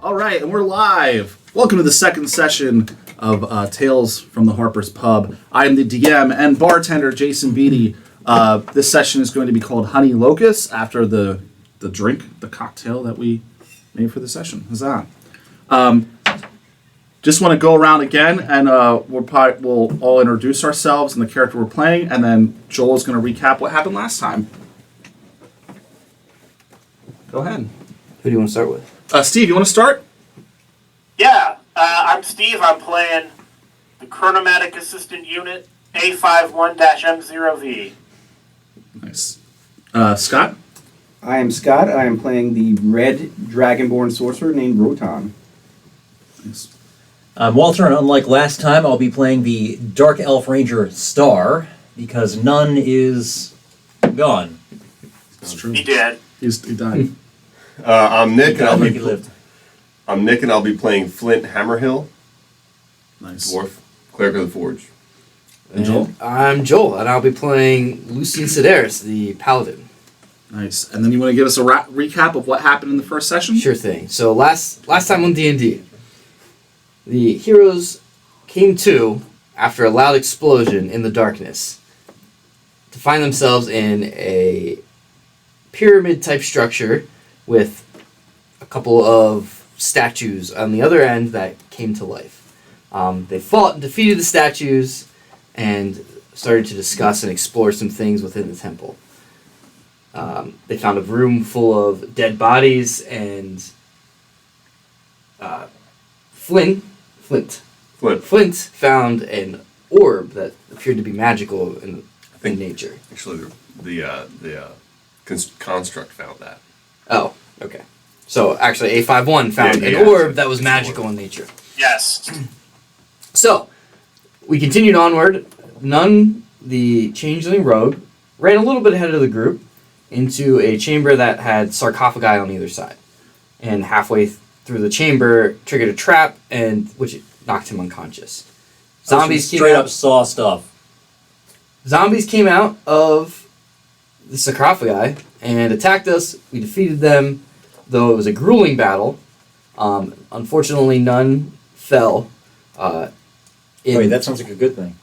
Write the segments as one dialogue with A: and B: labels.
A: All right, and we're live. Welcome to the second session of Tales from the Harper's Pub. I am the DM and bartender, Jason Beatty. This session is going to be called Honey Locus, after the drink, the cocktail that we made for the session. Huzzah. Just want to go around again, and we'll all introduce ourselves and the character we're playing, and then Joel is going to recap what happened last time. Go ahead.
B: Who do you want to start with?
A: Steve, you want to start?
C: Yeah, I'm Steve. I'm playing the Chronomatic Assistant Unit A51-M0V.
A: Nice. Scott?
D: I am Scott. I am playing the red dragonborn sorcerer named Rotan.
A: Nice.
E: I'm Walter, and unlike last time, I'll be playing the Dark Elf Ranger Star, because none is gone.
A: It's true.
C: He did.
A: He died.
F: I'm Nick, and
E: He lived.
F: I'll be playing Flint Hammerhill,
A: Nice.
F: dwarf, cleric of the forge.
A: And Joel?
B: I'm Joel, and I'll be playing Lucian Sedaris, the paladin.
A: Nice. And then you want to give us a recap of what happened in the first session?
B: Sure thing. So last time on D&D, the heroes came to after a loud explosion in the darkness to find themselves in a pyramid-type structure with a couple of statues on the other end that came to life. They fought and defeated the statues and started to discuss and explore some things within the temple. They found a room full of dead bodies, and Flint found an orb that appeared to be magical in nature.
F: Actually, the construct found that.
B: Oh, okay. So actually, A51 found
F: Yeah,
B: an orb that was magical in nature.
C: Yes.
B: So, we continued onward. None, the changeling rogue, ran a little bit ahead of the group into a chamber that had sarcophagi on either side. And halfway through the chamber, triggered a trap, which knocked him unconscious. Zombies came
E: straight
B: out.
E: up saw stuff.
B: Zombies came out of the sarcophagi and attacked us. We defeated them, though it was a grueling battle. Unfortunately, none fell.
E: Wait, that sounds like a good thing.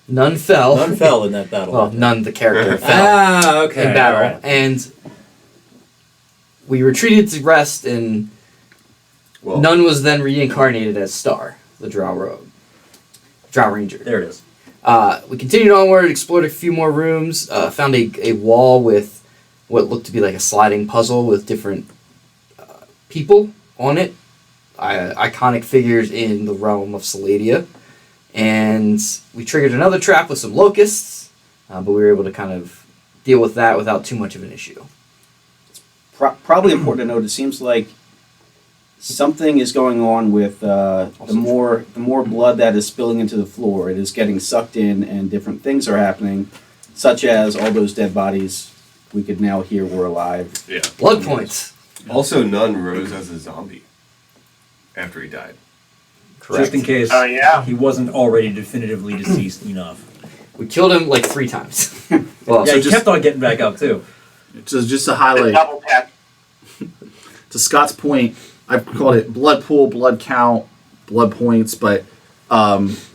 B: None fell.
E: None fell in that battle.
B: Well, none, the character, fell
E: Ah, okay.
B: in battle.
E: All right.
B: And we retreated to rest, and
F: Well,
B: None was then reincarnated as Star, the Drow Ranger.
E: There it is.
B: We continued onward, explored a few more rooms, found a wall with what looked to be like a sliding puzzle with different people on it, iconic figures in the realm of Saladia. And we triggered another trap with some locusts, but we were able to kind of deal with that without too much of an issue.
D: Probably important to note, it seems like something is going on with the more blood that is spilling into the floor. It is getting sucked in, and different things are happening, such as all those dead bodies we could now hear were alive.
F: yeah.
B: Blood points.
F: Also, None rose as a zombie after he died.
B: Correct.
E: Just in case
C: Oh, yeah.
E: he wasn't already definitively deceased enough.
B: We killed him like 3 times. Well,
E: Yeah,
A: so
E: he
A: just-
E: kept on getting back up, too.
A: Just to
C: The
A: highlight,
C: double tap.
A: to Scott's point, I've called it blood pool, blood count, blood points, but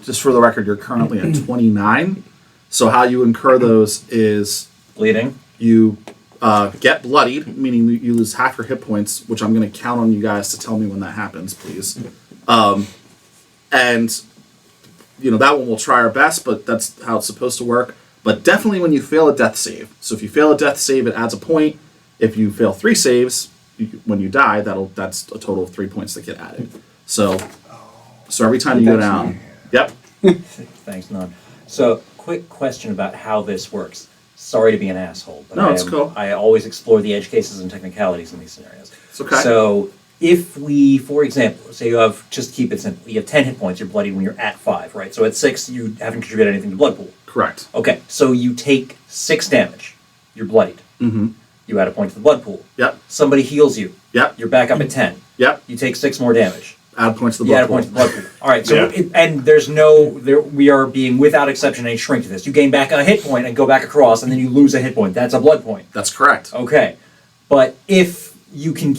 A: just for the record, you're currently at 29. So how you incur those is
E: Bleeding.
A: you get bloodied, meaning you lose half your hit points, which I'm going to count on you guys to tell me when that happens, please. And, that one we'll try our best, but that's how it's supposed to work. But definitely when you fail a death save. So if you fail a death save, it adds a point. If you fail 3 saves, when you die, that's a total of 3 points that get added. So every time you go down. Yep.
E: Thanks, None. So, quick question about how this works. Sorry to be an asshole, but
A: No, it's cool.
E: I always explore the edge cases and technicalities in these scenarios.
A: It's okay.
E: So, if we, for example, say you have, just keep it simple, you have 10 hit points, you're bloodied when you're at 5, right? So at 6, you haven't contributed anything to blood pool.
A: Correct.
E: Okay, so you take 6 damage, you're bloodied.
A: Mm-hmm.
E: You add a point to the blood pool.
A: Yep.
E: Somebody heals you.
A: Yep.
E: You're back up at 10.
A: Yep.
E: You take 6 more damage.
A: Add points to the
E: You add
A: blood
E: a point to
A: pool.
E: the blood pool. All right, so
F: Yeah.
E: and we are being without exception a shrink to this. You gain back a hit point and go back across, and then you lose a hit point. That's a blood point.
A: That's correct.
E: Okay, but if you can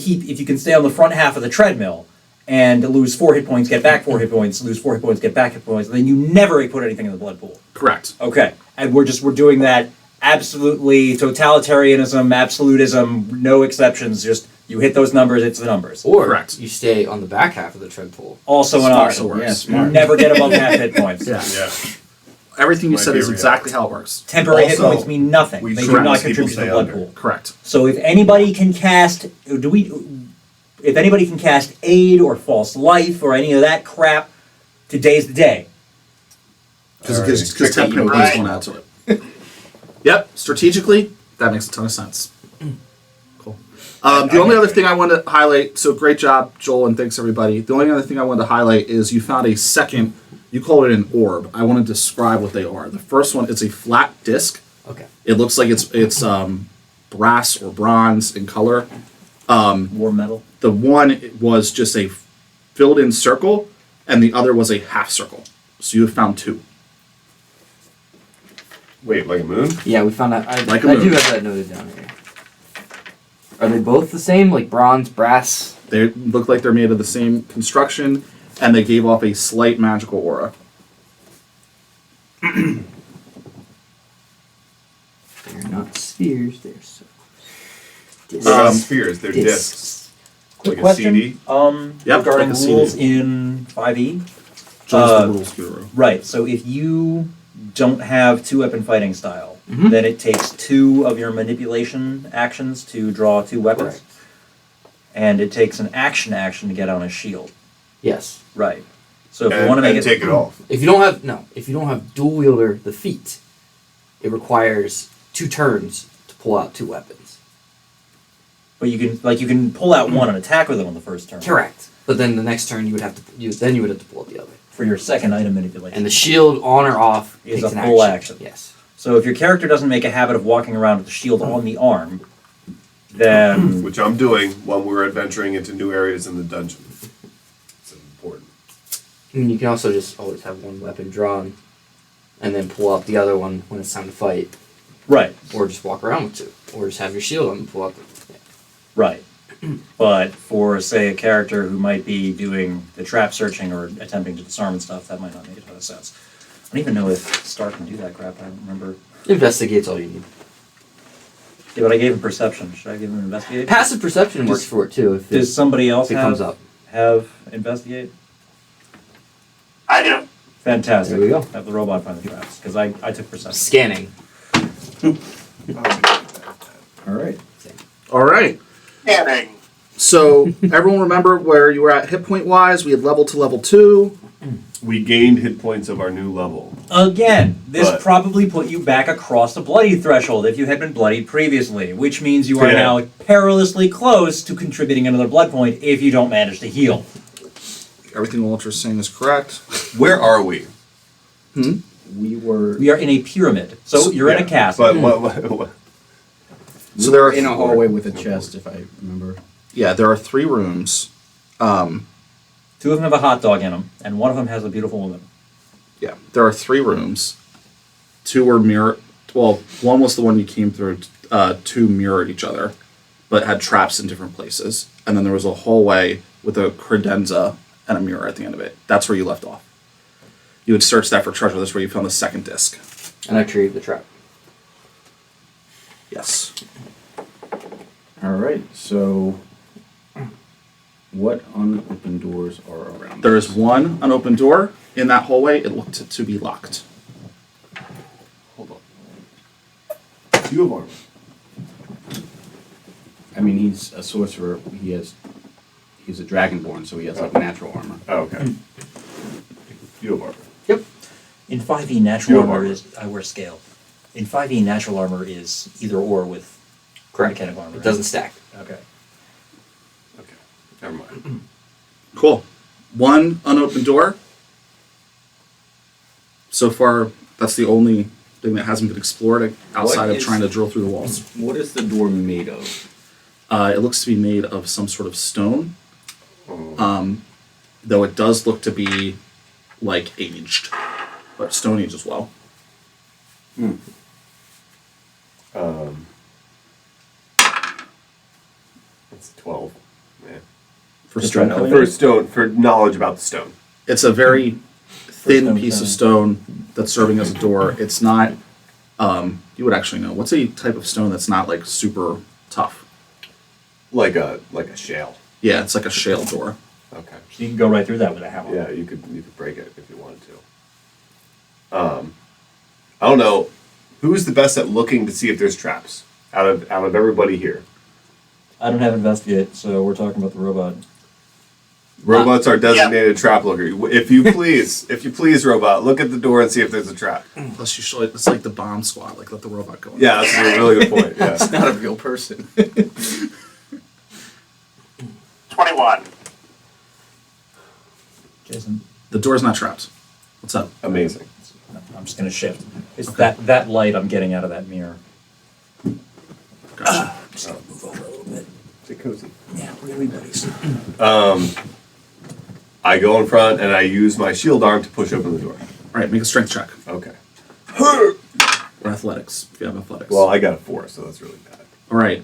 E: stay on the front half of the treadmill and lose 4 hit points, get back 4 hit points, lose 4 hit points, get back hit points, then you never put anything in the blood pool.
A: Correct.
E: Okay, and we're doing that absolutely totalitarianism, absolutism, no exceptions. Just you hit those numbers, it's the numbers.
B: Or
A: Correct.
B: you stay on the back half of the tread pool.
E: Also an
A: Smart.
E: option.
A: works.
D: Yeah, smart.
E: Never get above half hit points.
A: Yeah.
F: Yeah.
A: Everything you
F: Might
A: said
F: be
A: is
F: a
A: exactly how it works.
E: Temporary hit
F: Also,
E: points mean nothing.
F: we
E: They do
F: correct
E: not
F: people
E: contribute to the
F: stay
E: blood
F: under.
E: pool.
A: Correct.
E: So if anybody can cast, if anybody can cast aid or false life or any of that crap, today's the day.
A: Because
F: Alright.
A: because temp
C: Right.
A: points won't add to it. Yep. Strategically, that makes a ton of sense. Cool. The only other thing I wanted to highlight. So great job, Joel, and thanks everybody. The only other thing I wanted to highlight is you found a second. You called it an orb. I want to describe what they are. The first one is a flat disc.
B: Okay.
A: It looks like it's brass or bronze in color.
E: War metal.
A: The one was just a filled-in circle, and the other was a half circle. So you have found two.
F: Wait, like a moon?
B: Yeah, we found out.
A: Like a
B: I do
A: moon.
B: have that noted down here. Are they both the same? Like bronze, brass?
A: They look like they're made of the same construction, and they gave off a slight magical aura.
B: They're not spheres, they're circles. Discs.
F: They're not spheres, they're
B: Discs.
F: discs.
E: Quick
F: Like a
E: question.
F: CD?
A: Yep,
E: Regarding
A: like a CD.
E: rules in 5e.
A: Joel's
E: Uh,
A: the rules guru.
E: Right. So if you don't have 2-weapon fighting style,
B: Mhm.
E: then it takes 2 of your manipulation actions to draw 2 weapons,
B: Correct.
E: and it takes an action to get on a shield.
B: Yes.
E: Right. So if you
F: And,
E: want to make
F: and
E: it
F: take it off.
B: If you don't have dual wielder the feat, it requires 2 turns to pull out 2 weapons.
E: but you can pull out one and attack with it on the first turn.
B: Correct. But then the next turn you would have to pull out the other.
E: For your second item manipulation.
B: And the shield on or off
E: Is
B: takes
E: a
B: an
E: full
B: action.
E: action.
B: Yes.
E: So if your character doesn't make a habit of walking around with the shield on the arm, then
F: Which I'm doing when we're adventuring into new areas in the dungeon. It's important.
B: And you can also just always have one weapon drawn and then pull out the other one when it's time to fight.
E: right,
B: Or just walk around with 2. Or just have your shield on and pull out the
E: right. But for say a character who might be doing the trap searching or attempting to disarm and stuff, that might not make a ton of sense. I don't even know if Star can do that crap. I don't remember.
B: Investigate's all you need.
E: Yeah, but I gave him perception. Should I give him investigate?
B: Passive perception works for it too if
E: Does somebody else
B: it comes up.
E: have investigate?
C: I do.
E: Fantastic.
B: There we go.
E: Have the robot find the traps because I took perception.
B: Scanning.
E: All right.
A: All right.
C: Scanning.
A: So everyone remember where you were at hit point wise? We had level to level 2.
F: We gained hit points of our new level.
E: Again, this
F: But-
E: probably put you back across the bloody threshold if you had been bloodied previously, which means you are
F: Yeah.
E: now perilously close to contributing another blood point if you don't manage to heal.
A: Everything Walter's saying is correct.
F: Where are we?
D: We were
E: We are in a pyramid, so you're in a
F: Yeah,
E: castle.
F: But what?
A: So there are
D: in a hallway with a chest, if I remember.
A: there are 3 rooms.
E: 2 of them have a hot dog in them, and one of them has a beautiful woman.
A: Yeah, there are 3 rooms. 2 were mirror. Well, one was the one you came through. 2 mirrored each other, but had traps in different places. And then there was a hallway with a credenza and a mirror at the end of it. That's where you left off. You would search that for treasure. That's where you found the second disc.
B: And I retrieved the trap.
A: Yes.
D: All right. So, what unopened doors are around?
A: There is one unopened door in that hallway. It looked to be locked.
F: Hold on. You have armor.
D: I mean, he's a sorcerer. He's a dragonborn, so he has like natural armor.
F: Oh, okay. You have armor.
B: Yep.
E: In 5e, natural
F: You have
E: armor
F: armor.
E: is I wear scale. In 5e, natural armor is either or with
B: Correct.
E: mechanic armor.
B: It
E: right?
B: doesn't stack.
E: Okay.
F: Okay. Never mind.
A: Cool. One unopened door. So far, that's the only thing that hasn't been explored outside of
D: is-
A: trying to drill through the walls.
D: What is the door made of?
A: It looks to be made of some sort of stone,
F: Oh.
A: though it does look to be like aged, but stone age as well.
F: It's 12. Yeah.
A: for
E: To
A: stone
E: try to
A: cutting.
F: For stone, for knowledge about the stone.
A: It's a very thin
E: stone
A: piece of
E: cutting.
A: stone that's serving as a door. It's not. You would actually know. What's a type of stone that's not like super tough?
F: Like a shale.
A: Yeah, it's like a shale door.
F: Okay.
E: You can go right through that with a hammer.
F: Yeah, you could break it if you wanted to. I don't know. Who's the best at looking to see if there's traps out of everybody here?
E: I don't have investigate, so we're talking about the robot.
F: Robots are designated trap looker. If you please, robot, look at the door and see if there's a trap.
A: Plus, you show it's like the bomb squad. Like let the robot go in.
F: Yeah, that's a really good point. Yeah.
D: It's not a real person.
C: 21.
E: Jason,
A: The door's not trapped. What's up?
F: Amazing.
E: I'm just gonna shift. It's that light I'm getting out of that mirror.
A: Gotcha.
E: Just gonna move over a little bit.
F: Is it cozy?
E: Yeah, really, buddies.
F: I go in front and I use my shield arm to push open the door.
A: All right, make a strength check
F: Okay.
A: or athletics if you have athletics.
F: Well, I got a 4, so that's really bad.
A: All right.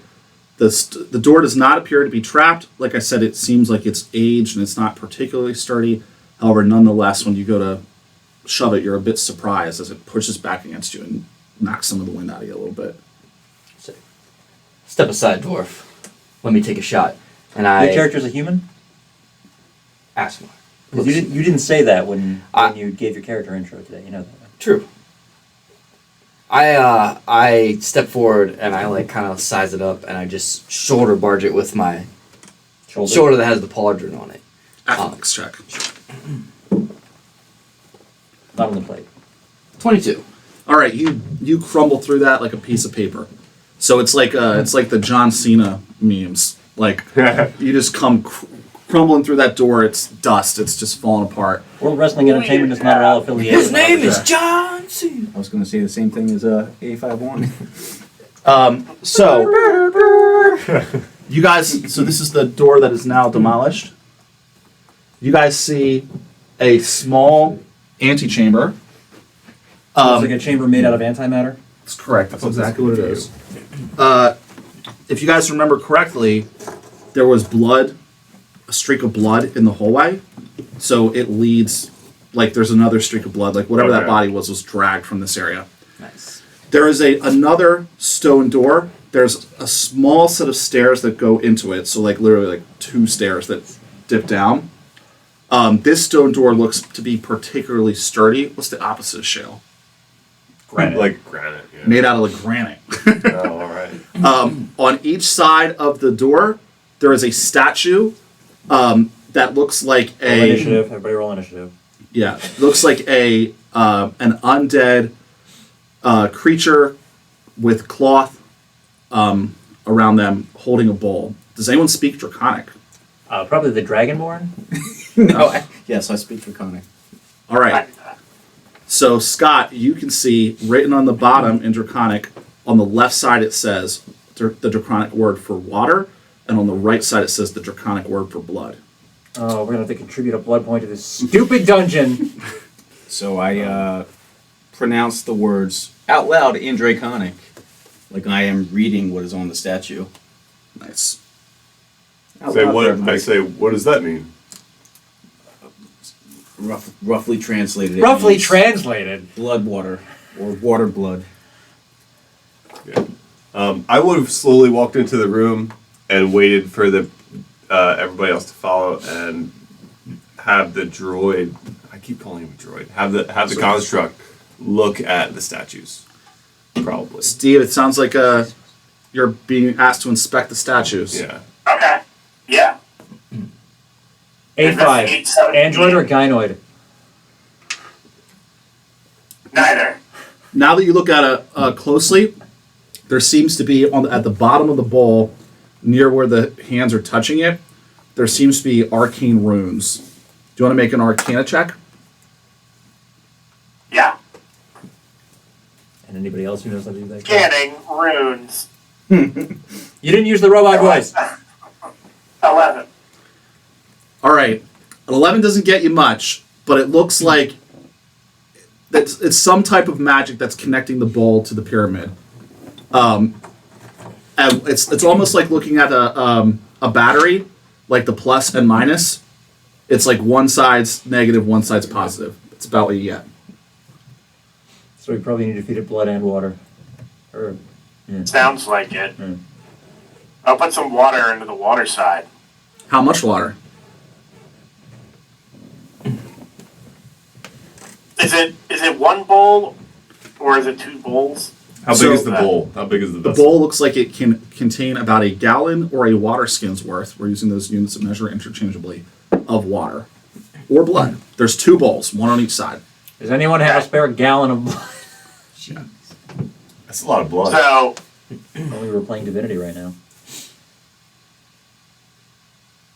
A: The door does not appear to be trapped. Like I said, it seems like it's aged and it's not particularly sturdy. However, nonetheless, when you go to shove it, you're a bit surprised as it pushes back against you and knocks some of the wind out of you a little bit.
B: Step aside, dwarf. Let me take a shot. And
E: Your
B: I
E: character's a human?
B: ask more.
E: 'Cause you didn't say that when
B: I-
E: you gave your character intro today. You know that.
B: True. I step forward and I like kind of size it up and I just shoulder barge it with my shoulder that has the pauldron on it.
A: Athletics check.
E: Not on the plate.
B: 22.
A: All right, you crumble through that like a piece of paper. So it's like the John Cena memes. Like you just come crumbling through that door. It's dust. It's just falling apart.
E: World Wrestling Entertainment is not at all affiliated.
B: His name
E: with
B: is
E: that.
B: John Cena.
D: I was going to say the same thing as A51.
A: So you guys. So this is the door that is now demolished. You guys see a small antechamber.
E: It's like a chamber made out of antimatter.
A: That's correct. That's exactly what it is. If you guys remember correctly, there was blood, a streak of blood in the hallway. So it leads, like there's another streak of blood, like whatever that
F: Okay.
A: body was dragged from this area.
B: Nice.
A: There is another stone door. There's a small set of stairs that go into it. So like literally like 2 stairs that dip down. This stone door looks to be particularly sturdy. What's the opposite of shale?
E: Granite.
F: Like granite. Yeah.
A: Made out of like granite.
F: Oh, all right.
A: On each side of the door, there is a statue that looks like
E: Roll initiative. Everybody roll initiative.
A: yeah, looks like an undead creature with cloth around them holding a bowl. Does anyone speak Draconic?
E: Probably the Dragonborn.
D: No, yes, I speak Draconic.
A: All right. So Scott, you can see written on the bottom in Draconic. On the left side, it says the Draconic word for water, and on the right side, it says the Draconic word for blood.
E: Oh, we're gonna have to contribute a blood point to this stupid dungeon.
D: So I pronounce the words out loud in Draconic, like I am reading what is on the statue.
A: Nice.
D: Out
F: Say
D: loud for
F: what?
D: everybody.
F: I say, what does that mean?
D: Roughly translated. it
E: Roughly
D: means
E: translated.
D: blood water or water blood.
F: Yeah. I would have slowly walked into the room and waited for the everybody else to follow and have the droid. I keep calling him a droid. Have the construct look at the statues. Probably.
A: Steve, it sounds like you're being asked to inspect the statues.
F: Yeah.
C: Okay. Yeah.
E: A5.
C: 817.
E: Android or gynoid?
C: Neither.
A: Now that you look at it closely, there seems to be at the bottom of the bowl, near where the hands are touching it, there seems to be arcane runes. Do you want to make an Arcana check?
C: Yeah.
E: And anybody else who knows how to do that?
C: Scanning runes.
E: You didn't use the robot voice.
C: 11.
A: All right, an 11 doesn't get you much, but it looks like it's some type of magic that's connecting the bowl to the pyramid. And it's almost like looking at a battery like the plus and minus, it's like one side's negative, one side's positive. It's about what you get.
E: So we probably need to feed it blood and water. Or
C: Sounds like it.
E: Hmm.
C: I'll put some water into the water side.
A: How much water?
C: Is it one bowl or is it two bowls?
F: How big
A: So-
F: is the bowl? How big is the
A: The
F: vessel?
A: bowl looks like it can contain about a gallon or a water skin's worth. We're using those units of measure interchangeably of water or blood. There's 2 bowls, one on each side.
E: does anyone have a spare gallon of blood?
F: That's a lot of blood.
C: So
E: Well, we were playing Divinity right now.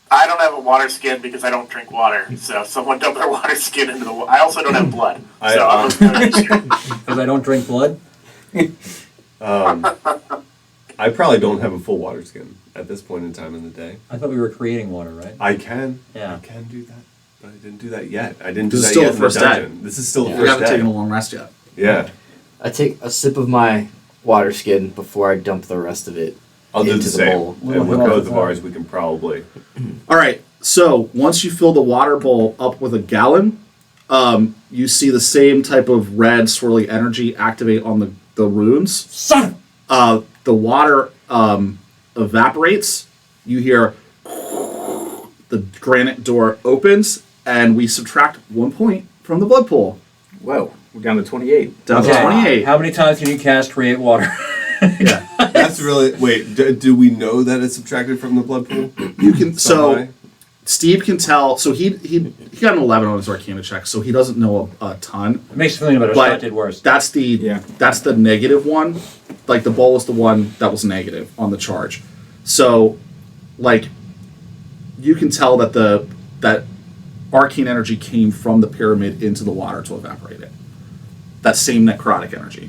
C: I don't have a water skin because I don't drink water. So someone dump their water skin into the water. I also don't have blood. So I'm
E: Because I don't drink blood?
F: I probably don't have a full water skin at this point in time in the day.
E: I thought we were creating water, right?
F: I can.
E: Yeah.
F: I can do that. But I didn't do that yet. I didn't do
A: This is
F: that
A: still
F: yet
A: the
F: in the
A: first day.
F: dungeon. This is still the
A: We
F: first
A: haven't taken a
F: day.
A: long rest yet.
F: Yeah.
B: I take a sip of my water skin before I dump the rest of it
F: I'll do
B: into
F: the
B: the
F: same.
B: bowl.
F: And with both of ours, we can probably.
A: All right. So once you fill the water bowl up with a gallon, you see the same type of red swirly energy activate on the runes.
E: Son
A: The water evaporates. You hear the granite door opens, and we subtract 1 point from the blood pool.
D: Whoa, we're down to 28.
A: Down to
E: Okay.
A: 28.
E: How many times can you cast Create Water?
A: Yeah.
F: That's really. Wait, do we know that it's subtracted from the blood pool?
A: You can
F: Some
A: so
F: way?
A: Steve can tell. So he got an 11 on his Arcana check, so he doesn't know a ton.
E: It makes you feel better.
A: But
E: Shot did worse.
A: That's the
D: Yeah.
A: that's the negative one. Like the bowl is the one that was negative on the charge. So, like, you can tell that that arcane energy came from the pyramid into the water to evaporate it. That same necrotic energy.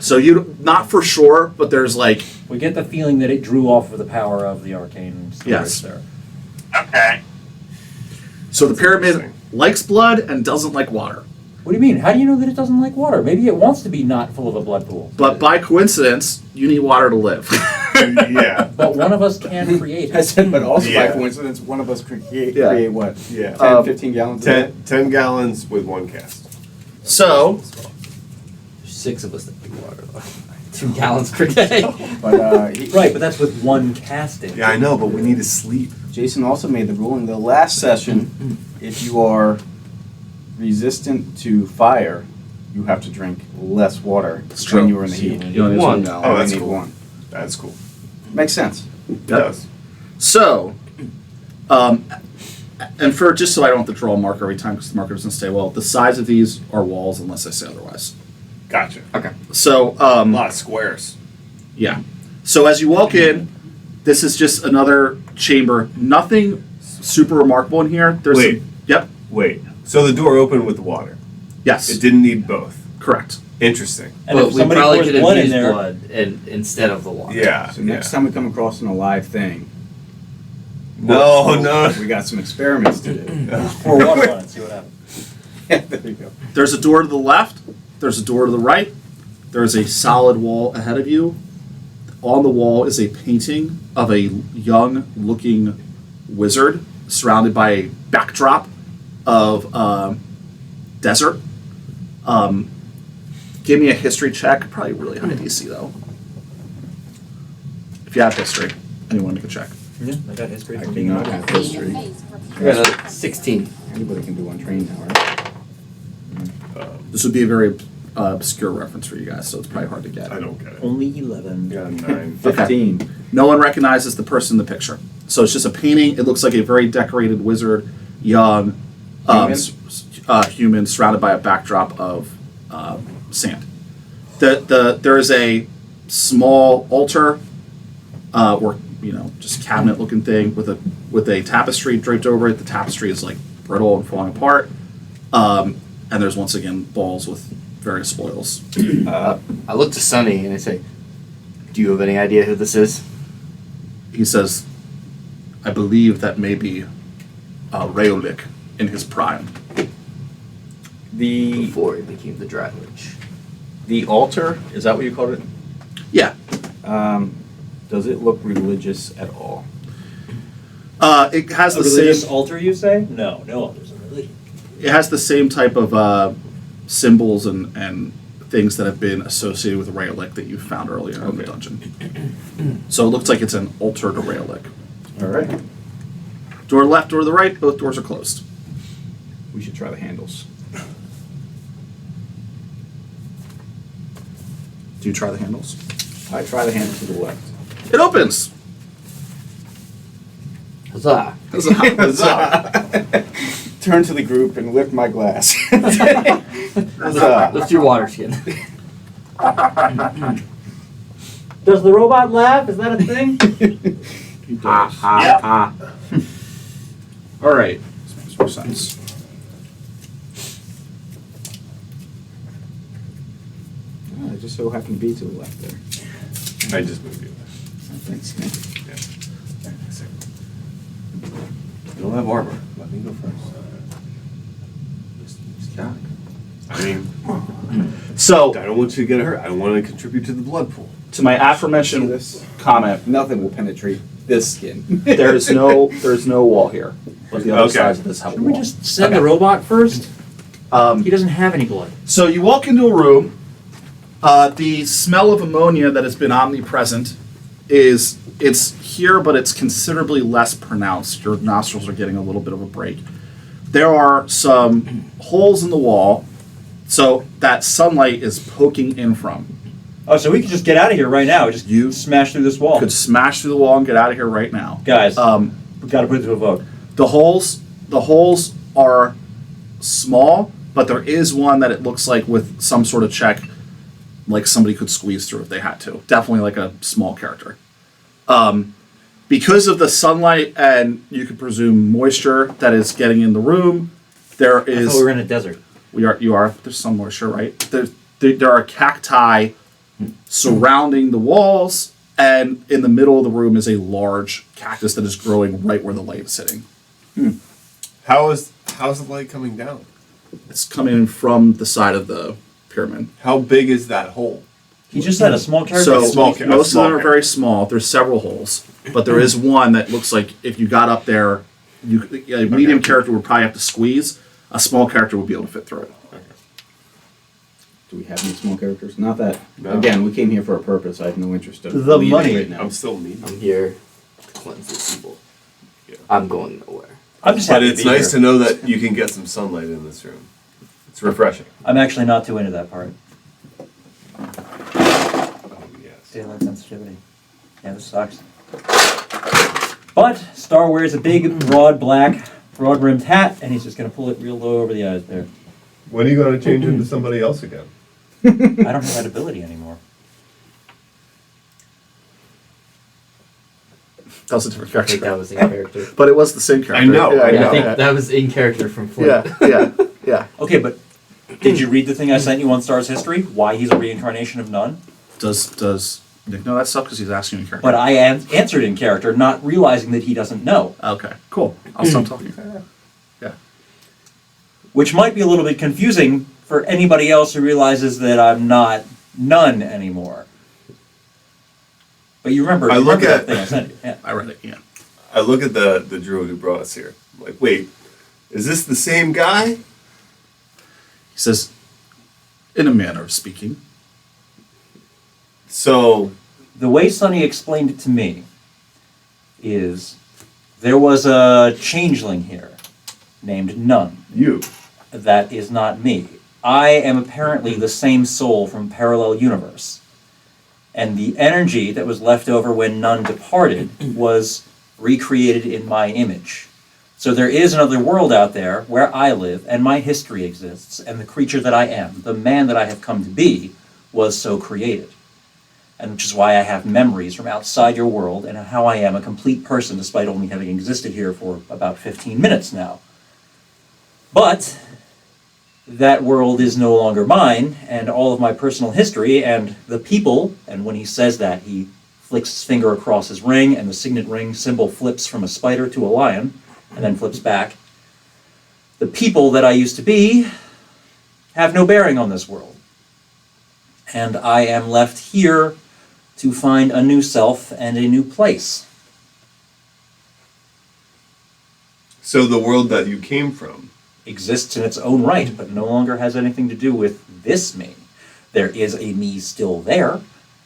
A: So you not for sure, but there's like
E: We get the feeling that it drew off of the power of the arcane storage
A: Yes.
E: there.
C: okay.
A: so the pyramid
F: interesting.
A: likes blood and doesn't like water.
E: What do you mean? How do you know that it doesn't like water? Maybe it wants to be not full of a blood pool.
A: But by coincidence, you need water to live.
F: Yeah.
E: But one of us can create
D: I
E: it.
D: said, but also
F: Yeah.
D: by coincidence, one of us create
A: Yeah.
D: what?
F: Yeah.
D: 10, 15 gallons of
F: 10 gallons with 1 cast.
A: So
B: 6 of us that drink water. 2 gallons per day.
D: But
E: Right, but that's with one casting.
F: Yeah, I know, but we need to sleep.
D: Jason also made the ruling the last session, if you are resistant to fire, you have to drink less water
A: It's
D: when
A: true.
D: you were in the
B: So
D: heat.
B: you only need 1 gallon.
F: Oh,
D: Only
F: that's
D: need
F: cool.
D: 1.
F: That's cool.
D: Makes sense.
F: It does.
A: So, and for just so I don't have to draw a marker every time because the marker doesn't stay well, the size of these are walls unless I say otherwise.
F: Gotcha.
D: Okay.
A: So,
F: A lot of squares.
A: yeah. So as you walk in, this is just another chamber. Nothing super remarkable in here. There's
F: Wait.
A: Yep.
F: Wait. So the door opened with the water.
A: Yes.
F: It didn't need both.
A: Correct.
F: Interesting.
E: And
B: But
E: if
B: we
E: somebody
B: probably
E: pours
B: could have
E: blood in
B: used
E: there,
B: blood instead of the water.
F: Yeah.
D: So next
F: yeah.
D: time we come across an alive thing,
F: No, no.
D: we got some experiments to do.
E: pour water on it, see what happens.
D: Yeah, there you go.
A: There's a door to the left. There's a door to the right. There's a solid wall ahead of you. On the wall is a painting of a young-looking wizard surrounded by a backdrop of desert. Give me a history check. Probably really high DC though. If you have history, anyone make a check.
E: Yeah, I got history.
D: I do not have history.
B: I got a 16.
D: Anybody can do untrained now, right?
A: This would be a very obscure reference for you guys, so it's probably hard to get.
F: I don't get it.
E: Only 11.
F: Got a 9.
D: 15.
A: No one recognizes the person in the picture. So it's just a painting. It looks like a very decorated wizard, young, human surrounded by a backdrop of sand. There is a small altar, or just cabinet-looking thing with a tapestry draped over it. The tapestry is like brittle and falling apart, and there's once again balls with various spoils.
B: I look to Sonny and I say, "Do you have any idea who this is?"
A: He says, "I believe that may be Rheolik in his prime."
B: Before he became the Dry Witch.
D: The altar, is that what you called it?
A: Yeah.
D: Does it look religious at all?
A: It has
E: A
A: the
E: religious
A: same.
E: altar, you say? No altars in religion.
A: It has the same type of symbols and things that have been associated with Raelic that you found earlier in the
D: Okay.
A: dungeon. So it looks like it's an altar to Raelic.
D: All right.
A: Door to the left, door to the right, both doors are closed.
D: We should try the handles.
A: Do you try the handles?
D: I try the handle to the left.
A: It opens!
B: Huzzah.
A: Huzzah.
D: Turn to the group and lift my glass. Huzzah.
B: Lift your water skin.
E: Does the robot laugh? Is that a thing?
D: He does.
C: Yep.
A: All right. This makes more sense.
D: I just so happened to be to the left there.
F: I just moved you.
D: Thanks, man.
F: You'll have armor. Let me go first. I mean,
A: So,
F: I don't want you to get hurt. I don't want to contribute to the blood pool.
A: to my aforementioned
D: This
A: comment,
D: nothing will penetrate this skin.
A: there's no wall here. But the other
F: Okay.
A: sides of this have a
E: Should we
A: wall.
E: just send the robot first? He doesn't have any blood.
A: So you walk into a room. The smell of ammonia that has been omnipresent it's here, but it's considerably less pronounced. Your nostrils are getting a little bit of a break. There are some holes in the wall, so that sunlight is poking in from.
E: Oh, so we could just get out of here right now. Just
A: You
E: smash through this wall.
A: Could smash through the wall and get out of here right now.
E: Guys, we got to put it to a vote.
A: The holes are small, but there is one that it looks like with some sort of check, like somebody could squeeze through if they had to. Definitely like a small character. Because of the sunlight and you could presume moisture that is getting in the room, there
E: I
A: is
E: thought we were in a desert.
A: there's some moisture, right? There are cacti surrounding the walls, and in the middle of the room is a large cactus that is growing right where the light is sitting.
F: How's the light coming down?
A: It's coming in from the side of the pyramid.
F: How big is that hole?
E: He just said a small character.
A: So
F: Small ca- a
A: most of
F: small
A: them are
F: character.
A: very small. There's several holes, but there is one that looks like if you got up there, a medium character would probably have to squeeze. A small character would be able to fit through it.
D: Do we have any small characters? Not that.
F: No.
D: Again, we came here for a purpose. I have no interest in
E: The
D: leaving
E: money.
D: right now.
F: I'm still needing.
B: I'm here to cleanse this evil.
F: Yeah.
B: I'm going nowhere.
E: I'm just
F: But
E: happy
F: it's
E: to be
F: nice
E: here.
F: to know that you can get some sunlight in this room. It's refreshing.
E: I'm actually not too into that part.
F: Oh, yes.
E: Daylight sensitivity. Yeah, this sucks. But Star wears a big, broad, black, broad-rimmed hat, and he's just going to pull it real low over the eyes there.
F: When are you going to change into somebody else again?
E: I don't have that ability anymore.
A: That was a different
B: I think
A: character,
B: that was in character.
A: but it was the same character.
F: I know,
A: Yeah,
F: I
B: Yeah,
F: know.
B: I think that was in character from Flint.
A: Yeah.
E: Okay, but did you read the thing I sent you on Star's history? Why he's a reincarnation of Nun?
A: Does Nick know that stuff because he's asking in character?
E: But I answered in character, not realizing that he doesn't know.
A: Okay, cool. I'll stop talking. Yeah.
E: Which might be a little bit confusing for anybody else who realizes that I'm not Nun anymore. But you remember,
F: I
E: you
F: look
E: remember
F: at-
E: that thing I sent you. Yeah.
A: I read it. Yeah.
F: I look at the druid who brought us here. I'm like, wait, is this the same guy?
A: He says, in a manner of speaking.
F: So,
E: The way Sonny explained it to me is there was a changeling here named Nun.
F: you.
E: That is not me. I am apparently the same soul from parallel universe. And the energy that was left over when Nun departed was recreated in my image. So there is another world out there where I live and my history exists, and the creature that I am, the man that I have come to be, was so created. And which is why I have memories from outside your world and how I am a complete person despite only having existed here for about 15 minutes now. But that world is no longer mine, and all of my personal history and the people, and when he says that, he flicks his finger across his ring, and the signet ring symbol flips from a spider to a lion, and then flips back. The people that I used to be have no bearing on this world. And I am left here to find a new self and a new place.
F: So the world that you came from.
E: exists in its own right, but no longer has anything to do with this me. There is a me still there,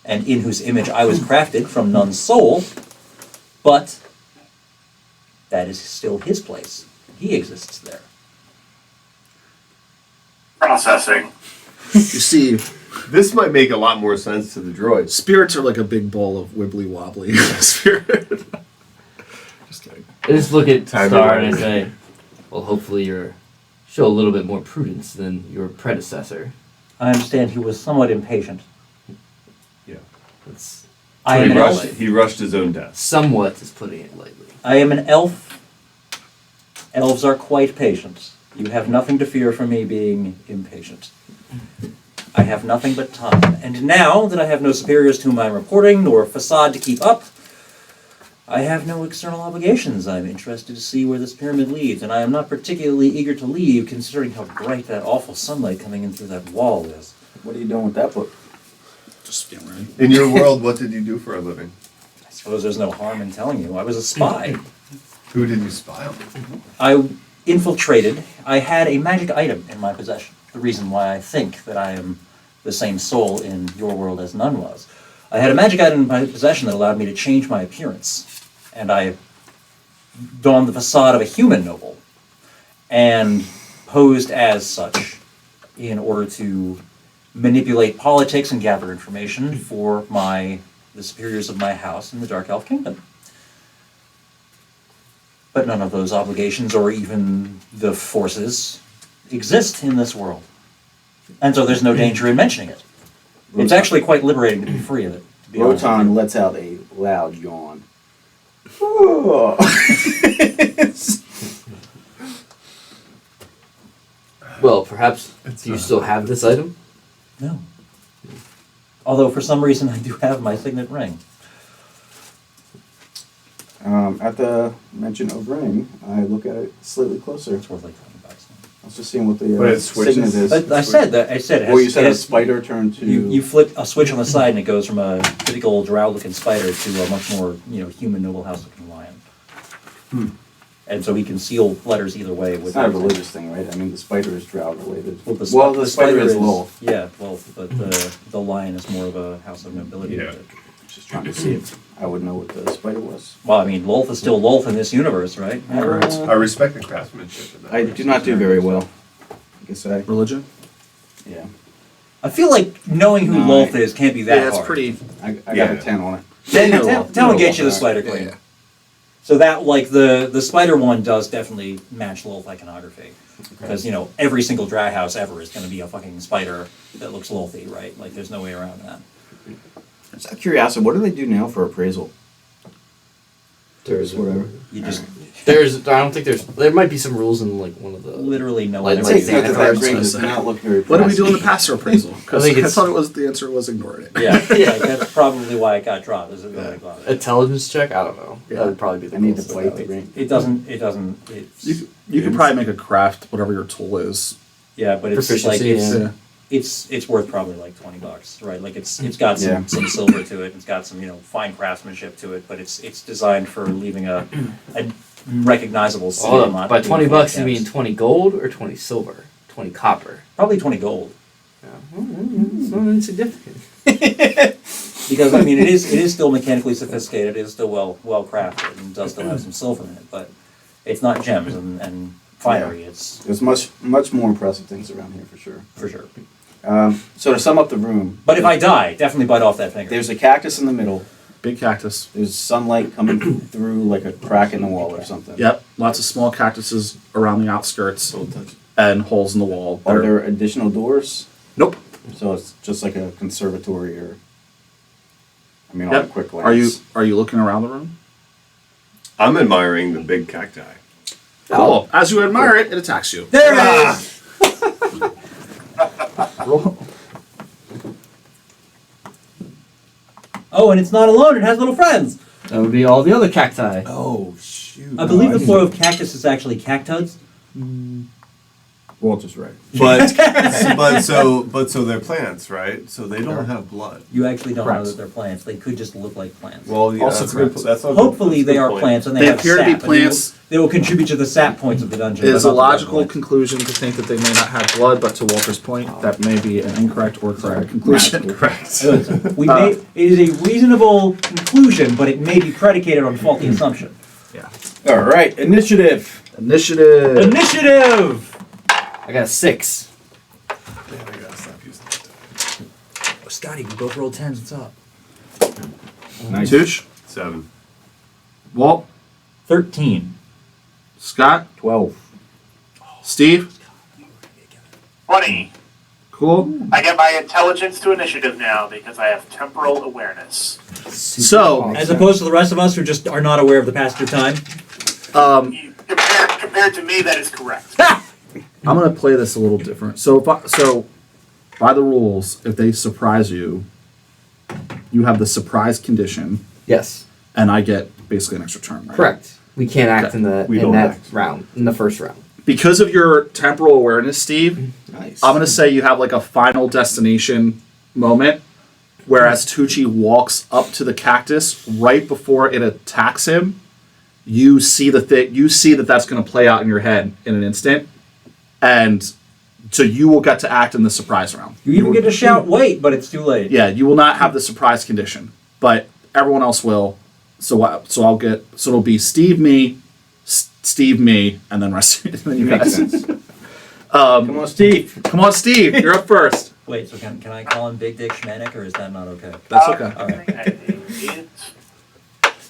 E: and in whose image I was crafted from none's soul, but that is still his place. He exists there.
C: Processing.
A: You see,
F: This might make a lot more sense to the droids.
A: spirits are like a big ball of wibbly wobbly spirit. Just kidding.
B: I just look at
F: Time
B: Star
F: to
B: and I
F: wait.
B: say, well, hopefully you're show a little bit more prudence than your predecessor.
E: I understand he was somewhat impatient.
B: That's
E: I am an elf.
F: He rushed his own death.
B: somewhat is putting it lightly.
E: I am an elf. Elves are quite patient. You have nothing to fear from me being impatient. I have nothing but time. And now that I have no superiors to whom I'm reporting, nor facade to keep up, I have no external obligations. I'm interested to see where this pyramid leads, and I am not particularly eager to leave, considering how bright that awful sunlight coming in through that wall is.
D: What are you doing with that book?
A: Just getting ready.
F: In your world, what did you do for a living?
E: I suppose there's no harm in telling you. I was a spy.
F: Who did you spy on?
E: I infiltrated. I had a magic item in my possession. The reason why I think that I am the same soul in your world as none was. I had a magic item in my possession that allowed me to change my appearance. And I donned the facade of a human noble and posed as such in order to manipulate politics and gather information for the superiors of my house in the Dark Elf Kingdom. But none of those obligations or even the forces exist in this world. And so there's no danger in mentioning it. It's actually quite liberating to be free of it. To be honest with
D: Rotan
E: you.
D: lets out a loud yawn.
B: Well, perhaps do you still have this item?
E: No. Although for some reason I do have my signet ring.
D: At the mention of ring, I look at it slightly closer.
E: It's worth like $20.
D: I was just seeing what the
F: But it switches.
D: signet is.
E: But I said that. I said it has,
D: Or you said
E: it
D: a
E: has-
D: spider turned to...
E: You flip a switch on the side and it goes from a typical drow-looking spider to a much more human noble house-looking lion. And so we can seal letters either way.
D: It's
E: With
D: not a
E: everything.
D: religious thing, right? I mean, the spider is drow related.
E: Well,
D: the spider is Lolth.
E: Yeah, well, but the lion is more of a house of nobility.
F: Yeah.
D: Just trying to see if I would know what the spider was.
E: Well, I mean, Lolth is still Lolth in this universe, right?
F: I respect the craftsmanship. in that
D: I
F: way.
D: do not do very well. I guess I...
A: Religion?
D: Yeah.
E: I feel like knowing who
D: No,
E: Lolth is can't be that
A: Yeah, it's
E: hard.
A: pretty.
D: I got
F: Yeah.
D: a 10 on it.
E: Tell and get you the spider
A: Yeah,
E: queen.
A: yeah.
E: So that, like, the spider one does definitely match Lolth iconography. Because, every single drag house ever is going to be a fucking spider that looks Lolthy, right? Like, there's no way around that.
D: Just out of curiosity, what do they do now for appraisal?
B: There's
D: Whatever.
E: You just
B: I don't think there might be some rules in like one of the
E: literally no
B: Like,
E: one
B: like
E: ever
B: the
E: did
D: That
E: that.
B: cards
D: ring
B: I
D: does
B: say.
D: not look very
A: What do we do in the
D: promising.
A: passer appraisal? Because
B: I think
A: I
B: it's-
A: thought the answer was ignoring it.
E: Yeah, like, that's probably why it got dropped. Is it really got it?
B: intelligence check. I don't know.
A: Yeah.
B: That would probably be the
D: I need to
B: closest
D: fight
B: that
D: the
B: way.
D: ring.
E: It doesn't,
A: You could probably make a craft, whatever your tool is.
E: yeah, but it's like,
B: Proficiency, yeah.
E: it's worth probably like $20, right? Like it's got
D: Yeah.
E: some silver to it, it's got some, fine craftsmanship to it, but it's designed for leaving a recognizable seal.
B: Hold on.
E: not
B: By
E: being
B: $20
E: full
B: you mean
E: gems.
B: 20 gold or 20 silver? 20 copper.
E: Probably 20 gold.
B: It's not insignificant.
E: Because I mean it is still mechanically sophisticated, it is still well crafted and does still have some silver in it, but it's not gems and finery, it's
D: There's much more impressive things around here for sure.
E: for sure.
D: So to sum up the room,
E: But if I die, definitely bite off that finger.
D: there's a cactus in the middle.
A: Big cactus.
D: There's sunlight coming through like a crack in the wall or something.
A: Yep. Lots of small cactuses around the outskirts and holes in the wall.
D: Are
A: that
D: there additional doors?
A: Nope.
D: So it's just like a conservatory or... I mean, on a
A: Yep.
D: quick glance.
A: Are you looking around the room?
F: I'm admiring the big cacti.
A: Cool. As you admire it, it attacks you.
E: There it is! Oh, and it's not alone, it has little friends!
B: That would be all the other cacti.
D: Oh, shoot.
E: I believe the plural of cactus is actually cactuds.
G: Walter's right.
F: But so they're plants, right? So they don't have blood.
E: You actually don't know
A: Correct.
E: that they're plants. They could just look like plants.
F: Well, yeah,
A: Also
F: that's
A: correct.
F: good. That's all
E: Hopefully
F: that's a
E: they
F: good
E: are
F: point.
E: plants and
A: They
E: have
A: appear to be
E: sap, and
A: plants.
E: They will contribute to the sap points of the dungeon.
A: It
E: but
A: is a
E: not the blood
A: logical
E: points.
A: conclusion to think that they may not have blood, but to Walter's point, that may be an incorrect or correct conclusion.
F: Correct.
E: It is a reasonable conclusion, but it may be predicated on faulty assumption.
A: Yeah.
D: All right, initiative.
A: Initiative.
E: Initiative!
B: I got a 6.
F: Man, I gotta stop using that.
B: Oh, Scotty, we both rolled 10s. What's up?
D: Nice.
A: Tooch.
F: 7.
A: Walt.
E: 13.
A: Scott.
D: 12.
A: Steve.
C: 20.
A: Cool.
C: I get my intelligence to initiative now because I have temporal awareness.
A: So,
E: As opposed to the rest of us who just are not aware of the passage of time.
C: Compared to me, that is correct.
A: I'm going to play this a little different. So by the rules, if they surprise you, you have the surprise condition,
B: Yes.
A: and I get basically an extra turn, right?
B: Correct. We can't act
A: Okay.
B: in
F: We
B: in
F: don't
B: that
F: act.
B: round, in the first round.
A: Because of your temporal awareness, Steve,
D: Nice.
A: I'm going to say you have like a final destination moment, whereas Tucci walks up to the cactus right before it attacks him. You see you see that that's going to play out in your head in an instant, and so you will get to act in the surprise round.
E: You even get to shout, wait, but it's too late.
A: Yeah, you will not have the surprise condition, but everyone else will. So it'll be Steve, me, Steve, me, and then rest. And then you
D: Makes
A: guys.
D: sense. Come on, Steve.
A: Come on, Steve, you're up first.
E: Wait, so can I call him Big Dick Schmanik, or is that not okay?
A: That's okay.
E: All right.
C: It-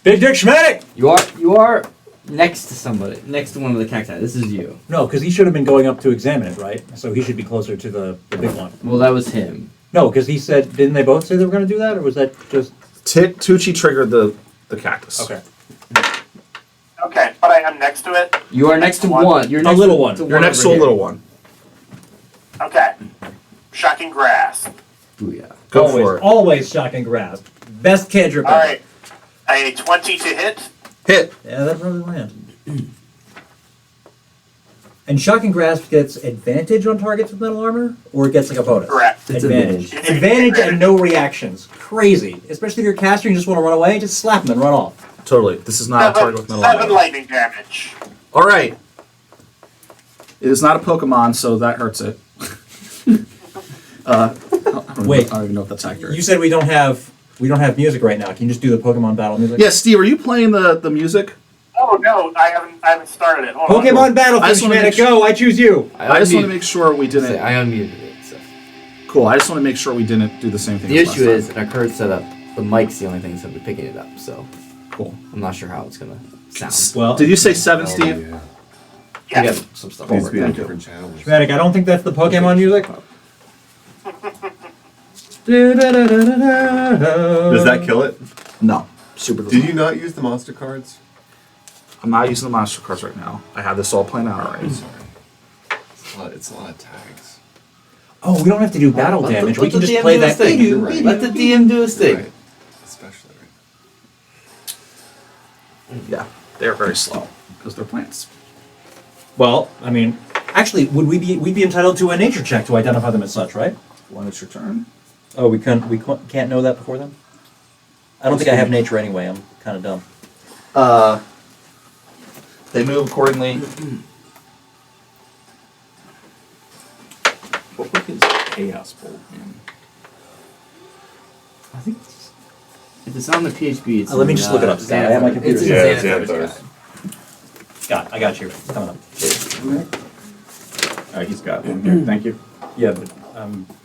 E: Big Dick Schmanik!
B: You are next to somebody, next to one of the cacti. This is you.
E: No, because he should have been going up to examine it, right? So he should be closer to the big one.
B: Well, that was him.
E: No, because he said, didn't they both say they were going to do that, or was that just...
A: Tucci triggered the cactus.
E: Okay.
C: Okay, but I am next to it.
B: You are next to one. You're
E: A
B: next
E: little
B: to,
E: one.
B: to
A: You're next to
B: over
A: a
B: here.
A: little one.
C: Okay. Shocking grasp.
B: Booyah.
A: Go
E: always,
A: for it.
E: Always shocking grasp. Best cantrip ever.
C: Alright. A 20 to hit.
A: Hit.
E: Yeah, that probably lands. And shocking grasp gets advantage on targets with metal armor, or it gets like a bonus?
C: Correct.
B: It's
E: Advantage.
C: advantage.
E: Advantage and no reactions. Crazy. Especially if you're a caster and you just want to run away, just slap them and run off.
A: Totally. This is not a target with metal
C: 7
A: armor.
C: lightning damage.
A: All right. It is not a Pokemon, so that hurts it.
E: Wait.
A: I don't even know if that's accurate.
E: You said we don't have music right now. Can you just do the Pokemon battle music?
A: Yeah, Steve, are you playing the music?
C: Oh no, I haven't started it. Hold on.
E: Pokemon battle,
A: I just wanna
E: Schmanik,
A: make
E: go! I choose you.
A: I just want to make sure we didn't.
B: I unmuted it. So.
A: Cool. I just want to make sure we didn't do the same thing.
B: The
A: as last
B: issue
A: time.
B: is, in our current setup, the mic's the only thing that's going to be picking it up. So
A: Cool.
B: I'm not sure how it's going to sound.
E: Well,
A: Did you say 7, Steve?
G: Yeah.
B: We
C: Yes.
B: got some stuff
G: Needs
B: over
G: to be on
A: Thank you.
G: different channels.
E: Schmanik, I don't think that's the Pokemon music.
F: Does that kill it?
A: No. Super.
F: Did you not use the monster cards?
A: I'm not using the monster cards right now. I have this all planned out already.
G: Sorry. It's a lot of tags.
E: Oh, we don't have to do battle
B: Let the-
E: damage.
B: let
E: We can
B: the
E: just
B: DM
E: play
B: do his
E: that.
B: thing.
G: You're right.
B: Let the DM do his thing.
G: Right. Especially right.
A: Yeah. They're very slow because they're plants.
E: Well, I mean, actually, we'd be entitled to a nature check to identify them as such, right?
A: When it's your turn.
E: Oh, we can't know that before then. I don't think I have nature anyway. I'm kind of dumb.
A: They move accordingly.
G: What book is Chaos Bolt in?
B: I think if it's on the PHP, it's
E: Let me
B: in,
E: just look it up, Scott. I have my computer
B: It's in
F: here. Yeah,
B: Xanathar's
F: Xanathar's.
B: guide.
E: I got you. It's coming up.
D: All right, he's got one here. Thank you.
E: Yeah, but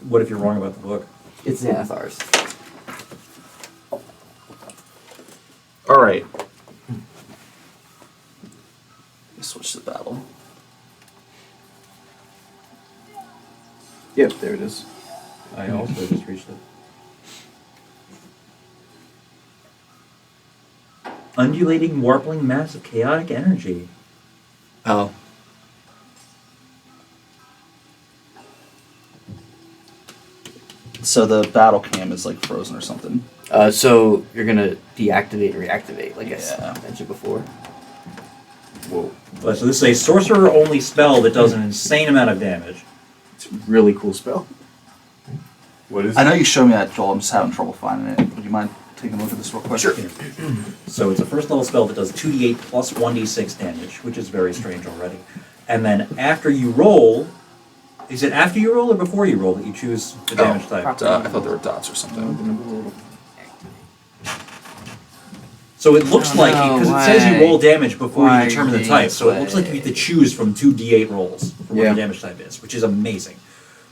E: what if you're wrong about the book?
B: It's Xanathar's.
A: All right. Let's switch to battle.
D: Yep, there it is.
E: I also just reached it. Undulating, warbling mass of chaotic energy.
A: Oh. So the battle cam is like frozen or something.
B: So you're gonna deactivate and reactivate, like
A: Yeah.
B: I mentioned before.
G: Whoa.
E: But so this is a sorcerer-only spell that does an insane amount of damage.
D: It's a really cool spell.
F: What is
A: I
F: it?
A: know you showed me that, Joel. I'm just having trouble finding it. Would you mind taking a look at this real quick?
E: Sure. So it's a first level spell that does 2d8 plus 1d6 damage, which is very strange already. And then after you roll, is it after you roll or before you roll that you choose the damage type?
A: I thought there were dots or something.
E: So it looks like,
B: No
E: because it says you
B: way.
E: roll damage before
B: Why
E: you determine the
B: this
E: type, so it looks like you
B: way?
E: get to choose from 2d8 rolls for what
D: Yeah.
E: your damage type is, which is amazing.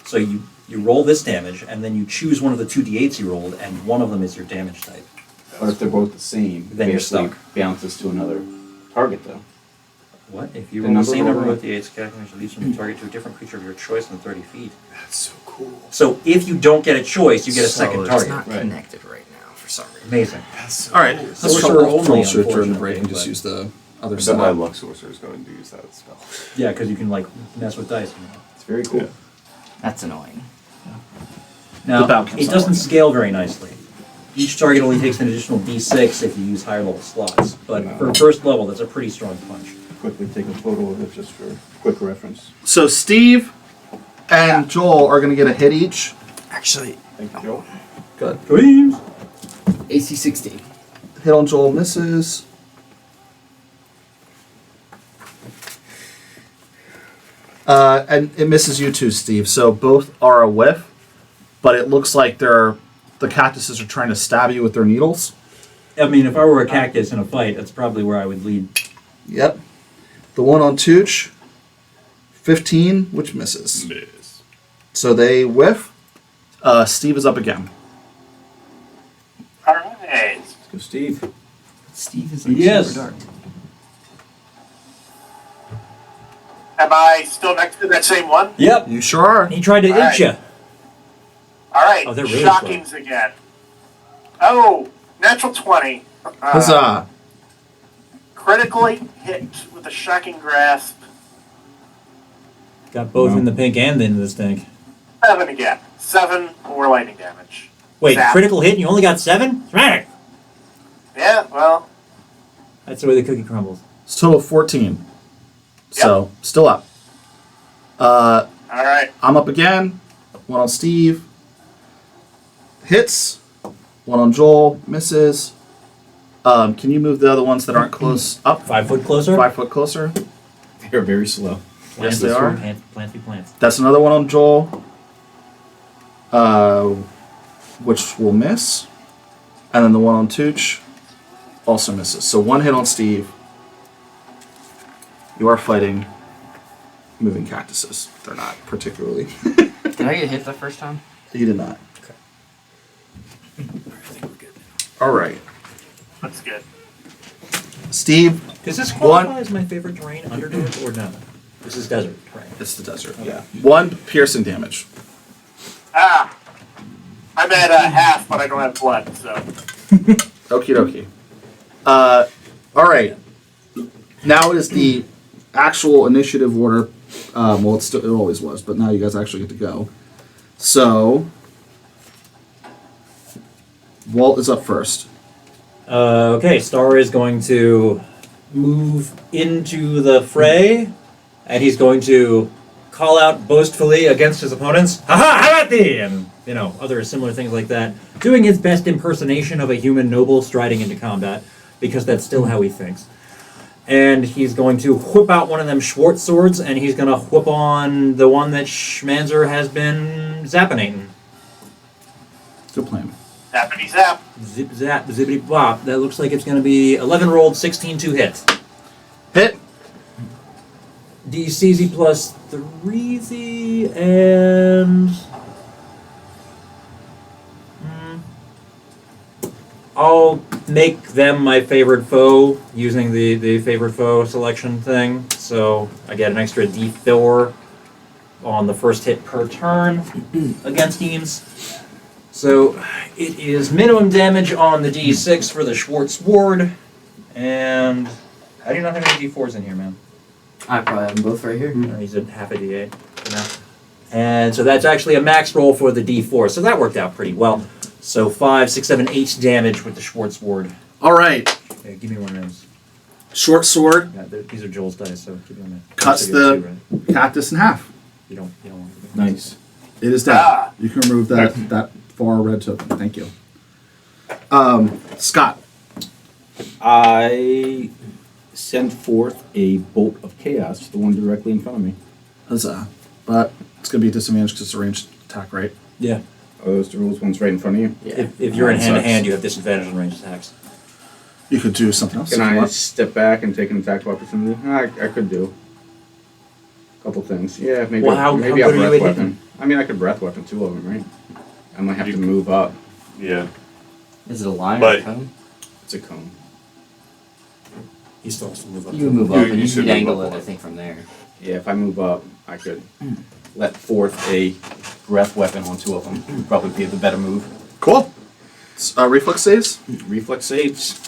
E: So you roll this damage, and then you choose one of the 2d8s you rolled, and one of them is your damage type.
D: But if they're both the same,
E: Then you're
D: basically
E: stuck.
D: bounces to another target, though.
E: What? If you
D: The
E: roll the
D: number
E: same
D: rolled
E: number
D: on-
E: of d8s, calculations release from the target to a different creature of your choice in 30 feet.
F: That's so cool.
E: So if you don't get a choice, you get a
B: So
E: second
B: it's
E: target.
B: not
D: Right.
B: connected right now for some reason.
E: Amazing.
F: That's so
A: All right.
F: cool.
A: Let's
E: Sorcerer only,
A: troubleshoot during the
E: unfortunately,
A: break and just
E: but-
A: use the other
F: I bet
A: side.
F: my luck sorcerer is going to use that spell.
E: Yeah, because you can like mess with dice. You know.
D: It's very cool.
F: Yeah.
B: That's annoying.
E: Now,
A: The bout
E: it doesn't scale very nicely. Each target only takes an additional d6 if you use higher level slots, but for first level, that's a pretty strong punch.
D: Quickly take a photo of it just for quick reference.
A: So Steve and Joel are going to get a hit each.
B: Actually,
D: Thank you, Joe.
A: Good.
E: Dreams!
B: AC 16.
A: Hit on Joel misses. And it misses you too, Steve. So both are a whiff, but it looks like the cactuses are trying to stab you with their needles.
E: I mean, if I were a cactus in a fight, that's probably where I would lead.
A: Yep. The one on Tooch, 15, which misses.
F: Miss.
A: So they whiff. Steve is up again.
C: All right.
D: Let's go, Steve.
B: Steve is like
E: Yes.
B: super dark.
C: Am I still next to that same one?
E: Yep.
A: You sure are.
E: He tried to
C: Alright.
E: eat you.
C: All right.
E: Oh, they're really
C: Shockings again. Oh, natural 20.
A: Huzzah.
C: Critically hit with a shocking grasp.
E: Got both in the pink and in the stink.
C: 7 again. 7 more lightning damage.
E: Wait,
C: Zap.
E: critical hit and you only got 7? Smack!
C: Yeah, well,
E: That's the way the cookie crumbles.
A: It's a total of 14. So, still up.
C: all right.
A: I'm up again. One on Steve. Hits. One on Joel. Misses. Can you move the other ones that aren't close up?
E: 5 foot closer?
A: 5 foot closer.
D: They're very slow.
A: Yes, they are.
E: Plants be plants.
A: That's another one on Joel. Which will miss. And then the one on Tooch also misses. So one hit on Steve. You are fighting moving cactuses. They're not particularly.
B: Did I get hit the first time?
A: You did not. All right.
C: That's good.
A: Steve,
E: Does this
A: One-
E: qualify as my favorite terrain, Underdark, or no? This is desert terrain.
A: it's the desert.
D: Yeah.
A: 1 piercing damage.
C: Ah, I'm at half, but I don't have blood, so.
A: Okie dokie. All right. Now is the actual initiative order. Well, it always was, but now you guys actually get to go. So, Walt is up first.
E: Okay, Star is going to move into the fray, and he's going to call out boastfully against his opponents. Ha-ha, how about thee? And, you know, other similar things like that. Doing his best impersonation of a human noble striding into combat, because that's still how he thinks. And he's going to whip out one of them Schwartz swords, and he's going to whip on the one that Schmanzer has been zappinating.
A: Good plan.
C: Zappity zap.
E: Zip, zap, zippity bop. That looks like it's going to be 11 rolled, 16 to hit.
A: Hit.
E: DCZ plus 3Z and I'll make them my favorite foe using the favorite foe selection thing. So I get an extra D4 on the first hit per turn against teams. So it is minimum damage on the D6 for the Schwartz Ward. And how do you not have any D4s in here, man?
B: I probably have them both right here.
E: He's at half a D8 for now. And so that's actually a max roll for the D4. So that worked out pretty well. So 5, 6, 7, 8 damage with the Schwartz Ward.
A: All right.
E: Okay, give me one of those.
A: Short sword
E: Yeah, these are Joel's dice, so keep them in.
A: cuts
E: So you have
A: the
E: two, right?
A: cactus in half.
E: You don't want to do that.
D: Nice.
A: It is dead.
C: Ah.
A: You can remove that far red token. Thank you. Scott.
D: I send forth a bolt of chaos to the one directly in front of me.
A: Huzzah. But it's going to be a disadvantage because it's a ranged attack, right?
E: Yeah.
D: Are those the rules? One's right in front of you.
B: Yeah.
E: If you're in
D: That
E: hand to
D: sucks.
E: hand, you have disadvantage on ranged attacks.
A: You could do something else.
D: Can
A: if you
D: I
A: want.
D: step back and take an attack of opportunity? I could do a couple things. Yeah, maybe.
E: Well, how
D: maybe a
E: good are you
D: breath
E: at
D: weapon.
E: hitting?
D: I mean, I could breath weapon two of them, right? I might have to move up.
F: Yeah.
B: Is it a line or
F: But-
B: a cone?
D: It's a cone.
E: He still has to move up.
B: You can move
F: You-
B: up
F: you
B: and you
F: should
B: can
F: move
B: angle
F: up
B: it, I
F: one.
B: think, from there.
D: Yeah, if I move up, I could let forth a breath weapon on two of them. Probably be the better move.
A: Cool. Reflex saves,
D: Reflex saves.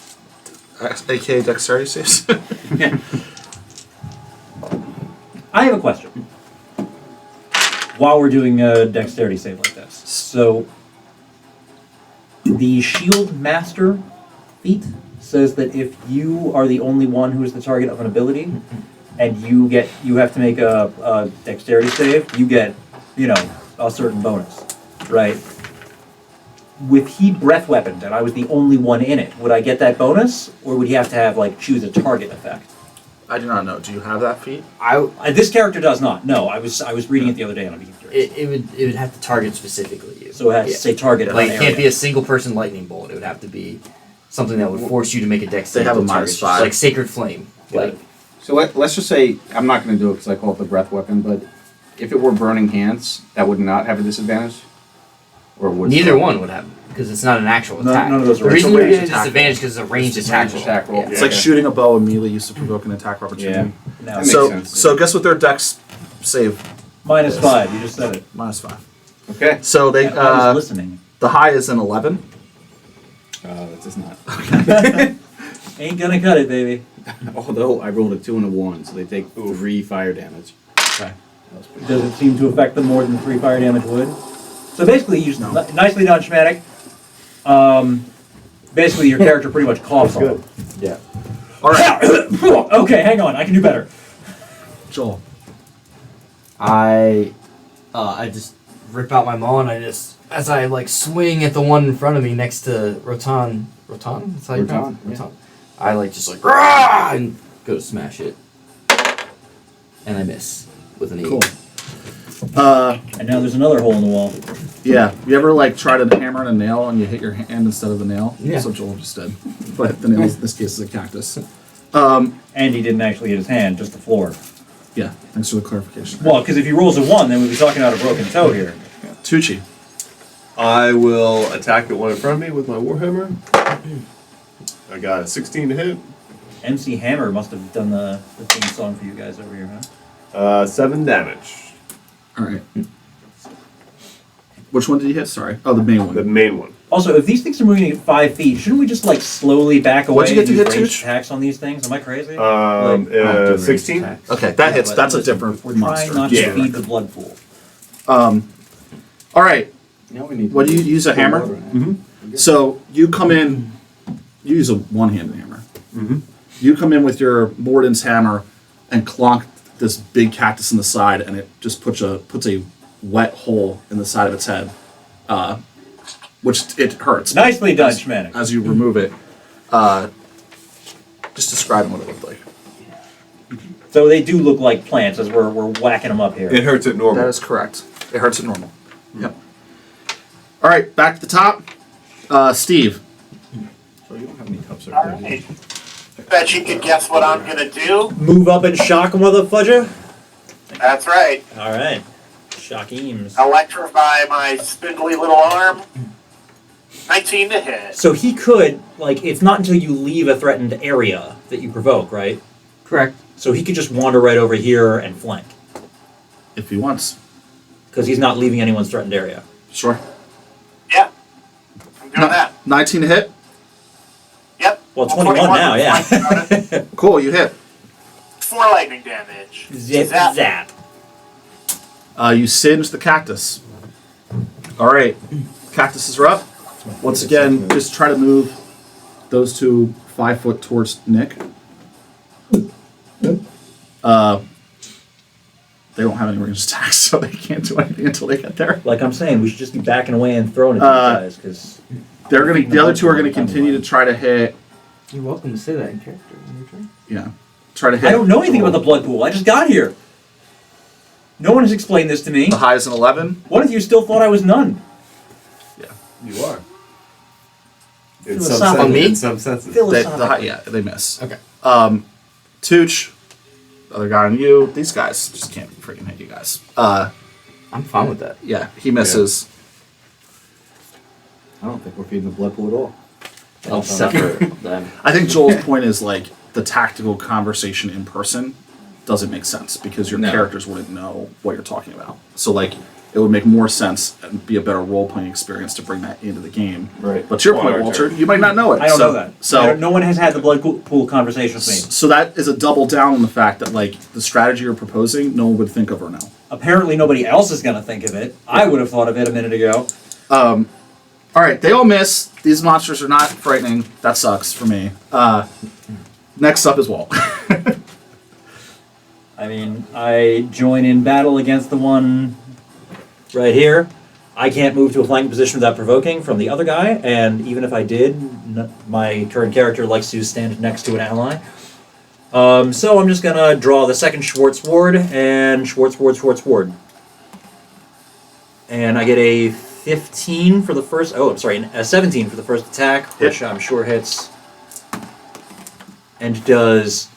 A: aka dexterity saves.
E: I have a question. While we're doing a dexterity save like this, so the shield master feat says that if you are the only one who is the target of an ability, and you have to make a dexterity save, you get, a certain bonus, right? With he breath weaponed and I was the only one in it, would I get that bonus, or would he have to have choose a target effect?
A: I do not know. Do you have that feat?
E: This character does not. No, I was reading it the other day and I became curious.
B: It would have to target specifically you.
E: So it has to
B: Yeah.
E: say target.
B: Like,
E: an
B: it can't
E: area.
B: be a single person lightning bolt. It would have to be something that would force you to make a dex
A: They
B: save
A: have a
B: to target
A: -5.
B: you. Like Sacred Flame. Like,
D: So let's just say I'm not going to do it because I call it the breath weapon. But if it were burning hands, that would not have a disadvantage, or would
B: neither one would have, because it's not an actual
E: No-
B: attack.
E: none of those are
B: the reason
A: ranged
B: you're getting a
A: attack
B: disadvantage because it's a ranged
D: It's a
B: attack
D: ranged
B: roll.
D: attack roll.
B: Yeah.
A: It's like shooting a bow immediately used to provoke an attack of
D: Yeah.
A: opportunity.
E: No.
D: That makes
A: So,
D: sense.
A: so guess what their dex save?
E: -5. You just said it.
A: -5.
D: Okay.
A: So they
E: I was listening.
A: the high is an 11.
D: That does not.
E: Ain't gonna cut it, baby.
D: Although I rolled a 2 and a 1, so they take 3 fire damage.
E: Okay. Does it seem to affect them more than 3 fire damage would? So basically, you just nicely done, Schmatic. Basically, your character pretty much coughs on them.
B: Yeah.
A: All right,
E: Okay, hang on. I can do better.
A: Joel.
B: I just rip out my maul and as I swing at the one in front of me next to Rotan. Rotan? That's how you pronounce it?
D: Rotan, yeah.
B: Rotan. I just "Rah!" and go to smash it. And I miss with an 8.
A: Cool.
E: And now there's another hole in the wall.
A: Yeah. You ever try to hammer in a nail and you hit your hand instead of the nail?
B: Yeah.
A: That's what Joel just did. But the nail in this case is a cactus.
E: And he didn't actually hit his hand, just the floor.
A: Yeah. Thanks for the clarification.
E: Well, because if he rolls a 1, then we'd be talking about a broken toe here.
A: Tucci.
F: I will attack the one in front of me with my warhammer. I got a 16 to hit.
E: MC Hammer must have done the theme song for you guys over here, huh?
F: 7 damage.
A: All right. Which one did you hit? Sorry. Oh, the main one.
F: The main one.
E: Also, if these things are moving at 5 feet, shouldn't we just slowly back away
A: What'd you get
E: and
A: to
E: use
A: hit,
E: ranged
A: Tooch?
E: attacks on these things? Am I crazy?
B: I'll do ranged
F: 16?
B: attacks.
A: Okay, that hits.
E: But
A: That's a
E: listen,
A: different
E: we're
A: monster.
E: trying not to
F: Yeah.
E: feed the blood pool.
A: All right.
D: Now we need to
A: What do you use a hammer?
F: Mm-hmm.
A: So you come in. You use a one-handed hammer.
F: Mm-hmm.
A: You come in with your Morden's hammer and clonk this big cactus in the side, and it just puts a wet hole in the side of its head, which it hurts.
E: Nicely done, Schmatic.
A: As you remove it, just describe what it looked like.
E: So they do look like plants as we're whacking them up here.
F: It hurts at normal.
A: That is correct. It hurts at normal. Yep. All right, back to the top. Steve.
D: So you don't have any cups
C: All
D: over there.
C: right. Bet you could guess what I'm gonna do.
E: Move up and shock motherfudger.
C: That's right.
E: All right. Shockeems.
C: Electrify my spindly little arm. 19 to hit.
E: So he could, it's not until you leave a threatened area that you provoke, right?
B: Correct.
E: So he could just wander right over here and flank.
A: If he wants.
E: Because he's not leaving anyone's threatened area.
A: Sure.
C: Yeah. I'm doing that.
A: 19 to hit.
C: Yep.
E: Well, 21 now, yeah.
A: Cool, you hit.
C: 4 lightning damage.
E: Zip,
C: Zap.
E: zap.
A: You singe the cactus. All right, cactuses are up. Once again, just try to move those two 5 foot towards Nick. They don't have any ranged attacks, so they can't do anything until they get there.
E: Like I'm saying, we should just be backing away and throwing it at these guys, because...
A: The other two are gonna continue to try to hit.
B: You're welcome to say that in character when you're trying.
A: Yeah, try to hit.
E: I don't know anything about the blood pool. I just got here. No one has explained this to me.
A: The high is an 11.
E: What if you still thought I was none?
A: Yeah,
F: You are. In
E: Philosophical.
F: some,
B: Me?
F: in some senses.
A: they miss.
B: Okay.
A: Tooch, the other guy on you. These guys just can't freaking hit you guys.
B: I'm fine with that.
A: Yeah, he misses.
D: I don't think we're feeding the blood pool at all.
B: I'll separate them.
A: I think Joel's point is like the tactical conversation in person doesn't make sense because your
G: No.
A: characters wouldn't know what you're talking about. So like it would make more sense and be a better role playing experience to bring that into the game.
D: Right.
A: But to your
F: Well,
A: point,
F: our
A: Walter,
F: turn.
A: you might not know it.
E: I don't
A: so,
E: know that.
A: So
E: No one has had the blood pool conversation with me.
A: so that is a double down on the fact that like the strategy you're proposing, no one would think of or know.
E: Apparently nobody else is going to think of it. I would have thought of it a minute ago.
A: All right, they all miss. These monsters are not frightening. That sucks for me. Next up is Walt.
E: I mean, I join in battle against the one right here. I can't move to a flanking position without provoking from the other guy, and even if I did, my current character likes to stand next to an ally. So I'm just gonna draw the second Schwartz Ward and Schwartz Ward. And I get a 15 for the first. Oh, I'm sorry, a 17 for the first attack, which I'm sure hits, and does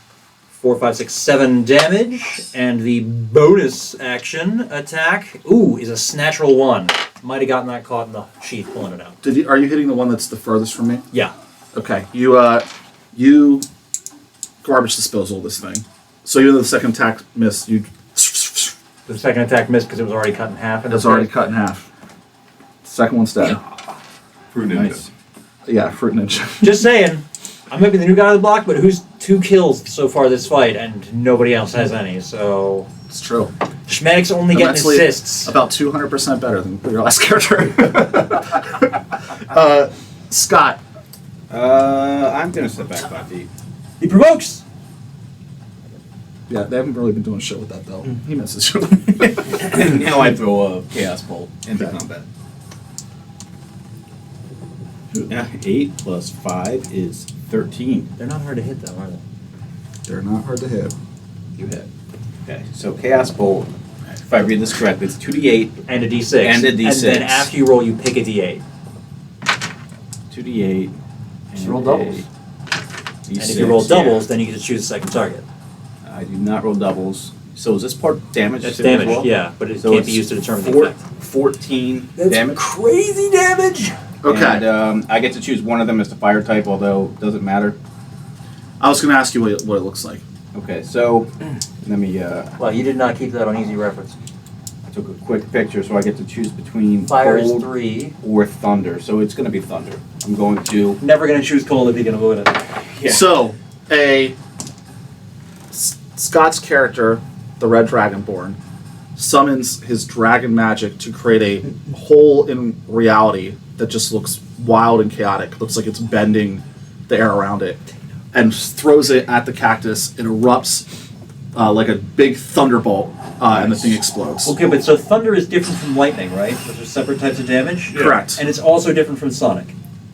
E: 4, 5, 6, 7 damage. And the bonus action attack, is a natural 1. Might have gotten that caught in the sheath pulling it out.
A: Are you hitting the one that's the furthest from me?
E: Yeah.
A: Okay, you garbage disposal this thing. So even though the second attack missed, you
E: The second attack missed because it was already cut in half.
A: it's already cut in half. Second one's dead.
F: Fruit Ninja.
D: Nice.
A: Yeah, fruit ninja.
E: Just saying, I might be the new guy on the block, but who's 2 kills so far this fight, and nobody else has any. So
A: It's true.
E: Schmanic's only
A: I'm
E: getting
A: actually
E: assists.
A: About 200% better than your last character. Scott.
D: I'm gonna step back 5 feet.
E: He provokes.
A: Yeah, they haven't really been doing shit with that though. He misses you.
G: Now I throw a chaos bolt into
A: Okay.
G: combat.
D: 8 plus 5 is 13.
E: They're not hard to hit, though, are they?
A: They're not hard to hit. You hit.
D: Okay, so Chaos Bolt, if I read this correctly, it's 2d8,
E: And a D6.
D: And a D6.
E: And then after you roll, you pick a D8.
D: 2d8.
B: Just roll doubles.
E: And if you roll doubles, then you get to choose a second target.
D: I do not roll doubles. So is this part damage?
E: That's
D: too
E: damage,
D: as well?
E: yeah, but it
D: So
E: can't
D: it's
E: be used to determine the effect.
D: 14 damage.
E: Crazy damage!
A: Okay.
D: And I get to choose one of them as the fire type, although it doesn't matter.
A: I was going to ask you what it looks like.
D: Okay, so let me.
E: Well, you did not keep that on easy reference.
D: I took a quick picture, so I get to choose between
E: Fire is
D: cold
E: 3.
D: or thunder. So it's going to be thunder. I'm going to.
E: Never gonna choose cold if you can avoid it.
D: Yeah.
A: So, Scott's character, the Red Dragonborn, summons his dragon magic to create a hole in reality that just looks wild and chaotic. Looks like it's bending the air around it, and throws it at the cactus. It erupts like a big thunderbolt, and the thing explodes.
E: Okay, but so thunder is different from lightning, right? Those are separate types of damage?
A: Correct.
E: And it's also different from sonic.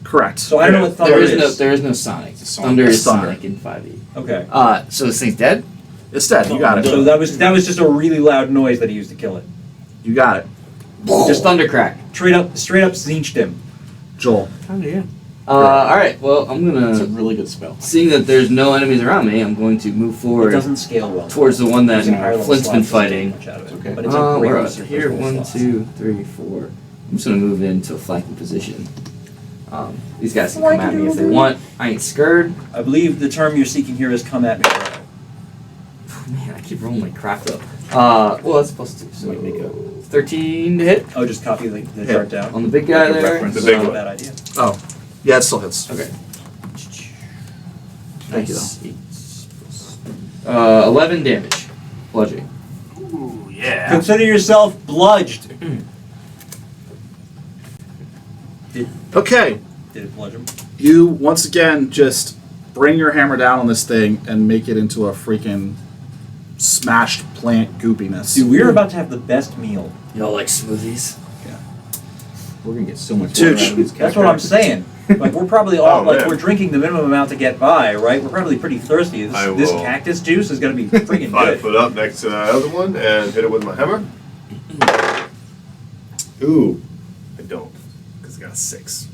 A: Correct.
E: So I don't know what thunder
B: There is no Sonic.
D: Sonic.
B: Thunder
A: It's
B: is
A: thunder.
B: Sonic in 5e.
E: Okay.
B: So this thing's dead?
A: It's dead. You got
E: So
A: it.
E: that was just a really loud noise that he used to kill it.
A: You got it.
B: Just thunder crack.
E: Straight up zinched him.
A: Joel.
B: Alright, well, I'm
D: It's a
B: gonna.
D: really good spell.
B: Seeing that there's no enemies around me, I'm going to move
E: It
B: forward
E: doesn't scale well.
B: towards the one that
E: Using higher level
B: Flint's been
E: slots doesn't
B: fighting.
E: take much out of it,
D: Okay.
E: But it's a great
B: Where
E: use
B: else?
E: of
B: Here,
E: those
B: 1,
E: slots.
B: 2, 3, 4. I'm just gonna move into a flanking position. These guys can come at me if they want. I ain't scared.
E: I believe the term you're seeking here is come at me, bro.
B: Man, I keep rolling like crap though. Well, that's plus 2, so
D: Might make a-
B: 13 to hit
E: Oh, just copy the
A: Yeah.
E: chart down.
B: on the big guy
D: Like a
B: there.
D: reference.
F: The big
E: Not a
F: one.
E: bad idea.
A: Oh, yeah, it still hits.
B: Okay.
A: Thank you,
B: Nice. 11 damage. Bludgeoning.
C: Ooh, yeah.
E: Consider yourself bludged.
A: Okay.
E: Did it bludge him?
A: You once again just bring your hammer down on this thing and make it into a freaking smashed plant goopiness.
E: Dude, we're about to have the best meal.
B: Y'all like smoothies?
D: We're gonna get so much
A: Dude,
D: water out of these
E: That's what I'm saying. Like we're probably all
F: Oh,
E: like
F: man.
E: we're drinking the minimum amount to get by, right? We're probably pretty thirsty.
F: I
E: This
F: will.
E: cactus juice is gonna be freaking
F: 5
E: good.
F: foot up next to that other one and hit it with my hammer. Ooh, I don't, because I got a 6.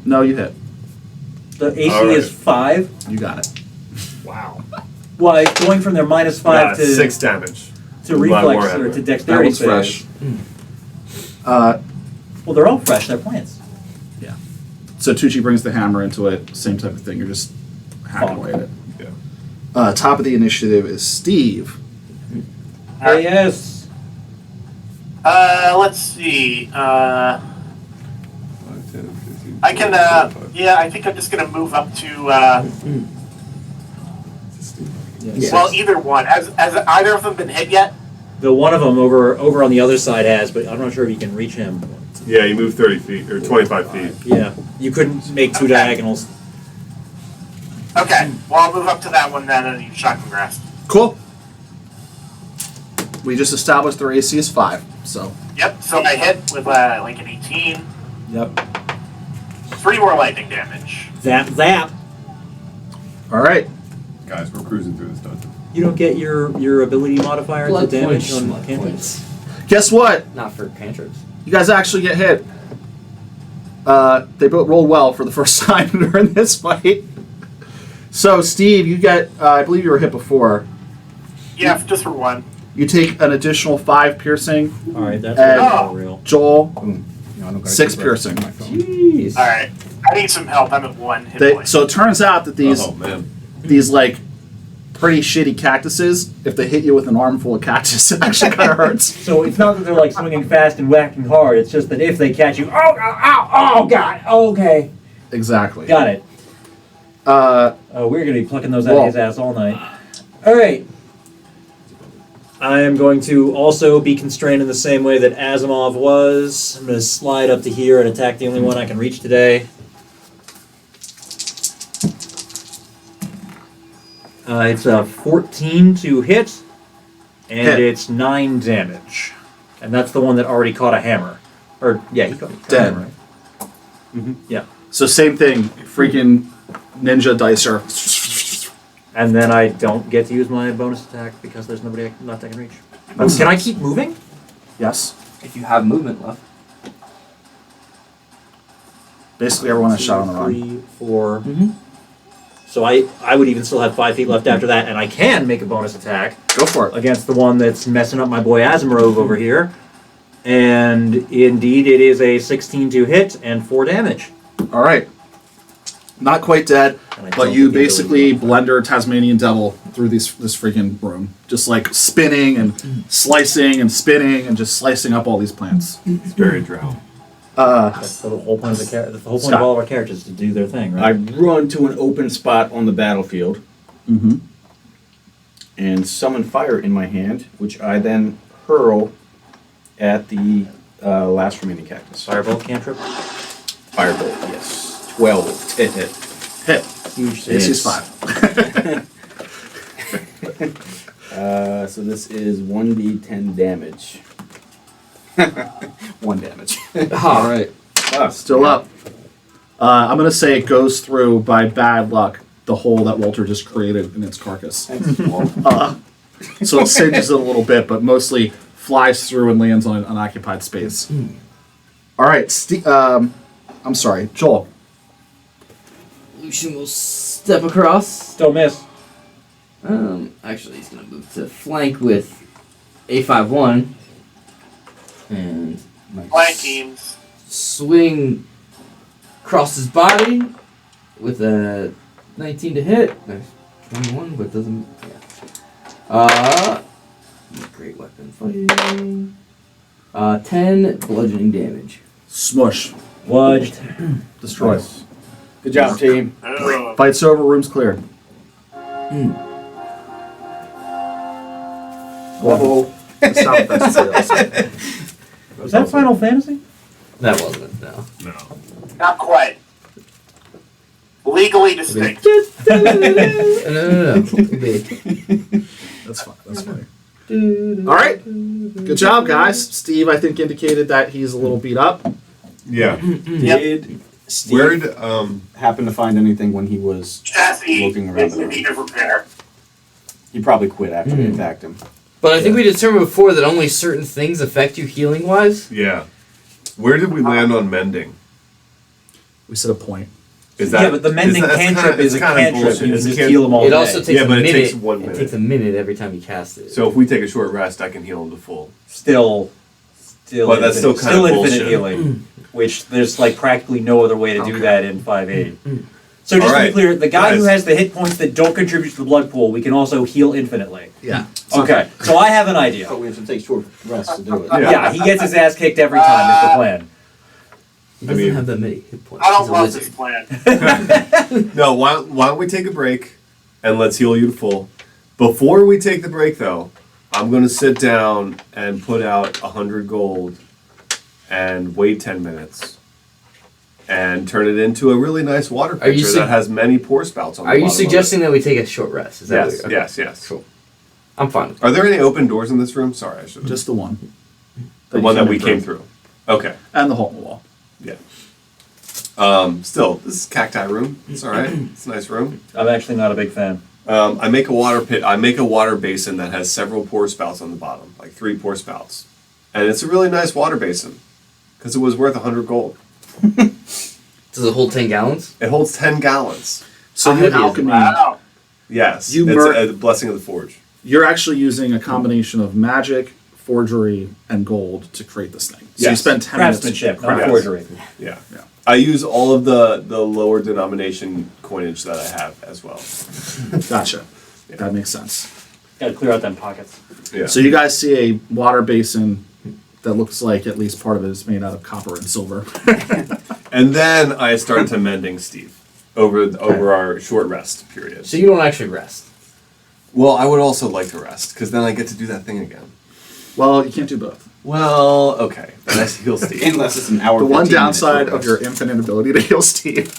A: No, you hit.
E: The AC
F: All right.
E: is 5.
A: You got it.
F: Wow.
E: Why going from their -5
F: Yeah,
E: to
F: 6 damage.
E: to
F: with my
E: reflex
F: warhammer.
E: or to
A: That
E: dexterity
A: was
E: saves.
A: fresh.
E: Well, they're all fresh. They're plants.
A: So Tucci brings the hammer into it. Same type of thing. You're just hacking away at it.
F: Yeah.
A: Top of the initiative is Steve.
E: Hey, yes.
C: Let's see.
F: 5, 10, 15,
C: I can.
F: 25.
C: Yeah, I think I'm just gonna move up to.
B: Yes.
C: Well, either one. Has either of them been hit yet?
E: The one of them over on the other side has, but I'm not sure if you can reach him.
F: Yeah, you move 30 feet, or 25 feet.
E: Yeah, you couldn't make 2
C: Okay.
E: diagonals.
C: Okay. Well, I'll move up to that one then and use shotgun grasp.
A: Cool. We just established their AC is 5. So
C: Yep. So I hit with like an 18.
A: yep.
C: 3 more lightning damage.
E: Zap.
A: All right.
F: Guys, we're cruising through this dungeon.
E: You don't get your ability modifier to
B: Blood
E: damage
B: points.
E: on
B: Blood
E: cantrips.
B: points.
A: Guess what?
B: Not for cantrips.
A: You guys actually get hit. They both rolled well for the first time during this fight. So Steve, you get. I believe you were hit before.
C: Yeah, just for 1.
A: You take an additional 5 piercing.
E: All right, that's
A: And-
E: all real.
A: Joel,
D: Boom. No, I don't gotta
A: 6
D: keep
A: piercing.
D: my phone.
B: Jeez.
C: All right. I need some help. I'm at 1 hit
A: They,
C: point.
A: so it turns out that these
F: Oh, man.
A: like pretty shitty cactuses, if they hit you with an armful of cactus, it actually kind of hurts.
E: So it's not that they're like swinging fast and whacking hard. It's just that if they catch you, oh god, okay,
A: Exactly.
E: got it. We're gonna be plucking those out of his ass all night. All right. I am going to also be constrained in the same way that Asimov was. I'm going to slide up to here and attack the only one I can reach today. It's a 14 to hit, and
A: Hit.
E: it's 9 damage. And that's the one that already caught a hammer. Or, yeah, he caught a
A: Dead.
E: hammer, right? Yeah.
A: So same thing, freaking ninja dicer.
E: And then I don't get to use my bonus attack because there's nobody left I can reach.
A: That's-
E: Can I keep moving?
A: Yes.
B: If you have movement left.
A: Basically everyone has shot on the run.
E: 3, 4.
B: Mm-hmm.
E: So I would even still have 5 feet left after that, and I can make a bonus attack
A: Go for it.
E: against the one that's messing up my boy Asimov over here. And indeed, it is a 16 to hit and 4 damage.
A: All right. Not quite dead,
E: And I
A: but
E: don't
A: you
E: think the
A: basically
E: ability-
A: blender Tasmanian Devil through this freaking room, just like spinning and slicing and spinning and just slicing up all these plants.
F: It's very drow.
E: That's the whole point of the that's the whole point
A: Scott.
E: of all of our characters to do their thing,
D: I
E: right?
D: run to an open spot on the battlefield
A: Mm-hmm.
D: and summon fire in my hand, which I then hurl at the last remaining cactus.
E: Firebolt cantrip.
D: Firebolt, yes. 12 to hit.
A: Hit.
B: Huge
A: AC's
B: hits.
A: 5.
D: So this is 1d10 damage. 1 damage.
A: All right. Still up. I'm going to say it goes through, by bad luck, the hole that Walter just created in its carcass. So it singes it a little bit, but mostly flies through and lands on an unoccupied space. All right. I'm sorry. Joel.
B: Lucian will step across.
E: Don't miss.
B: Actually, he's gonna move to flank with A51 and
C: Flank teams.
B: swing across his body with a 19 to hit. There's 21, but doesn't. Yeah. Great weapon fighting. 10 bludgeoning damage.
A: Smush.
E: Wudged.
A: Destroy.
D: Good job, team.
C: Oh,
A: Fight's over. Room's cleared.
D: Whoa.
A: The sound effects are awesome.
E: Was that Final Fantasy?
B: That wasn't, no.
F: No.
C: not quite. Legally distinct.
B: No. It'll be
A: That's fine. That's funny. All right. Good job, guys. Steve, I think, indicated that he's a little beat up.
F: Yeah.
D: Did Steve
F: Where'd
D: happen to find anything when he was
C: Jesse
D: looking around
C: is
D: the
C: in
D: room?
C: need of repair.
D: He probably quit after they attacked him.
B: But I think we determined before that only certain things affect you healing wise.
F: yeah. Where did we land on mending?
A: We said a point.
F: Is
E: Yeah, but the mending
F: that's
E: cantrip
F: kinda-
E: is a
F: it's kinda
E: cantrip.
F: bullshit.
E: You
F: It's
E: can just
F: can't-
E: heal them all
B: It
E: day.
B: also takes
F: Yeah,
B: a
F: but it
B: minute.
F: takes 1
B: It
F: minute.
B: takes a minute every time you cast it.
F: So if we take a short rest, I can heal him to full.
E: Still
F: But that's still
E: infinite,
F: kinda
E: infinite
F: bullshit.
E: healing, which there's like practically no other way to do
A: Okay.
E: that in 5.8. So just to
F: Alright,
E: be clear, the guy who
F: guys.
E: has the hit points that don't contribute to the blood pool, we can also heal infinitely.
A: Yeah.
E: Okay, so I have an idea.
D: But we have to take short rests to do it.
F: Yeah.
E: Yeah, he gets his ass kicked every time is the plan.
B: He doesn't
F: mean-
B: have that many hit points.
C: I don't
B: He's a
C: love
B: wizard.
C: this plan.
F: No, why don't we take a break and let's heal you to full. Before we take the break, though, I'm going to sit down and put out 100 gold and wait 10 minutes and turn it into a really nice water
B: Are you
F: pitcher
B: sug-
F: that has many pore spouts on the
B: Are you
F: bottom of it.
B: suggesting that we take a short rest? Is that
F: Yes,
B: what you're-
F: yes, yes.
B: Cool. I'm fine with
F: Are there any open doors in this room? Sorry, I should have.
A: Just the one.
F: The one that we
A: in
F: came through. Okay,
A: And the hole in the wall.
F: yeah. Still, this is cacti room. It's all right. It's a nice room.
E: I'm actually not a big fan.
F: I make a water pit. I make a water basin that has several pore spouts on the bottom, like 3 pore spouts, and it's a really nice water basin because it was worth 100 gold.
B: Does it hold 10 gallons?
F: It holds 10 gallons.
A: So
B: How
A: you
B: heavy is it?
A: alchemy,
C: Wow.
F: Yes,
A: You
F: it's
A: mer-
F: a blessing of the forge.
A: you're actually using a combination of magic, forgery, and gold to create this thing. So you
F: Yes.
A: spend 10 minutes.
E: Craftsmanship, not
F: Yes.
E: forgery.
F: Yeah.
A: Yeah.
F: I use all of the lower denomination coinage that I have as well.
A: Gotcha. That makes sense.
E: Gotta clear out them pockets.
F: Yeah.
A: So you guys see a water basin that looks like at least part of it is made out of copper and silver.
F: And then I start to mending Steve over our short rest period.
B: So you don't actually rest.
F: Well, I would also like to rest because then I get to do that thing again.
A: Well, you can't do both.
F: Well, okay. Then I heal Steve.
D: Unless it's an hour.
A: The one
D: 15 minutes
A: downside
D: short
A: of your infinite ability to heal Steve.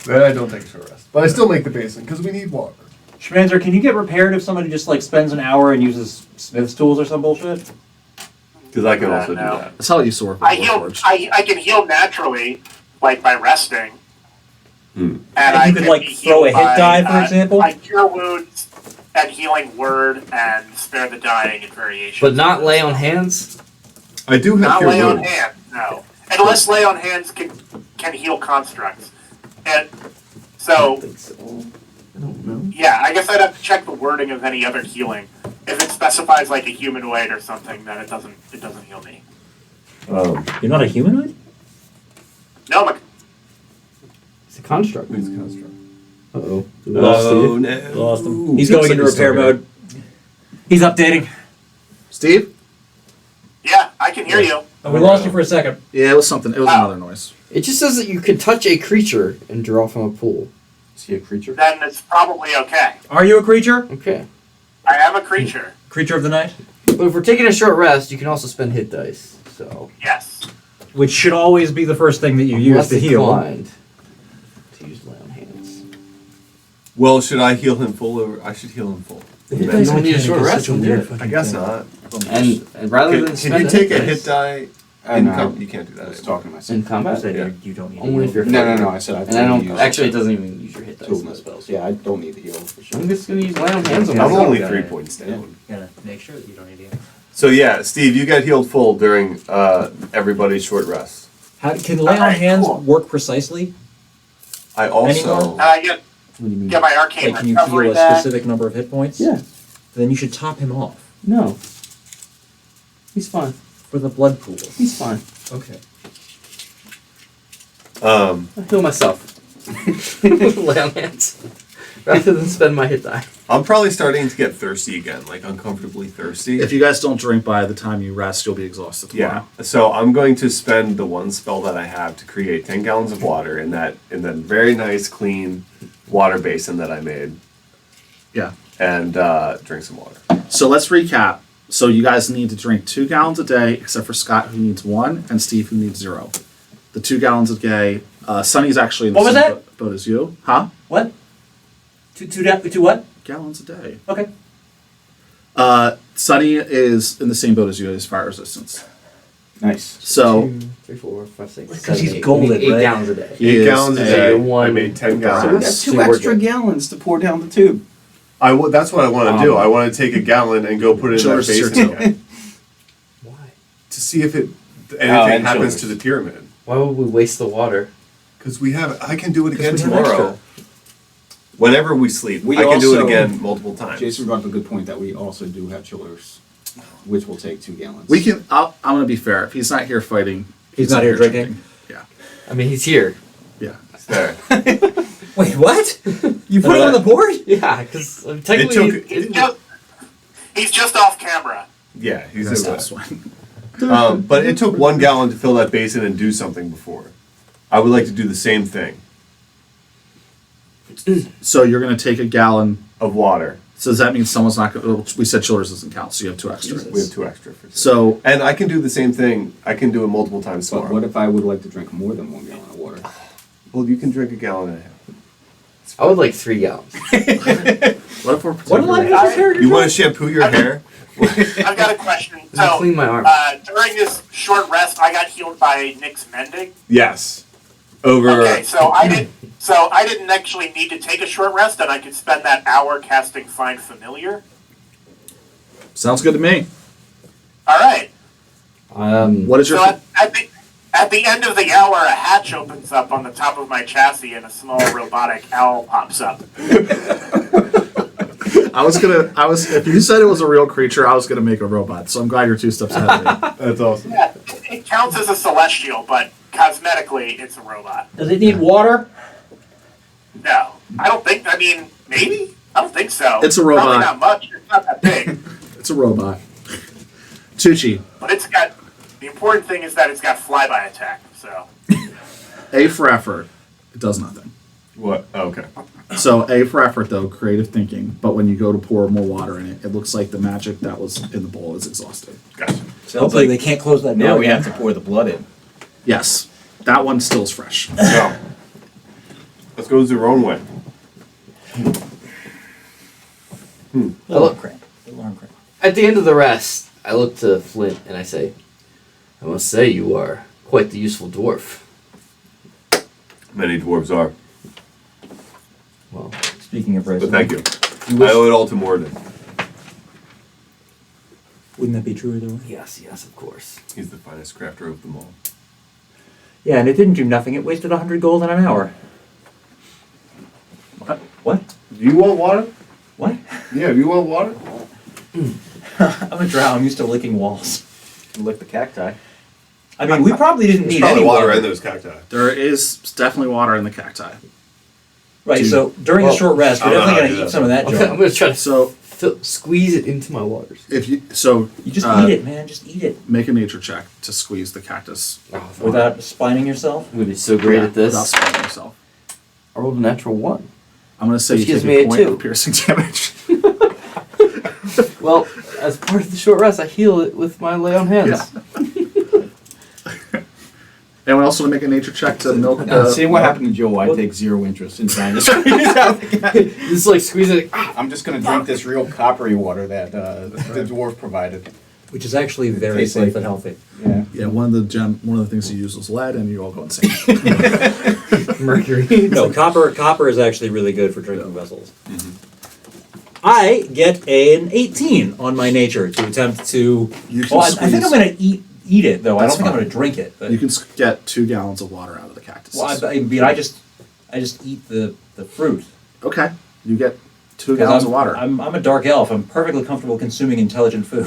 F: Then I don't take a short rest, but I still make the basin because we need water.
E: Schmanzer, can you get repaired if somebody just like spends an hour and uses Smith's tools or some bullshit?
F: Because I can also do
C: No.
F: that.
A: That's how you sort
C: I heal. I can heal naturally, like by resting.
F: Hmm.
C: And
E: You
C: I
E: could,
C: can
E: like,
C: be
E: throw a
C: healed
E: hit die, for example?
C: I cure wounds and healing word and spare the dying in variations.
B: But not lay on hands?
F: I do have
C: Not
F: cure
C: lay on
F: wounds.
C: hands, no. Unless lay on hands can heal constructs. And
B: I
C: so,
B: don't think so. I don't know.
C: yeah, I guess I'd have to check the wording of any other healing. If it specifies like a humanoid or something, then it doesn't heal me.
E: You're not a humanoid?
C: No,
B: It's a construct.
F: It's a construct.
B: Uh-oh.
F: Oh, no.
E: Lost him.
F: Ooh.
E: He's
F: Looks
E: going into
F: like he's
E: repair
F: still
E: mode. He's updating.
A: Steve?
C: yeah, I can hear you.
E: Oh, we lost you for a second.
A: Yeah, it was something. It was
C: Wow.
A: another noise.
B: It just says that you can touch a creature and draw from a pool.
D: Is he a creature?
C: Then it's probably okay.
E: Are you a creature?
B: Okay.
C: I am a creature.
E: Creature of the night?
B: But if we're taking a short rest, you can also spend hit dice. So
C: Yes.
E: Which should always be the first thing that you use
B: less
E: to heal.
B: inclined to use lay on hands.
F: Well, should I heal him full or I should heal him full?
B: You don't need a short rest when you're
F: I guess not.
B: and rather than
F: Can
B: spend
F: you take a
B: dice
F: hit die?
D: No,
F: You can't do that.
D: I was
F: anymore.
D: talking to
B: in
D: myself.
B: combat,
F: Yeah.
E: You don't need
B: only if you're
D: No. I said I.
B: And I don't actually. It doesn't even use your hit dice.
D: Two of my spells. Yeah, I don't need to heal for sure.
B: I'm just gonna use lay on hands on
F: I'm
B: myself.
F: only
E: Yeah.
F: 3 points down.
D: Yeah.
E: Gotta make sure that you don't need heal.
F: So yeah, Steve, you got healed full during everybody's short rest.
E: How, can lay on
C: Alright,
E: hands
C: cool.
E: work precisely?
F: I also
E: Anymore?
C: And I get
B: What do you mean?
C: my arcane
E: Like, can you
C: recovery
E: heal a
C: back.
E: specific number of hit points?
B: Yeah.
E: Then you should top him off
B: No. He's fine.
E: for the blood pool.
B: He's fine.
E: Okay.
B: I'll heal myself. Lay on hands. Rather than spend my hit die.
F: I'm probably starting to get thirsty again, like uncomfortably thirsty.
A: If you guys don't drink by the time you rest, you'll be exhausted tomorrow.
F: Yeah. So I'm going to spend the one spell that I have to create 10 gallons of water in that very nice clean water basin that I made
A: Yeah.
F: and drink some water.
A: So let's recap. So you guys need to drink 2 gallons a day, except for Scott, who needs 1, and Steve, who needs 0. The 2 gallons a day. Sonny's actually in the
E: What was
A: same
E: that?
A: boat as you. Huh?
E: What? To what?
A: gallons a day.
E: Okay.
A: Sunny is in the same boat as you as fire resistance.
D: Nice.
A: So
B: 2, 3, 4, 5, 6,
E: Because
B: 7,
E: he's
B: 8.
E: golden,
B: We need 8
E: right?
B: gallons a day.
A: He
F: 8
A: is
F: gallons a
A: a
F: day. I
B: one
F: made 10
D: So we
F: gallons.
D: got
B: So
D: 2
B: we're
D: extra
B: good.
D: gallons to pour down the tube.
F: That's what I want to do. I want to take a gallon and go put it in that
A: Chillers is
F: basin
A: your
F: again
B: Why?
F: to see if anything
D: and
F: happens
D: chillers.
F: to the pyramid.
B: Why would we waste the water?
F: Because I can do it again
E: we have
F: tomorrow.
E: extra.
F: Whenever we sleep,
D: We
F: I can do it
D: also-
F: again multiple times.
D: Jason brought up a good point that we also do have chillers, which will take 2 gallons.
A: we can. I'm going to be fair. If he's not here fighting,
E: He's not here drinking?
A: Yeah,
B: I mean, he's here.
A: yeah.
F: There.
E: Wait, what? You put it on the board?
B: Yeah, because technically,
F: took-
C: He's just off camera.
F: Yeah, he's
A: That's
F: in
A: this
F: that.
A: one.
F: But it took 1 gallon to fill that basin and do something before. I would like to do the same thing
A: So you're going to take a gallon.
F: of water.
A: So does that mean someone's not going to... We said chillers doesn't count, so you have 2 extra.
F: We have 2 extra for
A: So
F: and I can do the same thing. I can do it multiple times
D: But
F: tomorrow.
D: what if I would like to drink more than 1 gallon of water?
F: Well, you can drink a gallon and a half.
B: I would like 3 gallons.
A: what if we're...
E: What did I
C: I-
E: just hear?
F: You want to shampoo your hair?
C: I've got a question.
B: I
C: So,
B: clean my arm.
C: during this short rest, I got healed by Nick's mending.
F: Yes. Over.
C: Okay, so I didn't actually need to take a short rest, and I could spend that hour casting Find Familiar.
A: Sounds good to me.
C: All right.
A: What is your...
C: So at the end of the hour, a hatch opens up on the top of my chassis, and a small robotic owl pops up.
A: If you said it was a real creature, I was gonna make a robot. So I'm glad you're 2 steps ahead of me.
F: That's awesome.
C: Yeah, it counts as a celestial, but cosmetically, it's a robot.
E: Does it need water?
C: No, I don't think. I mean, maybe. I don't think so.
A: It's a robot.
C: Probably not much. It's not that big,
A: It's a robot. Tucci,
C: but it's got. The important thing is that it's got flyby attack. So
A: A for effort. It does nothing.
F: What? Oh, okay.
A: So A for effort, though, creative thinking. But when you go to pour more water in it, it looks like the magic that was in the bowl is exhausted.
F: Gotcha.
E: Hopefully they can't close that door.
D: Now we
E: again.
D: have to pour the blood in.
A: Yes, that one still is fresh.
F: So, let's go the wrong way.
E: Alarm cramp. Alarm cramp.
B: At the end of the rest, I look to Flint and I say, I must say you are quite the useful dwarf.
F: Many dwarves are.
B: Well,
E: Speaking of
F: But
E: racism.
F: thank you. I owe it all to Morden.
E: Wouldn't that be true either way?
B: yes, of course.
F: He's the finest crafter of them all.
E: Yeah, and it didn't do nothing. It wasted 100 gold in an hour. What?
F: Do you want water?
E: What?
F: Yeah, do you want water?
E: I'm a drow. I'm used to licking walls.
D: Lick the cacti.
E: I mean, we probably didn't
F: There's
E: need
F: probably
E: any
F: water
E: water.
F: in those cacti.
A: There is definitely water in the cacti.
E: Right,
A: Dude.
E: so during
B: Well,
E: the short rest, we're
F: I don't know
E: definitely
F: how
E: going
F: to
E: to
F: do
E: eat
F: that.
E: some of that
B: I'm
E: junk.
B: going to try to
A: So
B: squeeze it into my waters.
A: if you
E: You just
A: uh,
E: eat it, man. Just eat it.
A: make a nature check to squeeze the cactus
B: Oh,
E: Without spining yourself.
B: I'm going to be so great
A: Yeah,
B: at this.
A: without spelling yourself.
B: I rolled a natural 1.
A: I'm going to say
B: Which
A: you
B: gives
A: take
B: me
A: a
B: a
A: point
B: 2.
A: of piercing damage.
B: Well, as part of the short rest, I heal it with my lay on hands.
A: Anyone else want to make a nature check to milk
D: Seeing what happened to Joe, I take 0 interest in trying to squeeze out the guy.
B: Just like squeeze it.
D: I'm just going to drink this real coppery water that the dwarf provided.
E: Which is actually very
D: Tastes
E: safe
D: like-
E: and healthy.
D: Yeah.
A: Yeah, one of the things you use was lead, and you all go insane.
B: Mercury.
E: No, copper is actually really good for drinking vessels. I get an 18 on my nature to attempt to.
A: You can
E: Well, I think I'm
A: squeeze-
E: going to eat it though. I
A: That's
E: don't think I'm
A: fine.
E: going to drink it. But,
A: You can get 2 gallons of water out of the cactus.
E: well, I mean, I just eat the fruit.
A: Okay, you get 2
E: 'Cause
A: gallons of water.
E: I'm a dark elf. I'm perfectly comfortable consuming intelligent food.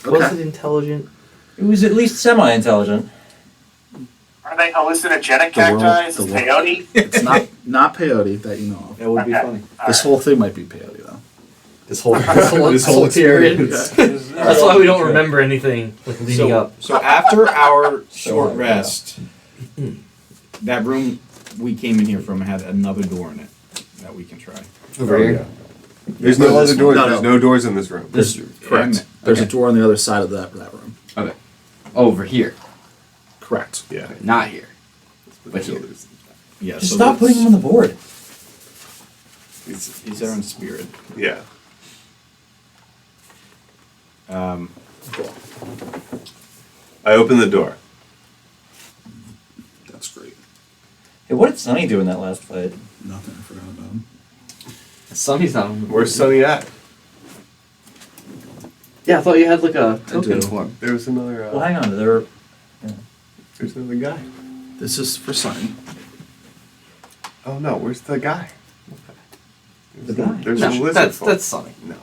B: Was
A: Okay.
B: it intelligent?
E: It was at least semi-intelligent.
C: are they hallucinogenic
A: The world-
C: cacti? Is
A: the
C: this
A: world-
C: peyote?
A: It's not peyote that you know of.
D: That would be
C: Okay.
D: funny.
A: This whole thing might be peyote though.
B: This whole period. That's why we don't remember anything like leading up.
D: So after our short rest, that room we came in here from had another door in it that we can try.
B: Over
F: Oh,
B: here.
F: yeah. There's no other doors.
A: No,
F: There's
A: no.
F: no doors in this room.
A: There's correct. There's a
D: Okay.
A: door on the other side of that room.
B: Okay. Over here.
A: Correct.
F: Yeah.
B: Not here. But here.
D: Yeah.
E: Just
D: so
E: stop
D: that's-
E: putting them on the board.
D: He's there in spirit.
F: Yeah. I open the door.
A: That's great.
E: Hey, what did Sonny do in that last fight?
A: Nothing. I forgot about him.
B: Sonny's not on the
F: Where's Sonny at?
B: Yeah, I thought you had like a token
A: do.
B: for him.
F: There was another.
E: Well, hang on. There.
F: There's another guy.
A: This is for Sonny.
F: Oh no, where's the guy?
E: The guy?
F: There's a
B: No,
F: lizard.
B: that's Sonny.
F: No,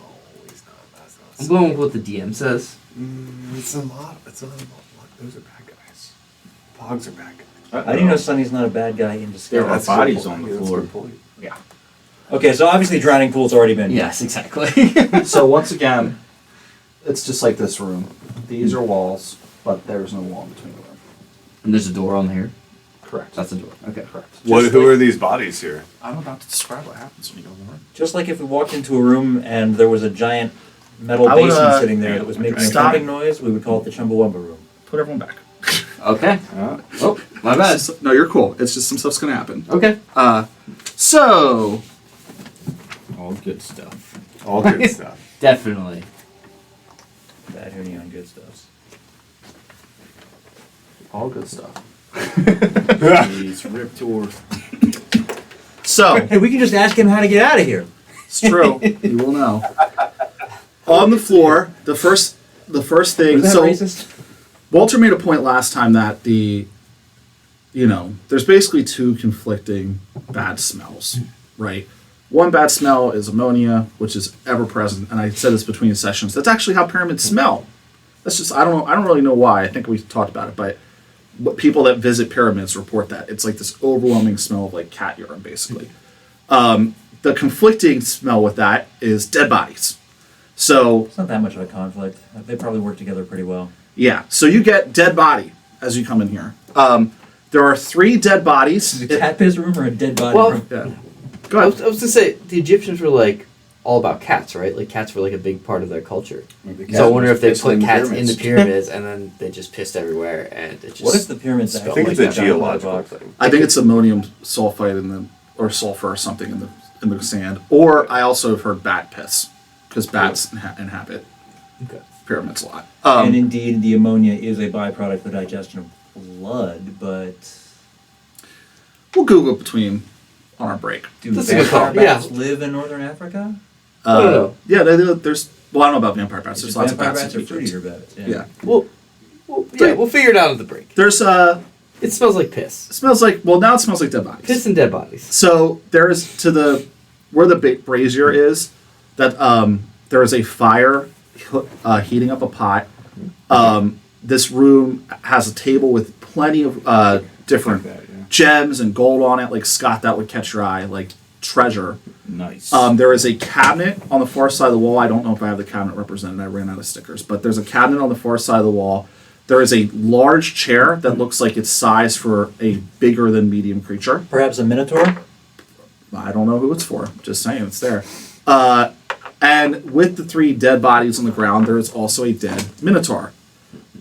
F: he's not. That's not.
B: I'm going with what the DM says.
F: It's a lot. It's not a lot. Those are bad guys. Pogs are bad guys.
E: How do you know Sonny's not a bad guy in
D: There
E: disguise?
D: are bodies
F: That's a good
D: on the
F: point. That's a
D: floor.
F: good point.
A: Yeah.
E: Okay, so obviously drowning pool's already been.
B: Yes, exactly.
A: So once again, it's just like this room. These are walls, but there's no wall in between the room.
B: And there's a door on here.
A: Correct.
B: That's a door. Okay.
A: Correct.
F: Who are these bodies here?
A: I'm about to describe what happens when you go in the room.
E: Just like if we walked into a room and there was a giant metal
A: I would,
E: basin sitting there that was making a
A: stop.
E: thumping noise, we would call it the Chumbawamba room.
A: Put everyone back.
B: Okay.
D: Uh,
B: Oh, my bad.
A: No, you're cool. It's just some stuff's gonna happen.
B: Okay.
A: So
D: all good stuff.
F: All good stuff.
B: Definitely.
E: Bad Hoonie on good stuff.
A: all good stuff.
D: Jeez, Rip Tour.
A: So
E: Hey, we can just ask him how to get out of here.
A: it's true. You will know. On the floor, the first thing.
E: Was that
A: So
E: racist?
A: Walter made a point last time that there's basically two conflicting bad smells, right? One bad smell is ammonia, which is ever present, and I said this between sessions. That's actually how pyramids smell. That's just I don't really know why. I think we talked about it, but people that visit pyramids report that it's like this overwhelming smell of like cat urine, basically. The conflicting smell with that is dead bodies. So
E: It's not that much of a conflict. They probably work together pretty well.
A: yeah, so you get dead body as you come in here. There are 3 dead bodies.
E: Is it a cat piss room or a dead body
B: Well,
E: room?
A: Yeah. Go
B: I
A: ahead.
B: was gonna say the Egyptians were like all about cats, right? Like cats were like a big part of their culture. So I wonder if they put cats in the pyramids and then they just pissed everywhere and it just.
E: What if the pyramids
F: I
E: smell
F: think
E: like
F: it's a
E: that down by the
F: geological
E: box?
F: thing.
A: I think it's ammonium sulfide or sulfur or something in the sand. Or I also have heard bat piss because bats inhabit
B: Okay.
A: pyramids a lot.
E: And indeed, the ammonia is a byproduct of the digestion of blood, but
A: We'll Google it between on our break.
E: do
B: That's a good
E: vampire
B: call, yeah.
E: bats live in northern Africa?
B: I don't know.
A: Yeah, there's. Well, I don't know about vampire bats. There's lots of
E: vampire
A: bats.
E: bats
A: in
E: or
A: Egypt.
E: fruitier bats?
A: Yeah.
B: We'll figure it out at the break.
A: There's
B: It smells like piss.
A: It smells like now it smells like dead bodies.
B: Piss and dead bodies.
A: So there is where the brazier is that there is a fire heating up a pot. This room has a table with plenty of different
D: Like that, yeah.
A: gems and gold on it, like Scott, that would catch your eye, like treasure.
D: Nice.
A: There is a cabinet on the far side of the wall. I don't know if I have the cabinet represented. I ran out of stickers, but there's a cabinet on the far side of the wall. There is a large chair that looks like it's sized for a bigger than medium creature.
E: Perhaps a minotaur?
A: I don't know who it's for. Just saying, it's there. And with the 3 dead bodies on the ground, there is also a dead minotaur.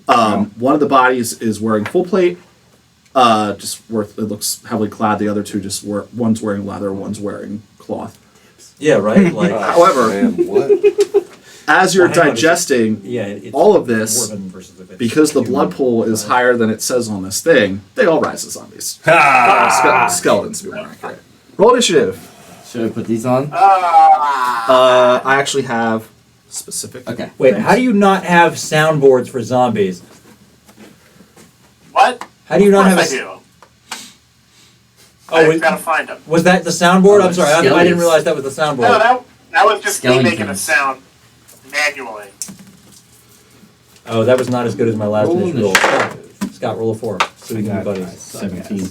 A: One of the bodies is wearing full plate. It looks heavily clad. The other 2 one's wearing leather, one's wearing cloth.
E: Yeah, right? Like,
A: However,
F: Man, what?
A: as you're
E: Well, hang on,
A: digesting
E: yeah, it's
A: all of this,
E: dwarven versus if it's
A: because the
E: human.
A: blood pool is higher than it says on this thing, they all rise as zombies. Skeletons, to be more accurate. Roll initiative.
B: Should I put these on?
A: I actually have specific.
B: Okay.
E: Wait, how do you not have soundboards for zombies?
C: What?
E: How do you not
C: Of
E: have
C: course
E: a...
C: I do.
E: Oh,
C: I
E: wait,
C: gotta find them.
E: was that the soundboard? I'm sorry, I didn't
B: Skellies.
E: realize that was the soundboard.
C: No, that was just me making a
B: Skeletons.
C: sound manually.
E: Oh, that was not as good as my last
B: Roll
E: initial roll.
B: initiative.
E: Scott, roll a 4, so we can be buddies.
D: 17.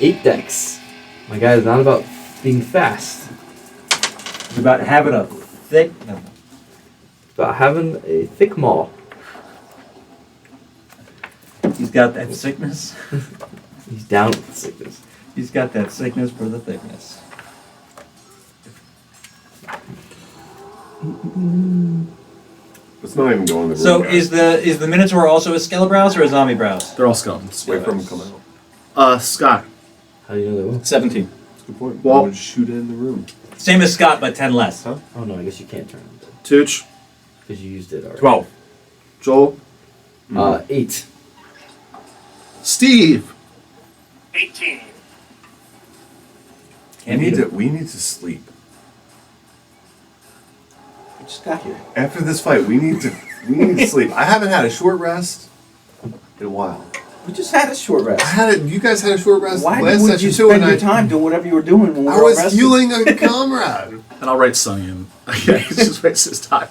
B: 8 decks. My guy is not about being fast.
E: It's about having a thick... No.
B: It's about having a thick maw.
E: He's got that sickness.
B: He's down with the sickness.
E: He's got that sickness for the thickness.
F: Let's not even go in the room.
E: So
F: guys.
E: is the Minotaur also a Skelebrows or a Zombie Brows?
A: They're all skeletons.
F: Wait for him to come out.
A: Scott.
B: How do you know they will?
D: 17.
F: That's a good point.
A: Well-
F: Well, would shoot it in the room.
E: Same as Scott, but 10 less.
F: Huh?
B: Oh no, I guess you can't turn them
A: Tooch.
B: because you used it already.
F: 12.
A: Joel.
B: 8.
A: Steve.
C: 18.
E: Can't beat it.
F: We need to sleep.
D: I just got here.
F: After this fight, we need to sleep. I haven't had a short rest in a while.
D: We just had a short rest.
F: You guys had a short rest
D: Why
F: last
D: would
F: session
D: you
F: too,
D: spend
F: and
D: your time doing whatever you were doing when we
F: I
D: were all
F: was
D: resting?
F: fueling a comrade.
A: And I'll write Sonny in. Yeah, he just wastes his time.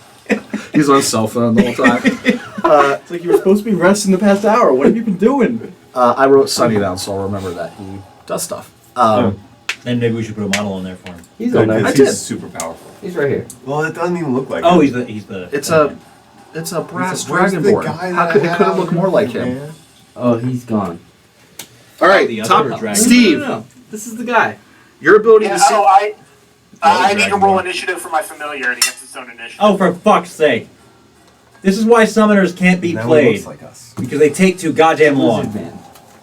A: He's on his cell phone the whole time.
D: It's like you were supposed to be resting the past hour. What have you been doing?
A: I wrote Sonny down, so I'll remember that he does stuff.
E: Then maybe we should put a model on there for him.
B: He's on there.
A: I
F: Because
A: did.
F: he's super powerful.
B: He's right here.
F: Well, it doesn't even look like
E: Oh,
F: him.
E: he's the.
A: It's a brass
F: Where's the
A: dragonborn.
F: guy
A: How
F: that
A: could
F: I
A: it
F: had
A: couldn't
F: out
A: look
F: here?
A: more like him?
F: Man.
B: Oh, he's gone.
A: All right,
D: The
A: top
D: other dragon.
A: Steve.
B: No. This is the guy.
A: Your ability
C: Yeah,
A: to see.
C: I need to roll initiative for my familiar, and he gets his own initiative.
E: Oh, for fuck's sake! This is why summoners can't be
F: Now he
E: played
F: looks like us.
E: because they take too goddamn long.
B: Lizard man.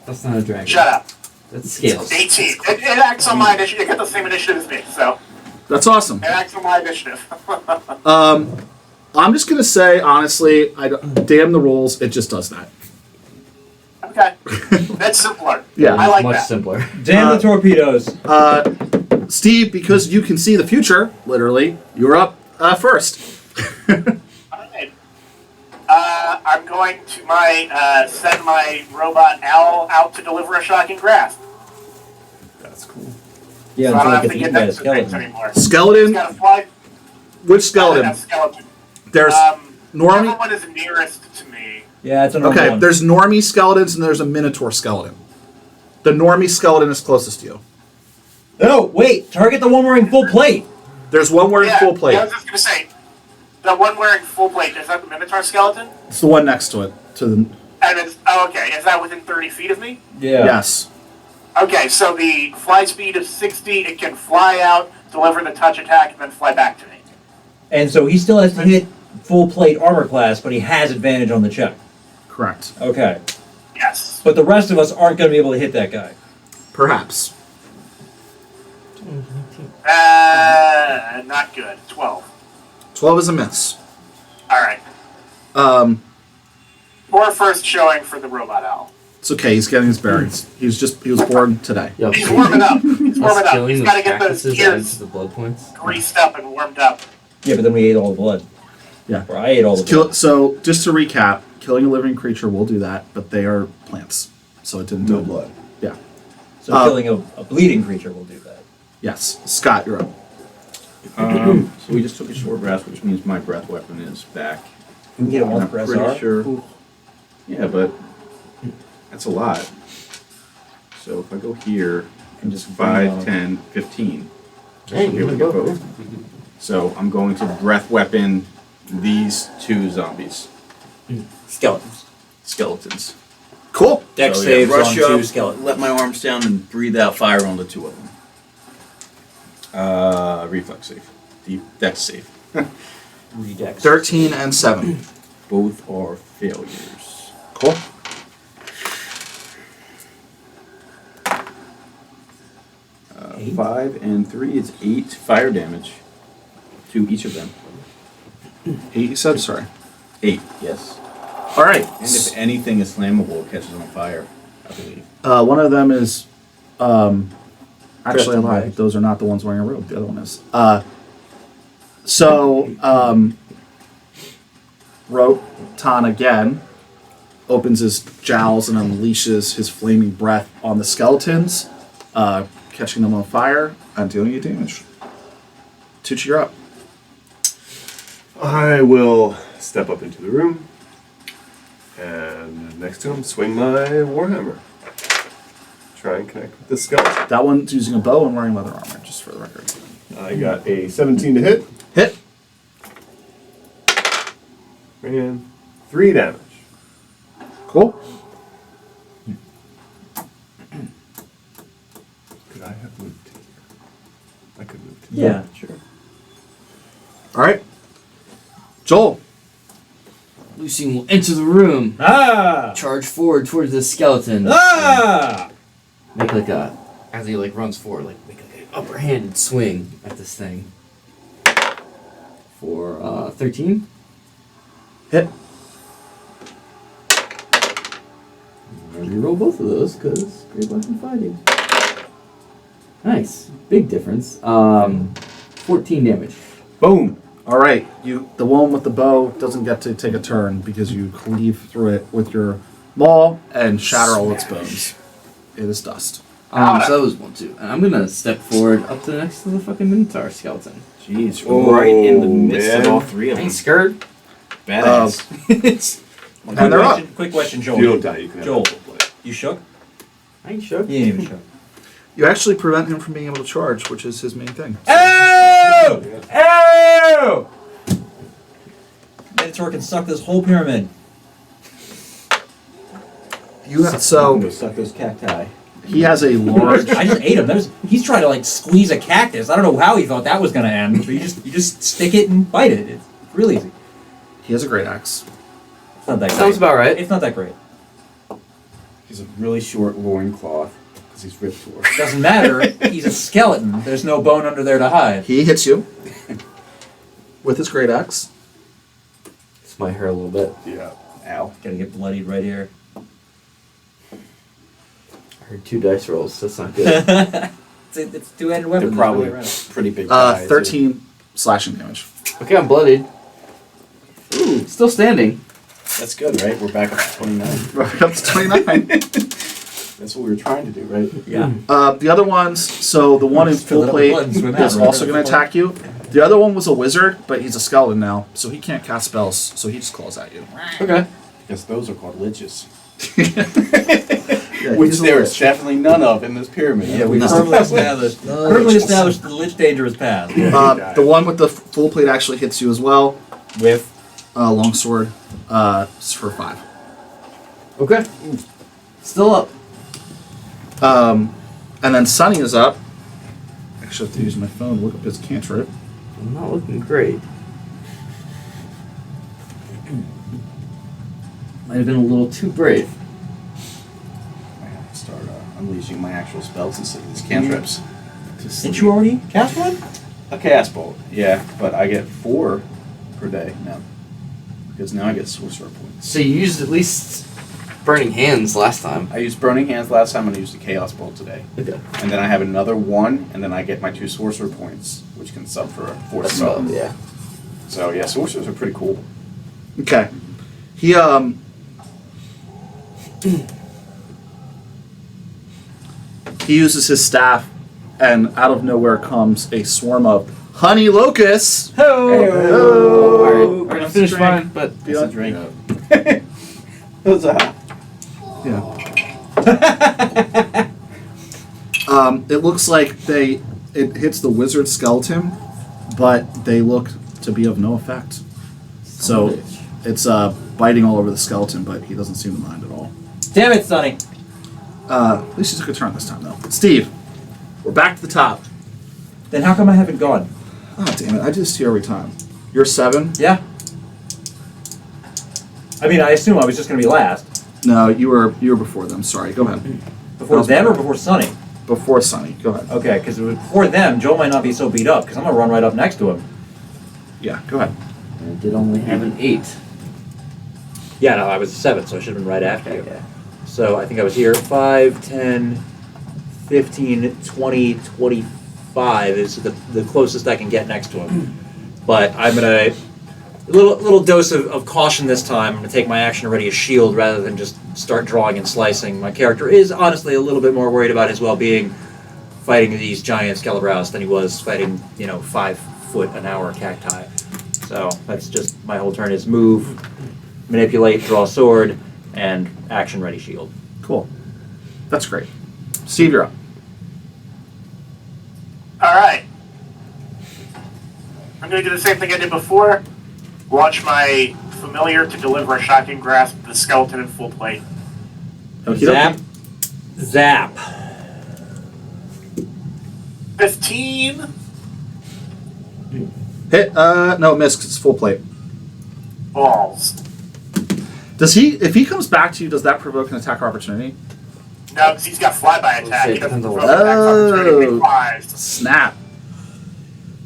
B: That's not a dragon.
C: Shut up.
B: That's scales.
C: 18. It acts on my initiative. It got the same initiative as me, so
A: That's awesome.
C: it acts on my initiative.
A: I'm just gonna say honestly, damn the rules. It just does that.
C: Okay. That's simpler.
A: Yeah.
C: I like
B: Much
C: that.
B: simpler.
E: Damn the torpedoes!
A: Steve, because you can see the future, literally, you're up first.
C: Alright. I'm going to send my robot Owl out to deliver a shocking grasp.
F: That's cool.
E: Yeah,
C: So I
E: until
C: don't
E: it
C: have
E: gets
C: to
E: eaten
C: get
E: by a
C: next to things
E: skeleton.
C: anymore. It's
A: Skeleton.
C: got to fly.
A: Which skeleton?
C: Skeleton.
A: There's
C: Whichever
A: normie.
C: one is nearest to me.
E: Yeah, it's a normal
A: Okay,
E: one.
A: there's normie skeletons and there's a minotaur skeleton. The normie skeleton is closest to you.
E: No, wait! Target the one wearing full plate!
A: There's one wearing
C: Yeah,
A: full plate.
C: I was just going to say, the one wearing full plate, is that the Minotaur skeleton?
A: It's the one next to it. To the
C: And it's, oh, okay, is that within 30 feet of me?
E: Yeah.
A: yes.
C: Okay, so the fly speed of 60, it can fly out, deliver the touch attack, and then fly back to me.
E: And so he still has to hit full plate armor class, but he has advantage on the check.
A: Correct.
E: Okay.
C: Yes.
E: But the rest of us aren't going to be able to hit that guy.
A: Perhaps.
C: Not good. 12.
A: 12 is a miss.
C: Alright.
A: Um,
C: Or first showing for the robot owl.
A: it's okay. He's getting his bearings. He was born today.
B: Yo,
C: He's warming up. He's warming
B: us
C: up.
B: killing
C: He's
B: those
C: got to get those
B: cactuses adds
C: gears
B: to the blood points.
C: greased up and warmed up.
E: Yeah, but then we ate all the blood.
A: Yeah.
E: Or I ate all the blood.
A: So just to recap, killing a living creature will do that, but they are plants, so it didn't do
F: No
A: it.
F: blood.
A: Yeah.
E: So killing a bleeding creature will do that.
A: Yes. Scott, you're up.
D: So we just took a short rest, which means my breath weapon is back.
E: Can we get a one
D: I'm
E: press
D: pretty
E: R?
D: sure. Yeah, but that's a lot. So if I go here, and just 5, 10, 15.
B: Hey,
D: Here we
B: go.
D: go. So I'm going to breath weapon these two zombies,
E: Skeletons.
D: skeletons.
A: Cool.
E: Dex
D: So, yeah,
E: saves
D: rush
E: on
D: up,
E: 2 skeletons.
D: let my arms down, and breathe out fire on the two of them. Reflex save. Dex save.
E: Redex.
A: 13 and 7.
D: Both are failures.
A: Cool.
E: Eight?
D: 5 and 3 is 8 fire damage to each of them.
A: 8, you said? Sorry.
D: 8, yes.
A: All right.
D: And if anything is flammable, it catches on fire, I believe.
A: One of them is. Actually, I
B: Drifting
A: lied.
B: bags.
A: Those are not the ones wearing a robe. The other one is. Rotan again opens his jowls and unleashes his flaming breath on the skeletons, catching them on fire and dealing you damage. Tucci, you're up.
F: I will step up into the room and next to him swing my warhammer. Try and connect with the skeleton.
A: That one's using a bow and wearing leather armor, just for the record.
F: I got a 17 to hit
A: Hit.
F: and 3 damage.
A: Cool.
F: Could I have moved here? I could move to
E: Yeah, sure.
A: All right. Joel.
B: Lucine will enter the room. Charge forward towards the skeleton. Make like a, as he like runs forward, like make like an upper-handed swing at this thing. For 13.
A: Hit.
B: You roll both of those because great weapon fighting. Nice, big difference. 14 damage.
D: Boom.
A: All right, the one with the bow doesn't get to take a turn because you cleave through it with your maul and shatter all its bones. It is dust.
B: So that was 1-2, and I'm gonna step forward up to next to the fucking Minotaur skeleton.
D: Jeez, right in the midst of all three of
B: I
D: them.
B: ain't scared.
D: Badass.
A: And they're up.
E: Quick question, Joel.
F: If you don't die, you can have
E: Joel.
F: a full play.
E: You shook?
B: I ain't sure.
E: You ain't even shook.
A: You actually prevent him from being able to charge, which is his main thing.
E: Oh! Oh! Minotaur can suck this whole pyramid.
D: Go suck those cacti.
A: He has a large.
E: I just ate him. He's trying to like squeeze a cactus. I don't know how he thought that was gonna end. But you just stick it and bite it. It's really easy.
A: He has a great axe.
E: It's not that great.
B: Sounds about right.
E: It's not that great.
D: He's a really short loincloth because he's ripped for.
E: Doesn't matter. He's a skeleton. There's no bone under there to hide.
A: He hits you with his great axe.
B: This might hurt a little bit.
F: Yeah.
D: Ow.
E: Gonna get bloodied right here.
B: I heard 2 dice rolls. That's not good.
E: It's two-handed weapon.
D: They're probably pretty big guys.
A: 13 slashing damage.
B: Okay, I'm bloodied. Ooh, still standing.
D: That's good, right? We're back up to 29.
A: Right up to 29.
D: That's what we were trying to do, right?
E: Yeah.
A: The other ones, so the one in
E: Just fill
A: full
E: it up with
A: plate
E: blood and swim
A: is
E: out, right?
A: also going to attack you. The other one was a wizard, but he's a skeleton now, so he can't cast spells, so he just claws at you.
B: Okay.
D: Because those are called liches.
A: Yeah,
D: Which
A: he's a
D: there
A: lich.
D: is definitely none of in this pyramid.
E: Yeah, we
A: No.
E: firmly established the Lich Danger is past.
A: The one with the full plate actually hits you as well with a longsword. It's for 5.
B: Okay. Still up.
A: And then Sunny is up. I actually have to use my phone to look up his cantrip.
B: I'm not looking great. Might have been a little too brave.
D: I have to start unleashing my actual spells instead of these cantrips.
E: Didn't you already cast one?
D: A chaos bolt, yeah, but I get 4 per day now. Because now I get sorcerer points.
B: So you used at least Burning Hands last time.
D: I used Burning Hands last time and I used a chaos bolt today.
B: Okay.
D: And then I have another 1, and then I get my 2 sorcerer points, which can sub for a 4th spell.
B: Yeah.
D: So yeah, sorcerers are pretty cool.
A: Okay. He uses his staff, and out of nowhere comes a swarm of honey locusts.
B: Alright, we're gonna finish
A: Drink.
B: mine, but
D: That's a drink. Huzzah.
A: Yeah. It looks like it hits the wizard skeleton, but they look to be of no effect. So it's biting all over the skeleton, but he doesn't seem to mind at all.
E: Damn it, Sonny.
A: At least he took a turn this time, though. Steve, we're back to the top.
E: Then how come I haven't gone?
A: Oh, damn it. I do this to you every time. You're 7?
E: Yeah. I mean, I assume I was just going to be last.
A: No, you were before them. Sorry. Go ahead.
E: Before them or before Sonny?
A: Before Sunny. Go ahead.
E: Okay, because before them, Joel might not be so beat up, because I'm going to run right up next to him.
A: Yeah, go ahead.
B: I did only have an 8.
E: Yeah, no, I was 7, so I should have been right after you.
B: Yeah.
E: So I think I was here 5, 10, 15, 20, 25 is the closest I can get next to him. But I'm going to... A little dose of caution this time. I'm going to take my action already as shield rather than just start drawing and slicing. My character is honestly a little bit more worried about his well-being fighting these giant Skelebrows than he was fighting, 5 foot an hour cacti. So that's just my whole turn is move, manipulate, draw sword, and action ready shield.
A: Cool. That's great. Steve, you're up.
C: All right. I'm going to do the same thing I did before. Launch my familiar to deliver a shocking grasp to the skeleton in full plate.
A: Okey
E: Zap.
A: dokey.
E: Zap.
C: 15.
A: Hit. No, miss 'cause it's full plate.
C: Balls.
A: Does he? If he comes back to you, does that provoke an attack opportunity?
C: No, because he's got flyby attack. He doesn't
B: Oh.
C: throw attack opportunity if he flies.
A: Snap.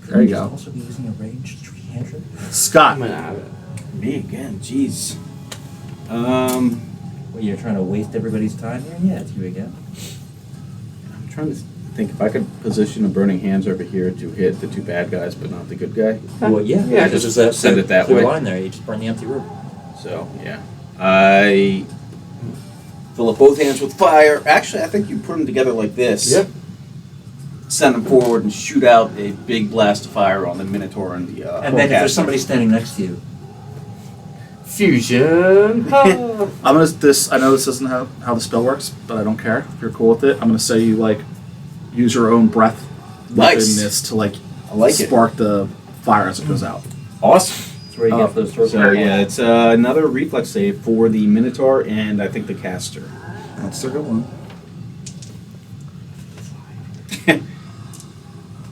A: There you
E: Could
A: go.
E: also be using a ranged cantrip.
B: I
A: Scott.
B: might not have it.
D: Me again, jeez.
E: Well, you're trying to waste everybody's time here? Yeah, it's you again.
D: I'm trying to think if I could position a burning hands over here to hit the two bad guys, but not the good guy.
E: Well, yeah.
B: Yeah,
E: Just
D: just
E: that
D: send it that
E: clear
D: way.
E: line there. You just burn the empty room.
D: So yeah, I fill up both hands with fire. Actually, I think you put them together like this.
B: Yep.
D: Send them forward and shoot out a big blast of fire on the Minotaur and the.
E: And then if there's
D: Bowcaster.
E: somebody standing next to you,
B: Fusion.
A: I'm gonna this. I know this isn't how the spell works, but I don't care if you're cool with it. I'm gonna say you like use your own breath
D: Nice.
A: within this to like
D: I like it.
A: spark the fire as it goes out.
D: Awesome.
E: that's where you get those sword
D: So yeah, it's another reflex save for the Minotaur and I think the caster.
A: That's a good one.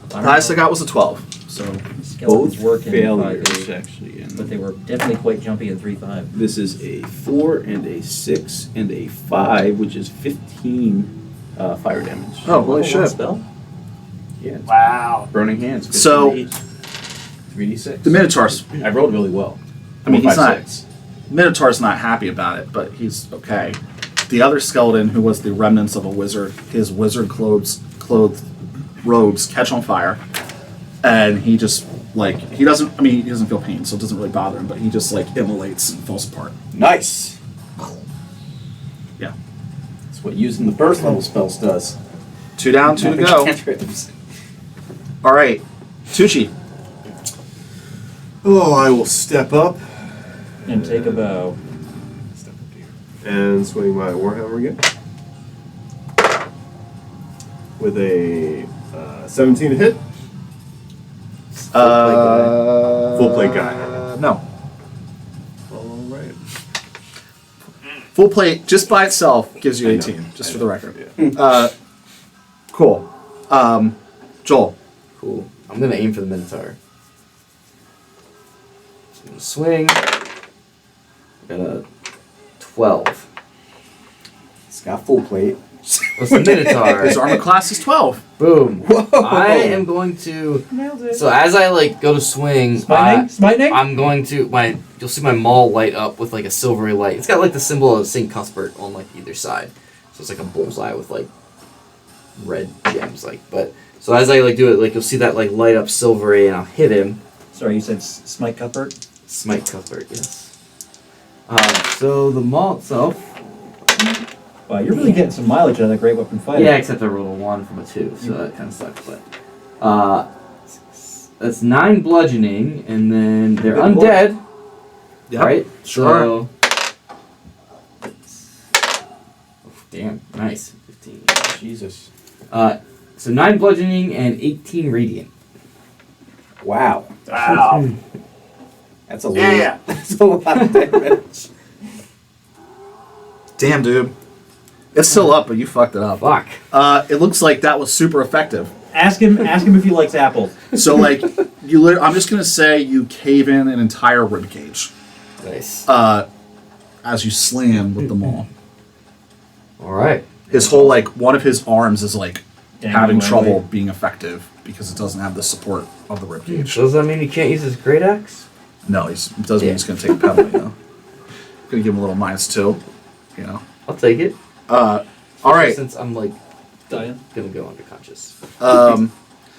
A: The highest I got was a 12. So
E: Skeletons
D: Both
E: work in
D: failures
E: 5e,
D: actually. And
E: but they were definitely quite jumpy in 3-5.
D: this is a 4 and a 6 and a 5, which is 15 fire damage.
A: Oh, holy
E: One
A: shit.
E: spell?
D: Yeah, it's
C: Wow.
D: burning hands.
A: So-
D: 3d6.
A: the Minotaur's.
D: I rolled really well.
A: I mean,
D: 4,
A: he's
D: 5,
A: not.
D: 6.
A: Minotaur's not happy about it, but he's okay. The other skeleton, who was the remnants of a wizard, his wizard clothed robes catch on fire, and he just like he doesn't. I mean, he doesn't feel pain, so it doesn't really bother him. But he just like immolates and falls apart.
D: Nice.
A: Yeah.
D: That's what using the first level spells does.
A: 2 down, 2 to
D: Nothing
A: go.
D: cantrips.
A: All right, Tucci.
F: Oh, I will step up.
E: And take a bow.
F: Step up here. And swing my Warhammer again. With a 17 to hit. Full plate guy.
A: No.
F: Alright.
A: Full plate just by itself gives you 18, just for the record. Cool. Joel.
B: Cool. I'm gonna aim for the Minotaur. So I'm gonna swing. Got a 12.
D: It's got full plate.
B: What's the Minotaur?
A: His armor class is 12.
B: Boom.
D: Whoa.
B: I am going to.
E: Nailed it.
B: So as I like go to swing,
E: Smiting?
B: I'm going to You'll see my maul light up with like a silvery light. It's got like the symbol of Saint Cuthbert on like either side. So it's like a bullseye with like red gems, like. But so as I like do it, like you'll see that like light up silvery, and I'll hit him.
E: Sorry, you said Smite Cuthbert?
B: Smite Cuthbert, yes. So the maul itself.
E: Wow, you're really getting some mileage out of that Great Weapon Fighter.
B: Yeah, except I rolled a 1 from a 2, so that kind of sucks. But that's 9 bludgeoning, and then they're
E: Good boy.
B: undead,
A: Yep.
B: right?
A: Sure.
B: So, damn, nice, 15.
D: Jesus.
B: So 9 bludgeoning and 18 radiant.
D: Wow.
C: Wow.
D: That's a lot.
C: Yeah.
D: That's a lot of damage.
A: Damn, dude. It's still up, but you fucked it up.
B: Fuck.
A: It looks like that was super effective.
E: Ask him if he likes apples.
A: So, like, I'm just gonna say you cave in an entire rib cage
B: Nice.
A: as you slam with the maul.
B: All right.
A: His whole like one of his arms is like having
E: Dangling
A: trouble
E: away.
A: being effective because it doesn't have the support of the rib cage.
B: So does that mean he can't use his great axe?
A: No, it doesn't mean he's gonna take a penalty though. Gonna give him a little -2. You know.
B: I'll take it.
A: All right.
B: Since I'm like
E: Dying.
B: gonna go underconscious.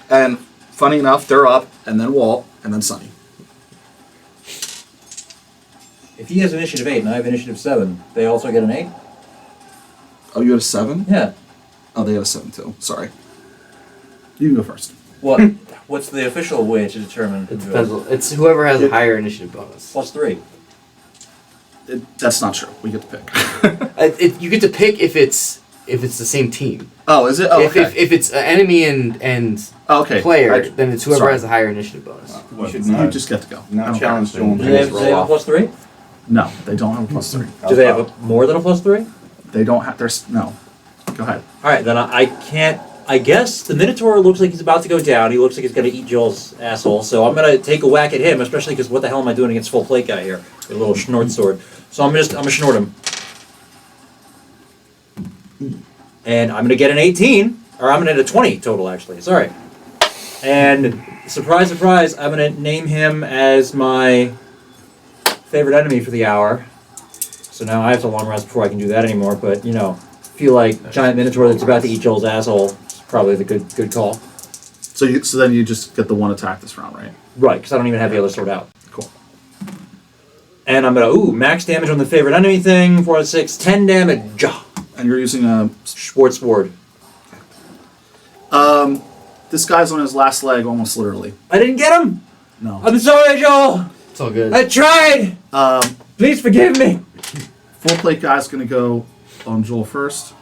A: And funny enough, they're up, and then Walt, and then Sonny.
E: If he has initiative 8 and I have initiative 7, they also get an 8?
A: Oh, you had a 7?
E: Yeah.
A: Oh, they had a 7 too. Sorry. You can go first.
E: What's the official way to determine who
B: It depends. It's whoever has a higher initiative bonus.
E: +3.
A: That's not true. We get to pick.
B: You get to pick if it's the same team.
A: Oh, is it? Oh, okay.
B: If it's an enemy and
A: Oh, okay.
B: player, then it's whoever
A: sorry.
B: has a higher initiative bonus.
D: You should
A: You
D: not,
A: just get to go. I
D: not
A: don't
D: challenge
A: care.
D: Joel.
E: Do they have a +3?
A: No, they don't have a +3.
E: Do they have more than a +3?
A: They don't have. There's no. Go ahead.
E: Alright, then I can't I guess the Minotaur looks like he's about to go down. He looks like he's going to eat Joel's asshole. So I'm going to take a whack at him, especially because what the hell am I doing against full plate guy here? With a little snort sword. So I'm going to snort him. And I'm going to get an 18. Or I'm going to get a 20 total, actually. Sorry. And surprise, surprise, I'm going to name him as my favorite enemy for the hour. So now I have to long rest before I can do that anymore. But, you know, feel like giant Minotaur that's about to eat Joel's asshole is probably the good call.
A: So then you just get the one attack this round, right?
E: Right, because I don't even have the other sword out.
A: Cool.
E: And I'm going to, max damage on the favorite enemy thing, 4 out of 6, 10 damage.
A: And you're using a...
E: Sports ward.
A: This guy's on his last leg, almost literally.
E: I didn't get him!
A: No.
E: I'm sorry, Joel!
B: It's all good.
E: I tried! Please forgive me!
A: Full plate guy's going to go on Joel first.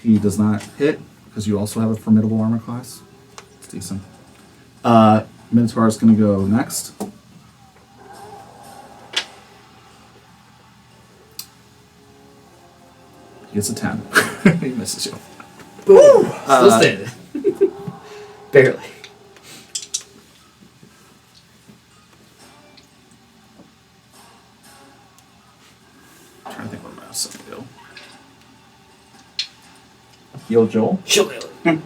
A: He does not hit, because you also have a formidable armor class. It's decent. Minotaur is going to go next. He gets a 10. He misses you.
B: Boom! Still standing. Barely.
A: I'm trying to think what my else to do.
E: Heal Joel?
D: Send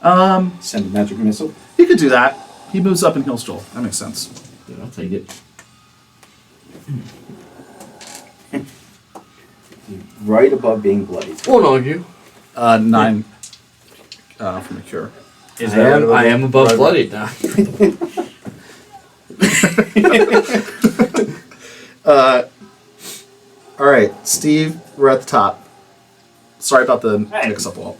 D: a magic missile.
A: He could do that. He moves up and heals Joel. That makes sense.
B: Yeah, I'll take it.
D: Right above being bloody.
B: Won't argue.
A: 9 from the cure.
B: I am above bloodied now.
A: All right, Steve, we're at the top. Sorry about the
C: Hey.
A: mix-up, Walt.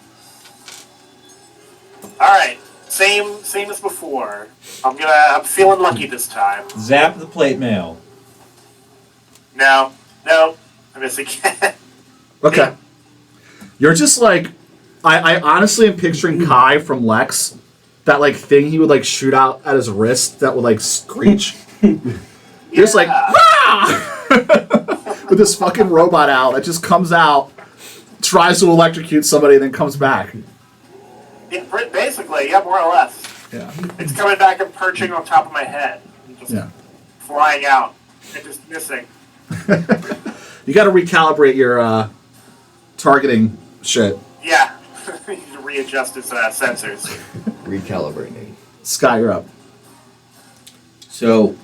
C: All right, same as before. I'm feeling lucky this time.
E: Zap the plate mail.
C: No, I miss again.
A: Okay. You're just like, I honestly am picturing Kai from Lex, that like thing he would like shoot out at his wrist that would like screech. You're just like, ah! With this fucking robot owl that just comes out, tries to electrocute somebody, and then comes back.
C: Yeah, basically, yeah, more or less.
A: Yeah.
C: It's coming back and perching on top of my head, and just
A: Yeah.
C: flying out and just missing.
A: You got to recalibrate your targeting shit.
C: Yeah, you need to readjust his sensors.
B: Recalibrating.
A: Sky, you're up.
D: So,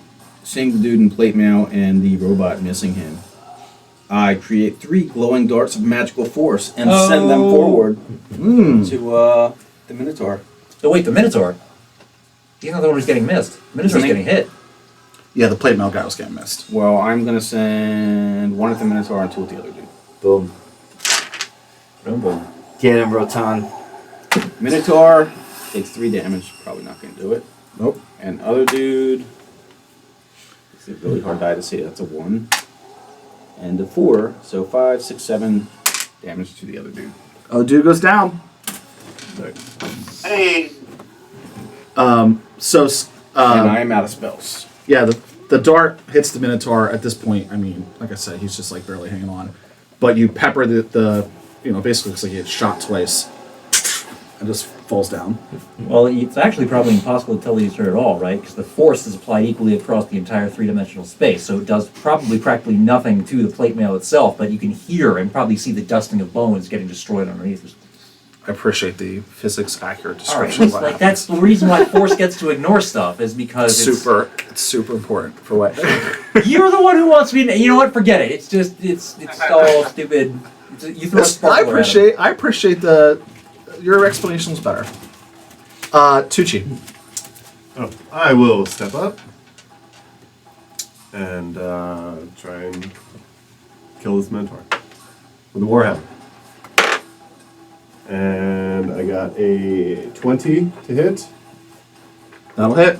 D: seeing the dude in plate mail and the robot missing him, I create 3 glowing darts of magical force and send them forward to the Minotaur.
E: Oh, wait, the Minotaur? He's not the one who's getting missed. The Minotaur's
D: Isn't he?
E: getting hit.
A: Yeah, the plate mail guy was getting missed.
D: Well, I'm going to send 1 at the Minotaur and 2 at the other dude.
B: Boom.
E: Boom, boom.
B: Get him, Rotan.
D: Minotaur takes 3 damage. Probably not going to do it.
A: Nope.
D: And other dude, it's a really hard die to see. That's a 1. And a 4. So 5, 6, 7 damage to the other dude.
A: Oh, dude goes down.
C: Hey,
A: So,
D: And I am out of spells.
A: yeah, the dart hits the Minotaur at this point. I mean, like I said, he's just like barely hanging on. But you pepper the basically looks like he gets shot twice and just falls down.
E: Well, it's actually probably impossible to tell the answer at all, right? Because the force is applied equally across the entire three-dimensional space, so it does probably practically nothing to the plate mail itself, but you can hear and probably see the dusting of bones getting destroyed underneath.
A: I appreciate the physics accurate
E: All right,
A: description of what
E: like
A: happens.
E: that's the reason why force gets to ignore stuff is because
A: It's super important for what.
E: you're the one who wants me to. You know what? Forget it. It's just it's all stupid. You throw a sparkler at 'em.
A: I appreciate your explanation was better. Tucci.
F: Oh, I will step up and try and kill this Minotaur with a warhammer. And I got a 20 to hit.
A: That'll hit.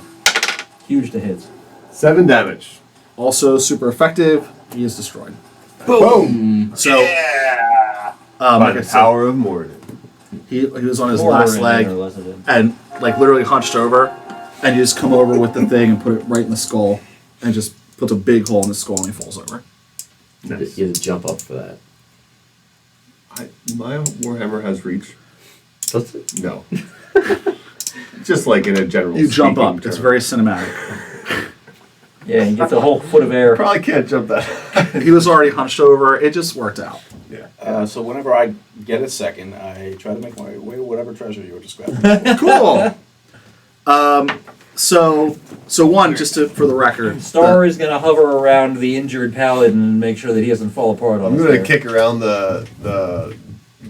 E: Huge to hit.
F: 7 damage.
A: Also super effective. He is destroyed.
F: Boom!
A: So
C: yeah.
F: By
A: like I
F: the
A: said,
F: power of Morden.
A: he was on his
E: Or
A: last
E: in
A: leg
E: there, less of it.
A: and like literally hunched over, and you just come over with the thing and put it right in the skull, and just puts a big hole in the skull and he falls over.
B: You have to jump up for that.
F: My Warhammer has reach.
B: Does it?
F: No. Just like in a general.
A: You jump
F: speaking
A: up. It's
F: term.
A: very cinematic.
E: Yeah, he gets a whole foot of air.
F: Probably can't jump that.
A: He was already hunched over. It just worked out.
F: Yeah.
D: So whenever I get a second, I try to make my way to whatever treasure you were describing.
A: Cool. So one, just for the record,
E: Star is going to hover around the injured paladin and make sure that he doesn't fall apart on
F: I'm
E: us
F: gonna
E: there.
F: kick around the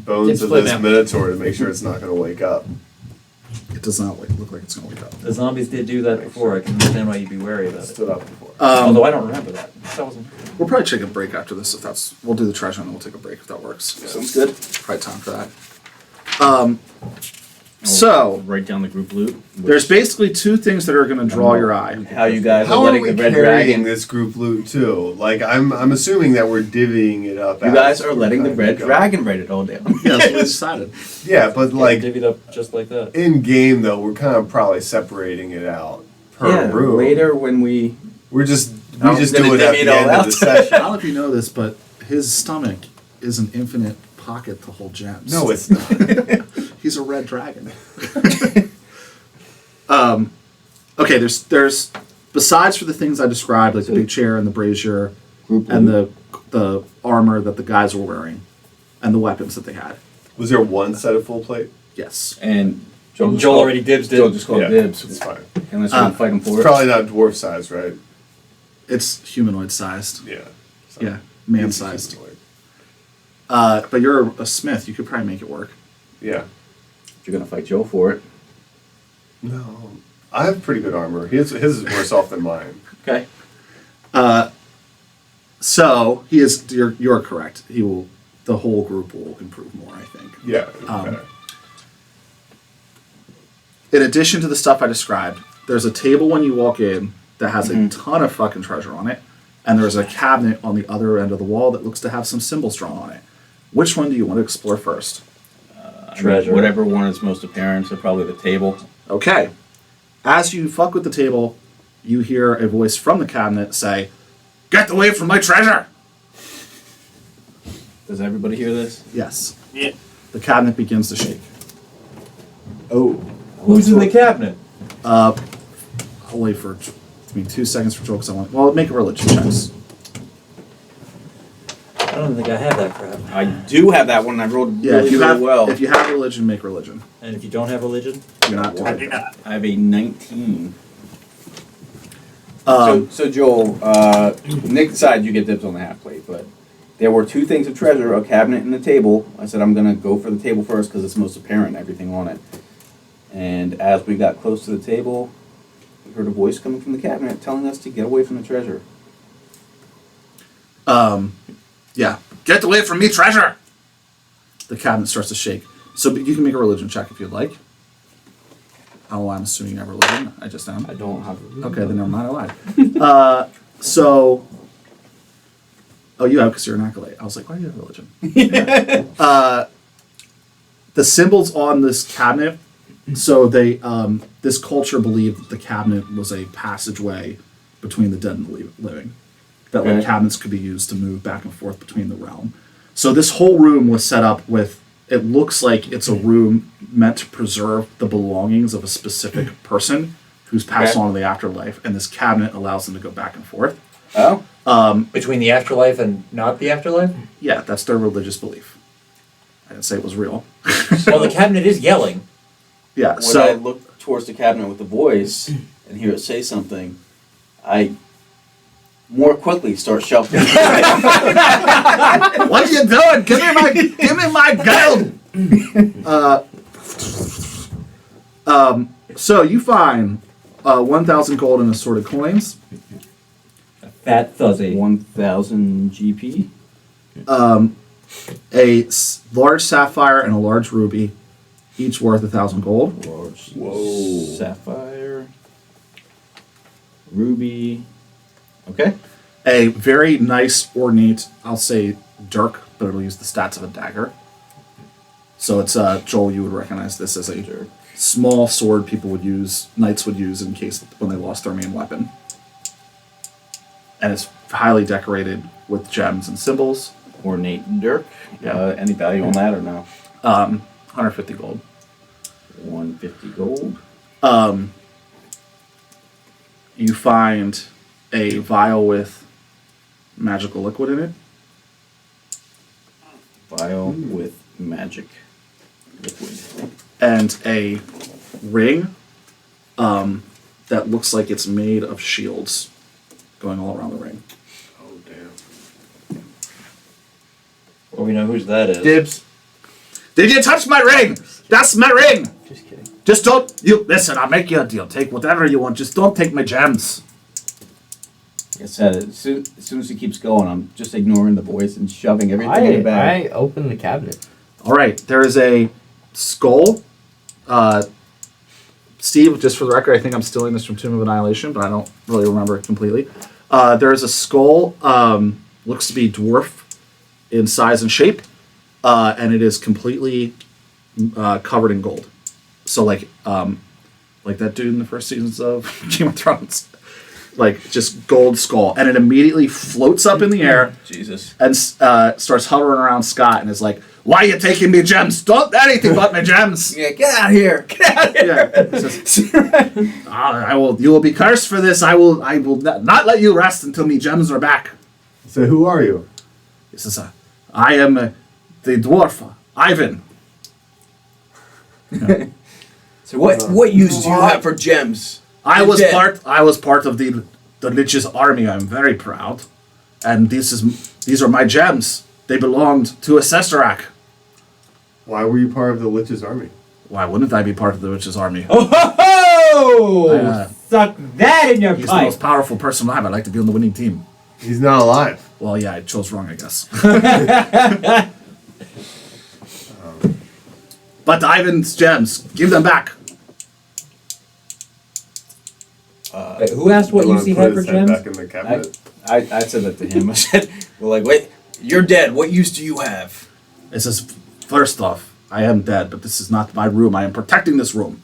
F: bones
G: It's
F: of
G: split
F: this
G: now.
F: minotaur to make sure it's not gonna wake up.
A: it does not look like it's going to wake up.
E: The zombies did do that before. I can understand why you'd be wary about it.
F: Stood up before.
E: Although I don't remember that. That wasn't.
A: We'll probably take a break after this if that's. We'll do the treasure and then we'll take a break if that works.
D: Sounds good.
A: Probably time for that. So
G: write down the group loot.
A: there's basically two things that are going to draw your eye.
D: How you guys
F: How
D: are
F: are
D: letting
F: we
D: the red
F: carrying
D: dragon.
F: this group loot too? Like I'm assuming that we're divvying it up.
D: You
F: as
D: guys are
F: we're
D: letting the
F: kind
D: red
F: of going.
D: dragon write it all down.
A: Yeah, that's what we decided.
F: Yeah, but like
E: divvied up just like that.
F: in game though, we're kind of probably separating it out per
D: Yeah,
F: room.
D: later when we
F: we just
D: I'm
F: do
D: gonna
F: it at
D: divvy it
F: the
D: all
F: end of
D: out.
F: the session.
A: I don't know if you know this, but his stomach is an infinite pocket to hold gems.
F: No, it's not.
A: He's a red dragon. Okay, there's besides for the things I described, like the big chair and the brazier
D: group
A: and the armor that the guys were wearing and the weapons that they had.
F: Was there one set of full plate?
A: Yes.
D: and
E: Joel
D: just called-
E: already dibs
D: Joel
E: did.
D: just called
F: Yeah,
D: dibs.
F: it's fine.
D: Unless we can fight him for
F: It's
D: it.
F: probably not dwarf size, right?
A: It's humanoid sized.
F: Yeah. So
A: Yeah, man
F: it's
A: sized.
F: humanoid.
A: But you're a smith. You could probably make it work.
F: Yeah.
D: If you're gonna fight Joe for it.
F: No, I have pretty good armor. His is worse off than mine.
D: Okay.
A: So he is. You're correct. He will. The whole group will improve more, I think.
F: Yeah.
A: Um, In addition to the stuff I described, there's a table when you walk in that has a ton of fucking treasure on it, and there's a cabinet on the other end of the wall that looks to have some symbols drawn on it. Which one do you want to explore first?
E: Treasure.
D: Whatever one is most apparent, so probably the table.
A: Okay. As you fuck with the table, you hear a voice from the cabinet say, "Get away from my treasure!"
D: Does everybody hear this?
A: Yes.
C: Yeah.
A: The cabinet begins to shake.
D: Oh.
E: Who's in the cabinet?
A: I'll wait for, give me 2 seconds for Joel because I want, well, make a religion checks.
E: I don't think I have that crap.
D: I do have that one. I rolled
A: Yeah,
D: really,
A: if you
D: really
A: have,
D: well.
A: if you have religion, make religion.
E: And if you don't have religion,
A: You're not
C: I do not.
D: I have a 19.
A: Um,
D: So Joel, Nick decided you get dibs on the half plate, but there were two things of treasure, a cabinet and a table. I said I'm going to go for the table first because it's most apparent, everything on it. And as we got close to the table, we heard a voice coming from the cabinet telling us to get away from the treasure.
A: Yeah. Get away from me, treasure! The cabinet starts to shake. So you can make a religion check if you'd like. Oh, I'm assuming you have religion. I just am.
B: I don't have.
A: Okay, then never mind. I lied. Oh, you have because you're an acolyte. I was like, why do you have religion? The symbols on this cabinet. So they, this culture believed that the cabinet was a passageway between the dead and the living. That like
D: Okay.
A: cabinets could be used to move back and forth between the realm. So this whole room was set up with. It looks like it's a room meant to preserve the belongings of a specific person who's passed
D: Okay.
A: on to the afterlife, and this cabinet allows them to go back and forth.
D: Oh?
E: between the afterlife and not the afterlife?
A: Yeah, that's their religious belief. I didn't say it was real.
E: Well, the cabinet is yelling.
A: Yeah,
D: When I
A: so
D: look towards the cabinet with the voice and hear it say something, I more quickly start shouting.
A: what are you doing? Give me my gold. So you find 1,000 gold in assorted coins,
E: Fat fuzzy.
D: 1,000 GP.
A: large sapphire and a large ruby, each worth 1,000 gold.
D: Large
F: Whoa.
D: sapphire. Ruby. Okay.
A: A very nice, ornate, I'll say dirk, but it'll use the stats of a dagger. So it's Joel. You would recognize this as a
D: Dirk.
A: small sword people would use, knights would use in case when they lost their main weapon. And it's highly decorated with gems and symbols.
D: Ornate Dirk.
A: Yeah.
D: Any value on that or no?
A: 150 gold.
D: 150 gold.
A: You find a vial with magical liquid in it.
D: Vial with magic liquid.
A: And a ring that looks like it's made of shields going all around the ring.
F: Oh damn.
E: Well, we know whose that is.
B: Dibs.
A: Did you touch my ring? That's my ring!
B: Just kidding.
A: Just don't, you, listen, I'll make you a deal. Take whatever you want, just don't take my gems.
D: Like I said, as soon as he keeps going, I'm just ignoring the voice and shoving everything in the bag.
B: I opened the cabinet.
A: Alright, there is a skull. Steve, just for the record, I think I'm stealing this from Tomb of Annihilation, but I don't really remember it completely. There is a skull, looks to be dwarf in size and shape, and it is completely covered in gold. So like that dude in the first seasons of Game of Thrones. Like, just gold skull. And it immediately floats up in the air
D: Jesus.
A: and starts hovering around Scott and is like, "Why are you taking me gems? Don't anything but my gems."
D: Yeah, get out of here! Get out of here!
A: Yeah. It says, you will be cursed for this. I will not let you rest until me gems are back.
F: So who are you?
A: He says, I am the dwarf, Ivan.
G: So what use do you have for gems?
A: I
G: You're
A: was
G: dead.
A: part of the Lich's army. I'm very proud. And these are my gems. They belonged to a Sesterak.
F: Why were you part of the Lich's army?
A: Why wouldn't I be part of the Lich's army?
E: Oh ho ho! Suck that in your
A: He's the
E: pipe.
A: most powerful person alive. I'd like to be on the winning team.
F: He's not alive.
A: Well, yeah, I chose wrong, I guess. But Ivan's gems, give them back.
E: Wait, who asked what
F: You
E: you
F: wanna
E: see
F: put
E: had for
F: his head
E: gems?
F: back in the cabinet?
D: I said that to him. I said, well, like, wait,
G: You're dead. What use do you have?
A: It says, first off, I am dead, but this is not my room. I am protecting this room.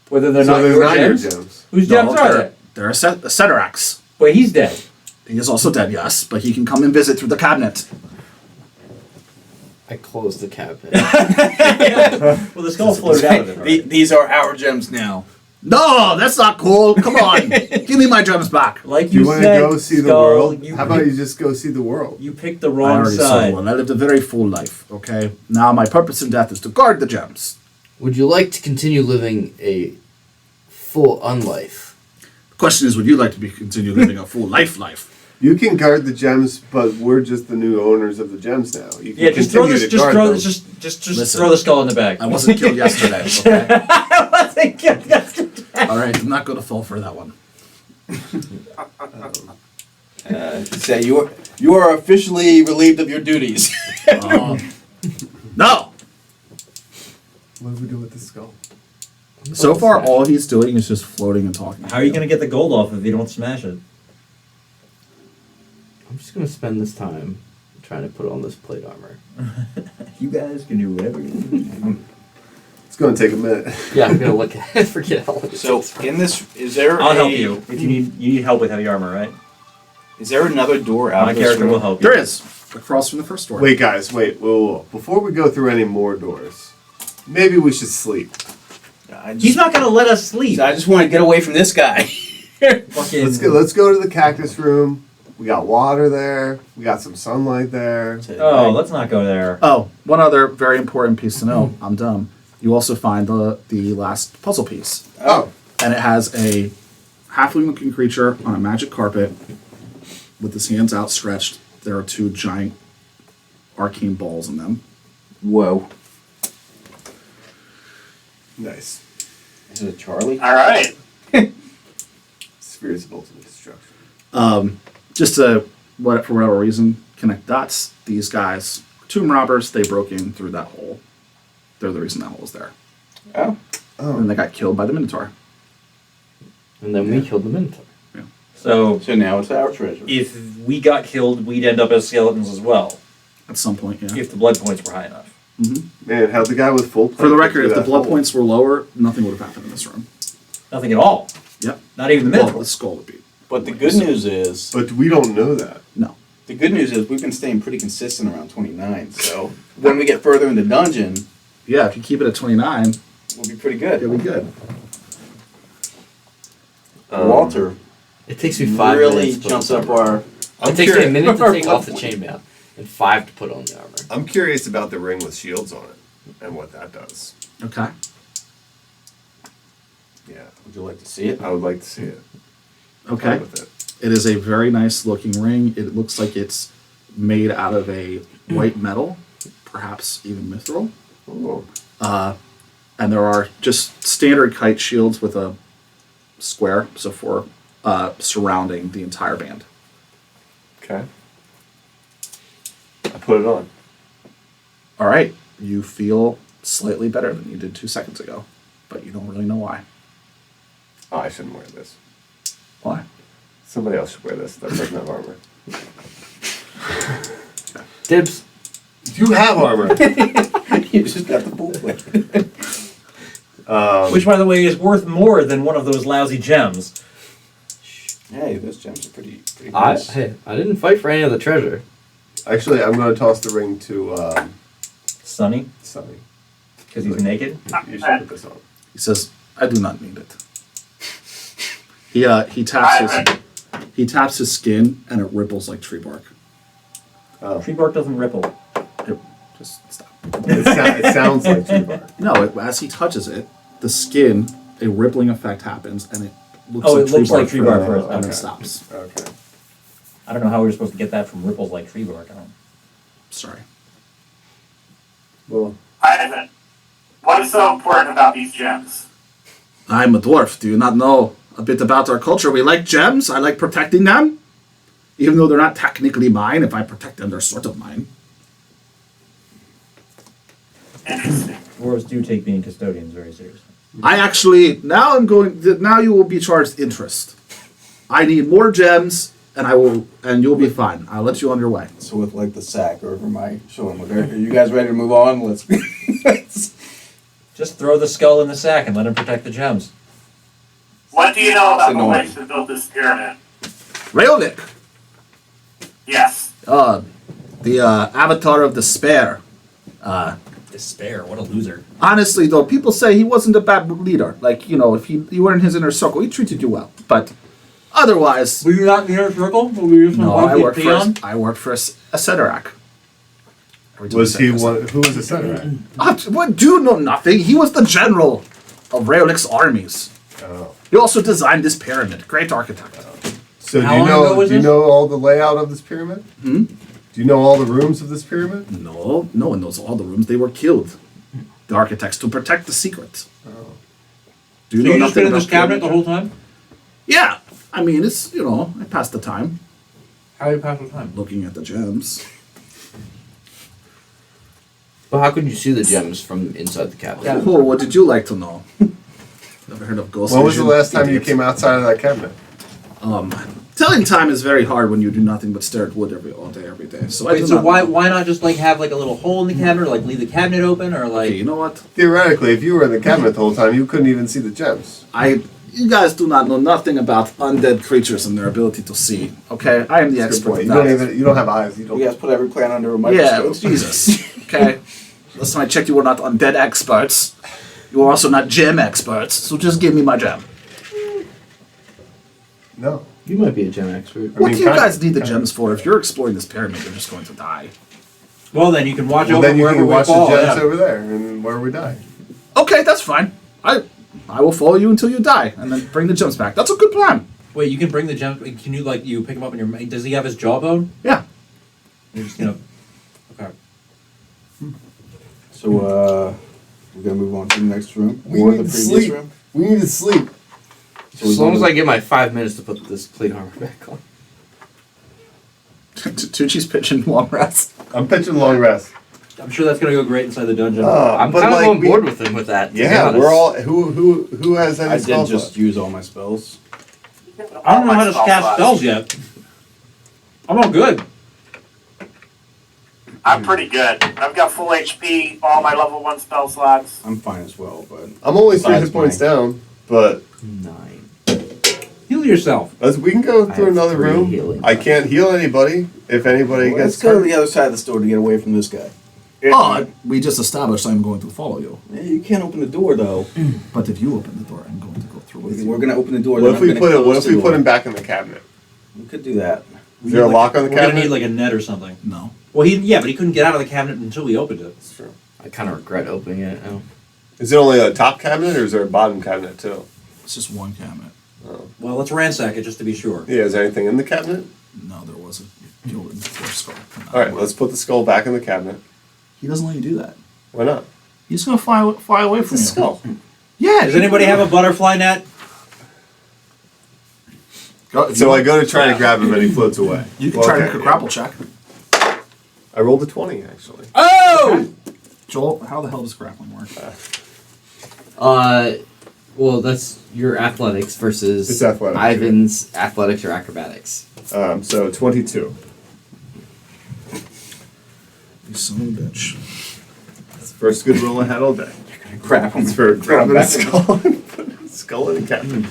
E: Whether they're
F: So
E: not
F: they're
E: your
F: not
E: gems?
F: your gems.
E: Whose gems are they?
A: They're a Seterax.
E: Wait, he's dead.
A: He is also dead, yes, but he can come and visit through the cabinet.
B: I closed the cabinet.
E: Well, the skull floated out of it. Right?
G: These are our gems now.
A: No, that's not cool. Come on. Give me my gems back.
E: Like
F: Do you
E: you
F: want to
E: said,
F: go see the
E: Skull,
F: world?
E: You
F: How about
E: picked-
F: you just go see the world?
E: You picked the
A: I
E: wrong
A: already saw
E: side.
A: one. I lived a very full life, okay? Now my purpose in death is to guard the gems.
B: Would you like to continue living a full unlife?
A: The question is, would you like to continue living a full life?
F: You can guard the gems, but we're just the new owners of the gems now. You can
E: Yeah, just throw
F: continue
E: this.
F: to
E: Just
F: guard
E: throw
F: them.
E: this. Just
A: Listen.
E: throw the skull in the bag.
A: I wasn't killed yesterday, okay?
E: I wasn't killed yesterday.
A: All right, I'm not going to fall for that one.
G: Say you are officially relieved of your duties.
A: No!
F: What do we do with the skull?
A: So far, all he's doing is just floating and talking.
E: How are you going to get the gold off if you don't smash it?
B: I'm just gonna spend this time trying to put on this plate armor.
E: You guys can do whatever you do.
F: It's going to take a minute.
B: Yeah, I'm gonna look at it. Forget how long it
D: so
B: takes.
D: in this, is there
E: I'll help you if you need help with heavy armor, right?
D: Is there another door out
E: My
D: of this
E: character
D: room?
E: will help you.
A: There is. Across from the first door.
F: Wait, guys, wait. Whoa. Before we go through any more doors, maybe we should sleep.
E: He's not going to let us sleep.
D: I just want to get away from this guy.
E: Fucking.
F: Let's go to the cactus room. We got water there. We got some sunlight there.
E: Oh, let's not go there.
A: Oh, one other very important piece to know. I'm dumb. You also find the last puzzle piece.
F: Oh.
A: And it has a halfling-looking creature on a magic carpet with his hands outstretched. There are two giant arcane balls in them.
D: Whoa.
F: Nice.
D: Is it a Charlie?
C: All right.
F: Spheres of ultimate destruction.
A: Just to, for whatever reason, connect dots. These guys, tomb robbers, they broke in through that hole. They're the reason that hole is there.
D: Oh.
A: And they got killed by the Minotaur.
B: And then we killed the Minotaur.
E: So
D: So now it's our treasure.
E: if we got killed, we'd end up as skeletons as well.
A: At some point, yeah.
E: If the blood points were high enough.
F: Man, how'd the guy with full
A: For the
F: plate
A: record,
F: get
A: if the
F: through
A: blood
F: that
A: points were lower, nothing would have happened in this room.
E: Nothing at all.
A: Yep.
E: Not even the
A: Well,
E: Minotaur.
A: the skull would be.
G: But the good news is
F: hole? But we don't know that.
A: No.
D: The good news is we've been staying pretty consistent around 29. So when we get further in the dungeon,
A: Yeah, if you keep it at 29,
D: we'll be pretty good.
A: it'll be good.
D: Walter
B: It takes me 5
D: really
B: minutes to put
D: jumps
B: on
D: up
B: the armor.
D: our.
B: It takes me a minute to take off the chainmail and 5 to put on the armor.
F: I'm curious about the ring with shields on it and what that does.
A: Okay.
F: Yeah,
D: Would you like to see it?
F: I would like to see it.
A: Okay.
F: With it.
A: It is a very nice looking ring. It looks like it's made out of a white metal, perhaps even mithril.
F: Ooh.
A: And there are just standard kite shields with a square, so for surrounding the entire band.
F: Okay. I put it on.
A: All right, you feel slightly better than you did 2 seconds ago, but you don't really know why.
F: Oh, I shouldn't wear this.
A: Why?
F: Somebody else should wear this. That doesn't have armor.
B: Dibs.
F: You have armor.
D: You just got the bullwhip.
E: Which, by the way, is worth more than one of those lousy gems.
D: Hey, those gems are pretty
B: I
D: nice.
B: didn't fight for any of the treasure.
F: Actually, I'm going to toss the ring to
E: Sunny,
F: Sonny.
E: because he's naked.
F: You should put this on.
A: He says, "I do not need it." He taps his skin, and it ripples like tree bark.
F: Oh.
E: Tree bark doesn't ripple.
A: Just stop.
F: It sounds like tree bark.
A: No, as he touches it, the skin, a rippling effect happens, and it looks
E: Oh,
A: like
E: it
A: tree
E: looks
A: bark
E: like tree bark first.
A: and
F: Okay.
A: it stops.
F: Okay.
E: I don't know how we're supposed to get that from ripples like tree bark. I don't.
A: Sorry.
F: Well,
C: Ivan, what is so important about these gems?
A: I'm a dwarf. Do you not know a bit about our culture? We like gems. I like protecting them. Even though they're not technically mine, if I protect them, they're sort of mine.
C: Interesting.
E: Dwarves do take being custodians very seriously.
A: I actually, now you will be charged interest. I need more gems, and you'll be fine. I'll let you on your way.
D: So with like the sack over my shoulder, are you guys ready to move on? Let's.
E: Just throw the skull in the sack and let him protect the gems.
C: What do you know about the
D: annoying.
C: witch that built this pyramid?
A: Rayolik,
C: Yes.
A: the avatar of despair.
E: Despair, what a loser.
A: Honestly, though, people say he wasn't a bad leader. Like, if you were in his inner circle, he treated you well. But otherwise,
E: Were you not in the inner circle? Were you just
A: no, I worked for a Cedorak.
F: was he one? Who was the center?
A: What? Do you know nothing? He was the general of Rayolik's armies.
F: Oh.
A: He also designed this pyramid. Great architect.
F: So
E: How long ago was
F: do you
E: this?
F: know all the layout of this pyramid?
A: Hmm?
F: Do you know all the rooms of this pyramid?
A: No one knows all the rooms. They were killed. The architects to protect the secret.
F: Oh.
A: Do you
E: So
A: know
E: you just been
A: nothing
E: in this
A: about
E: cabinet
A: pyramid?
E: the whole time?
A: Yeah. I mean, it's, I passed the time
E: How do you pass the time?
A: looking at the gems.
B: But how could you see the gems from inside the cabinet?
E: Yeah.
A: Oh, what did you like to know? Never heard of ghost
F: When was the
A: vision?
F: last time you
A: Idiot.
F: came outside of that cabinet?
A: Telling time is very hard when you do nothing but stare at wood all day, every day. So I do
E: Wait, so
A: not
E: why
A: know.
E: why not just have a little hole in the cabinet, or leave the cabinet open, or
A: Okay, you know what?
F: Theoretically, if you were in the cabinet the whole time, you couldn't even see the gems.
A: You guys do not know nothing about undead creatures and their ability to see. Okay, I am the
F: That's a
A: expert.
F: good point.
A: of that.
F: You don't have eyes. You don't.
D: You guys put every plant under a
A: Yeah,
D: microscope.
A: Jesus. Okay. Last time I checked, you were not undead experts. You were also not gem experts. So just give me my gem.
F: No.
B: You might be a gem expert.
A: What
F: mean,
A: do you
F: kinda-
A: guys need the
F: kinda.
A: gems for? If you're exploring this pyramid, you're just going to die.
E: Well, then you can watch
F: Well,
E: over
F: then you
E: wherever
F: can
E: we
F: watch
E: fall.
F: the gems
E: Yeah.
F: over there, and where we die.
A: Okay, that's fine. I will follow you until you die, and then bring the gems back. That's a good plan.
E: Wait, you can bring the gems. Can you you pick him up in your? Does he have his jawbone?
A: Yeah.
E: You're just Okay.
D: So we're gonna move on to the next room
F: We
D: or
F: need
D: the
F: to
D: previous
F: sleep.
D: room.
F: We need to sleep.
D: So we
B: As long
D: go
B: as
D: to-
B: I get my 5 minutes to put this plate armor back on.
A: Tucci's pitching long rest.
F: I'm pitching long rest.
E: I'm sure that's gonna go great inside the dungeon.
B: I'm
F: but
B: kind of
F: like
B: on board with him with that. to be
F: Yeah,
B: honest.
F: we're all. Who has any
D: I did
F: spells
D: just
F: left?
D: use all my spells.
E: I don't know how to cast spells yet. I'm all good.
C: I'm pretty good. I've got full HP, all my level 1 spell slots.
D: I'm fine as well, but
F: I'm only 3
D: Besides
F: hit points
D: mine.
F: down, but
B: 9.
E: You
H: heal yourself.
F: We can go
B: I
F: through
B: have
F: another
B: 3
F: room.
B: healing
F: I can't heal anybody if anybody
G: Let's
F: gets
G: go to
F: hurt.
G: the other side of the store to get away from this guy.
A: Oh, we just established I'm going to follow you.
G: Yeah, you can't open the door though.
A: But if you open the door, I'm going to go through with you.
G: We're gonna open the door.
F: What
G: then
F: if
G: I'm
F: we
G: gonna
F: put
G: close the door.
F: him back in the cabinet?
G: We could do that.
F: Is there a lock on the
H: We're gonna
F: cabinet?
H: need like a net or something.
A: No.
H: Well, but he couldn't get out of the cabinet until we opened it.
F: That's true.
B: I kind of regret opening it now.
F: Is it only a top cabinet or is there a bottom cabinet too?
A: It's just one cabinet.
H: Well, let's ransack it just to be sure.
F: Yeah, is there anything in the cabinet?
A: No, there wasn't. You opened the first skull.
F: All right, let's put the skull back in the cabinet.
A: He doesn't let you do that.
F: Why not?
A: He's gonna fly away from
F: It's a
A: you.
F: skull.
A: Yeah.
H: Does anybody have a butterfly net?
F: So I go to try to grab him and he floats away.
A: You can
F: Well,
A: try to
F: okay,
A: make a
F: yeah.
A: grapple check.
F: I rolled a 20 actually.
H: Oh!
A: Joel, how the hell does grappling work?
B: Well, that's your athletics versus
F: It's athletics,
B: Ivan's athletics or acrobatics.
F: So 22.
A: You son of a bitch.
F: That's the first good roll I had all day.
G: Crap.
F: It's for grabbing a
G: back.
F: skull and putting a skull in the cabinet.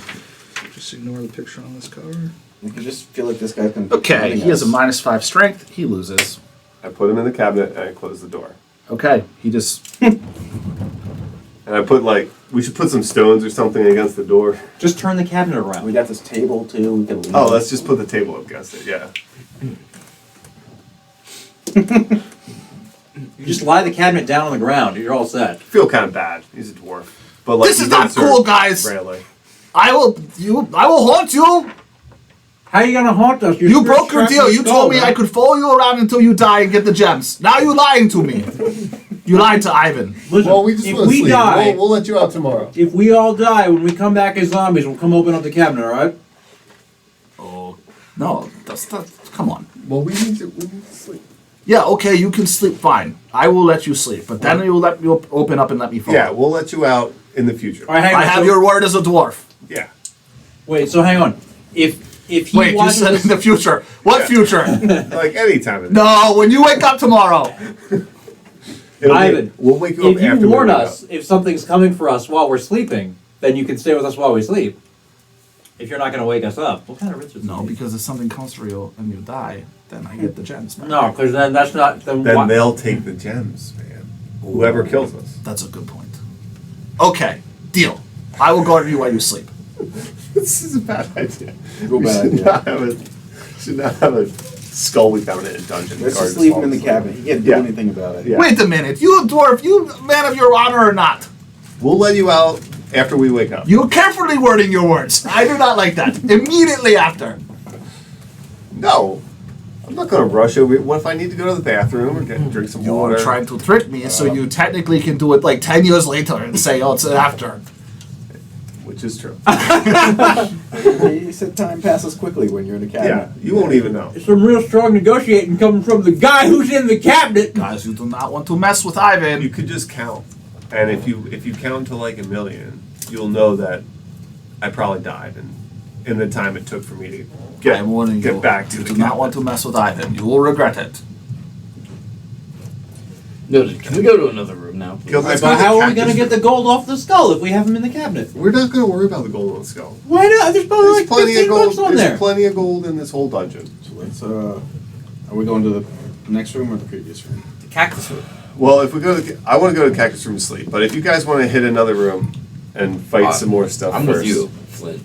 A: Just ignore the picture on this cover.
G: I can just feel like this guy's gonna.
A: Okay, he has a -5 strength. He loses.
F: I put him in the cabinet and I close the door.
A: Okay, he just.
F: And I put we should put some stones or something against the door.
H: Just turn the cabinet
G: We
H: around.
G: got this table too. We can leave
F: Oh,
G: it.
F: let's just put the table up against it. Yeah.
H: You just lie the cabinet down on the ground. You're all set.
F: I feel kind of bad. He's a dwarf. But
A: This
F: he
A: is not
F: does serve
A: cool, guys.
F: Rarely.
A: I will haunt you.
H: How are you gonna haunt us?
A: You broke your deal. You told me I could follow you around until you die and get the gems. Now you're lying to me. You lied to Ivan.
H: Listen,
F: Well, we just
H: if
F: want to
H: we
F: sleep.
H: die,
F: We'll let you out tomorrow.
H: if we all die, when we come back as zombies, we'll come open up the cabinet, all right?
A: Oh no, that's come on.
F: Well, we need to sleep.
A: Yeah, okay, you can sleep fine. I will let you sleep, but then you'll let me open up and let me follow.
F: Yeah, we'll let you out in the future.
H: All right, hang on.
A: I have
H: so-
A: your word as a dwarf.
F: Yeah.
H: Wait, so hang on. If he
A: Wait, you
H: watches
A: said
H: us-
A: in the future. What
F: Yeah.
A: future?
F: Like any time of day.
A: No, when you wake up tomorrow.
H: Ivan,
F: we'll wake you up
H: if you
F: after
H: warn
F: we wake
H: us if something's coming for us while we're sleeping, then you can stay with us while we sleep. If you're not going to wake us up, what kind of ritual?
A: No, because if something comes for you and you die, then I get the gems back.
H: No, because then that's not. Then
F: Then
H: why-
F: they'll take the gems, man. Whoever kills us.
A: That's a good point. Okay, deal. I will guard you while you sleep.
F: This is a bad idea.
G: Real
F: We
G: bad
F: should
G: idea.
F: not have a skull we found in a dungeon.
G: Let's
F: guard
G: just
F: us
G: leave
F: while
G: him in
F: we
G: the
F: sleep.
G: cabinet. He can't do
F: Yeah.
G: anything about it.
F: Yeah.
A: Wait a minute, you dwarf, you man of your honor or not?
F: We'll let you out after we wake up.
A: You're carefully wording your words. I do not like that. Immediately after.
F: No. I'm not going to rush over. What if I need to go to the bathroom or drink some
A: You
F: water?
A: are trying to trick me, so you technically can do it like 10 years later and say, oh, it's after.
F: Which is true.
G: He said time passes quickly when you're in the
F: Yeah,
G: cabinet.
F: you won't even know.
H: some real strong negotiating coming from the guy who's in the cabinet.
A: Guys, you do not want to mess with Ivan.
F: You could just count, and if you count to like 1,000,000, you'll know that I probably died in the time it took for me to
A: I'm warning
F: get
A: you.
F: back to
A: you
F: the
A: do not want to mess with Ivan. You will regret it.
B: Noted. Can we go to another room now?
F: Kill this
H: But
F: guy
H: how
F: with
H: are we going to
F: cactus.
H: get the gold off the skull if we have him in the cabinet?
F: We're not going to worry about the gold on the skull.
H: Why not? There's probably
F: There's
H: like
F: plenty of
H: 15
F: gold.
H: bucks on
F: There's
H: there.
F: plenty of gold in this whole dungeon.
G: So let's. Are we going to the next room or the previous room?
B: The cactus room.
F: Well, if we go to, I want to go to the cactus room to sleep. But if you guys want to hit another room and fight some more stuff
B: I'm
F: first,
B: with you, Flint.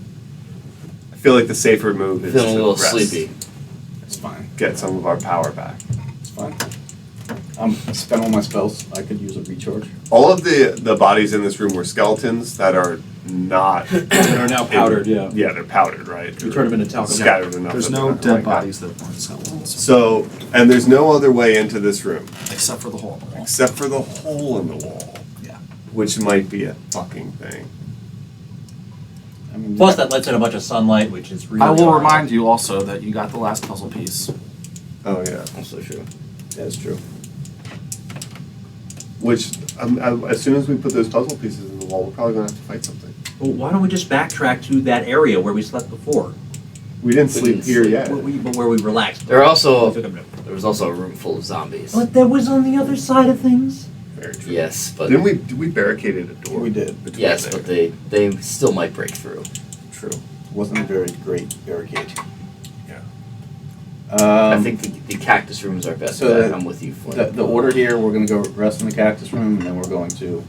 F: I feel like the safer move is
B: Feeling a
F: to
B: little
F: rest,
B: sleepy.
G: It's fine.
F: get some of our power back.
G: It's fine. Spent all my spells. I could use a recharge.
F: All of the bodies in this room were skeletons that are not.
H: They're now powdered, yeah.
F: Yeah, they're powdered, right?
H: You turn them into talcum.
F: Scattered enough.
A: There's
F: that
A: no
F: they're not
A: dead
F: like that.
A: bodies that weren't skeletons.
F: So, and there's no other way into this room
A: Except for the hole in the wall.
F: except for the hole in the wall,
A: Yeah.
F: which might be a fucking thing.
G: I mean,
H: Plus, that lets in a bunch of sunlight, which is really.
A: I will
H: dark.
A: remind you also that you got the last puzzle piece.
F: Oh yeah.
B: Also true.
G: That's true.
F: Which, as soon as we put those puzzle pieces in the wall, we're probably gonna have to fight something.
H: Well, why don't we just backtrack to that area where we slept before?
F: We didn't
B: We
F: sleep
B: didn't
F: here
B: sleep.
F: yet.
H: But where we relaxed.
B: There are also
H: We took a nap.
B: there was also a room full of zombies.
H: But that was on the other side of things.
F: Very true.
B: Yes, but
F: Did we barricaded a door?
G: We did.
F: between
B: yes,
F: there?
B: but they still might break through.
F: True.
D: Wasn't a very great barricade.
F: Yeah.
B: I think the cactus room is our best
D: so
B: bet.
D: the-
B: I'm with you, Flint.
D: The order here, we're going to go rest in the cactus room, and then we're going to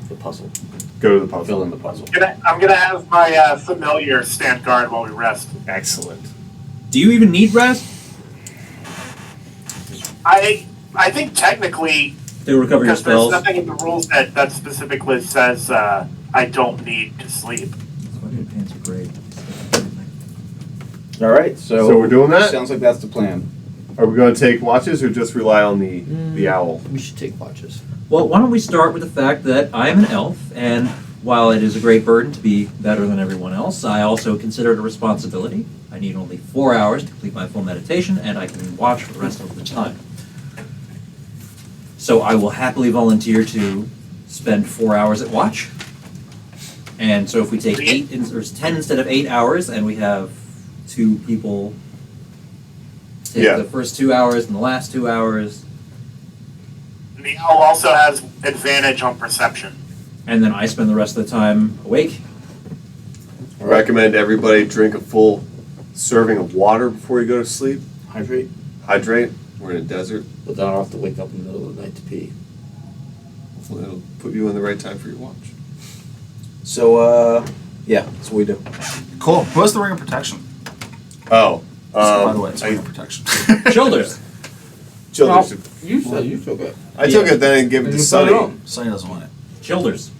B: The puzzle.
F: Go to the puzzle.
D: fill in the puzzle.
C: I'm gonna have my familiar stand guard while we rest.
F: Excellent.
H: Do you even need rest?
C: I think technically,
E: To recover your
C: because there's
E: spells.
C: nothing in the rules that specifically says I don't need to sleep.
E: Sweaty pants are great.
D: All right, so,
F: So we're doing that?
D: Sounds like that's the plan.
F: Are we going to take watches or just rely on the owl?
B: We should take watches.
E: Well, why don't we start with the fact that I am an elf, and while it is a great burden to be better than everyone else, I also consider it a responsibility. I need only 4 hours to complete my full meditation, and I can watch for the rest of the time. So I will happily volunteer to spend 4 hours at watch. And so if we take 10 instead of 8 hours, and we have 2 people take
F: Yeah.
E: the first 2 hours and the last 2 hours,
C: The owl also has advantage on perception.
E: and then I spend the rest of the time awake.
F: I recommend everybody drink a full serving of water before you go to sleep.
D: Hydrate.
F: Hydrate. We're in a desert.
B: But then I'll have to wake up in the middle of the night to pee.
F: Hopefully it'll put you in the right time for your watch.
D: So, yeah, that's what we do.
A: Cool. Who has the ring of protection?
F: Oh.
A: By the way, it's ring of protection.
E: Shoulders.
F: Childers.
B: You said you took it.
F: I took it, then I gave it to Sonny.
A: Sonny doesn't want it.
E: Shoulders.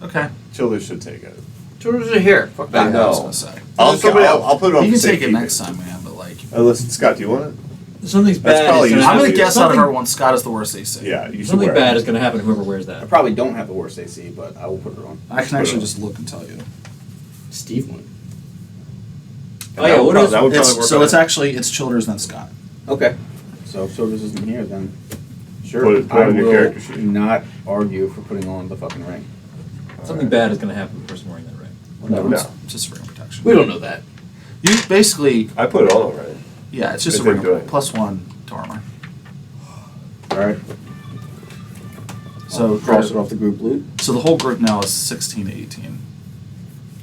A: Okay.
F: Childers should take it.
B: Shoulders are here. Fuck
F: I
B: that.
F: know.
A: I was gonna say.
F: I'll put it on
A: You
F: for
A: can take it
F: safekeeping.
A: next time, man. But like,
F: Listen, Scott, do you want it?
E: Something's
F: That's
E: bad.
F: probably
E: is gonna
F: useful.
A: I'm gonna
E: happen.
A: guess out of
E: Something-
A: everyone, Scott is the worst AC.
F: Yeah, you should
E: Something
F: wear
E: bad
F: it.
E: is going to happen to whoever wears
D: I
E: that.
D: probably don't have the worst AC, but I will put it on.
A: I can actually just look and tell you.
B: Steve won.
E: Oh, yeah, what is-
F: That would probably work.
A: So
F: on
A: it's
F: it.
A: actually it's Childers then Scott.
D: Okay. So if Silvers isn't here, then sure.
F: Put it
D: I
F: on your
D: will
F: character sheet.
D: not argue for putting on the fucking ring.
E: Something bad is going to happen to the person wearing that ring.
A: No,
F: No.
A: it's just a ring of protection.
B: We don't know that.
A: You basically,
F: I put it on already.
A: yeah, it's just
F: I
A: a ring
F: didn't do
A: of
F: it.
A: +1 to armor.
D: All right.
A: So
D: Cross it off the group loot.
A: So the whole group now is 16 to 18.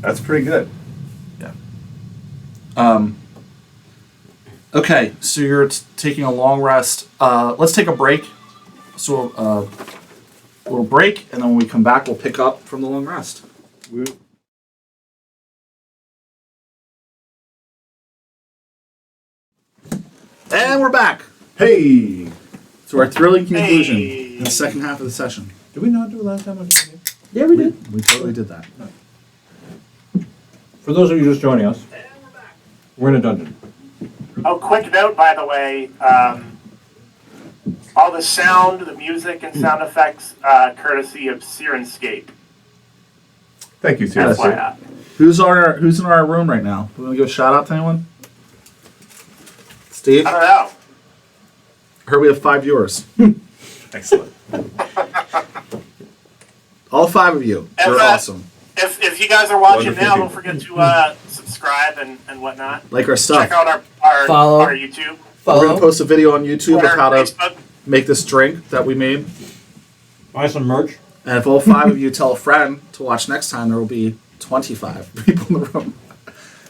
F: That's pretty good.
A: Okay, so you're taking a long rest. Let's take a break. So a little break, and then when we come back, we'll pick up from the long rest. And we're back
F: Hey!
A: to our thrilling conclusion
C: Hey.
A: in the second half of the session.
H: Did we not do it last time?
B: Yeah, we did.
A: We totally did that.
H: For those of you just joining us, we're in a dungeon.
C: Oh, quick note, by the way, all the sound, the music, and sound effects, courtesy of Sirenscape.
F: Thank you, Tina.
C: FYI.
A: Who's in our room right now? Do we want to give a shout out to anyone? Steve?
C: I don't know.
A: I heard we have 5 viewers.
F: Excellent.
A: All 5 of you. You're awesome.
C: If you guys are watching
F: Wonderful
C: now,
F: people.
C: don't forget to subscribe and whatnot.
A: Like our stuff.
C: Check out our
B: Follow.
C: our YouTube,
A: We're going to post a video on YouTube of
C: Twitter,
A: how to
C: Facebook.
A: make this drink that we made.
H: Buy some merch.
A: And if all 5 of you tell a friend to watch next time, there will be 25 people in the room.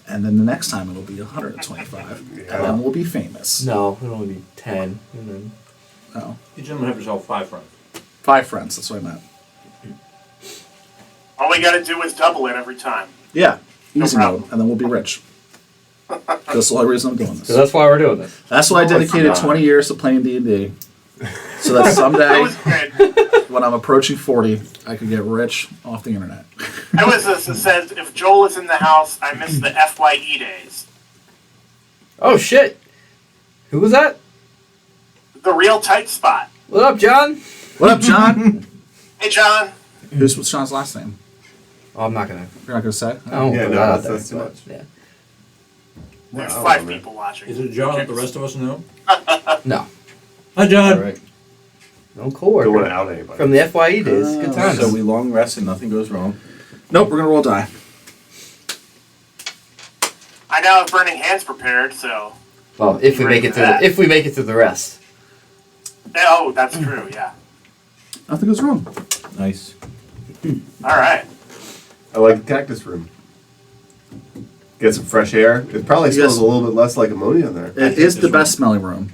A: And then the next time it'll be 125. And then we'll be famous.
B: No, it'll only be 10. And then
A: Oh.
H: You gentlemen have yourself 5 friends.
A: 5 friends, that's what I meant.
C: All we got to do is double it every time.
A: Yeah.
C: No
A: Easy
C: problem.
A: mode. And then we'll be rich. That's the only reason I'm doing
B: so
A: this.
B: that's why we're doing this.
A: That's why I
F: No, it's
A: dedicated
F: not.
A: 20 years to playing D&D. So that
C: That
A: someday,
C: was good.
A: when I'm approaching 40, I could get rich off the internet.
C: That was this. It says, if Joel is in the house, I miss the FYE days.
B: Oh, shit. Who was that?
C: The real tight spot.
B: What up, John?
A: What up, John?
C: Hey, John.
A: What's Sean's last name?
B: Oh, I'm not going to.
A: You're not going to say?
B: I don't
F: Yeah,
B: put
F: no,
B: that out
F: that's
B: there,
F: too
B: but,
F: much.
B: Yeah.
C: There's
F: Wow,
C: 5
F: man.
C: people watching.
H: Is it John that the rest of us know?
B: No.
H: Hi, John.
B: All right. No coworker.
F: Don't want to out anybody.
B: From the FYE days. Good times.
D: So we long rest and nothing goes wrong.
A: Nope, we're going to roll die.
C: I now have burning hands prepared, so.
B: well, if we
C: Ready
B: make it
C: for
B: through,
C: that.
B: if we make it through the rest.
C: Oh, that's true. Yeah.
A: Nothing goes wrong.
H: Nice.
C: All right.
F: I like the cactus room. get some fresh air. It probably
A: You
F: smells
A: guys-
F: a little bit less like ammonia in there.
A: It is the best smelling room.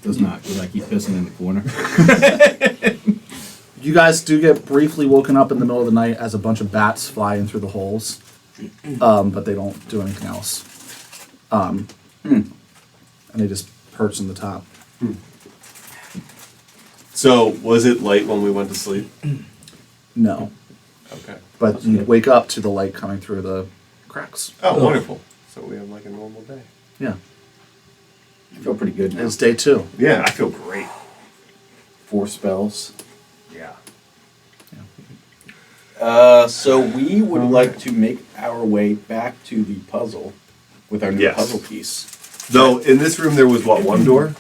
D: Does not feel like he's pissing in the corner.
A: You guys do get briefly woken up in the middle of the night as a bunch of bats fly in through the holes, but they don't do anything else. And they just perch in the top.
F: So, was it light when we went to sleep?
A: No,
F: Okay.
A: but you wake up to the light coming through the cracks.
F: Oh, wonderful. So we have like a normal day.
A: Yeah,
D: I feel pretty good now.
A: it's day 2.
F: Yeah, I feel great.
D: 4 spells.
F: Yeah.
D: So we would like to make our way back to the puzzle with our new
F: Yes.
D: puzzle piece.
F: Though in this room there was what, one door?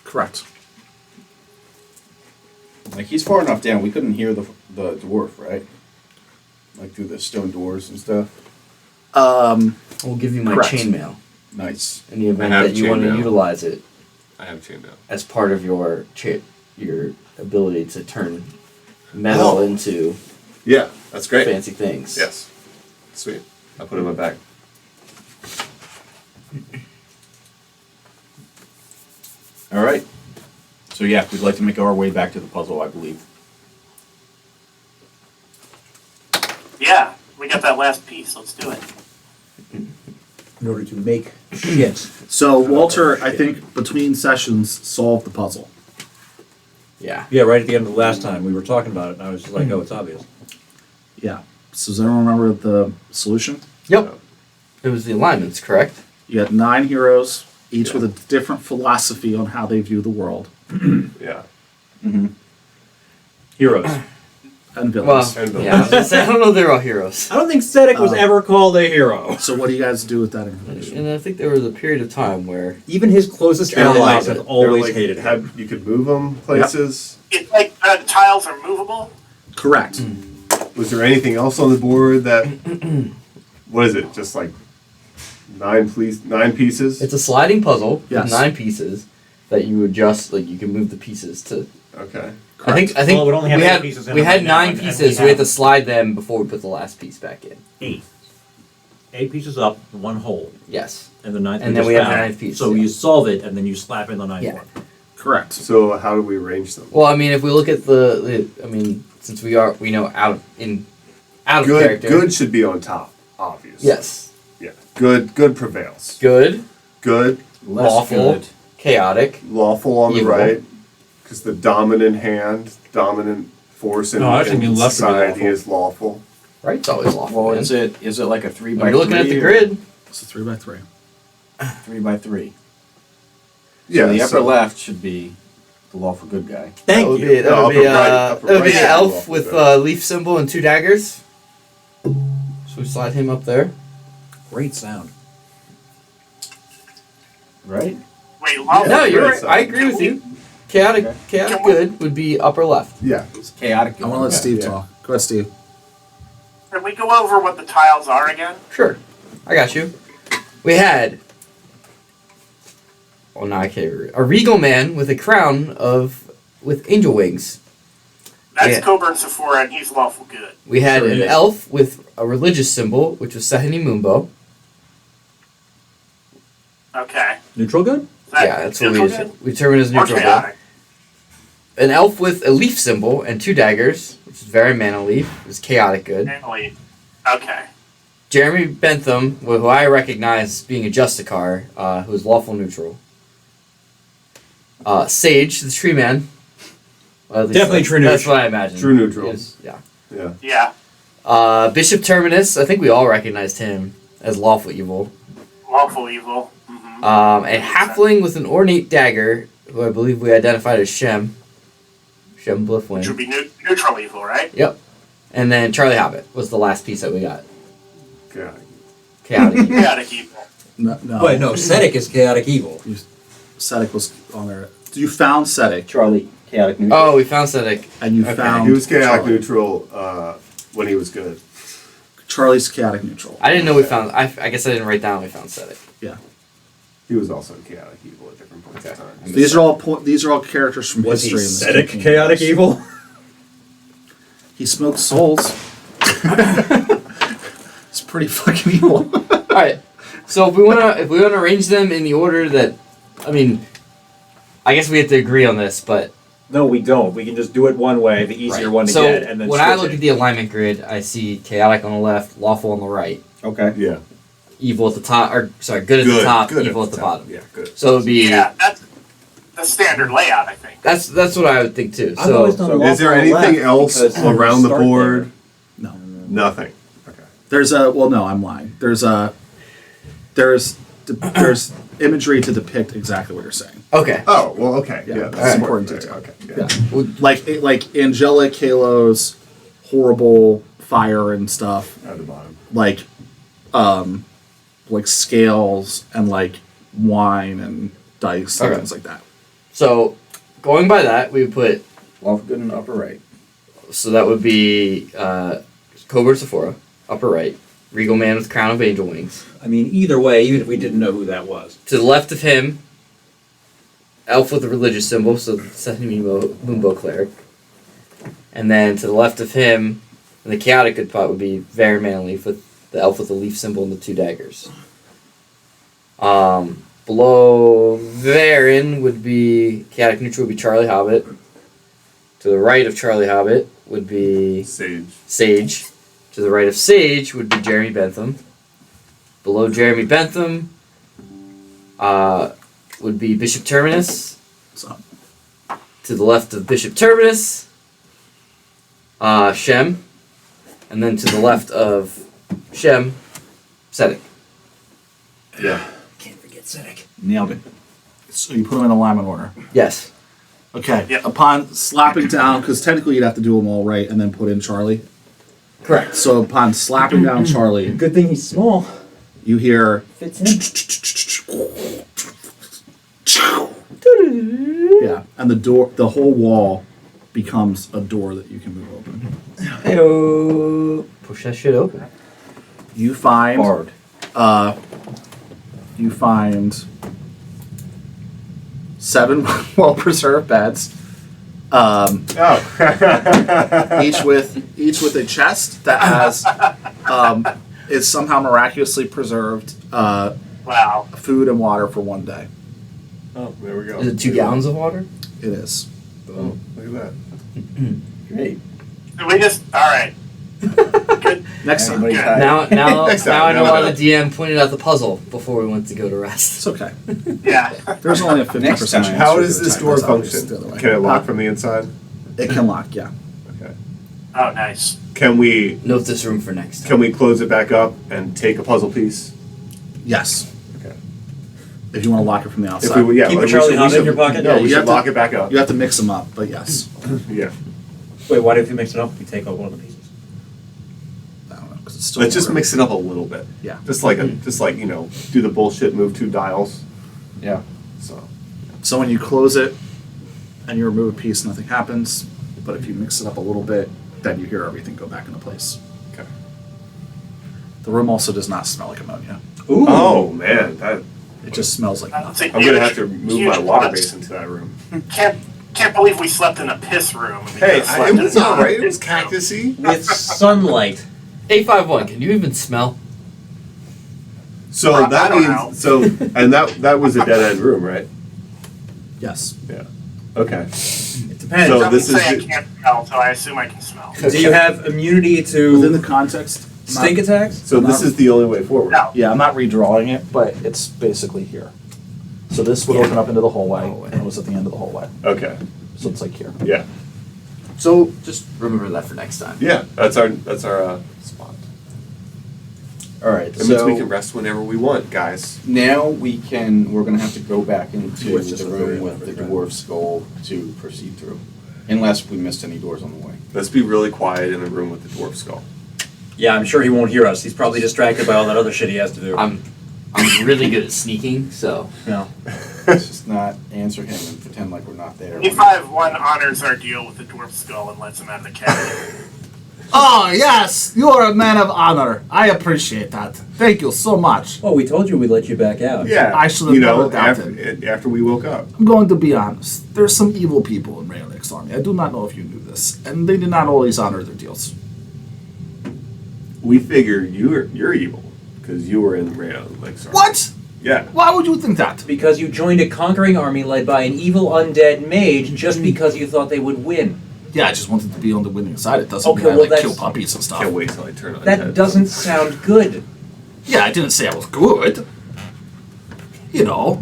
A: Correct.
D: Like he's far enough down, we couldn't hear the dwarf, right? Like through the stone doors and stuff.
B: We'll give you my
A: Correct.
B: chainmail
D: Nice.
B: in the event
F: I have
B: that you want to
F: chainmail.
B: utilize it
F: I have chainmail.
B: as part of your your ability to turn metal
F: Oh.
B: into
F: Yeah, that's great.
B: fancy things.
F: Yes. Sweet. I'll put it in my bag.
D: All right. So yeah, we'd like to make our way back to the puzzle, I believe.
C: Yeah, we got that last piece. Let's do it.
H: In order to make shit.
A: So Walter, I think between sessions, solved the puzzle.
B: Yeah.
H: Yeah, right at the end of the last time, we were talking about it, and I was just like, oh, it's obvious.
A: Yeah. So does everyone remember the solution?
B: Yep. It was the alignments, correct?
A: You had 9 heroes, each with a different philosophy on how they view the world
F: Yeah.
H: Heroes.
A: and
B: Well,
A: villains.
F: And
B: yeah. I was gonna say, I don't know if they're all heroes.
H: I don't think Sedek was ever called a hero.
A: So what do you guys do with that information?
B: And I think there was a period of time where
H: Even his closest
F: They're
H: allies
F: like-
H: have always
F: they're like,
H: hated him.
F: You could move them places.
C: It's like the tiles are movable.
A: Correct.
F: Was there anything else on the board that? What is it? Just like 9 pieces?
B: it's a sliding puzzle
A: Yes.
B: with 9 pieces that you adjust. Like you can move the pieces to.
F: Okay.
B: I think
H: Well, it would only have
B: we
H: 8
B: had
H: pieces in
B: we
H: it
B: had
H: right now,
B: 9
H: and
B: pieces.
H: we
B: We had to
H: have-
B: slide them before we put the last piece back in.
H: 8. 8 pieces up, 1 hole,
B: Yes.
H: and the 9th
B: And then
H: just
B: we have the
H: found.
B: 9th piece,
H: So
B: yeah.
H: you solve it, and then you slap in the 9th
B: Yeah.
H: one.
A: Correct.
F: So how do we arrange them?
B: Well, I mean, if we look at I mean, since we know out of
F: Good.
B: character.
F: Good should be on top. Obviously.
B: Yes.
F: Yeah. Good prevails.
B: Good.
F: Good.
D: Less
B: Lawful.
D: good.
B: Chaotic.
F: Lawful on the
B: Evil.
F: right. Because the dominant force in,
H: No, I was thinking
F: in
H: left would be
F: society
H: lawful.
F: is lawful.
B: Right's always lawful.
D: Well,
B: man.
D: is it like a 3 by
B: When
D: 3?
B: you're looking at the
D: or
B: grid.
A: It's a 3x3.
D: 3 by 3.
F: Yeah.
D: So the upper
F: so-
D: left should be the lawful good guy.
B: That
H: Thank
B: would
H: you.
B: be
F: No, upper right
B: the
F: is
B: elf
F: lawful
B: with
F: good.
B: leaf symbol and 2 daggers. So we slide him up there.
H: Great sound.
D: Right?
C: Wait, lawful.
B: No, you're
F: great
B: right.
F: sound.
B: I agree with you. Chaotic
C: Can we-
B: good would be upper left.
F: Yeah.
D: It's chaotic.
A: I want to let Steve
F: yeah.
A: talk. Go ahead, Steve.
C: Can we go over what the tiles are again?
B: Sure. I got you. We had no, I can't read. A regal man with a crown with angel wings.
C: That's
B: Yeah.
C: Coburn Sephora, and he's lawful good.
B: We had
H: Sure
B: an
H: is.
B: elf with a religious symbol, which was Sahini Mumbo.
C: Okay.
H: Neutral good?
C: Is that
B: Yeah, that's what we
C: neutral good?
B: we determined as
C: Or
B: neutral. good.
C: chaotic?
B: An elf with a leaf symbol and 2 daggers, which is very mana leaf, is chaotic good.
C: Emily. Okay.
B: Jeremy Bentham, who I recognize being a Justicar, who is lawful neutral. Sage, the tree man. Well, at least
H: Definitely true
B: That's
H: neutral.
B: what I imagine.
F: True neutral.
B: Yeah.
F: Yeah.
C: Yeah.
B: Bishop Terminus, I think we all recognized him as lawful evil.
C: Lawful evil. Mm-hmm.
B: A halfling with an ornate dagger, who I believe we identified as Shem. Shem
C: Which would
B: Bliffwing.
C: be neutral evil, right?
B: Yep. And then Charlie Hobbit was the last piece that we got.
F: Yeah.
B: Chaotic evil.
C: Chaotic evil.
A: No.
H: Wait, no, Sedek is chaotic evil.
A: Sedek was on there. You found Sedek,
D: Charlie, chaotic neutral.
B: Oh, we found Sedek.
A: and you
B: Okay.
A: found
F: He was chaotic
A: Charlie.
F: neutral when he was good.
A: Charlie's chaotic neutral.
B: I didn't know we found. I guess I didn't write down we found Sedek.
F: He was also chaotic evil at different points in time.
A: These are all characters from
H: Was he
A: history. in this
H: Sedek
A: campaign.
H: chaotic evil?
A: He smokes souls. He's pretty fucking evil.
B: All right. So if we wanna arrange them in the order that, I mean, I guess we have to agree on this, but
H: No, we don't. We can just do it one way, the easier one to
B: so
H: get, and then
B: when I
H: switch
B: look
H: it.
B: at the alignment grid, I see chaotic on the left, lawful on the right,
D: Okay.
F: Yeah.
B: evil at the top, or sorry, good at the top, evil at the
F: top.
B: bottom.
F: Yeah, good.
B: So it'd be
C: Yeah, that's the standard layout, I think.
B: that's what I would think too.
H: I've always
B: So
H: done
F: Is there
H: lawful
F: anything
H: left
F: else
H: because you
F: around the
H: start
F: board?
A: No.
F: Nothing. Okay.
A: There's I'm lying. There's imagery to depict exactly what you're saying.
B: okay,
F: Oh, well, okay.
A: Yeah,
F: Yeah,
A: that's important
F: Right,
A: detail.
F: Okay.
A: Yeah. Like angelic halos, horrible fire and stuff.
F: At the bottom.
A: Like scales and like wine and dice and
B: Okay.
A: things like that.
B: so going by that, we would put
D: Lawful good in the upper right.
B: so that would be Covert Sephora, upper right, Regal Man with Crown of Angel Wings.
H: I mean, either way, even if we didn't know who that was.
B: To the left of him, Elf with a religious symbol, so the Semi-Moonbow Cleric. And then to the left of him, in the chaotic good pot would be Varen Manleaf with the elf with the leaf symbol and the 2 daggers. Below Varen would be chaotic neutral would be Charlie Hobbit. To the right of Charlie Hobbit would be
F: Sage.
B: Sage. To the right of Sage would be Jeremy Bentham. Below Jeremy Bentham would be Bishop Terminus.
A: So
B: To the left of Bishop Terminus, Shem. And then to the left of Shem, Sedek.
F: Yeah.
H: Can't forget Sedek.
A: nailed it. So you put them in alignment order.
B: Yes.
A: Okay.
C: Yep.
A: Upon slapping down, because technically you'd have to do them all right and then put in Charlie.
B: Correct.
A: So upon slapping down Charlie,
H: Good thing he's small.
A: you hear
H: Fits in.
A: yeah, and the whole wall becomes a door that you can move open.
B: Heyo. Push that shit open.
A: You find
D: Hard.
A: you find 7 well-preserved beds,
F: Oh.
A: each with a chest that has is somehow miraculously preserved
C: Wow.
A: food and water for 1 day.
F: Oh, there we go.
B: Is it 2 gallons of water?
A: It is.
F: Oh, look at that.
D: Great.
C: We just all right. Good.
A: Next time.
D: Everybody's
C: Good.
D: happy.
B: Now
F: Next time,
B: I know
F: no,
B: why
F: no.
B: the DM pointed out the puzzle before we went to go to rest.
A: It's okay.
C: Yeah.
A: There's only a 50%
D: Next time.
A: chance.
F: How
A: you're
F: does
A: gonna
F: this
A: type
F: door
A: out. It's
F: function?
A: the other way.
F: Can it lock from the inside?
A: It can lock, yeah.
F: Okay.
C: Oh, nice.
F: Can we
B: Note this room for next time.
F: close it back up and take a puzzle piece?
A: Yes.
F: Okay.
A: If you want to lock it from the outside.
F: If we, yeah,
H: Keep a
F: we
H: Charlie
F: should-
H: Hobbit
F: we
H: in your
F: should-
H: pocket?
F: No,
A: Yeah,
F: we
A: you
F: should
A: have to-
F: lock it back up.
A: You have to mix them up, but yes.
F: Yeah.
H: Wait, why if you mix it up, we take out one of the pieces?
A: I don't know, 'cause it's still
F: Let's just
A: more-
F: mix it up a little bit.
A: Yeah.
F: Just like do the bullshit, move 2 dials.
D: Yeah.
F: So.
A: So when you close it and you remove a piece, nothing happens. But if you mix it up a little bit, then you hear everything go back into place.
F: Okay.
A: The room also does not smell like ammonia.
H: Ooh.
F: Oh man, that
A: It just smells like
C: That's
A: nothing.
C: a
F: I'm gonna
C: huge-
F: have to move
C: huge
F: my water
C: plus.
F: basin to that room.
C: Can't believe we slept in a piss room. We
F: Hey,
C: could've slept
F: it
C: in
F: was
C: a
F: alright. It was
C: non-piss room.
F: cactusy.
H: With sunlight.
B: 851, can you even smell?
F: So
C: I
F: that
C: don't know.
F: means and that was a dead end room, right?
A: Yes.
F: Yeah. Okay.
H: It depends.
F: So
C: Doesn't
F: this is
C: say I
F: the-
C: can't smell, so I assume I can smell.
H: Do you have immunity
A: Within the
H: to
A: context, I'm not-
H: stink attacks?
F: So this is the only way forward.
C: No.
A: Yeah, I'm not redrawing it, but it's basically here. So this would open up into the hallway, and it was at the end of the hallway.
F: Okay.
A: So it's like here.
F: Yeah.
B: So just remember that for next time.
F: Yeah. That's our spot.
D: All right.
F: That means
D: So
F: we can rest whenever we want, guys.
D: now we're going to have to go back into
F: Which is
D: the
F: a
D: room
F: very
D: with the
F: elaborate
D: dwarf skull to proceed through, unless we missed any doors on the way.
F: Let's be really quiet in the room with the dwarf skull.
H: Yeah, I'm sure he won't hear us. He's probably distracted by all that other shit he has to do.
B: I'm really good at sneaking, so
H: No.
D: Let's just not answer him and pretend like we're not there.
C: E51 honors our deal with the dwarf skull and lets him out of the cabin.
A: Oh, yes! You are a man of honor. I appreciate that. Thank you so much.
H: Oh, we told you we'd let you back out.
F: Yeah.
A: I should have never doubted.
F: after we woke up.
A: I'm going to be honest. There's some evil people in Raelik's army. I do not know if you knew this. And they did not always honor their deals.
F: We figure you're evil because you were in Rayon. Like, sorry.
A: What?
F: Yeah.
A: Why would you think that?
E: Because you joined a conquering army led by an evil undead mage just because you thought they would win.
A: Yeah, I just wanted to be on the winning side. It doesn't
E: Okay,
A: mean I
E: well,
A: like kill
E: that's-
A: puppies and stuff.
F: Can't wait till I turn on.
E: That doesn't sound good.
A: Yeah, I didn't say I was good. You know.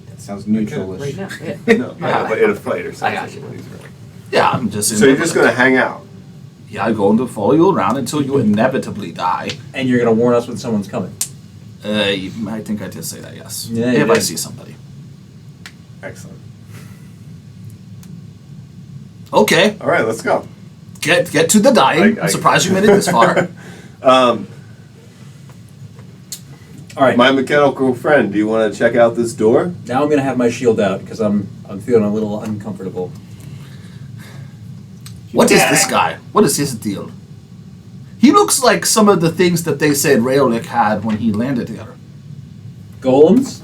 D: That sounds neutral-ish.
B: Right now, yeah.
F: No, but in a fight or something.
B: I got you.
A: Yeah, I'm just.
F: So you're just gonna hang out.
A: Yeah, I'm going to follow you around until you inevitably die.
E: And you're going to warn us when someone's coming.
A: I think I did say that. Yes.
E: Yeah, you
A: if I
E: did.
A: see somebody.
F: Excellent.
A: Okay.
F: All right, let's go.
A: Get to the dying. I'm surprised you made it this far.
F: Um,
E: All right.
F: my mechanical friend, do you want to check out this door?
E: Now I'm going to have my shield out because I'm feeling a little uncomfortable.
A: What is this guy? What is his deal? He looks like some of the things that they said Rayolik had when he landed here.
E: Golems?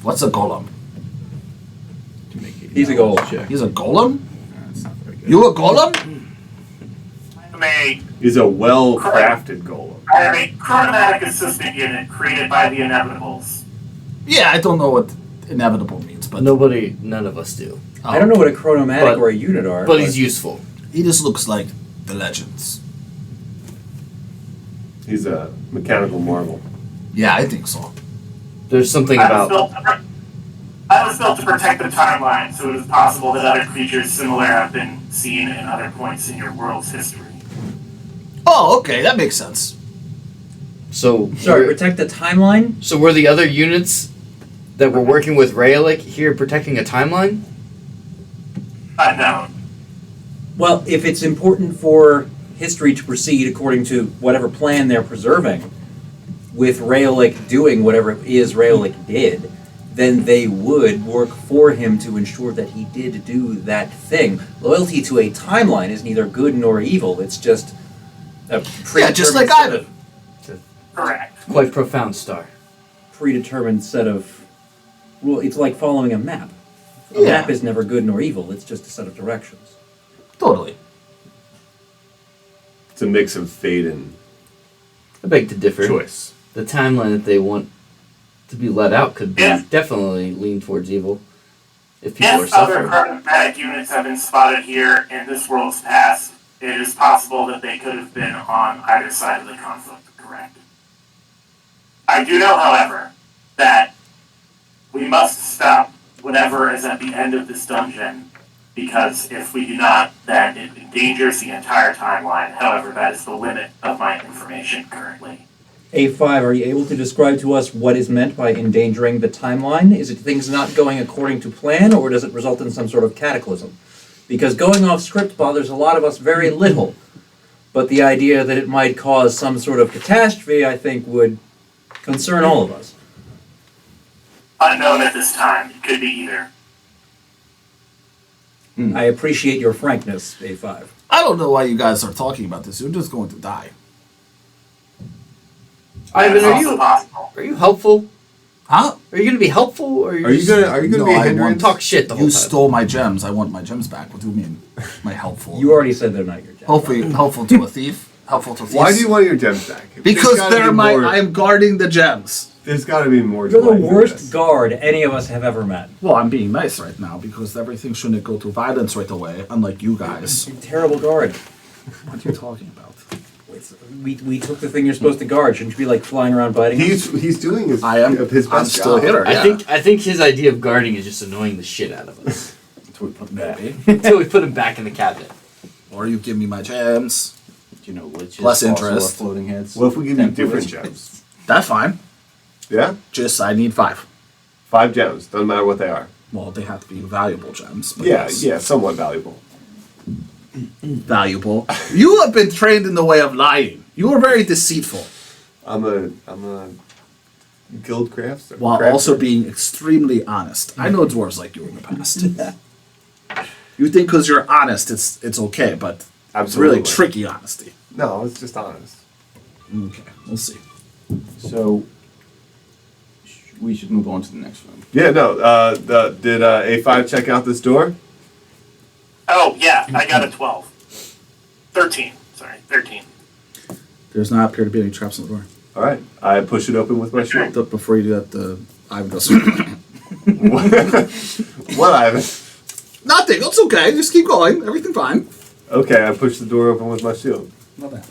A: What's a golem?
E: He's a golem.
G: Check.
A: He's a golem?
G: That's not very good.
A: You a golem?
F: He's a well-crafted golem.
C: I have a chromatic assistant unit created by the Inevitables.
A: Yeah, I don't know what inevitable means, but
B: None of us do.
E: I don't know what a chronomatic
B: But-
E: or a unit are.
B: But he's useful.
A: He just looks like the legends.
F: He's a mechanical marvel.
A: Yeah, I think so.
B: There's something
C: I was,
B: about.
C: built to protect the timeline, so it is possible that other creatures similar have been seen in other points in your world's history.
A: Oh, okay, that makes sense.
B: So
E: Sorry,
B: we're-
E: protect the timeline?
B: So were the other units that were working with Rayolik here protecting a timeline?
C: Unknown.
E: Well, if it's important for history to proceed according to whatever plan they're preserving, with Rayolik doing whatever it is Rayolik did, then they would work for him to ensure that he did do that thing. Loyalty to a timeline is neither good nor evil. It's just a
A: Yeah, just like
E: set
A: Ivan.
E: of-
C: Correct.
B: Quite profound, Star.
E: predetermined set of rule. It's like following a map. A
A: Yeah.
E: map is never good nor evil. It's just a set of directions.
A: Totally.
F: It's a mix of fate and
B: I beg to differ.
F: choice.
B: The timeline that they want to be let out could be
C: Yeah.
B: definitely lean towards evil. If people are
C: If other
B: suffering.
C: chromatic units have been spotted here in this world's past, it is possible that they could have been on either side of the conflict, correct? I do know, however, that we must stop whatever is at the end of this dungeon, because if we do not, then it endangers the entire timeline. However, that is the limit of my information currently.
E: A5, are you able to describe to us what is meant by endangering the timeline? Is it things not going according to plan, or does it result in some sort of cataclysm? Because going off script bothers a lot of us very little, but the idea that it might cause some sort of catastrophe, I think, would concern all of us.
C: Unknown at this time. It could be either.
E: I appreciate your frankness, A5.
A: I don't know why you guys are talking about this. You're just going to die.
B: Ivan,
C: That's
B: are
C: also
B: you
C: possible.
B: helpful?
A: Huh?
B: Are you going to be helpful, or
F: Are you gonna
A: No,
F: be a
A: I
F: hindrance?
A: want-
B: talk shit the whole
A: You
B: time?
A: stole my gems. I want my gems back. What do you mean? My helpful.
E: You already said they're not your job.
A: Hopefully helpful to a thief. Helpful to thieves.
F: Why do you want your gems back?
A: Because
F: There's gotta
A: they're
F: be
A: my.
F: more-
A: I am guarding the gems.
F: There's got to be more.
E: You're
F: to
E: the
F: life than
E: worst
F: this.
E: guard any of us have ever met.
A: Well, I'm being nice right now because everything shouldn't go to violence right away. Unlike you guys.
E: You're a terrible guard.
A: What are you talking about?
E: We took the thing you're supposed to guard. Shouldn't you be like flying around biting us?
F: He's doing his.
A: I am.
F: his best
A: I'm still
F: job.
A: here. Yeah.
B: I think his idea of guarding is just annoying the shit out of us
D: Until we put them back.
A: Maybe.
B: until we put him back in the cabinet.
A: Or you give me my gems.
D: You know, liches
A: Plus
D: also are
A: interest.
D: floating heads.
F: What if we give you
D: Temporary
F: different gems?
A: That's fine.
F: Yeah,
A: Just I need 5.
F: 5 gems. Doesn't matter what they are.
A: Well, they have to be valuable gems. But
F: Yeah,
A: yes.
F: yeah, somewhat valuable.
A: Valuable. You have been trained in the way of lying. You are very deceitful,
F: I'm a guild crafter.
A: while
F: crafter.
A: also being extremely honest. I know dwarves like you in the past. You think because you're honest, it's okay, but it's
F: Absolutely.
A: really tricky honesty.
F: No, it's just honest.
A: Okay, we'll see.
D: So we should move on to the next room.
F: Yeah, no. Did A5 check out this door?
C: Oh, yeah, I got a 12. 13. Sorry, 13.
A: There's not appear to be any traps on the door.
F: All right, I push it open with my shield.
A: But before you do that, the Ivan goes.
F: What, Ivan?
A: Nothing. It's okay. Just keep going. Everything fine.
F: Okay, I push the door open with my shield.
A: Not bad.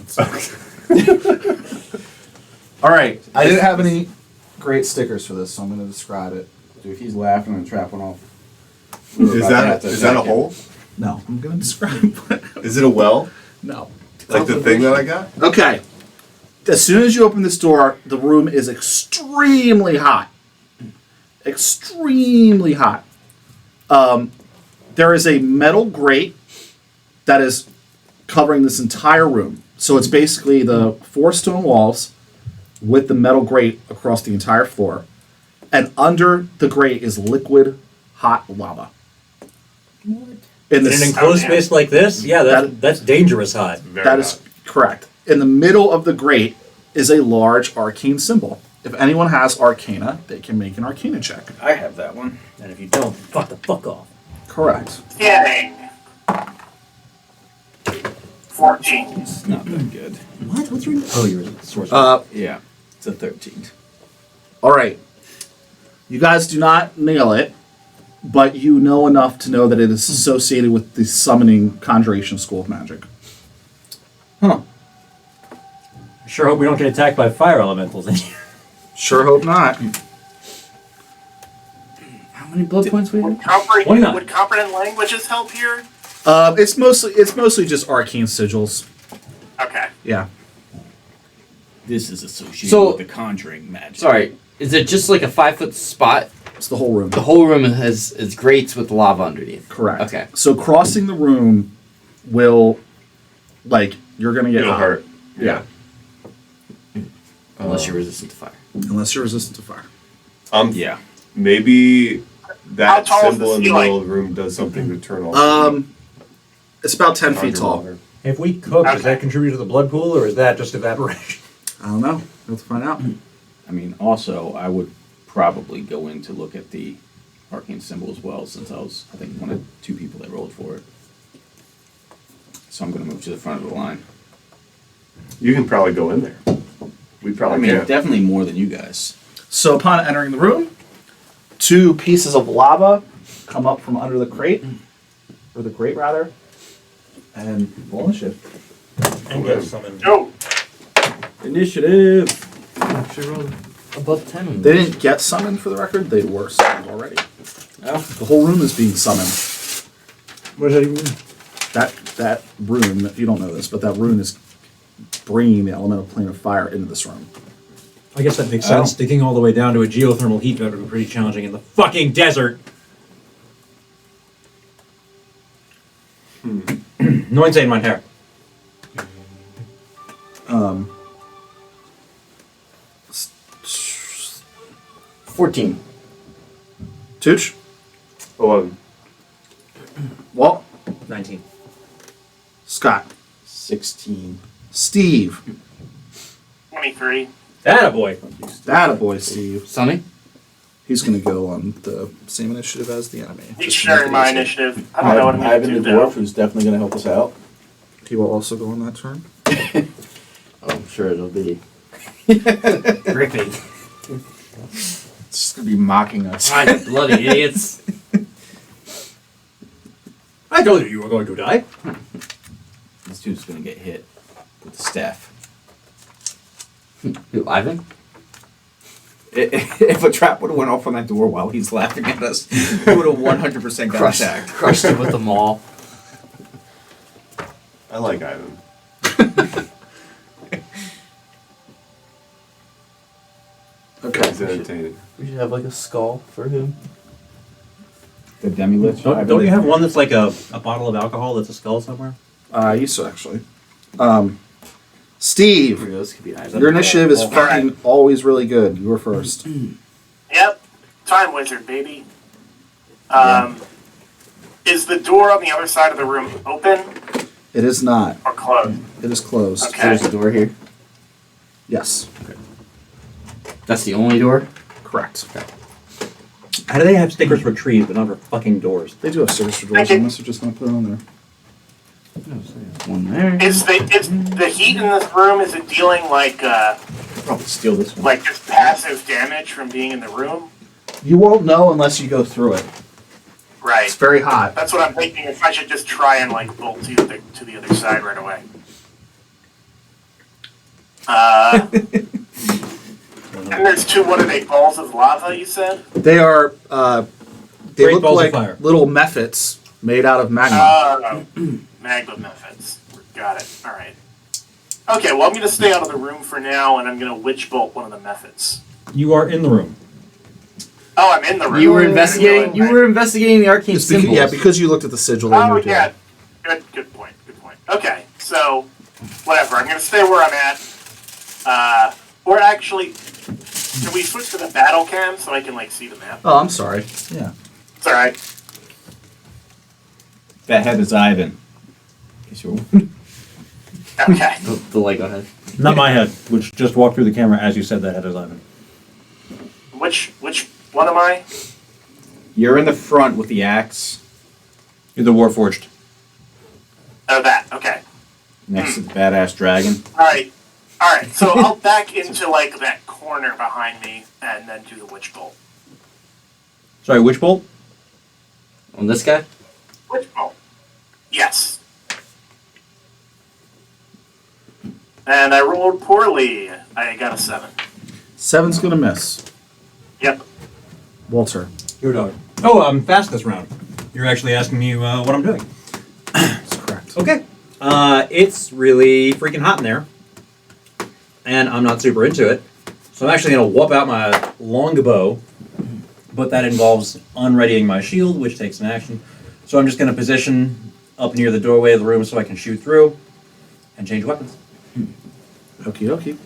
A: All right. I didn't have any great stickers for this, so I'm going to describe it.
D: Dude, if he's laughing and the trap went off.
F: Is that a hole?
A: No, I'm going to describe what.
F: Is it a well?
A: No.
F: Like the thing that I got?
A: Okay. As soon as you open this door, the room is extremely hot. Extremely hot. There is a metal grate that is covering this entire room. So it's basically the 4 stone walls with the metal grate across the entire floor. And under the grate is liquid hot lava.
H: In
A: In
H: an
A: this,
H: enclosed space like this, yeah, that's dangerous hot.
A: that is correct. In the middle of the grate is a large arcane symbol. If anyone has Arcana, they can make an Arcana check.
D: I have that one.
H: And if you don't, fuck the fuck off.
A: Correct.
C: Scanning. 14.
D: It's not that good.
H: What? What's your... Oh, you're a sorcerer.
D: Yeah, it's a 13.
A: All right. You guys do not nail it, but you know enough to know that it is associated with the summoning conjuration school of magic.
D: Huh.
H: Sure hope we don't get attacked by fire elementals in here.
A: Sure hope not.
B: How many blood points we have?
H: Why not?
C: Would comprehend languages help here?
A: It's mostly just arcane sigils.
C: Okay.
A: Yeah.
D: This is associated
B: So-
D: with the conjuring magic.
B: Sorry, is it just like a 5-foot spot?
A: It's the whole room.
B: The whole room is grates with lava underneath.
A: Correct.
B: Okay.
A: So crossing the room will, you're gonna get
F: It'll
A: hot.
F: hurt.
A: Yeah.
B: Unless you're resistant to fire.
A: Unless you're resistant to fire.
D: Yeah.
C: How
F: Maybe that
C: tall is
F: symbol
C: the
F: in the
C: ceiling?
F: middle of the room does something to turn off.
A: It's about 10 feet
F: conjure
A: tall.
F: water.
H: If we cook, does
C: Okay.
H: that contribute to the blood pool, or is that just evaporation?
A: I don't know. We'll have to find out.
D: I mean, also, I would probably go in to look at the arcane symbol as well, since I was, I think, one of 2 people that rolled for it. So I'm going to move to the front of the line.
F: You can probably go in there. We
D: I
F: probably
D: mean,
F: can.
D: definitely more than you guys.
A: So upon entering the room, 2 pieces of lava come up from under the crate, or the grate rather, and roll initiative.
H: And get summoned.
C: Go.
D: Initiative!
B: Should roll above 10 on
A: They didn't get summoned for the record; they were summoned already.
D: Oh.
A: The whole room is being summoned.
H: What does that even mean?
A: That rune, you don't know this, but that rune is bringing the elemental plane of fire into this room.
H: I guess that makes sense. Digging all the way down to a geothermal heat vat would be pretty challenging in the fucking desert. No insane mein Herr.
A: Um,
B: 14.
A: Tooch,
F: 11.
A: Walt,
H: 19.
A: Scott,
D: 16.
A: Steve.
C: 23.
H: Attaboy.
A: Attaboy, Steve.
B: Sonny?
A: He's going to go on the same initiative as the enemy.
C: He's
A: Just to make
C: sharing
A: it
C: my
A: easier.
C: initiative. I don't know what I'm going
G: Ivan
C: to
G: the
C: do,
G: dwarf,
C: though.
G: who's definitely going to help us out.
A: He will also go on that turn.
B: Oh, I'm sure it'll be gripping.
D: It's just going to be mocking us.
B: Ah, you bloody idiots.
H: I told you you were going to die.
D: This dude's going to get hit with the staff.
B: Who, Ivan?
D: If a trap would have went off on that door while he's laughing at us, he would have 100% got attacked.
B: Crushed him with the maul.
F: I like Ivan.
A: Okay.
F: He's entertaining.
B: We should have like a skull for him.
D: The demi-lich.
H: Don't you have one that's like a bottle of alcohol that's a skull somewhere?
A: I used to actually. Steve,
B: This could be Ivan.
A: your initiative is
C: All
A: fucking always really good. You were first.
C: Yep. Time wizard, baby. Is the door on the other side of the room open
A: It is not.
C: or closed?
A: It is closed.
C: Okay.
B: There's a door here.
A: Yes.
B: That's the only door?
A: Correct.
H: How do they have stickers for trees but not for fucking doors?
A: They do have stickers for doors,
C: Okay.
A: unless they're just going to put it on there.
B: One there.
C: Is the heat in this room, is it dealing like
D: Probably steal this one.
C: like just passive damage from being in the room?
A: You won't know unless you go through it.
C: Right.
A: It's very hot.
C: That's what I'm thinking. If I should just try and like bolt to the other side right away. And there's two. What are they? Balls of lava? You said?
A: They are. They
H: Great
A: look
H: balls of
A: like
H: fire.
A: little mephits made out of magma.
C: Magma methods. Got it. All right. Okay. Well, I'm gonna stay out of the room for now, and I'm gonna witch bolt one of the methods.
H: You are in the room.
C: Oh, I'm in the room.
B: You were investigating. You were investigating the arcane
A: It's because,
B: symbols.
A: yeah, because you looked at the sigil. They
C: Oh
A: moved
C: yeah.
A: it.
C: Good point. Good point. Okay. So, whatever. I'm gonna stay where I'm at. Or actually, can we switch to the battle cam so I can like see the map?
A: Oh, I'm sorry.
H: Yeah.
C: It's all right.
D: That head is Ivan. In case you were
C: Okay.
B: The Lego head.
H: Not my head, which just walked through the camera as you said that head is Ivan.
C: Which one am I?
D: You're in the front with the axe
H: You're the Warforged.
C: Oh, that. Okay.
D: next to the badass dragon.
C: All right. All right. So I'll back into like that corner behind me and then do the witch bolt.
H: Sorry, which bolt?
B: On this guy?
C: Witch bolt. Yes. And I rolled poorly. I got a 7.
A: 7's gonna miss.
C: Yep.
A: Walter.
H: Your dog. Oh, I'm fast this round. You're actually asking me what I'm doing.
A: That's correct.
H: Okay. It's really freaking hot in there. And I'm not super into it. So I'm actually going to whoop out my longbow. But that involves unreadying my shield, which takes an action. So I'm just going to position up near the doorway of the room so I can shoot through and change weapons.
A: Okie dokie.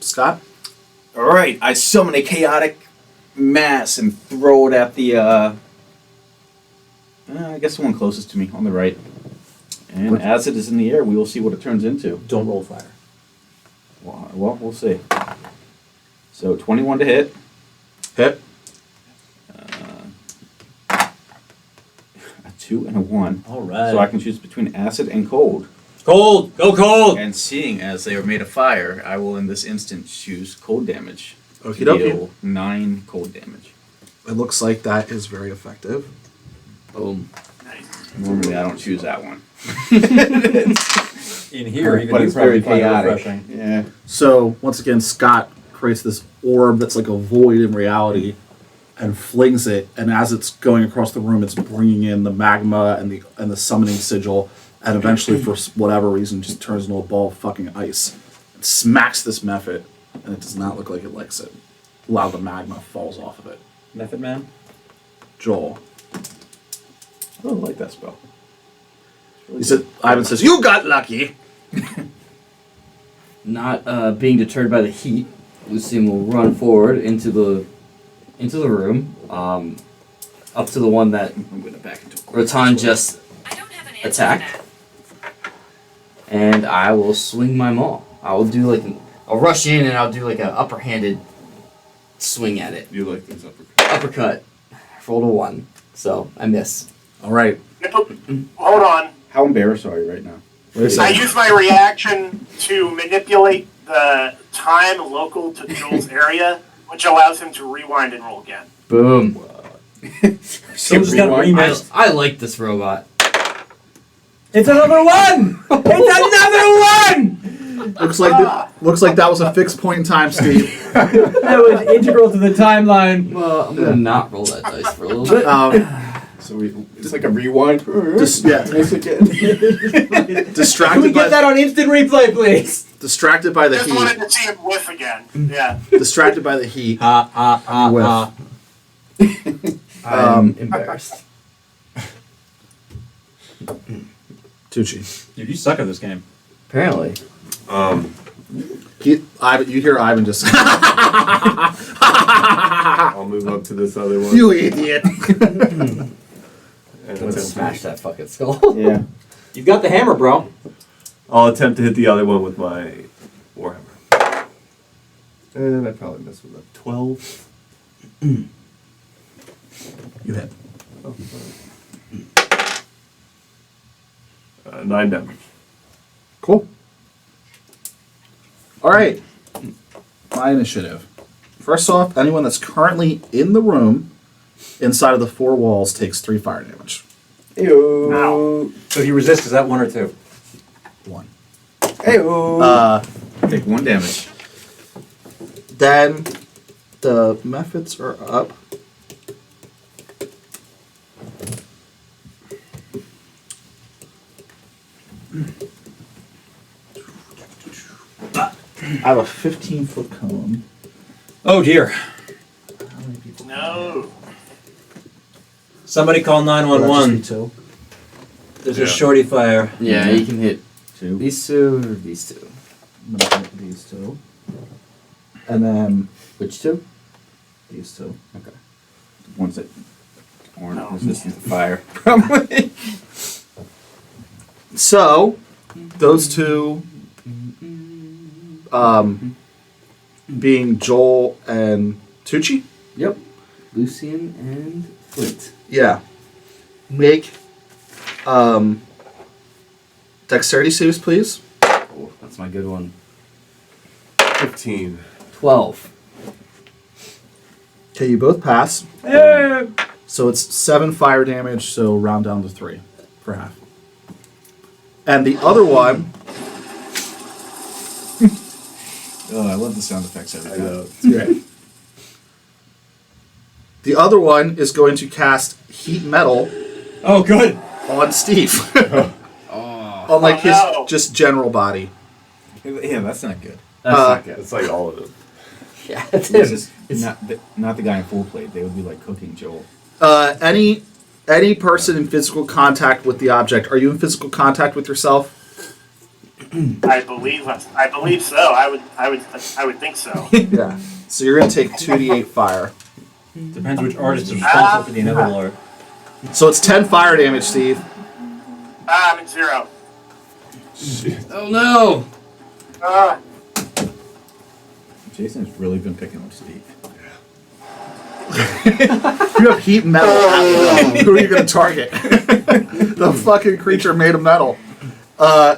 A: Scott?
D: Alright, I summon a chaotic mass and throw it at the, I guess the one closest to me, on the right. And as it is in the air, we will see what it turns into.
H: Don't roll fire.
D: Well, we'll see. So, 21 to hit.
A: Hit.
D: A 2 and a 1.
H: All right.
D: So I can choose between acid and cold.
H: Cold! Go cold!
D: And seeing as they are made of fire, I will in this instant choose cold damage.
A: Okie
D: To
A: dokie.
D: deal 9 cold damage.
A: It looks like that is very effective.
B: Boom.
C: Nice.
D: Normally I don't choose that one.
H: In here, even
D: but
H: you
D: it's
H: probably
D: very
H: find it
D: chaotic.
H: refreshing.
D: Yeah.
A: So, once again, Scott creates this orb that's like a void in reality and flings it, and as it's going across the room, it's bringing in the magma and the summoning sigil, and eventually, for whatever reason, just turns into a ball of fucking ice. It smacks this mephit, and it does not look like it likes it. A lot of the magma falls off of it.
H: Method Man?
A: Joel.
D: I really like that spell.
A: He said, Ivan says, "You got lucky."
B: Not being deterred by the heat, Lucien will run forward into the room, up to the one that
D: I'm going to back into a corner.
B: Ratan just
I: I don't have an answer
B: attacked,
I: for that.
B: and I will swing my maul. I will do I'll rush in and I'll do like an upper-handed swing at it.
F: You like this uppercut?
B: Uppercut. I rolled a 1, so I miss.
A: All right.
C: Nope. Hold on.
D: How embarrassed are you right now?
A: Wait a
C: I
A: second.
C: use my reaction to manipulate the time local to Joel's area, which allows him to rewind and roll again.
B: Boom.
H: So just got remixed.
B: I like this robot.
H: It's another one! It's another one!
A: Looks like that was a fixed point in time, Steve.
H: That was integral to the timeline.
B: Well, I'm gonna not roll that dice for a little bit.
G: So it's like a rewind.
A: Yeah. Distracted
H: Can we
A: by
H: get that on instant replay, please?
A: distracted by the
C: Just
A: heat.
C: wanted to see him whiff again. Yeah.
A: Distracted by the heat. Whiff.
B: I'm embarrassed.
A: Tucci.
H: Dude, you suck at this game.
B: Apparently.
A: Ivan, you hear Ivan just.
F: I'll move up to this other one.
A: You idiot.
F: And
B: Let's
F: attempt
B: smash
F: to,
B: that fucking skull.
D: Yeah.
H: You've got the hammer, bro.
F: I'll attempt to hit the other one with my warhammer. And I probably miss with a 12.
A: You hit.
F: Oh, 9 damage.
A: Cool. All right. My initiative. First off, anyone that's currently in the room inside of the 4 walls takes 3 fire damage.
D: Ew.
H: So if you resist, is that 1 or 2?
A: 1.
D: Ew. Take 1 damage.
A: Then the methods are up. I have a 15-foot cone.
H: Oh dear.
A: How many people?
C: No.
H: Somebody call
A: Will that
H: 911.
A: just be 2?
H: There's
F: Yeah.
H: a shorty fire.
B: Yeah, you can hit
D: 2.
B: these 2 or these 2.
A: I'm gonna hit these 2. And then
B: Which 2?
A: these 2.
D: Okay. Ones that aren't
C: No.
D: resistant to fire. Probably.
A: So, those 2 being Joel and Tucci?
B: Yep. Lucian and Flint.
A: Yeah. Make dexterity saves, please.
B: Oh, that's my good one.
F: 15.
B: 12.
A: Okay, you both pass.
H: Yeah.
A: So it's 7 fire damage, so round down to 3 for half. And the other one,
D: Oh, I love the sound effects every time.
A: it's great. The other one is going to cast heat metal
H: Oh, good.
A: on Steve.
B: Oh.
A: On like his
C: no.
A: just general body.
H: Yeah, that's not good.
B: That's not good.
F: It's like all of them.
B: Yeah, it's
D: This
B: him.
D: is not the guy in full plate. They would be like cooking Joel.
A: Any person in physical contact with the object. Are you in physical contact with yourself?
C: I believe so. I would think so.
A: Yeah. So you're gonna take 2d8 fire.
H: Depends which artist is responsible for the inevitable art.
A: So it's 10 fire damage, Steve.
C: I'm at 0.
B: Oh no!
D: Jason has really been picking up Steve.
A: You have heat metal. Who are you gonna target? The fucking creature made of metal.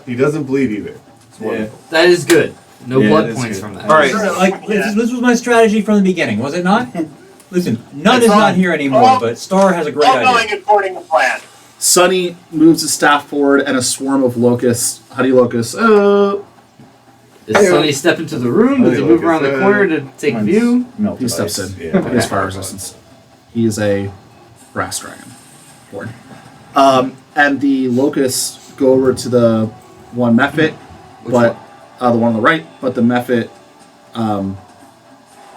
F: He doesn't bleed either. It's wonderful.
B: That is good. No
D: Yeah,
B: blood
D: that's
B: points
D: good.
B: from that.
A: All right.
H: Like this was my strategy from the beginning, was it not? Listen, none
C: It's
H: is
C: all-
H: not here anymore,
C: all-
H: but Star has a great
C: All
H: idea.
C: going according to plan.
A: Sunny moves his staff forward, and a swarm of locusts. Honey locusts.
B: Does Sonny step into the room? Does he move around the corner to take
D: Mine's
B: view?
D: melted
A: He steps
D: ice.
A: in.
F: Yeah.
A: He has fire resistance. He is a brass dragon. Born. And the locusts go over to the one Mephit, but the one on the right. But the Mephit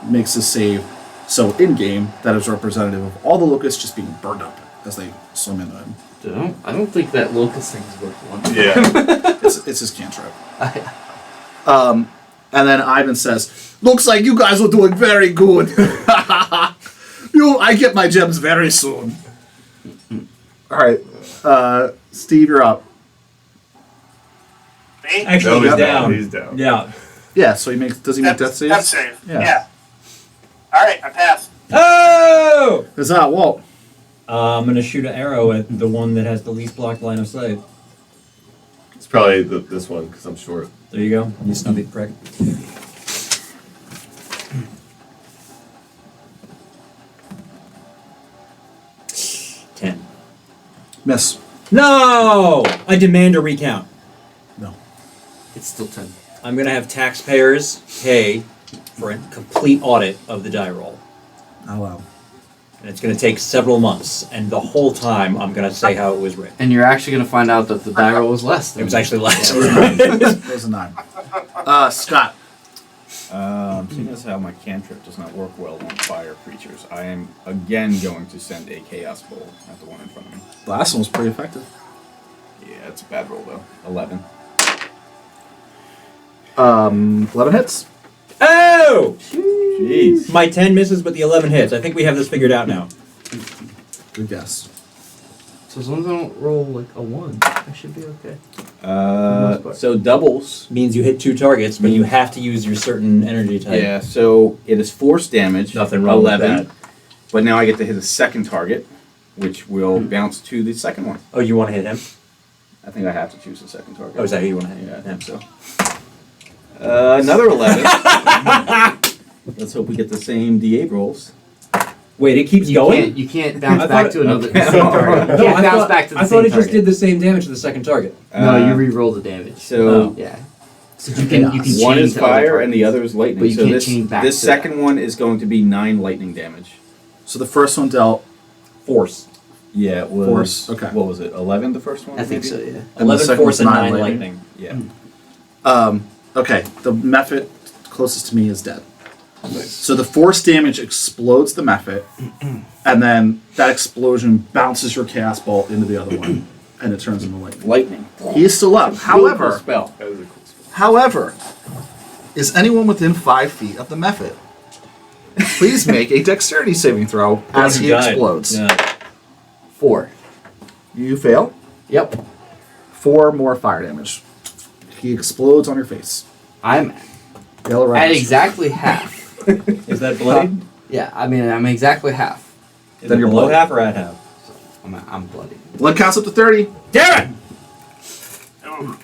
A: makes a save. So in game, that is representative of all the locusts just being burned up as they swim into him.
B: I don't think that locust thing's worth one.
F: Yeah.
A: It's his cantrip. And then Ivan says, "Looks like you guys are doing very good. I get my gems very soon." All right, Steve, you're up.
C: Me?
H: Actually,
F: No,
H: he's
F: he's
H: down.
F: down. He's down.
H: Yeah.
A: Yeah. So he makes. Does he make death saves?
C: Death save.
A: Yeah.
C: Yeah. All right, I passed.
H: Oh!
A: Is that Walt?
H: I'm gonna shoot an arrow at the one that has the least blocked line of sight.
F: It's probably this one because I'm short.
H: There you go. You snubby prick. Ten.
A: Miss.
H: No! I demand a recount.
A: No.
B: It's still 10.
H: I'm gonna have taxpayers pay for a complete audit of the die roll.
A: Oh wow.
H: And it's gonna take several months, and the whole time I'm gonna say how it was written.
B: And you're actually going to find out that the die roll was less than
H: It was actually less.
A: It was a 9. Scott.
D: Seeing as how my cantrip does not work well on fire creatures, I am again going to send a chaos bolt at the one in front of me.
A: The last one was pretty effective.
D: Yeah, it's a bad roll though. 11.
A: 11 hits.
H: Oh!
D: Jeez.
H: My 10 misses, but the 11 hits. I think we have this figured out now.
A: Good guess.
B: So as long as I don't roll like a 1, I should be okay.
D: So doubles.
H: Means you hit 2 targets, but you have to use your certain energy type.
D: Yeah, so it is force damage.
H: Nothing wrong with
D: 11.
H: that.
D: But now I get to hit a second target, which will bounce to the second one.
H: Oh, you want to hit him?
D: I think I have to choose the second target.
H: Oh, is that who you want to hang?
D: Yeah, I think so. Another 11. Let's hope we get the same D8 rolls.
H: Wait, it keeps going?
B: You can't bounce
H: I
B: back
H: thought-
B: to another
D: Okay.
B: same target. You
H: No,
B: can't
H: I
B: bounce
H: thought,
B: back to the
H: I
B: same
H: thought it
B: target.
H: just did the same damage to the second target.
B: No, you re-roll the damage.
D: So
B: Yeah. So you can
D: one
B: chain
D: is
B: to other
D: fire and the
B: targets.
D: other is lightning.
B: But you
D: so
B: can't
D: this
B: chain back
D: this
B: to
D: second one is going to be 9 lightning damage.
A: So the first one dealt
H: Force.
D: Yeah, it was.
A: Force, okay.
D: What was it? 11 the first one?
B: I think
D: maybe?
B: so, yeah.
A: And the
H: 11
A: second
H: force
A: one's
H: and
A: 9
H: 9
A: lightning.
H: lightning.
D: Yeah.
A: Okay, the Mephit closest to me is dead.
F: Nice.
A: So the force damage explodes the Mephit, and then that explosion bounces your chaos bolt into the other one, and it turns into lightning.
D: Lightning.
A: He is still up.
D: Really cool
A: However,
D: spell.
F: That was a cool spell.
A: however, is anyone within 5 feet of the Mephit? Please make a dexterity saving throw as he
H: Died.
A: explodes.
H: Yeah.
B: 4.
A: You fail.
B: Yep.
A: 4 more fire damage. He explodes on your face.
B: I'm
A: Yellow
B: at
A: rash.
B: exactly half.
H: Is that bloodied?
B: Yeah, I mean, I'm exactly half.
H: Is
A: Then
H: it
A: you're
H: below
A: bloodied.
H: half or at half?
B: I'm bloody.
A: Blood counts up to 30.
H: Damn it!
C: Ooh.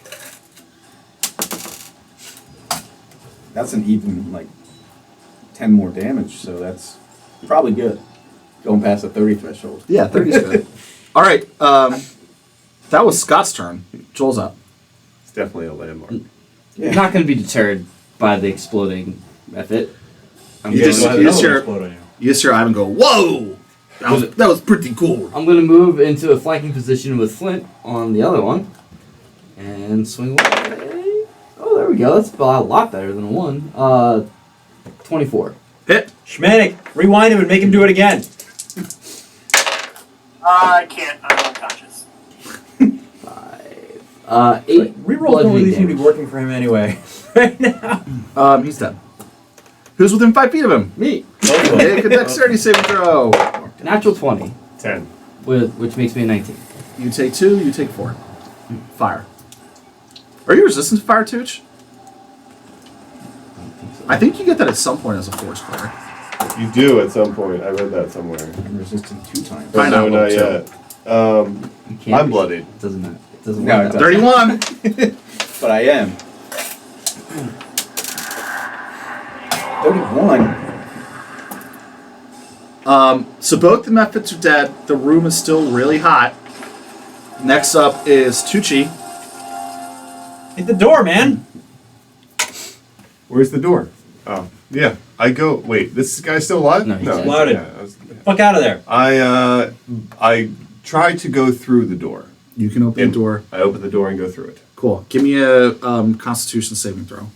D: That's an even, like, 10 more damage, so that's probably good. Going past the 30 threshold.
A: Yeah, 30 is good. All right, that was Scott's turn. Joel's up.
F: It's definitely a landmark.
B: I'm not going to be deterred by the exploding method. I'm
A: You
B: going
A: just-
H: Go ahead,
A: you
H: another
A: just
H: one
A: hear-
H: explode on you.
A: You just hear Ivan go, whoa! That was pretty cool.
B: I'm going to move into a flanking position with Flint on the other one. And swing away. Oh, there we go. That's a lot better than a 1. 24.
A: Hit.
H: Schmanik, rewind him and make him do it again.
C: I can't. I'm unconscious.
B: 5. 8.
H: Rerolls don't
B: bludgeoning
H: really seem to be
B: damage.
H: working for him anyway. Right now.
A: He's dead. Who's within 5 feet of him?
B: Me.
A: Make a dexterity saving throw.
B: Natural 20,
F: 10.
B: which makes me a 19.
A: You take 2, you take 4. Fire. Are you resistant to fire, Tooch? I think you get that at some point as a force player.
F: You do at some point. I read that somewhere.
D: I'm resistant 2 times.
F: But
A: Fine,
F: no,
A: I'll
F: not
A: look,
F: yet.
B: You can't
F: I'm
B: be-
F: bloodied.
B: It doesn't matter. It doesn't
D: No,
B: work
D: it
B: out.
D: doesn't.
A: 31.
D: But I am. 31.
A: So both the Mephits are dead. The room is still really hot. Next up is Tucci.
H: Hit the door, man.
F: Where's the door? Oh, yeah. I go. Wait, this guy's still alive?
B: No, he's dead.
H: Exploded. Fuck out of there.
F: I try to go through the door.
A: You can open the door.
F: I open the door and go through it.
A: Cool. Give me a Constitution saving throw.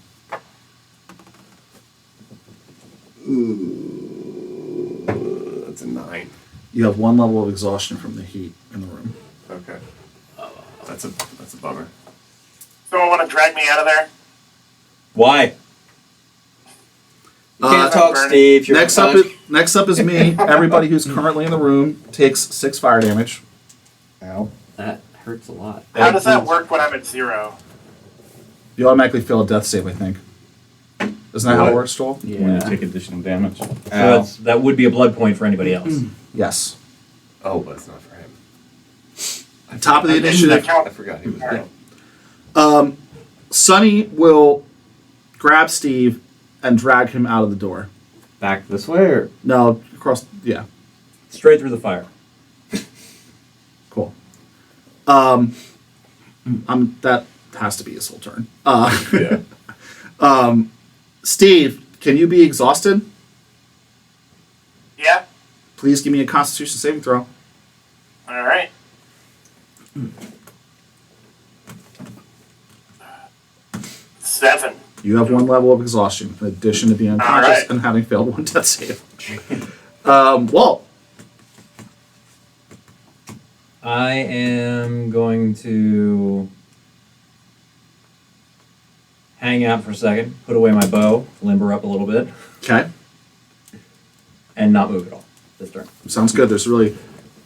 F: Ooh, that's a 9.
A: You have 1 level of exhaustion from the heat in the room.
F: Okay. That's a bummer.
C: Someone want to drag me out of there?
H: Why?
D: You can't
A: Uh,
D: talk, Steve. You're
A: Next up is me. Everybody who's currently in the room takes 6 fire damage.
D: Ow.
B: That hurts a lot.
C: How does that work when I'm at 0?
A: You automatically fail a death save, I think. Isn't that how it
F: What?
A: works, Joel?
D: When you take additional damage.
H: So that would be a blood point for anybody else.
A: Yes.
F: Oh, but it's not for him.
A: Top of the initiative.
F: I forgot he was
C: Alright.
F: down.
A: Sonny will grab Steve and drag him out of the door.
B: Back this way or?
A: No, across. Yeah,
H: Straight through the fire.
A: cool. That has to be his whole turn.
F: Yeah.
A: Steve, can you be exhausted?
C: Yeah?
A: Please give me a Constitution saving throw.
C: Alright. Seven.
A: You have 1 level of exhaustion in addition to being unconscious
C: Alright.
A: and having failed 1 death save. Walt.
H: I am going to hang out for a second, put away my bow, limber up a little bit,
A: Okay.
H: and not move at all this turn.
A: Sounds good. There's really,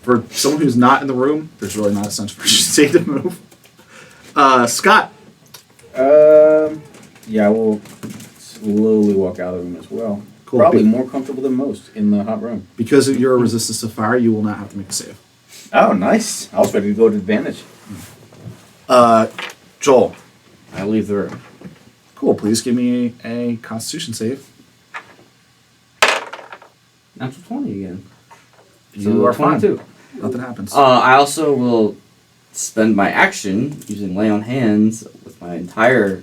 A: for someone who's not in the room, there's really not a sense for you to move. Scott.
D: Yeah, I will slowly walk out of him as well.
A: Cool.
D: Probably more comfortable than most in the hot room.
A: Because of your resistance to fire, you will not have to make a save.
D: Oh, nice. I was ready to go to advantage.
A: Joel.
B: I leave the room.
A: Cool. Please give me a Constitution save.
B: Natural 20 again.
A: You are fine.
B: 22.
A: Nothing happens.
B: I also will spend my action using Lay on Hands with my entire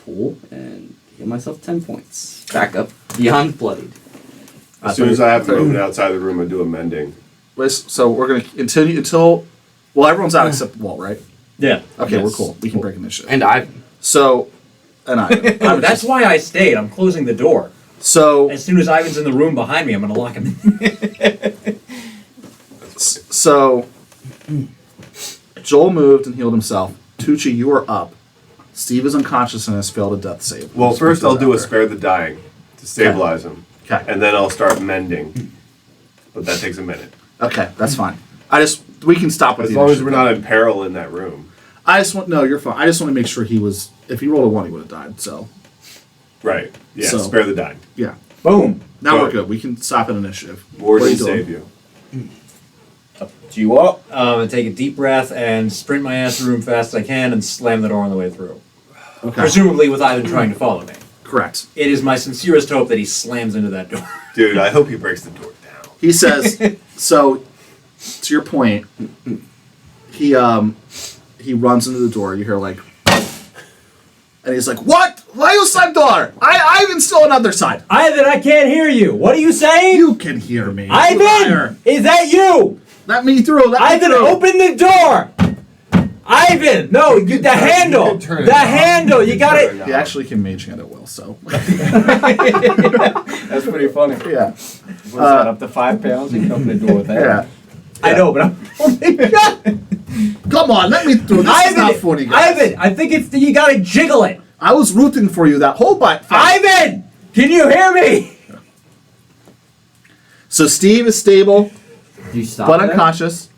B: pool and give myself 10 points. Back up beyond bloodied.
F: As soon as I have to movement outside the room, I do a mending.
A: So we're gonna continue until. Well, everyone's out except Walt, right?
H: Yeah.
A: Okay,
H: Yes.
A: we're cool. We can break initiative.
B: And I.
A: So, and I.
H: That's why I stayed. I'm closing the door.
A: So,
H: As soon as Ivan's in the room behind me, I'm going to lock him in.
A: so, Joel moved and healed himself. Tucci, you are up. Steve is unconscious and has failed a death save.
F: Well,
A: Just
F: first
A: put
F: I'll
A: that
F: do a
A: out there.
F: spare the dying to stabilize him.
A: Okay.
F: And then I'll start mending. But that takes a minute.
A: Okay, that's fine. We can stop with
F: As
A: the
F: long as we're
A: initiative.
F: not in peril in that room.
A: No, you're fine. I just want to make sure he was. If he rolled a 1, he would have died. So,
F: Right. Yeah,
A: So-
F: spare the dying.
A: yeah.
G: Boom.
A: Now
F: Go.
A: we're good. We can stop at initiative.
F: Ward
A: What are
F: will
A: you doing?
F: save you.
G: Do you up?
H: I'm going to take a deep breath and sprint my ass through the room fast as I can and slam the door on the way through.
A: Okay.
H: Presumably with Ivan trying to follow me.
A: Correct.
H: It is my sincerest hope that he slams into that door.
F: Dude, I hope he breaks the door down.
A: He says. So, to your point, he runs into the door. You hear like, and he's like, "What? Why you slam door? Ivan's still on the other side.
H: Ivan, I can't hear you. What are you saying?
A: You can hear me.
H: Ivan!
A: Liar.
H: Is that you?
A: Let me through. Let me
H: Ivan,
A: through.
H: open the door! Ivan! No, the handle!
F: you can turn it
H: The
F: off.
H: handle! You got
F: Turn
H: it!
F: it
A: He actually can mage hand at will. So,
G: That's pretty funny.
A: yeah,
G: What's that, up to 5 pounds? You can open the door with that.
A: yeah.
H: I know, but I'm. Oh my god!
A: Come on, let me through. This is not funny, guys.
H: Ivan! I think it's you gotta jiggle it!
A: I was rooting for you that whole fight.
H: Ivan! Can you hear me?
A: So Steve is stable
B: Do you stop
A: but
B: there?
A: unconscious.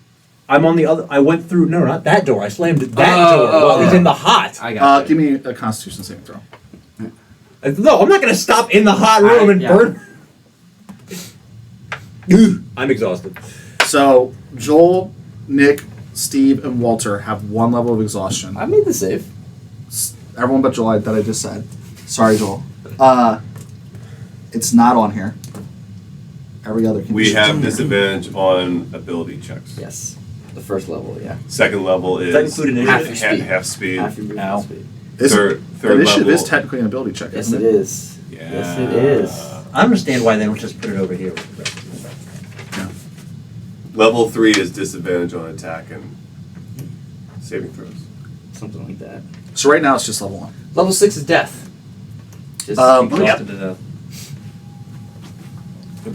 H: I'm on the other. I went through. No, not that door. I slammed that
B: Oh,
H: door while it was in the hot.
B: I got
A: Give me a Constitution saving throw.
H: No, I'm not gonna stop in the hot room and
B: yeah.
H: burn. I'm exhausted.
A: So Joel, Nick, Steve, and Walter have 1 level of exhaustion.
B: I made the save.
A: Everyone but Joel that I just said. Sorry, Joel. It's not on here. Every other condition.
F: We have disadvantage on ability checks.
B: Yes. The first level, yeah.
F: Second level is
H: Does that include
B: Half
H: initiative?
B: your speed.
F: half speed.
B: Half your movement
H: Ow.
B: speed.
F: Third
A: initiative
F: level.
A: is technically an ability check,
B: Yes,
A: isn't
B: it is.
F: Yeah.
B: Yes, it is.
H: I understand why they don't just put it over here.
F: Level 3 is disadvantage on attack and saving throws.
B: Something like that.
A: So right now it's just level 1.
B: Level 6 is death. Just
H: Exhausted to death.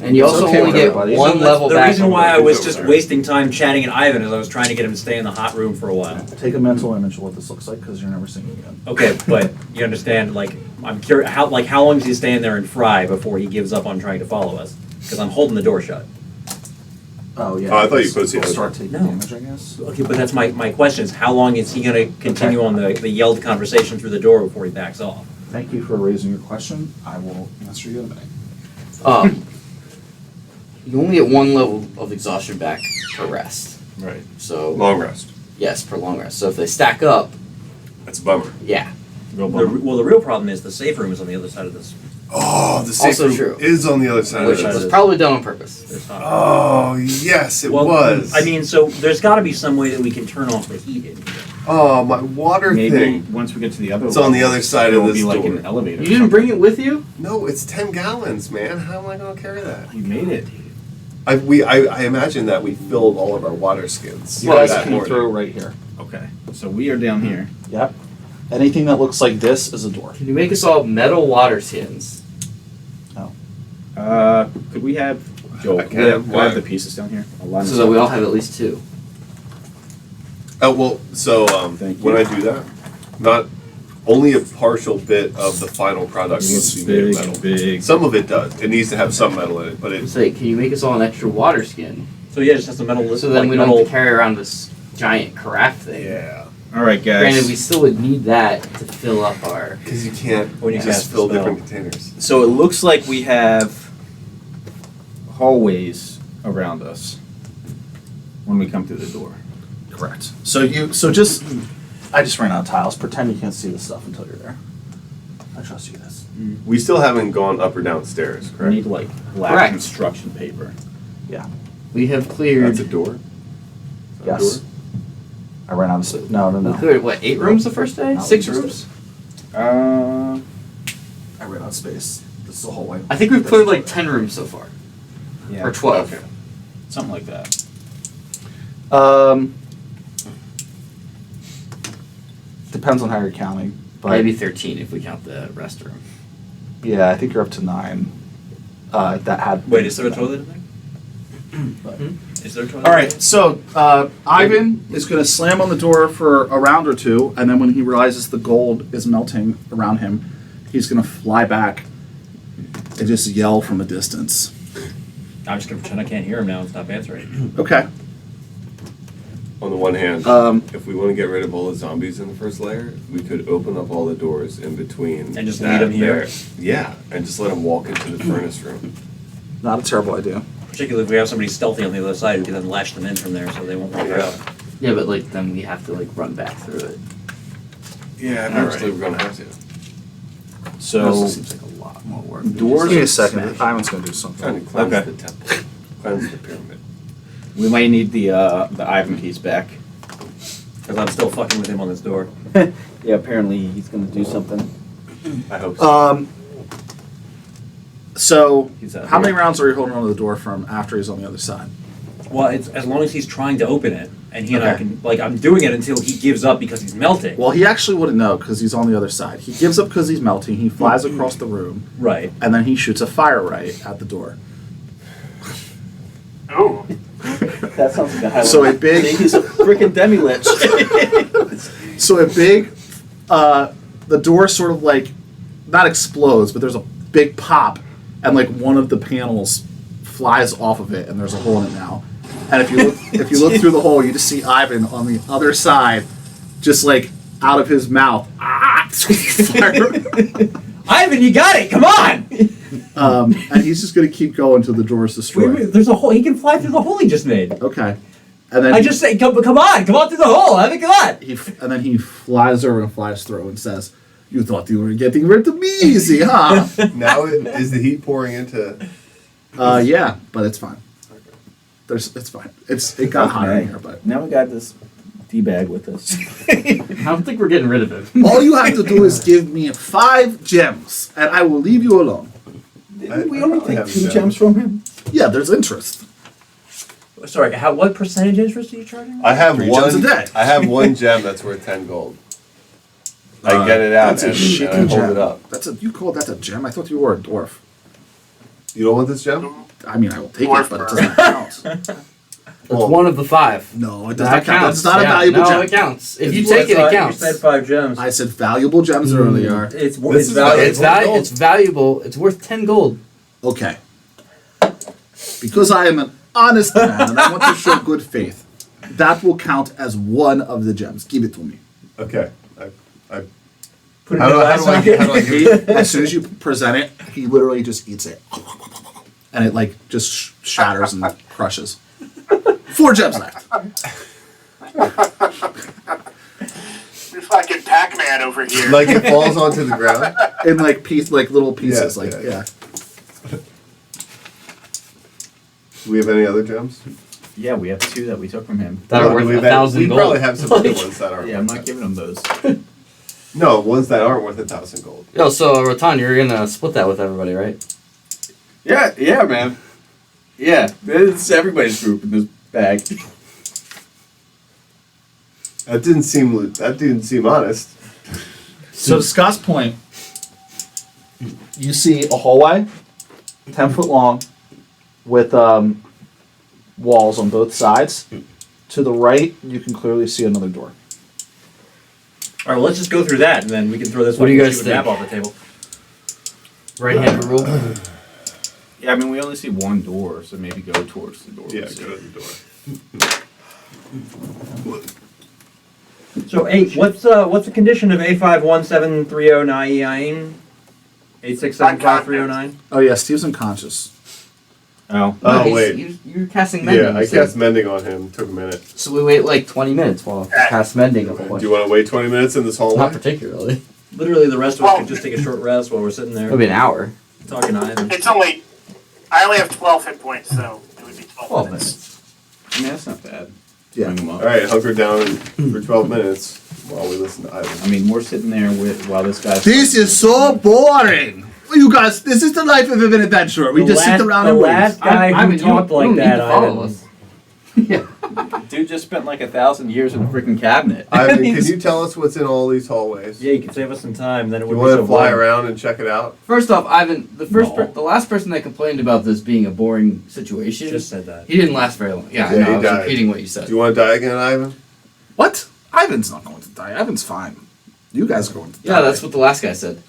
B: And you
A: It's
B: also
A: okay
B: only
A: with
B: get
A: everybody.
B: one level
H: The
B: back.
H: reason
B: on
H: why I
B: the-
H: was just wasting time chatting at Ivan is I was trying to get him to stay in the hot room for a while.
A: Take a mental image of what this looks like because you're never seeing it again.
H: Okay, but you understand, like, I'm curious, how long is he staying there and fry before he gives up on trying to follow us? Because I'm holding the door shut.
A: Oh yeah.
F: Oh, I thought you
A: We'll
F: posted the other
A: start taking
H: No.
A: damage, I guess.
H: Okay, but that's my question is, how long is he gonna continue on the yelled conversation through the door before he backs off?
A: Thank you for raising your question. I will answer you in a minute.
B: You only get 1 level of exhaustion back per rest.
F: Right.
B: So
F: Long rest.
B: yes, per long rest. So if they stack up,
F: That's a bummer.
B: yeah.
H: The real problem is the safe room is on the other side of this.
F: Oh, the safe
B: Also
F: room
B: true.
F: is on the other side
B: Which
F: of
B: was
F: this.
B: probably done on purpose.
H: It's not-
F: Oh, yes, it
H: Well,
F: was.
H: I mean, so there's got to be some way that we can turn off the heat in here.
F: oh, my water
G: Maybe
F: thing.
G: once we get to the other
F: It's on the
G: level,
F: other side
G: there
F: of
G: will
F: this
G: be like
F: door.
G: an elevator.
B: You didn't bring it with you?
F: No, it's 10 gallons, man. How am I going to carry that?
G: You made it.
F: I imagine that we filled all of our water skins.
A: You guys
F: that
A: came
F: morning.
A: through right here.
G: Okay. So we are down here.
A: Yep. Anything that looks like this is a door.
B: Can you make us all metal water skins?
G: Could we have Joel?
F: I
G: Could
F: can.
G: we have,
F: Why?
G: the pieces down here? I'll line
B: So
G: us
B: that
G: up.
B: we all have at least 2.
F: Oh, well, so
G: Thank
F: when
G: you.
F: I do that, not only a partial bit of the final product needs to be made of metal.
G: big.
F: Some of it does. It needs to have some metal in it, but it's
B: Say, can you make us all an extra water skin?
H: So yeah, just has a metal.
B: So then
H: like
B: we don't
H: metal.
B: have to carry around this giant carafe thing.
F: yeah.
G: All right, guys.
B: Granted, we still would need that to fill up our.
F: Because you can't
H: When you
F: just
H: cast the
F: fill
H: spell.
F: different containers.
G: So it looks like we have hallways around us when we come through the door.
A: Correct. So just I just ran out of tiles. Pretend you can't see the stuff until you're there. I trust you guys.
F: We still haven't gone up or downstairs,
D: We
F: correct?
D: need like black
B: Correct.
D: construction paper.
A: Yeah.
B: We have cleared.
F: That's a door? Is that a
A: Yes.
F: door?
A: I ran out of space. No.
B: We cleared what? 8 rooms the first day?
A: No,
B: 6
A: just-
B: rooms?
D: Uh,
A: I ran out of space. This is the whole way.
B: I think we've cleared like 10 rooms so far,
D: yeah,
B: or 12.
F: Okay.
D: something like that.
A: Depends on how you're counting. But
B: Maybe 13 if we count the restroom.
A: yeah, I think you're up to 9. That had.
H: Wait, is there a toilet in there?
A: But-
H: Is there a toilet?
A: All right, so Ivan is going to slam on the door for a round or two, and then when he realizes the gold is melting around him, he's going to fly back and just yell from a distance.
H: I'm just gonna pretend I can't hear him now and stop answering.
A: Okay.
F: On the one hand,
A: Um,
F: if we want to get rid of all the zombies in the first layer, we could open up all the doors in between.
H: And just
F: that
H: lead 'em here?
F: there. Yeah, and just let them walk into the furnace room.
A: Not a terrible idea.
H: Particularly if we have somebody stealthy on the other side who can then lash them in from there so they won't wander out.
B: Yeah, but like then we have to like run back through it.
F: Yeah, eventually we're going to have to.
D: So
A: Also
B: seems like a lot more work.
A: Doors. Give me a second.
B: Smash.
A: Ivan's going to do
F: Trying
A: something.
F: to cleanse
D: Okay.
F: the temple. Cleanse the pyramid.
D: we might need the Ivan piece back.
H: Because I'm still fucking with him on this door.
D: Yeah, apparently he's gonna do something.
F: I hope so.
A: So,
D: He's out
A: how many
D: here.
A: rounds are you holding onto the door from after he's on the other side?
H: Well, it's as long as he's trying to open it, and he and I
A: Okay.
H: can, like, I'm doing it until he gives up because he's melting.
A: Well, he actually wouldn't know because he's on the other side. He gives up because he's melting. He flies across the room,
H: Right.
A: and then he shoots a fire right at the door.
C: Ooh.
D: That sounds like a highlight.
A: So a big-
D: He's a freaking demi-lich.
A: So a big, the door sort of like, not explodes, but there's a big pop, and like one of the panels flies off of it, and there's a hole in it now. And if you look through the hole, you just see Ivan on the other side, just like out of his mouth. Fire.
H: Ivan, you got it! Come on!
A: And he's just gonna keep going until the door is destroyed.
H: There's a hole. He can fly through the hole he just made.
A: Okay, and then
H: I just say, come on through the hole. Have a good.
A: and then he flies over and flies through and says, "You thought you were getting rid of me easy, huh?"
F: Now is the heat pouring into...
A: Yeah, but it's fine. It's fine. It got hot in here, but
D: Now we got this D-bag with us.
B: I don't think we're getting rid of him.
A: all you have to do is give me 5 gems, and I will leave you alone.
D: Didn't we
F: I
D: only
F: probably
D: take
F: have
D: 2
F: a
D: gems from him?
A: Yeah, there's interest.
H: Sorry, what percentage interest are you charging?
F: I have
A: 3
F: one.
A: gems a day.
F: I have 1 gem that's worth 10 gold. I get it out
A: That's a
F: and
A: shitty
F: I hold
A: gem.
F: it up.
A: You call that a gem? I thought you were a dwarf.
F: You don't want this gem?
A: I mean, I will take
C: Dwarf
A: it, but it
C: fur.
A: doesn't count.
B: It's one of the 5.
A: No, it does
B: That
A: not count.
B: counts.
A: That's not a
B: Yeah,
A: valuable
B: no,
A: gem.
B: it counts. If you
H: It's
B: take it,
H: worth
B: it
H: five-
B: counts.
H: You said 5 gems.
A: I said valuable gems earlier.
H: It's
F: This is
H: valuable.
B: It's it's valuable. It's worth 10 gold.
A: Okay. Because I am an honest man and I want to show good faith, that will count as one of the gems. Give it to me.
F: Okay.
H: Put it
F: How
H: in
F: do
H: the
F: I
H: last
F: give it?
A: As soon as you present it, he literally just eats it. And it like just shatters and crushes. 4 gems left.
C: You're fucking Pac-Man over here.
F: Like it falls onto the ground?
A: In like little pieces.
F: Yeah,
A: like
F: yeah.
A: yeah.
F: Do we have any other gems?
D: Yeah, we have 2 that we took from him.
B: That are worth
F: we
B: 1,000
F: we
B: gold.
F: probably have some other
B: Like-
F: ones that aren't
D: Yeah, I'm
F: worth
D: not
F: that.
D: giving him those.
F: No, ones that aren't worth 1,000 gold.
B: Yo, so Rotan, you're gonna split that with everybody, right?
D: Yeah, man. Yeah, it's everybody's group in this bag.
F: That didn't seem honest.
A: So to Scott's point, you see a hallway, 10 foot long, with walls on both sides. To the right, you can clearly see another door.
H: All right, well, let's just go through that, and then we can throw this
B: What do you
H: fucking
B: guys
H: stupid map
B: think?
H: off the table.
B: Right-hand rule.
D: Yeah, I mean, we only see one door, so maybe go towards the door.
F: Yeah,
D: We'll see.
F: go to the door.
H: So, what's the condition of A517309 8675 309?
A: Oh yeah, Steve's unconscious.
D: Oh.
F: Oh,
B: he's-
F: wait.
B: You're casting mending.
F: Yeah,
B: you
F: I
B: said.
F: cast mending on him. Took a minute.
B: So we wait like 20 minutes while I cast mending of
F: Do you want to wait 20 minutes in this hallway?
B: Not particularly.
H: Literally, the rest of us
C: Well-
H: could just take a short rest while we're sitting there
B: Maybe an hour.
H: talking to Ivan.
C: It's only. I only have 12 hit points, so it would be 12
B: 12
C: minutes.
D: I mean, that's not bad.
A: Yeah.
D: Bring 'em up.
F: All right, hunker down for 12 minutes while we listen to Ivan.
D: I mean, we're sitting there with while this guy's.
A: This is so boring. You guys, this is the life of an adventurer. We just sit around and
H: the
A: wait.
H: last guy
B: I
H: who
B: mean,
H: talked
B: you
H: like
B: don't need
H: that,
B: to follow
H: Ivan.
B: us. Yeah.
D: Dude just spent like 1,000 years in a freaking cabinet.
F: Ivan, can you tell us what's in all these hallways?
H: Yeah, you can save us some time. Then it
F: You
H: would be
F: want
H: so
F: to fly
H: boring.
F: around and check it out?
B: First off, Ivan, the
D: No.
B: the last person that complained about this being a boring situation,
H: Just said that.
B: he didn't last very long. Yeah,
F: Yeah,
B: I know.
F: he
B: I was
F: died.
B: repeating what you said.
F: Do you want to die again, Ivan?
A: What? Ivan's not going to die. Ivan's fine. You guys are going to die.
B: Yeah, that's what the last guy said.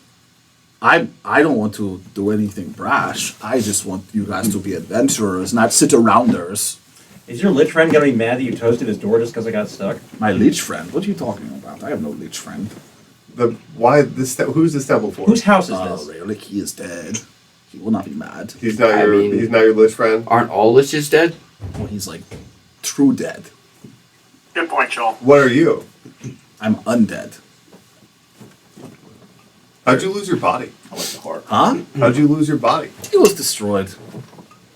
A: I don't want to do anything brash. I just want you guys to be adventurers, not sit arounders.
H: Is your lich friend gonna be mad that you toasted his door just because I got stuck?
A: My leech friend. What are you talking about? I have no leech friend.
F: Who's this temple for?
H: Whose house is
A: Oh,
H: this?
A: really? He is dead. He will not be mad.
F: He's not
B: I
F: your
B: mean-
F: he's not your lich friend.
B: Aren't all liches dead?
A: Well, he's like true dead.
C: Good point, Joel.
F: What are you?
A: I'm undead.
F: How'd you lose your body?
D: I like the heart.
A: Huh?
F: How'd you lose your body?
A: He was destroyed.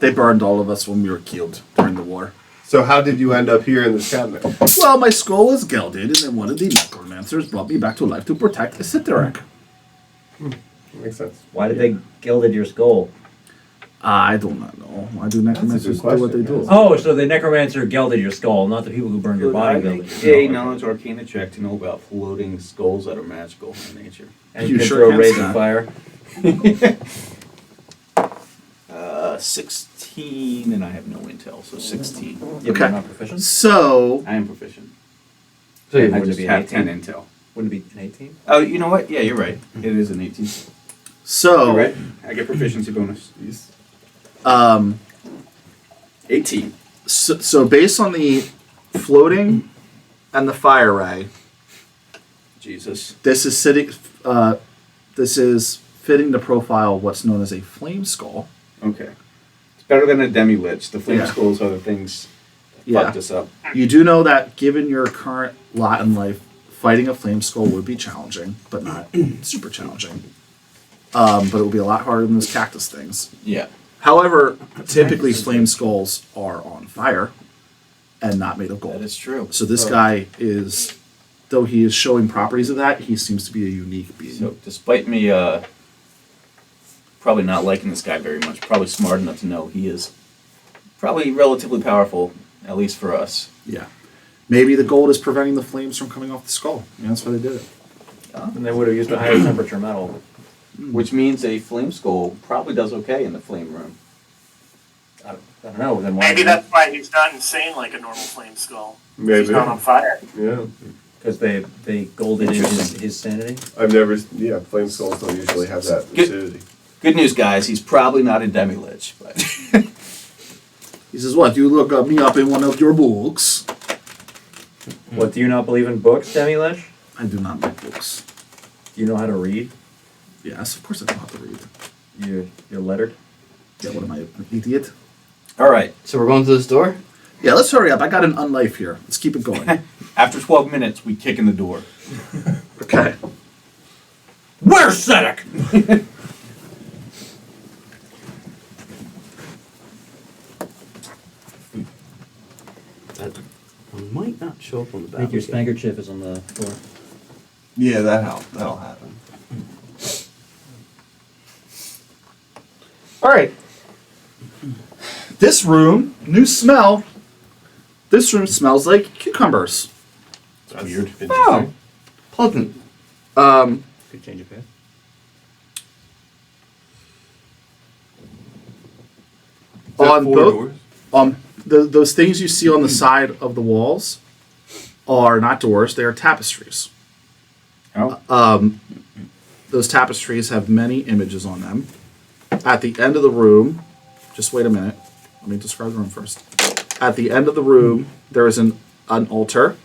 A: They burned all of us when we were killed during the war.
F: So how did you end up here in this cabinet?
A: Well, my skull was gelded, and then one of the necromancers brought me back to life to protect Isitharek.
F: Makes sense.
H: Why did they gilded your skull?
A: I do not know. Why do necromancers do
F: question,
A: what they do?
F: guys.
H: Oh, so the necromancer gilded your skull, not the people who burned your body gilded your skull.
D: A knowledge arcana check to know about floating skulls that are magical in nature.
H: And
A: You
H: you can
A: sure
H: throw
A: can,
H: raging
A: son.
H: fire.
D: 16, and I have no intel, so 16.
H: Yeah, but
A: Okay.
H: you're not proficient?
A: So,
D: I am proficient.
B: So you
D: I
H: wouldn't
D: just
H: it be
D: have
H: 18?
D: 10 intel.
H: Wouldn't it be an 18?
D: Oh, you know what? Yeah, you're right. It is an 18.
A: so,
D: You're right. I get proficiency bonus.
A: um,
D: 18.
A: so based on the floating and the fire ray,
D: Jesus.
A: this is sitting. This is fitting the profile of what's known as a flame skull.
D: Okay. It's better than a demi-lich. The flame
A: Yeah.
D: skulls are the things that
A: Yeah.
D: fucked us up.
A: You do know that, given your current lot in life, fighting a flame skull would be challenging, but not super challenging. But it will be a lot harder than those cactus things.
D: Yeah.
A: However, typically flame skulls are on fire and not made of gold.
D: That is true.
A: So this guy is, though he is showing properties of that, he seems to be a unique being.
D: So, despite me probably not liking this guy very much, probably smart enough to know he is probably relatively powerful, at least for us.
A: Yeah. Maybe the gold is preventing the flames from coming off the skull. Yeah, that's why they did it.
H: And they would have used a higher temperature metal.
D: Which means a flame skull probably does okay in the flame room.
H: I don't know, then why?
C: Maybe that's why he's not insane like a normal flame skull.
F: Maybe.
C: He's not on fire.
F: Yeah.
H: Because they golded his sanity?
F: I've never. Yeah, flame skulls don't usually have that
D: Good.
F: acidity.
D: Good news, guys. He's probably not a demi-lich, but
A: He says, "What? You look me up in one of your books?"
H: What, do you not believe in books, Demi-Lich?
A: I do not like books.
H: Do you know how to read?
A: Yes, of course I know how to read.
H: You're lettered?
A: Yeah, what am I, an idiot?
D: all right.
B: So we're going to this door?
A: Yeah, let's hurry up. I got an unlife here. Let's keep it going.
D: After 12 minutes, we kick in the door.
A: Okay.
H: Where's Sedek?
I: That one might not show up on the
H: I think your
I: battlefield.
H: spanker chip is on the floor.
F: Yeah, that'll happen.
A: All right. This room, new smell. This room smells like cucumbers.
F: That's weird.
B: Oh, pleasant.
H: Could change of path.
A: On both, those things you see on the side of the walls are not doors; they are tapestries.
D: Oh.
A: Those tapestries have many images on them. At the end of the room, just wait a minute. Let me describe the room first. At the end of the room, there is an altar.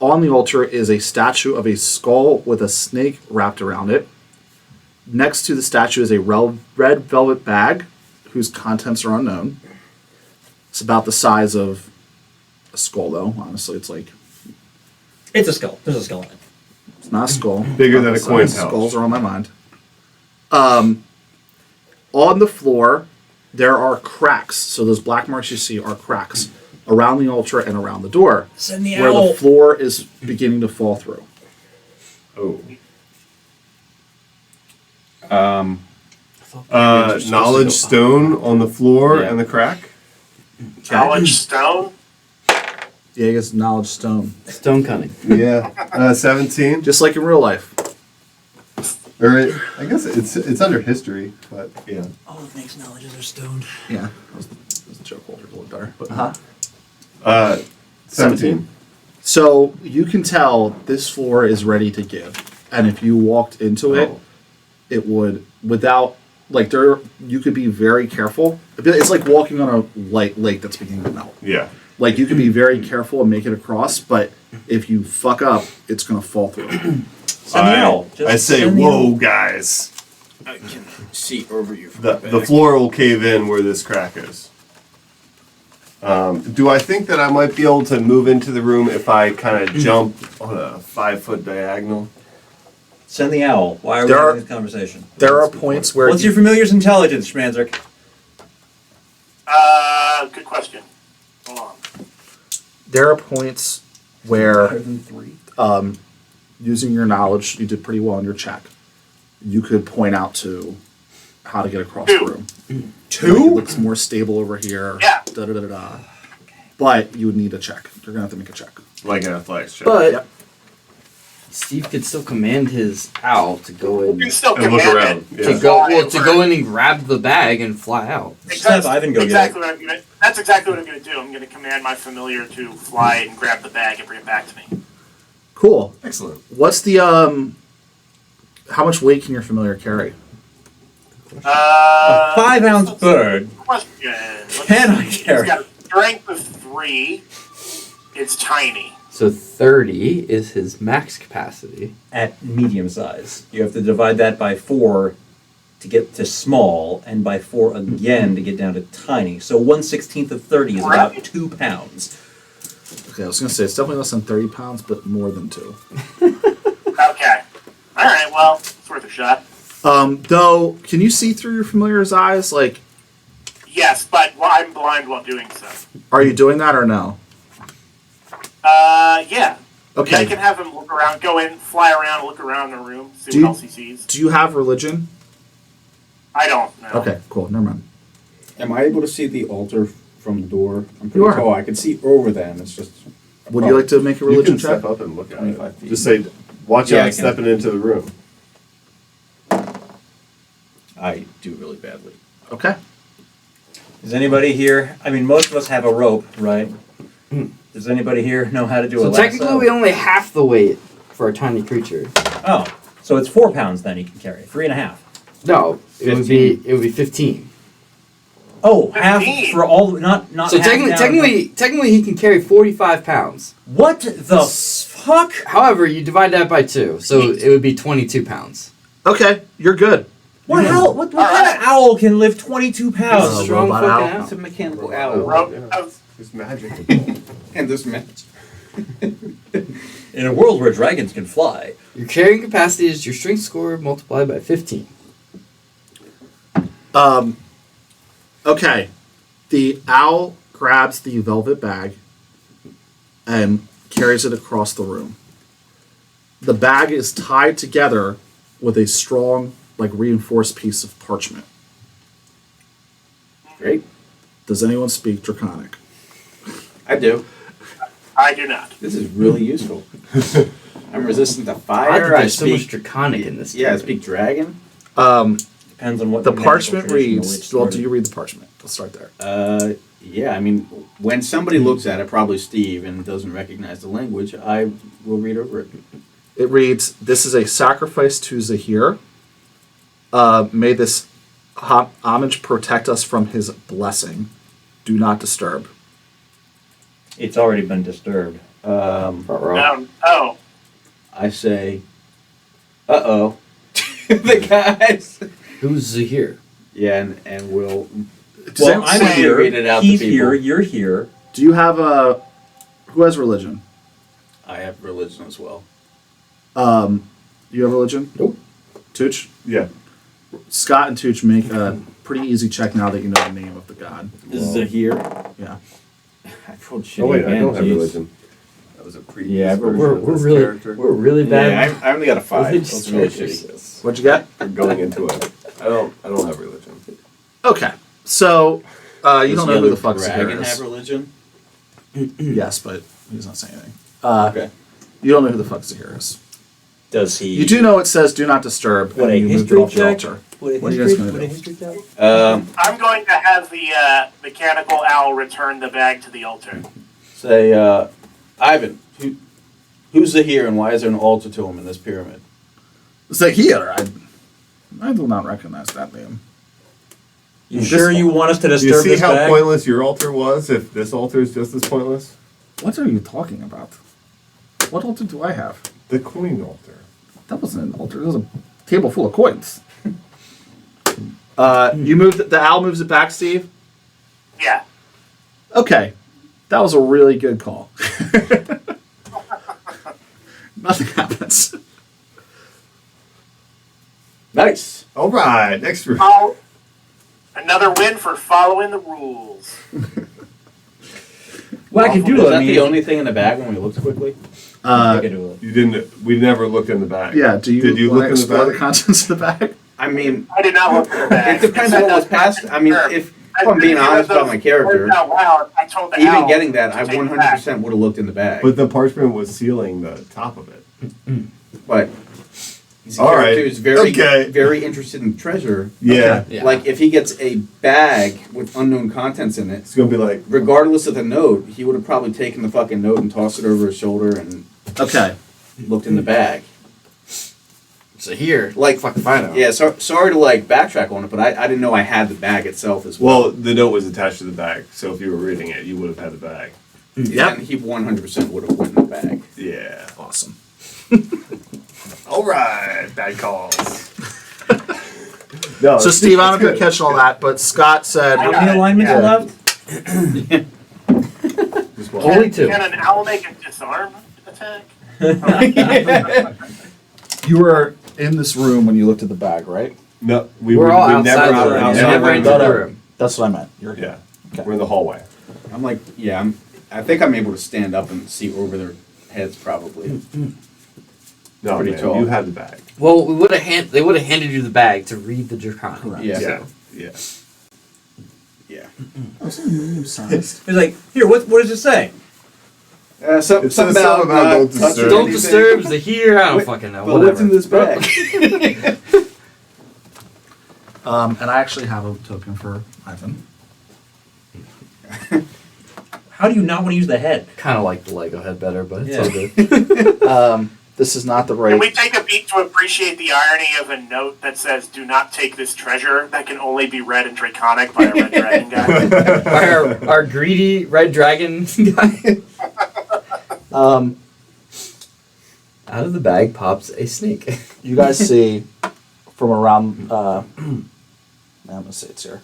A: On the altar is a statue of a skull with a snake wrapped around it. Next to the statue is a red velvet bag whose contents are unknown. It's about the size of a skull, though. Honestly, it's like
H: It's a skull. There's a skull in it.
A: it's not a skull.
F: Bigger than a coin pouch.
A: Skulls are on my mind. On the floor, there are cracks. So those black marks you see are cracks around the altar and around the door,
H: Send the
A: where
H: owl.
A: the floor is beginning to fall through.
F: Oh.
D: Supposed to
F: Knowledge
D: go-
F: stone on the floor
D: Yeah.
F: and the crack.
C: Knowledge stone.
A: Yeah, I guess knowledge stone,
B: Stone cunning.
F: Yeah. 17.
A: just like in real life.
F: Or I guess it's under history, but yeah.
H: All it makes knowledge is are stoned.
A: Yeah, that was the joke holder a little better. But
F: 17.
A: So you can tell this floor is ready to give, and if you walked into it,
F: Oh.
A: it would without like there. You could be very careful. It's like walking on a lake that's beginning to melt.
F: Yeah.
A: Like you can be very careful and make it across, but if you fuck up, it's gonna fall through.
H: Send the owl. Just
F: I say,
H: send the
F: whoa,
H: owl.
F: guys.
G: I can see over you from
F: The floor will cave in where this crack is. Do I think that I might be able to move into the room if I kind of jump on a 5-foot diagonal?
H: Send the owl. Why are we
A: There are-
H: having this conversation?
A: There are points where
H: What's your familiar's intelligence, Schmanzerk?
C: Good question. Hold on.
A: there are points where
H: than 3.
A: using your knowledge, you did pretty well on your check. You could point out to how to get across the
C: 2.
A: room.
F: Two?
A: Like, it looks more stable over here.
C: Yeah.
A: Da da da da. Da. But you would need a check. You're gonna have to make a check.
F: Like an athletics check.
B: But
A: Yep.
B: Steve could still command his owl to go
C: You
B: in.
C: can still
F: And look
C: command
F: around,
C: it.
F: yeah.
B: To go in and grab the bag and fly out.
H: Just have Ivan go get
C: exactly what I'm gonna. That's exactly what I'm gonna do. I'm gonna command my familiar to fly and grab the bag and bring it back to me.
A: Cool.
F: Excellent.
A: What's the how much weight can your familiar carry?
H: A 5-ounce bird.
C: Question. Let's
H: Can I
C: see.
H: carry?
C: It's got a strength of 3. It's tiny.
B: So 30 is his max capacity.
H: At medium size. You have to divide that by 4 to get to small, and by 4 again to get down to tiny. So 1/16 of 30 is about
C: Right.
H: 2 pounds.
A: Okay, I was gonna say it's definitely less than 30 pounds, but more than 2.
C: Okay. All right. Well, it's worth a shot.
A: Though, can you see through your familiar's eyes? Like,
C: Yes, but I'm blind while doing so.
A: are you doing that or no?
C: Yeah.
A: Okay.
C: I can have him look around, go in, fly around, look around the room, see
A: Do
C: what
A: you-
C: else he sees.
A: Do you have religion?
C: I don't know.
A: Okay, cool. Never mind.
D: Am I able to see the altar from the door? I'm
A: You
D: pretty
A: are.
D: tall. I can see over them. It's just.
A: Would you like to make a
F: You
A: religion
F: can
A: check?
F: step up and look at
D: 25
F: it.
D: feet.
F: Just say, watch
D: Yeah, I
F: out
D: can.
F: stepping into the room.
D: I do really badly.
A: Okay.
H: Does anybody here? I mean, most of us have a rope, right? Does anybody here know how to do a
B: So
H: lasso?
B: technically, we only half the weight for a tiny creature.
H: Oh, so it's 4 pounds then he can carry. 3.5.
B: No, it would be 15.
H: Oh, half
C: 15.
H: for all. Not
B: So
H: half
B: technically,
H: down.
B: technically, he can carry 45 pounds.
H: What the fuck?
B: However, you divide that by 2, so it would be 22 pounds.
A: Okay, you're good.
H: What hell? What kind
C: Alright.
H: of owl can lift 22
A: Oh,
H: pounds?
B: Strong
A: robot
B: fucking
A: owl.
B: owl.
D: It's a mechanical owl.
F: It's magic.
D: And this match.
H: In a world where dragons can fly.
B: Your carrying capacity is your strength score multiplied by 15.
A: Okay. The owl grabs the velvet bag and carries it across the room. The bag is tied together with a strong, like reinforced piece of parchment.
D: Great.
A: Does anyone speak Draconic?
D: I do.
C: I do not.
D: This is really useful. I'm resistant to
B: Odd that
D: fire. I
B: there's so much
D: speak.
B: draconic in this.
D: Yeah, I
B: game.
D: speak dragon.
H: Depends on what
A: The
H: magical
A: parchment
H: tradition
A: reads.
H: which
A: Well, do
H: started.
A: you read the parchment? Let's start there.
D: Yeah, I mean, when somebody looks at it, probably Steve, and doesn't recognize the language, I will read over it.
A: It reads, "This is a sacrifice to Zahir. May this homage protect us from his blessing. Do not disturb."
H: It's already been disturbed.
C: Oh,
D: I say, uh-oh. The guys.
B: Who's here?
D: Yeah, and we'll
H: Well, I'm
D: Say
H: here.
D: read it out to
H: He's
D: people.
H: here. You're here.
A: Do you have a? Who has religion?
D: I have religion as well.
A: You have religion?
B: Nope.
A: Tooch?
F: Yeah.
A: Scott and Tooch make a pretty easy check now that you know the name of the god.
D: This is a here.
A: Yeah.
D: I rolled shitty
F: Oh wait,
D: again.
F: I don't have
D: jeez.
F: religion. That was a previous
D: Yeah, but
F: version
B: We're,
F: of
B: we're
F: this
B: really
F: character.
B: we're really bad.
D: Yeah, I only got a 5.
B: Religious
D: That's really
B: characters.
D: shitty.
A: What'd you get?
F: We're going into it. I don't have religion.
A: Okay. So you
D: Does
A: don't
D: the
A: know who
D: other
A: the fuck Zahir
D: dragon have
A: is.
D: religion?
A: Yes, but he's not saying anything.
D: Okay.
A: You don't know who the fuck Zahir is.
H: Does he?
A: You do know it says "Do not disturb,"
H: What,
A: and
H: a
A: you moved it
H: history
A: off the
H: check?
A: altar.
H: What
A: What are you guys gonna do?
H: history tell?
C: I'm going to have the mechanical owl return the bag to the altar.
D: Say, Ivan, who's the here and why is there an altar to him in this pyramid?
A: Zahir, I do not recognize that name.
H: You sure you want us to
F: Do you
H: disturb
F: see
H: this
F: how
H: bag?
F: pointless your altar was? If this altar is just as pointless,
A: What are you talking about? What altar do I have?
F: the coin altar.
A: That wasn't an altar. It was a table full of coins. You moved the owl moves it back, Steve.
C: Yeah.
A: Okay, that was a really good call. Nothing happens.
D: Nice.
F: All right, next room.
C: Oh, another win for following the rules.
H: What I can do,
D: Is
H: I
D: that
H: mean,
D: the only thing in the bag when we looked quickly?
H: I can do it.
F: You didn't. We never looked in the back.
A: Yeah. Do you?
F: Did you
A: wanna
F: look in the
A: explore the
F: bag?
A: contents of the bag?
D: I mean,
C: I did not look at the bag.
D: it depends on what was passed. I mean, if I'm being honest about my character,
C: Out loud, I told the
D: even
C: owl
D: getting that,
C: to
D: I
C: take it back.
D: 100% would have looked in the bag.
F: But the parchment was sealing the top of it.
D: But he's a
F: All
D: character
F: right.
D: who's very,
F: Okay.
D: very interested in treasure.
F: Yeah.
B: Yeah.
D: Like, if he gets a bag with unknown contents in it,
F: It's gonna be like.
D: regardless of the note, he would have probably taken the fucking note and tossed it over his shoulder and
A: Okay.
D: looked in the bag.
B: So here,
D: Like,
B: fucking find out.
D: Yeah, sorry to like backtrack on it, but I didn't know I had the bag itself as well.
F: Well, the note was attached to the bag, so if you were reading it, you would have had the bag.
A: Yep.
D: And he 100% would have went in the bag.
F: Yeah.
A: Awesome.
F: All right. Bad calls. No.
A: So Steve, I don't know if you're catching all that, but Scott said.
C: I
H: How
C: got
H: many
C: it,
H: alignments
C: yeah.
H: are left?
F: Just one.
B: Only two.
C: Can an owl make a disarm attack?
A: You were in this room when you looked at the bag, right?
F: No, we
B: We're all
F: we
B: outside
F: never,
B: the room.
F: we
B: You
F: never
B: never
F: went
B: entered
F: in
B: the
F: the
B: room.
A: That's what I meant. You're
F: Yeah.
A: Okay.
F: We're in the hallway.
D: I'm like, yeah, I think I'm able to stand up and see over their heads probably.
F: No,
D: Pretty
F: man,
D: tall.
F: you had the bag.
B: Well, they would have handed you the bag to read the Draconic.
D: Yeah.
F: Yeah. Yeah.
D: Yeah.
H: It's like, here, what does it say?
F: It
D: Something
F: says
D: about,
F: something about don't
D: touching
F: disturb.
B: Don't
D: anything.
B: disturb the here. I don't fucking know.
D: But what's in
B: Whatever.
D: this bag?
A: And I actually have a token for Ivan.
H: How do you not want to use the head?
B: Kind of like the Lego head better, but it's
H: Yeah.
B: all good.
A: This is not the
C: Can we
A: right.
C: take a beat to appreciate the irony of a note that says, "Do not take this treasure," that can only be read in Draconic by a red dragon guy?
B: By our greedy red dragon guy. Out of the bag pops a snake.
A: You guys see from around. I'm gonna say it's here.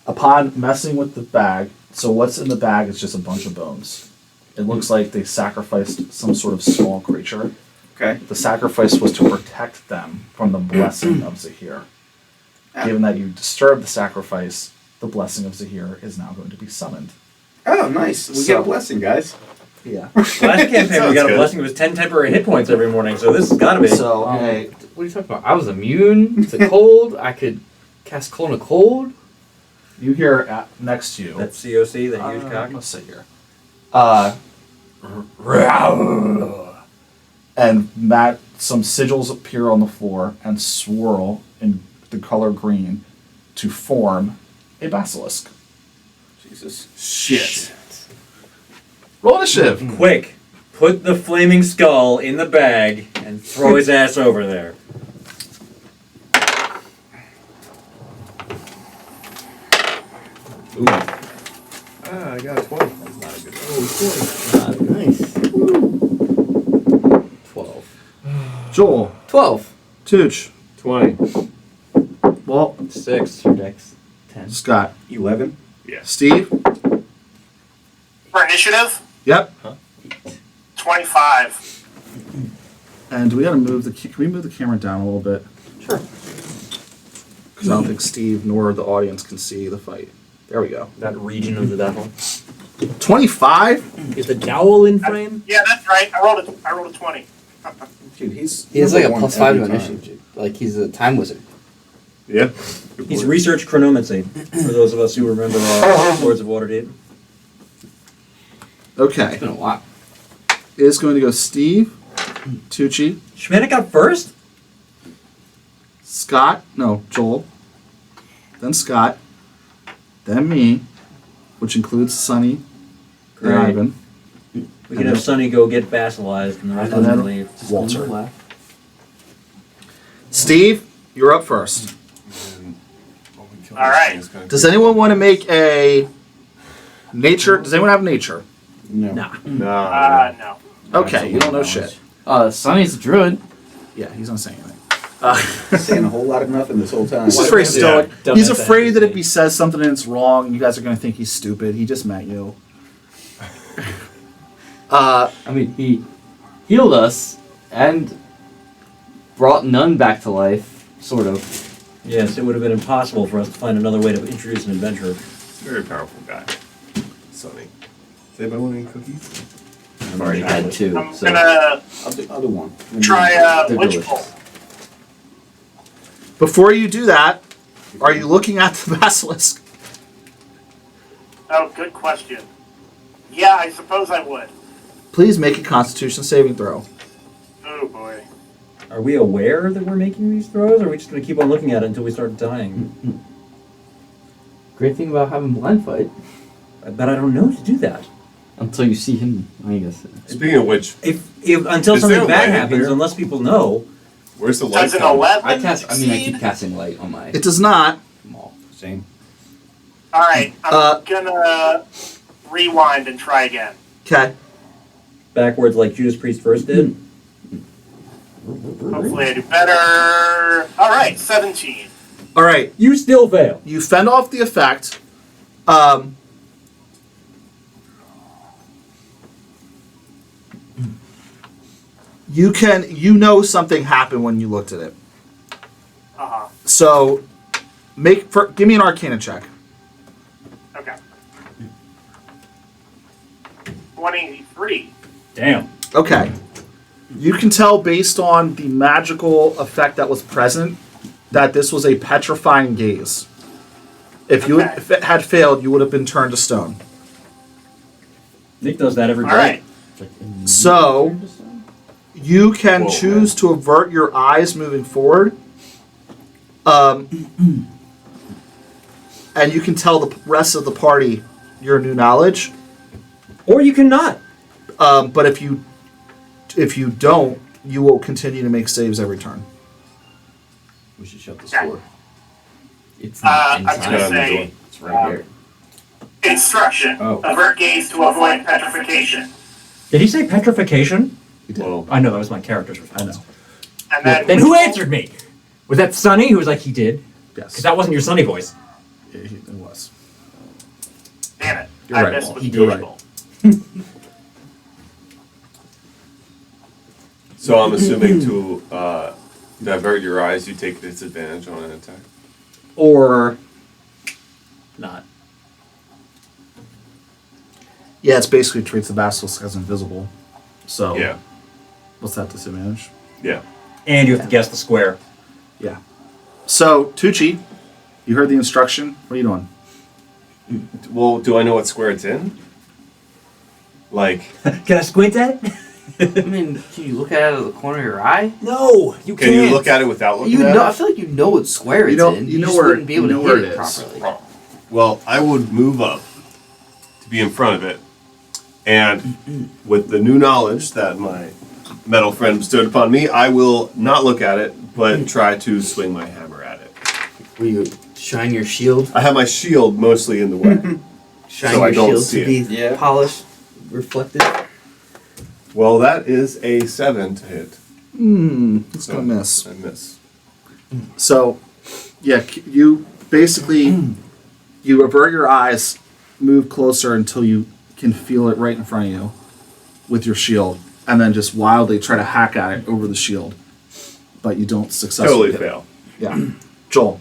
A: Upon messing with the bag, so what's in the bag is just a bunch of bones. It looks like they sacrificed some sort of small creature.
D: Okay.
A: The sacrifice was to protect them from the blessing of Zahir. Given that you disturbed the sacrifice, the blessing of Zahir is now going to be summoned.
D: Oh, nice. We get a blessing, guys.
A: Yeah.
H: Last campaign, we
F: Sounds
H: got a
F: good.
H: blessing with 10 temporary hit points every morning, so this has got to be.
A: So,
B: What are you talking about? I was immune to cold. I could cast Clone of Cold.
A: you hear next to you.
H: That's COC, that huge
A: I'm
H: cock.
A: gonna sit here. And Matt, some sigils appear on the floor and swirl in the color green to form a basilisk.
D: Jesus.
F: Shit.
A: Roll initiative.
H: Quick, put the flaming skull in the bag and throw his ass over there.
F: Ah, I got a 20. That's not a good one.
B: Nice. 12.
A: Joel,
B: 12.
A: Tooch,
F: 20.
A: Walt,
H: 6.
B: Your dex. 10.
A: Scott.
D: 11.
F: Yes.
A: Steve.
C: For initiative,
A: Yep.
C: 25.
A: And do we gotta move the? Can we move the camera down a little bit?
B: Sure.
A: Because I don't think Steve nor the audience can see the fight. There we go.
H: That region of the battle.
A: 25.
H: Is the jowl in frame?
C: Yeah, that's right. I rolled a 20.
D: Dude, he's
B: He has like a
D: number one
B: +5 to
D: every time.
B: initiative. Like he's a time wizard.
F: Yeah. Good
H: He's
F: point.
H: research chronomancy, for those of us who remember our Lords of Waterdeep.
A: Okay.
B: It's been a while.
A: It is going to go Steve, Tucci,
H: Schmanek got first?
A: Scott. No, Joel. Then Scott. Then me, which includes Sonny and
H: Great.
A: Ivan.
H: We can have Sonny go get vassalized and the rest of
A: And
H: them
A: then-
H: leave.
A: Walter. Steve, you're up first.
C: All right.
A: Does anyone want to make a nature? Does anyone have nature?
D: No.
H: Nah.
F: Nah.
C: No.
A: Okay, you don't know shit.
B: Sonny's a druid.
A: Yeah, he's not saying anything.
D: Saying a whole lot of nothing this whole time.
A: He's just very
F: Yeah.
A: stoic.
H: Dumbass
A: He's afraid that if
H: NPC.
A: he says something and it's wrong, you guys are going to think he's stupid. He just met you.
B: I mean, he healed us and brought none back to life, sort of.
H: Yes, it would have been impossible for us to find another way to introduce an adventurer.
F: Very powerful guy. Sonny. Does anybody want any cookies?
B: I've already had 2,
C: I'm
B: so
C: gonna
D: I'll do one.
C: try
B: They're
C: Witch
B: delicious.
C: Bolt.
A: Before you do that, are you looking at the basilisk?
C: Oh, good question. Yeah, I suppose I would.
A: Please make a Constitution saving throw.
C: Oh boy.
H: Are we aware that we're making these throws, or are we just going to keep on looking at it until we start dying?
B: Great thing about having blind fight.
H: But I don't know to do that.
B: Until you see him, I guess.
F: Speaking of which,
H: If until
F: Is there
H: something
F: a
H: bad
F: light
H: happens,
F: here?
H: unless people know.
F: where's the light
C: Does an
F: come?
C: 11
B: I keep
C: succeed?
B: casting light on my
A: It does not.
B: mall.
D: Same.
C: All right,
A: Uh,
C: I'm gonna rewind and try again.
A: Okay.
H: Backwards like Judas Priest first did.
C: Hopefully I do better. All right, 17.
A: All right.
H: You still fail.
A: You fend off the effect. You know something happened when you looked at it.
C: Uh-huh.
A: So give me an Arcana check.
C: Okay. 23.
H: Damn.
A: Okay. You can tell based on the magical effect that was present that this was a petrifying gaze. If
C: Okay.
A: if it had failed, you would have been turned to stone.
H: Nick does that every
C: All
H: day.
C: right.
A: So you can
F: Whoa,
A: choose to avert your eyes moving forward. And you can tell the rest of the party your new knowledge.
H: Or you cannot.
A: But if you don't, you will continue to make saves every turn.
D: We should shut this
C: Okay.
D: door.
B: It's not
C: I'm
B: inside.
C: gonna say
D: It's right here.
C: instruction.
D: Oh.
C: Avert gaze to avoid petrification.
H: Did he say petrification?
F: Well,
H: I know that was my character's
A: I
H: response.
A: know.
C: And then
H: Then who answered me? Was that Sonny who was like, he did?
A: Yes.
H: Because that wasn't your Sonny voice.
A: It was.
C: Damn it.
A: You're
C: I
A: right,
C: missed
A: Walt.
C: with
A: You're
C: Witch
A: right.
C: Bolt.
F: so I'm assuming to divert your eyes, you take disadvantage on an attack.
H: Or not.
A: Yeah, it's basically treats the basilisk as invisible. So
F: Yeah.
A: what's that disadvantage?
F: Yeah.
H: And you have to guess the square.
A: Yeah. So Tucci, you heard the instruction. What are you doing?
F: Well, do I know what square it's in? Like,
H: Can I squint at it?
B: I mean, can you look at it out of the corner of your eye?
H: No, you
F: can you look at it without looking
B: You
F: at
B: know, I
F: it?
B: feel like you know what square
A: You
B: it's
A: know-
B: in.
A: you know
B: just
A: where-
B: wouldn't be able
A: you know
B: to
A: where
B: hit
A: it
B: it
A: is.
B: properly.
F: Well, I would move up to be in front of it, and with the new knowledge that my metal friend bestowed upon me, I will not look at it, but try to swing my hammer at it.
B: Will you shine your shield?
F: I have my shield mostly in the way.
B: Shine
F: So I
B: your
F: don't
B: shield
F: see
B: to be
F: it.
D: Yeah.
B: polished, reflective.
F: Well, that is a 7 to hit.
A: It's gonna miss.
F: I miss.
A: So, yeah, you basically You avert your eyes, move closer until you can feel it right in front of you with your shield, and then just wildly try to hack at it over the shield. But you don't successfully
F: Totally
A: hit it.
F: fail.
A: Yeah. Joel.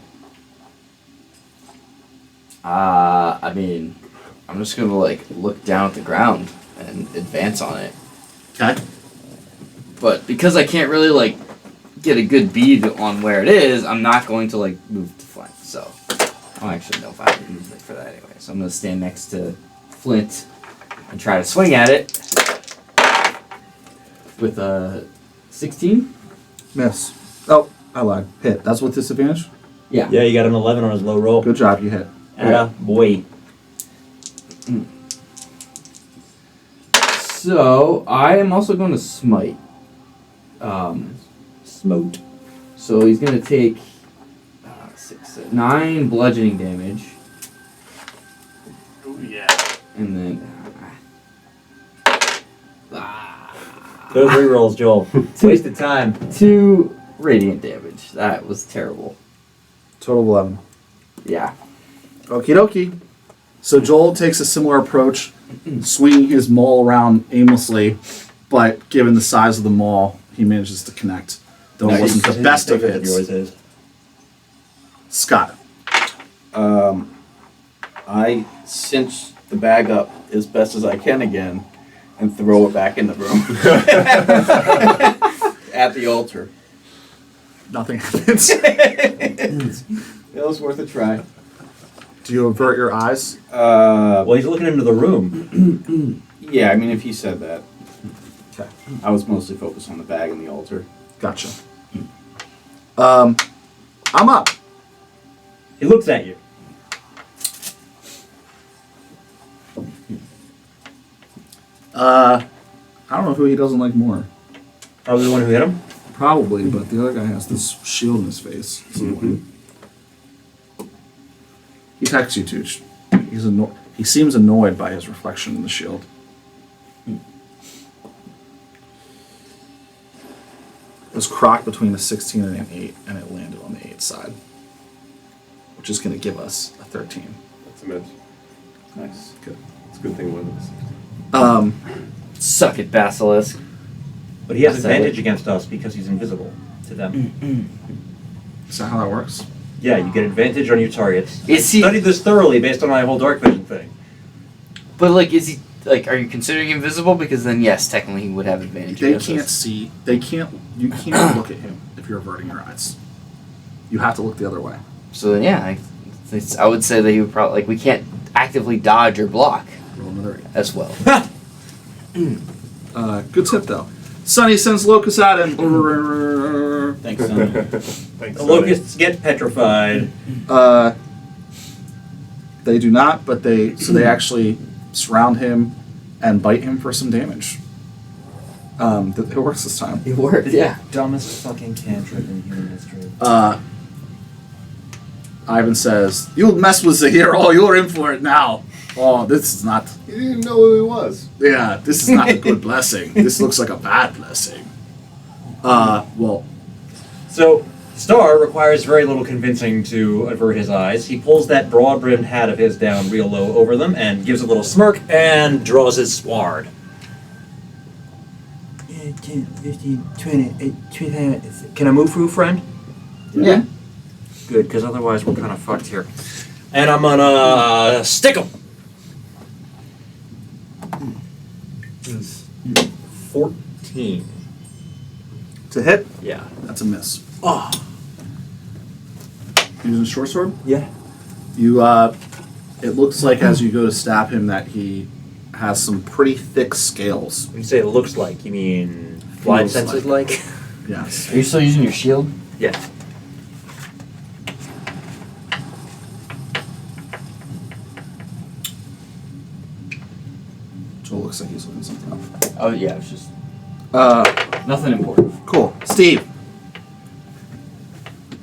B: I mean, I'm just gonna like look down at the ground and advance on it.
A: Okay.
B: But because I can't really like get a good bead on where it is, I'm not going to like move to flank. So, actually no, if I have movement for that anyway. So I'm gonna stand next to Flint and try to swing at it with a 16.
A: Miss. Oh, I lied. Hit. That's with disadvantage?
B: Yeah.
H: Yeah, you got an 11 on his low roll.
A: Good job, you hit.
H: Boy.
B: So I am also going to smite.
H: Smote.
B: So he's going to take 9 bludgeoning damage,
C: Ooh, yeah.
B: and then
H: Those rerolls, Joel. Wasted time.
B: 2 radiant damage. That was terrible.
A: Total of 11.
B: Yeah.
A: Okie dokie. So Joel takes a similar approach, swinging his maul around aimlessly, but given the size of the maul, he manages to connect. Though it wasn't the best of hits.
H: Yours is.
A: Scott.
D: I cinch the bag up as best as I can again and throw it back in the room. At the altar.
A: Nothing happens.
D: It was worth a try.
A: Do you avert your eyes?
H: Well, he's looking into the room.
D: Yeah, I mean, if he said that.
A: Okay.
D: I was mostly focused on the bag and the altar.
A: Gotcha. I'm up.
H: He looks at you.
A: I don't know who he doesn't like more.
H: Probably the one who hit him.
A: Probably, but the other guy has this shield in his face. It's annoying. He attacks you, Tooch. He seems annoyed by his reflection in the shield. It was crocked between a 16 and an 8, and it landed on the 8 side, which is going to give us a 13.
F: That's a miss.
D: Nice.
F: Good. It's a good thing one was.
B: Suck it, Basilisk.
H: But he has
B: That's that
H: advantage
B: way.
H: against us because he's invisible to them.
A: Is that how that works?
H: Yeah, you get advantage on your targets.
B: Is he?
H: Studied this thoroughly based on my whole dark vision thing.
B: But like, is he? Like, are you considering invisible? Because then, yes, technically he would have advantage.
A: They
B: against
A: can't
B: us.
A: see. You can't look at him if you're averting your eyes. You have to look the other way.
B: So then, yeah, I would say that he would probably like we can't actively dodge or block
A: Roll another 8.
B: as well.
A: Good tip, though. Sonny sends Locus at him.
D: Thanks, Sonny.
F: Thanks,
H: The locusts get petrified.
A: They do not, but they actually surround him and bite him for some damage. It works this time.
B: It worked, yeah.
H: Dumbest fucking cantrip in human history.
A: Ivan says, "You mess with the hero, you're in for it now." Oh, this is not.
F: You didn't even know who he was.
A: Yeah, this is not a good blessing. This looks like a bad blessing. Well,
H: So, Star requires very little convincing to avert his eyes. He pulls that broad-brimmed hat of his down real low over them and gives a little smirk and draws his sword. 10, 15, 20, 20. Can I move for you, friend?
B: Yeah.
H: Good, because otherwise we're kind of fucked here. And I'm gonna stick him. 14.
A: to hit,
H: Yeah.
A: that's a miss. Oh. Using a short sword?
H: Yeah.
A: You, it looks like as you go to stab him that he has some pretty thick scales.
H: When you say it looks like, you mean blind
A: Feels
H: senses like?
A: Yes.
B: Are you still using your shield?
H: Yeah.
A: Joel looks like he's looking something up.
B: Oh yeah, it's just
A: Nothing important. Cool. Steve.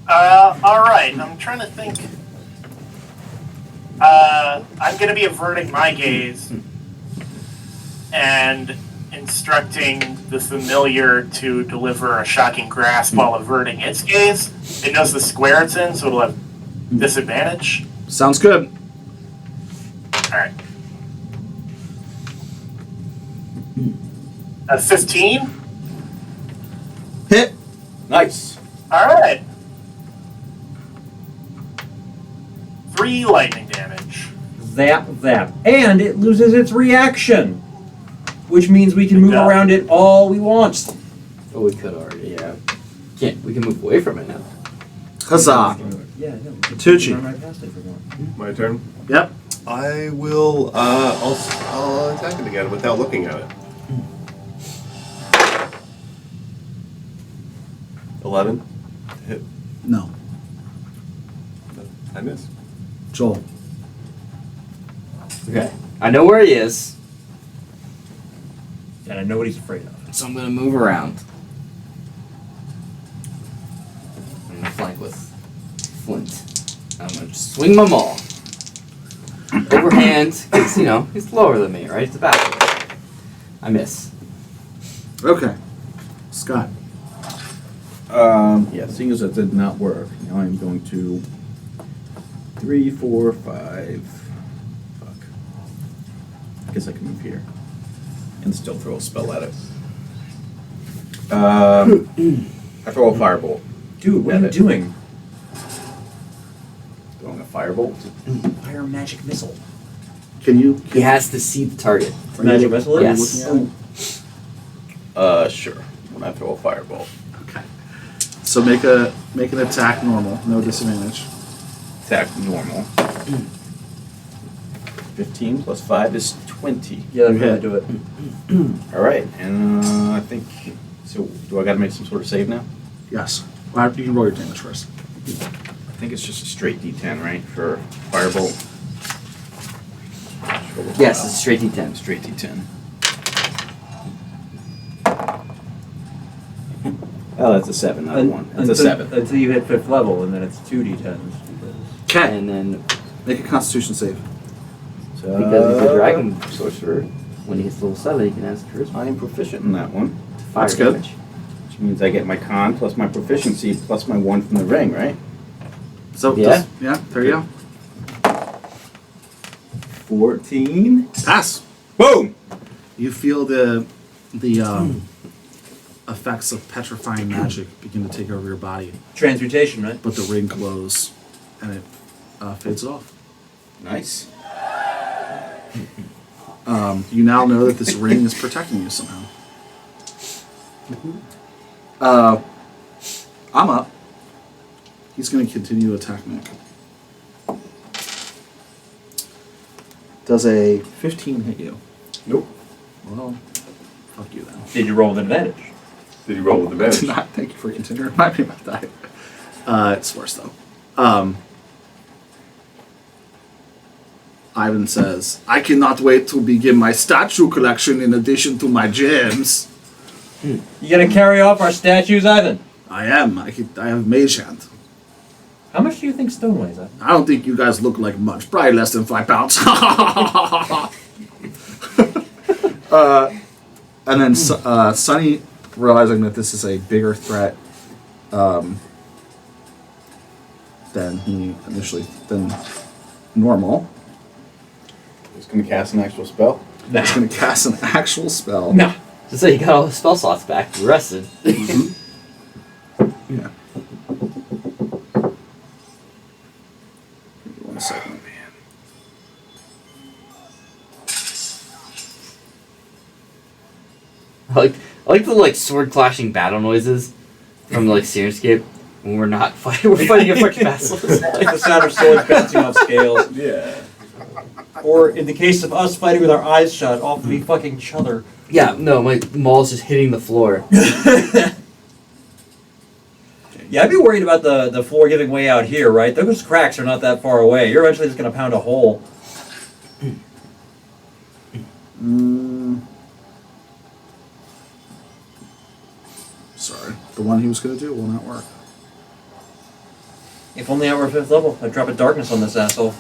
C: All right. I'm trying to think. I'm going to be averting my gaze and instructing the familiar to deliver a shocking grasp while averting its gaze. It knows the square it's in, so it'll have disadvantage.
A: Sounds good.
C: Alright. That's 15.
A: Hit.
G: Nice.
C: Alright. 3 lightning damage.
H: Zap, zap. And it loses its reaction, which means we can move
C: Yeah.
H: around it all we want.
B: Oh, we could already. Yeah. Can't. We can move away from it now.
A: Huzzah.
H: Yeah, no.
A: Tucci.
H: Run right past it if we want.
F: My turn.
A: Yep.
F: I will. I'll attack it again without looking at it. 11. Hit.
A: No.
F: I miss.
A: Joel.
B: Okay. I know where he is,
H: And I know what he's afraid of.
B: so I'm gonna move around. I'm gonna flank with Flint. I'm gonna just swing my maul. Overhand, because, he's lower than me, right? It's a back. I miss.
A: Okay. Scott.
D: Yeah, seeing as that did not work, now I'm going to 3, 4, 5. Fuck. I guess I can move here and still throw a spell at it. I throw a firebolt.
H: Dude, what are you
D: At it.
H: doing?
D: Throwing a firebolt.
H: Fire magic missile.
A: Can you?
B: He has to see the target.
H: It's a magic missile?
A: Are you
B: Yes.
A: looking at it?
D: Sure. When I throw a firebolt.
A: Okay. So make an attack normal, no disadvantage.
D: Attack normal. 15 plus 5 is 20.
H: Yeah, that'd
A: You
H: probably
A: hit.
H: do it.
D: All right, and I think. So, do I got to make some sort of save now?
A: Yes. Well, you can roll your damage first.
D: I think it's just a straight D10, right, for firebolt.
B: Yes, it's a straight D10.
D: Straight D10. Oh, that's a 7, not a 1. That's a 7.
H: Until you hit 5th level, and then it's 2d10s.
A: Okay.
B: And then,
A: Make a Constitution save.
D: So,
B: because he's a dragon sorcerer, when he hits level 7, he can ask charisma.
D: I am proficient in that one,
B: Fire
A: That's good.
B: damage.
D: which means I get my con plus my proficiency plus my 1 from the ring, right?
A: So
B: Yeah.
A: yeah. There you go.
D: 14.
A: Pass.
D: Boom!
A: You feel the effects of petrifying magic begin to take over your body,
H: Transmutation, right?
A: but the ring glows, and it fades it off.
D: Nice.
A: You now know that this ring is protecting you somehow. I'm up. He's going to continue to attack Nick. Does a 15 hit you?
F: Nope.
A: Well, fuck you then.
H: Did you roll with advantage?
F: Did you roll with advantage?
A: Not, thank you for continuing. Remind me about that. It's worse though. Ivan says, "I cannot wait to begin my statue collection in addition to my gems."
H: You gonna carry off our statues, Ivan?
A: I am. I have mage hand.
H: How much do you think stone weighs, Ivan?
A: I don't think you guys look like much. Probably less than 5 pounds. And then Sonny, realizing that this is a bigger threat than normal,
D: He's going to cast an actual spell.
A: he's going to cast an actual spell.
H: No.
B: So you got all the spell slots back. You rested.
A: Yeah. Give me 1 second, man.
B: I like the sword clashing battle noises from Sirenscape when we're not fighting. We're fighting a fucking basilisk.
H: Like the sound of swords bouncing off scales.
F: Yeah.
H: Or in the case of us fighting with our eyes shut, off to be fucking each other.
B: Yeah, no, my maul's just hitting the floor.
H: Yeah, I'd be worried about the floor giving way out here, right? Those cracks are not that far away. You're eventually just gonna pound a hole.
A: Sorry. The one he was going to do will not work.
H: If only I were 5th level, I'd drop a darkness on this asshole.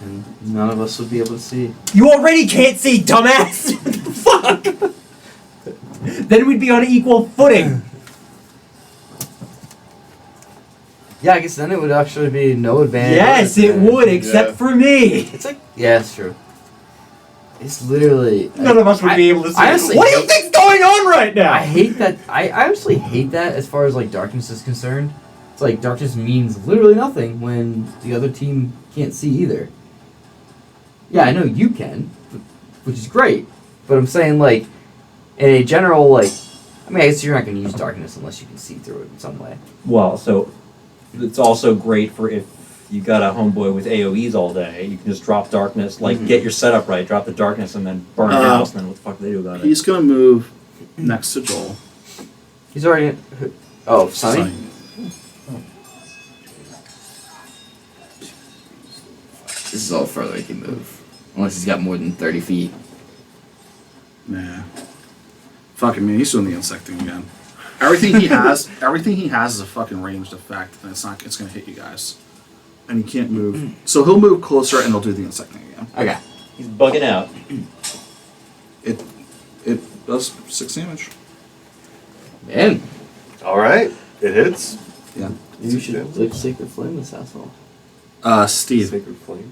B: And none of us would be able to see.
H: You already can't see, dumbass! What the fuck? Then we'd be on equal footing.
B: Yeah, I guess then it would actually be no advantage.
H: Yes, it would, except for me.
B: It's like, yeah, it's true. It's literally.
H: None of us would be able to see.
B: I honestly
H: What do you
B: hate-
H: think's going on right now?
B: I hate that. I honestly hate that as far as like darkness is concerned. It's like darkness means literally nothing when the other team can't see either. Yeah, I know you can, which is great. But I'm saying like, in a general like, I mean, I guess you're not going to use darkness unless you can see through it in some way.
H: Well, so it's also great for if you got a homeboy with AoEs all day. You can just drop darkness, like get your setup right, drop the darkness, and then burn the house. And then what the fuck do they do about it?
A: He's gonna move next to Joel.
B: He's already. Oh, Sonny? This is all further he can move, unless he's got more than 30 feet.
A: Nah. Fucking man, he's doing the insect thing again. Everything he has is a fucking ranged effect, and it's gonna hit you guys. And he can't move. So he'll move closer and he'll do the insect thing again.
B: Okay.
H: He's bugging out.
A: It does 6 damage.
B: Man,
F: All right, it hits.
A: Yeah.
B: you should lick Sacred Flame this asshole.
A: Steve.
F: Sacred flame.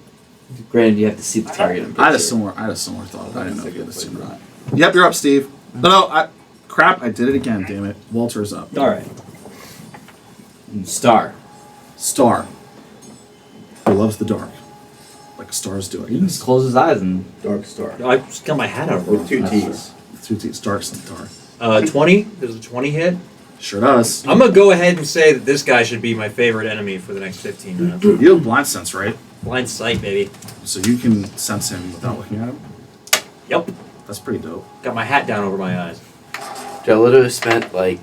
B: Granted, you have to see the target in
A: I had a
B: picture.
A: similar thought. I didn't know if you had this or not. Yep, you're up, Steve. No, crap, I did it again, damn it. Walter's up.
H: All right.
B: Star.
A: Star. He loves the dark. Like a star's doing.
B: He can just close his eyes and.
G: Dark Star.
H: I just got my hat out.
G: With 2
B: That's
G: T's.
A: 2 T's. Dark star.
H: 20. There's a 20 hit.
A: Sure does.
H: I'm gonna go ahead and say that this guy should be my favorite enemy for the next 15 minutes.
A: You have blind sense, right?
H: Blind sight, baby.
A: So you can sense him without looking at him?
H: Yep.
A: That's pretty dope.
H: Got my hat down over my eyes.
B: Joe literally spent like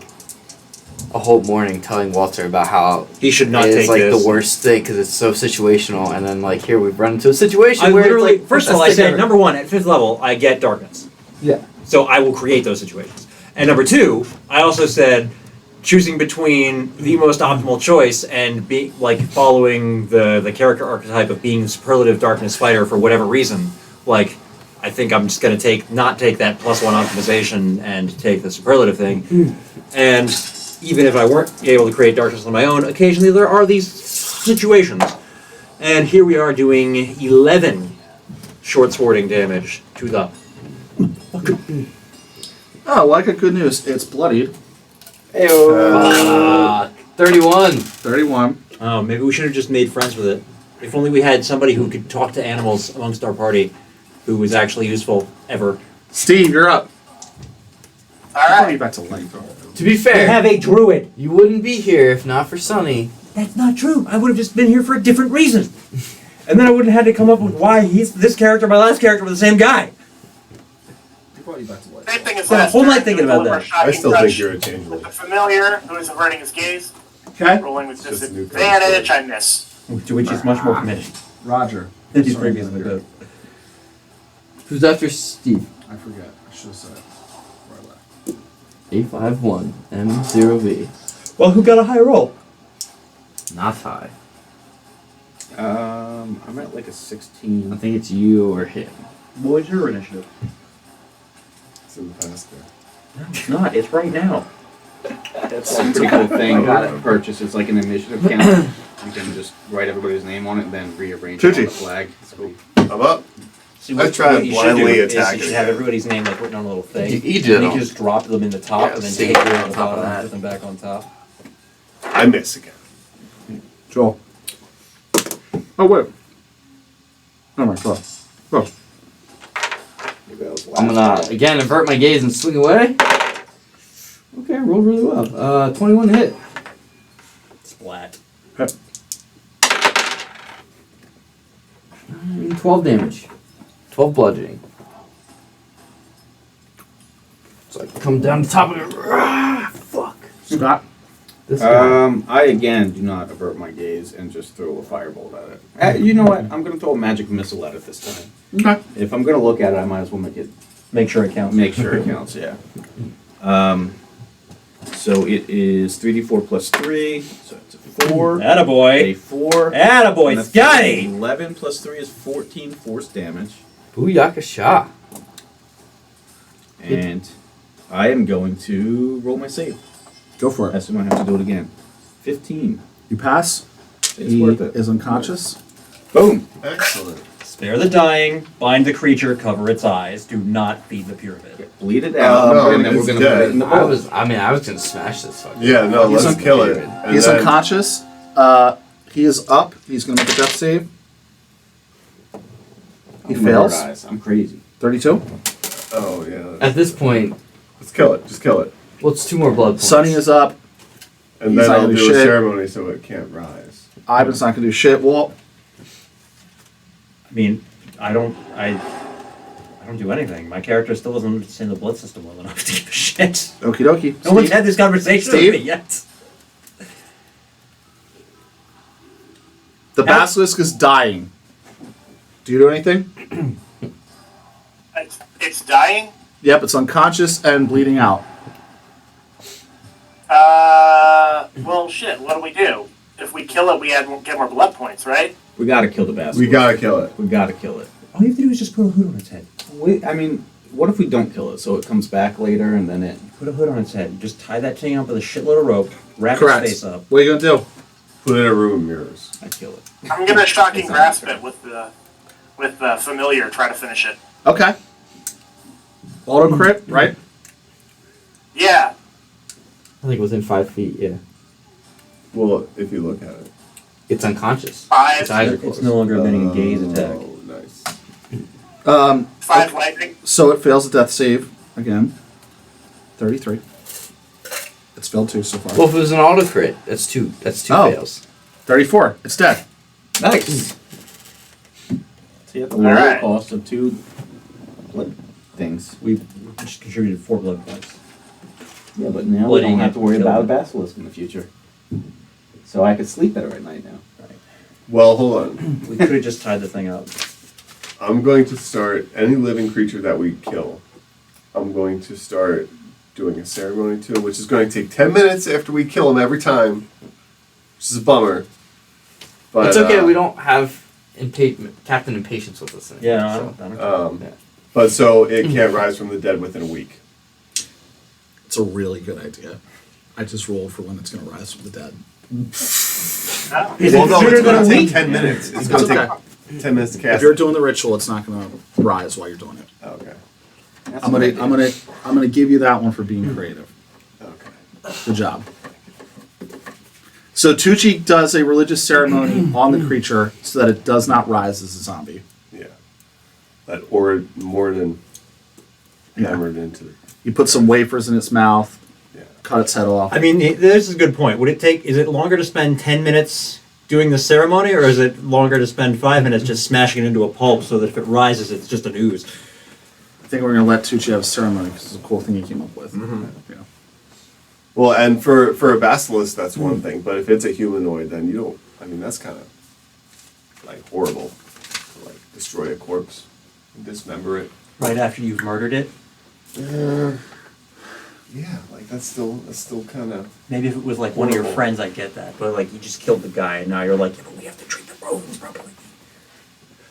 B: a whole morning telling Walter about how
H: He should not
B: it's
H: take
B: like
H: this.
B: the worst thing because it's so situational, and then like here we've run into a situation
H: I
B: where
H: literally,
B: it's like,
H: first of all, I said number one, at 5th level, I get darkness.
B: Yeah.
H: So I will create those situations. And number two, I also said choosing between the most optimal choice and be like following the character archetype of being the superlative darkness fighter for whatever reason. Like, I think I'm just gonna not take that +1 optimization and take the superlative thing. And even if I weren't able to create darkness on my own, occasionally there are these situations. And here we are doing 11 short swording damage to the.
A: Oh, well, I got good news. It's bloodied.
B: Fuck. 31.
A: 31.
H: Oh, maybe we should have just made friends with it. If only we had somebody who could talk to animals amongst our party, who was actually useful ever.
A: Steve, you're up.
C: All
A: I'll
C: right.
A: you back to life.
B: To be fair,
H: a druid.
B: you wouldn't be here if not for Sonny.
H: That's not true. I would have just been here for a different reason. And then I wouldn't have had to come up with why he's this character, my last character were the same guy.
A: He brought you back to life.
C: Same thing as
H: Spent a
C: last
H: whole
C: turn,
H: night thinking
C: doing
H: about
C: one more
H: that.
C: shocking
F: I still
C: touch
F: think you're a
C: with
F: changeling.
C: the familiar who is averting his gaze,
A: Okay.
C: rolling with
F: Just a new
C: disadvantage. I miss.
H: To which he's much more committed
A: Roger.
H: than he's
A: Sorry,
H: previously
A: Roger.
H: been.
B: Who's after Steve?
A: I forget. I should have said it before I left.
B: 851 M0V.
H: Well, who got a high roll?
B: Not high.
D: I'm at like a
B: I
D: 16.
B: think it's you or him.
H: What was your initiative?
F: It's in the past there.
H: No, it's not. It's right now.
D: That's a pretty cool thing to purchase. It's like an initiative count. You can just write everybody's name on it and then rearrange it on the
F: Tucci.
D: flag. It's cool.
F: I'm up.
H: See,
F: I try and
H: you should
F: blindly
H: do is
F: attack
H: you
F: it
H: should have
F: again.
H: everybody's name like written on a little thing.
B: You do it
H: And you
B: all.
H: can just drop them in the top
B: Yeah,
H: and then
B: stick
H: take
B: it
H: it
B: on
H: on the
B: top of
H: bottom
B: that.
H: and put them back on top.
F: I miss again.
A: Joel. Oh, wait. Oh, my God. Go.
D: Maybe that was the
B: I'm
D: last
B: gonna again invert my gaze and swing away. Okay, I rolled really well. 21 to hit.
H: Splat.
B: 12 damage. 12 bludgeoning. So I come down the top of it. Fuck.
A: Scott.
B: This guy.
D: I again do not avert my gaze and just throw a firebolt at it. You know what? I'm gonna throw a magic missile at it this time.
A: Okay.
D: If I'm gonna look at it, I might as well
H: Make sure it counts.
D: make sure it counts. Yeah. So it is 3d4 plus 3. So it's a 4. A
H: Attaboy.
D: 4.
H: Attaboy,
D: and a
H: Scotty!
D: 11 plus 3 is 14 force damage.
B: Booyaka Shah.
D: And I am going to roll my save.
A: Go for
D: I
A: it.
D: assume I have to do it again. 15.
A: You pass.
D: It's
A: He
D: worth it.
A: is unconscious.
D: Boom.
F: Excellent.
E: Spare the dying, bind the creature, cover its eyes. Do not feed the pyramid.
D: Bleed it out,
F: no,
D: and then we're
F: it's
D: going to put
F: dead.
D: it in the
B: I
D: bowl.
B: was gonna smash this fucker.
F: Yeah, no,
A: He's
F: let's
A: un-
F: kill it. And
A: He's
F: then-
A: unconscious. He is up. He's going to make a death save. He
D: I'm
A: fails.
D: murdered eyes. I'm crazy.
A: 32.
F: Oh yeah.
B: At this point,
F: Let's kill it. Just kill it.
B: well, it's 2 more blood points.
A: Sunny is up.
F: And
A: He's
F: then
A: not
F: I'll
A: gonna
F: do
A: do
F: a
A: shit.
F: ceremony so it can't rise.
A: Ivan's not going to do shit. Walt.
E: I mean, I don't do anything. My character still doesn't understand the blood system well enough to give a shit.
A: Okie dokie.
E: No one's
A: Steve?
E: had this conversation
A: Steve?
E: with me yet.
A: The basilisk is dying. Do you do anything?
C: It's dying.
A: Yep, it's unconscious and bleeding out.
C: Well, shit. What do we do? If we kill it, get more blood points, right?
D: We got to kill the basilisk.
F: We gotta kill it.
D: We got to kill it.
E: All you have to do is just put a hood on its head.
D: I mean, what if we don't kill it? So it comes back later and then it...
E: Put a hood on its head. Just tie that thing up with a shitload of rope, wrap
A: Correct.
E: its face up.
A: What are you going to do?
F: Put it in a room of mirrors.
D: I kill it.
C: I'm gonna shocking grasp it with the familiar. Try to finish it.
A: Okay. Auto crit, right?
C: Yeah.
B: I think within 5 feet. Yeah.
F: Well, if you look at it.
B: It's unconscious.
C: 5.
B: Its eyes are
E: It's
B: closed.
E: no longer a gaze attack.
F: Oh, nice.
C: 5 lightning.
A: So it fails a death save again. 33. It's failed 2 so far.
B: Well, if it was an auto crit, that's 2. That's 2
A: Oh.
B: fails.
A: 34. It's dead.
D: Nice! So you have the low
C: Alright.
D: cost of 2 blood things.
E: We just contributed 4 blood points.
D: Yeah, but now we
E: Bloody
D: don't have to worry
E: kill
D: about a
E: it.
D: basilisk in the future. So I could sleep better at night now.
F: Well, hold on.
E: We could have just tied the thing up.
F: I'm going to start any living creature that we kill. I'm going to start doing a ceremony to, which is going to take 10 minutes after we kill him every time, which is a bummer. But
B: It's okay. We don't have Captain Impatience with us.
E: Yeah,
B: Anymore,
E: I don't
B: Yeah.
F: But so it can't rise from the dead within a week.
A: It's a really good idea. I just rolled for when it's going to rise from the dead.
E: Is
F: Well,
E: it
F: no,
E: sooner
F: it's
E: than
F: going
E: a
F: to take
E: week?
F: 10 minutes. It's
A: It's
F: going to
A: okay.
F: take 10 minutes to
A: If
F: cast.
A: you're doing the ritual, it's not going to rise while you're doing it.
F: Okay.
D: That's
A: I'm
D: a
A: gonna,
D: good
A: I'm
D: idea.
A: gonna, I'm gonna give you that one for being creative.
F: Okay.
A: Good job. So Tucci does a religious ceremony on the creature so that it does not rise as a zombie.
F: Yeah. That or more than
A: Yeah.
F: hammered into it.
A: You put some wafers in its mouth,
F: Yeah.
A: cut its head off.
H: I mean, this is a good point. Would it take? Is it longer to spend 10 minutes doing the ceremony, or is it longer to spend 5 minutes just smashing it into a pulp so that if it rises, it's just an ooze?
A: I think we're gonna let Tucci have a ceremony because it's a cool thing he came up with. Yeah.
F: Well, and for a basilisk, that's one thing. But if it's a humanoid, then you don't. I mean, that's kind of like horrible. To, like destroy a corpse, and dismember it.
E: Right after you've murdered it.
F: Yeah, like that's still kind of.
E: Maybe if it was like one of your
F: Horrible.
E: friends, I get that. But like you just killed the guy, and now you're like, yeah, but we have to treat the bones properly.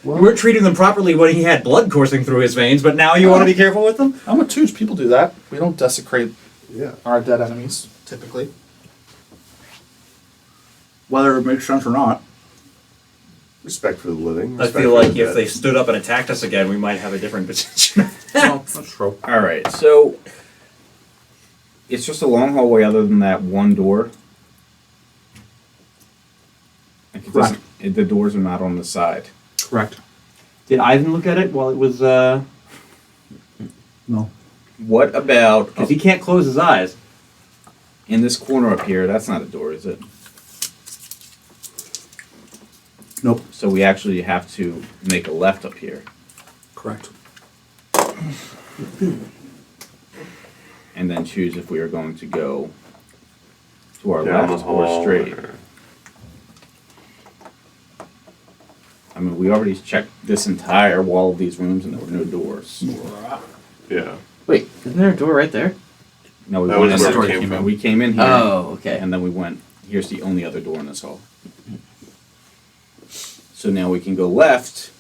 H: We weren't treating them properly when he had blood coursing through his veins, but now you want to be careful with them?
A: I'm a Tucci. People do that. We don't desecrate
F: Yeah.
A: our dead enemies typically, whether it makes sense or not.
F: Respect for the living.
E: I
F: respect
E: feel
F: for
E: like
F: the
E: if
F: dead.
E: they stood up and attacked us again, we might have a different position.
A: No, that's true.
D: All right, so it's just a long hallway other than that one door. Like it doesn't- the doors are not on the side.
A: Correct.
H: Did Ivan look at it while it was,
A: No.
D: What about
H: because he can't close his eyes.
D: in this corner up here? That's not a door, is it?
A: Nope.
D: So we actually have to make a left up here.
A: Correct.
D: And then choose if we are going to go to our
F: Down the
D: left or
F: hall,
D: straight. I mean, we already checked this entire wall of these rooms and there were no doors.
F: Yeah.
B: Wait, isn't there a door right there?
D: No, we
F: That
D: went
F: was
D: in
F: where
D: there.
F: it came from.
D: We came in here.
B: Oh, okay.
D: And then we went, here's the only other door in this hall. So now we can go left.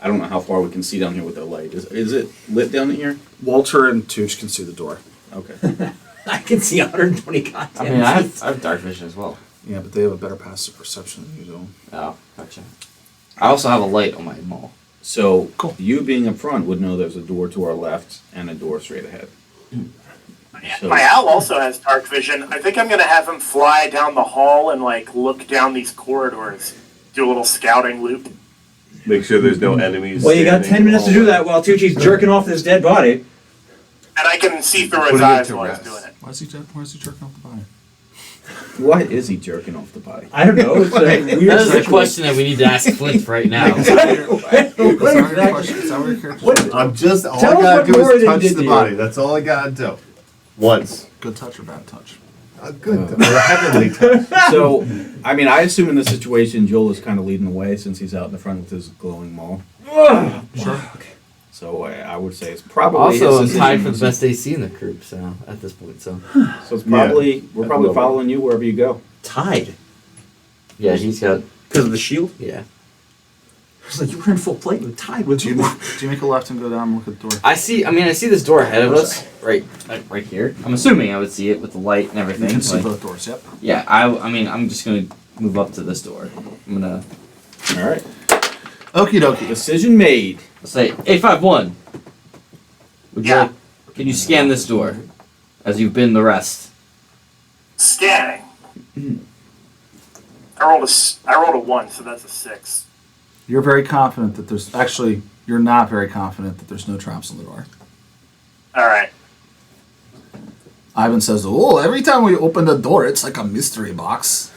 D: I don't know how far we can see down here with the light. Is it lit down here?
A: Walter and Tucci can see the door.
D: Okay.
H: I can see 120 goddamn
B: I mean, I
H: feet.
B: have dark vision as well.
A: Yeah, but they have a better passive perception than you do.
B: Oh, gotcha. I also have a light on my mall.
D: So,
A: Cool.
D: you being up front would know there's a door to our left and a door straight ahead. So-
C: My owl also has dark vision. I think I'm gonna have him fly down the hall and like look down these corridors, do a little scouting loop.
F: Make sure there's no enemies.
H: Well, you got
F: standing
H: 10
F: in the
H: minutes to do
F: hallway.
H: that while Tucci's jerking off this dead body.
C: And I can see through his
F: Putting it
C: eyes
F: to
C: while he's
F: rest.
C: doing it.
A: Why is he jerking off the body?
D: Why is he jerking off the body?
H: I don't know. It's a weird
B: That is a
H: situation.
B: question that we need to ask Flint right now.
H: What exactly?
F: I'm just all
H: Tell us
F: I gotta
H: what
F: do
H: more
F: is
H: they
F: touch
H: did
F: the
H: to
F: body.
H: you.
F: That's all I gotta do. Once.
A: Good touch or bad touch?
F: A good touch. Or a heavenly touch.
D: So, I mean, I assume in this situation, Joel is kind of leading the way since he's out in the front with his glowing maul.
A: Sure.
D: So I would say it's probably
B: Also, I'm
D: his
B: tied for the
D: decision.
B: best AC in the group, so at this point, so
D: So it's probably we're
F: At
D: probably
F: the moment.
D: following you wherever you go.
H: Tied.
B: yeah, he's got
H: Because of the shield?
B: yeah.
H: It's like you were in full plate with tied with
A: Do you make a left and go down and look at the door?
B: I see this door ahead of us, right here. I'm assuming I would see it with the light and
A: You
B: everything.
A: can see
B: like-
A: both doors. Yep.
B: yeah, I mean, I'm just gonna move up to this door. I'm gonna
D: All right.
A: Okie dokie.
D: Decision made.
B: say, A51. Would you
C: Yeah.
B: like, can you scan this door as you've been the rest?
C: Scanning. I rolled a 1, so that's a 6.
A: You're very confident that there's actually. You're not very confident that there's no traps on the door.
C: All right.
A: Ivan says, "Oh, every time we open the door, it's like a mystery box."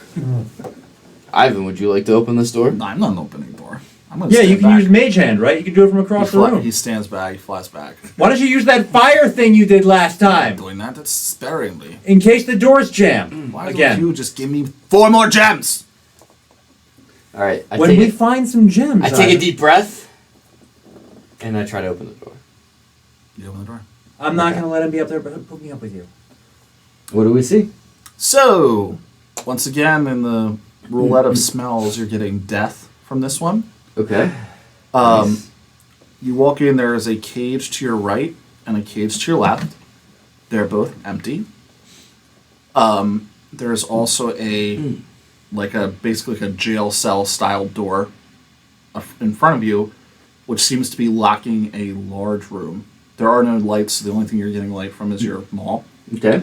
B: Ivan, would you like to open this door?
A: No, I'm not opening the door. I'm gonna.
H: Yeah,
A: stand
H: you can
A: back.
H: use Mage Hand, right? You can do it from across the room.
A: He stands back. He flies back.
H: Why don't you use that fire thing you did last
A: I'm
H: time?
A: doing that. That's sparingly.
H: In case the doors jam.
A: Why
H: Again.
A: don't you just give me 4 more gems?
B: All right. I
H: When
B: take
H: we
B: it-
H: find some gems.
B: I take a
H: Ivan.
B: deep breath, and I try to open the door.
A: You open the door.
H: I'm not going to let him be up there, but put me up with you.
B: What do we see?
A: So, once again, in the roulette of smells, you're getting death from this one.
B: Okay.
A: Nice. You walk in, there is a cage to your right and a cage to your left. They're both empty. There's also basically like a jail cell style door in front of you, which seems to be locking a large room. There are no lights, so the only thing you're getting light from is your maul.
B: Okay.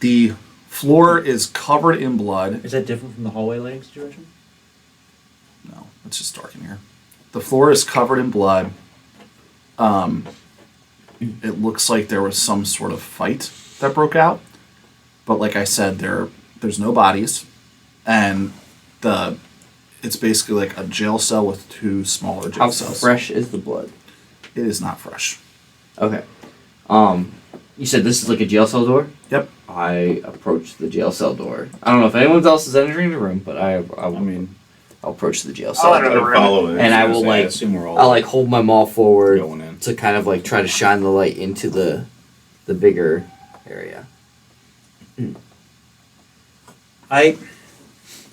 A: The floor is covered in blood.
H: Is that different from the hallway lighting situation?
A: No, it's just dark in here. The floor is covered in blood. It looks like there was some sort of fight that broke out, but like I said, there's no bodies, and it's basically like a jail cell with 2 smaller jail
B: How
A: cells.
B: fresh is the blood?
A: It is not fresh.
B: Okay. You said this is like a jail cell door?
A: Yep.
B: I approach the jail cell door. I don't know if anyone else is entering the room, but I'll approach the jail cell
C: I'll enter
B: door.
C: the room.
F: Following.
B: And I will
D: I
B: like
D: assume we're all
B: I'll like hold my maul forward
D: going in.
B: to kind of like try to shine the light into the bigger area.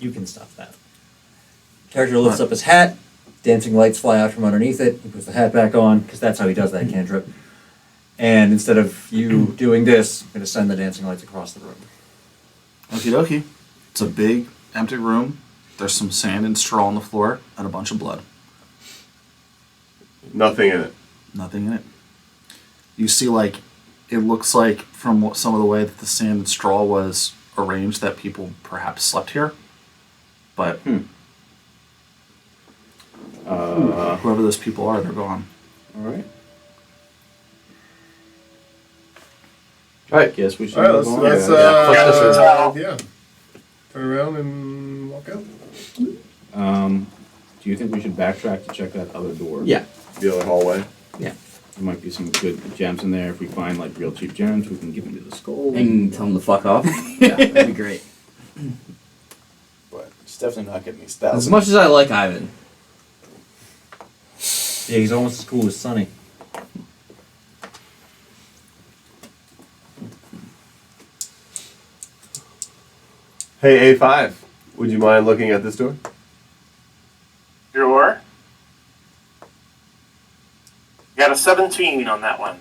H: You can stop that. Character lifts up his hat, dancing lights fly out from underneath it, he puts the hat back on, because that's how he does that cantrip. And instead of you doing this, I'm going to send the dancing lights across the room.
A: Okie dokie. It's a big, empty room. There's some sand and straw on the floor and a bunch of blood.
F: Nothing in it.
A: Nothing in it. You see, like, it looks like from some of the way that the sand and straw was arranged that people perhaps slept here. But whoever those people are, they're gone.
D: All right.
B: All right.
D: Guess we should
F: All right,
D: move
F: let's
D: on.
B: Fuck this room.
F: yeah. Turn around and walk out.
D: Do you think we should backtrack to check that other door?
B: Yeah.
F: The other hallway.
B: Yeah.
D: There might be some good gems in there. If we find like real cheap gems, we can give them to the skull.
B: And tell them to fuck off.
D: Yeah.
B: That'd be great.
G: But it's definitely not getting these
B: As
G: thousands.
B: much as I like Ivan,
H: Yeah, he's almost as cool as Sonny.
F: Hey, A5. Would you mind looking at this door?
C: Sure. Got a 17 on that one.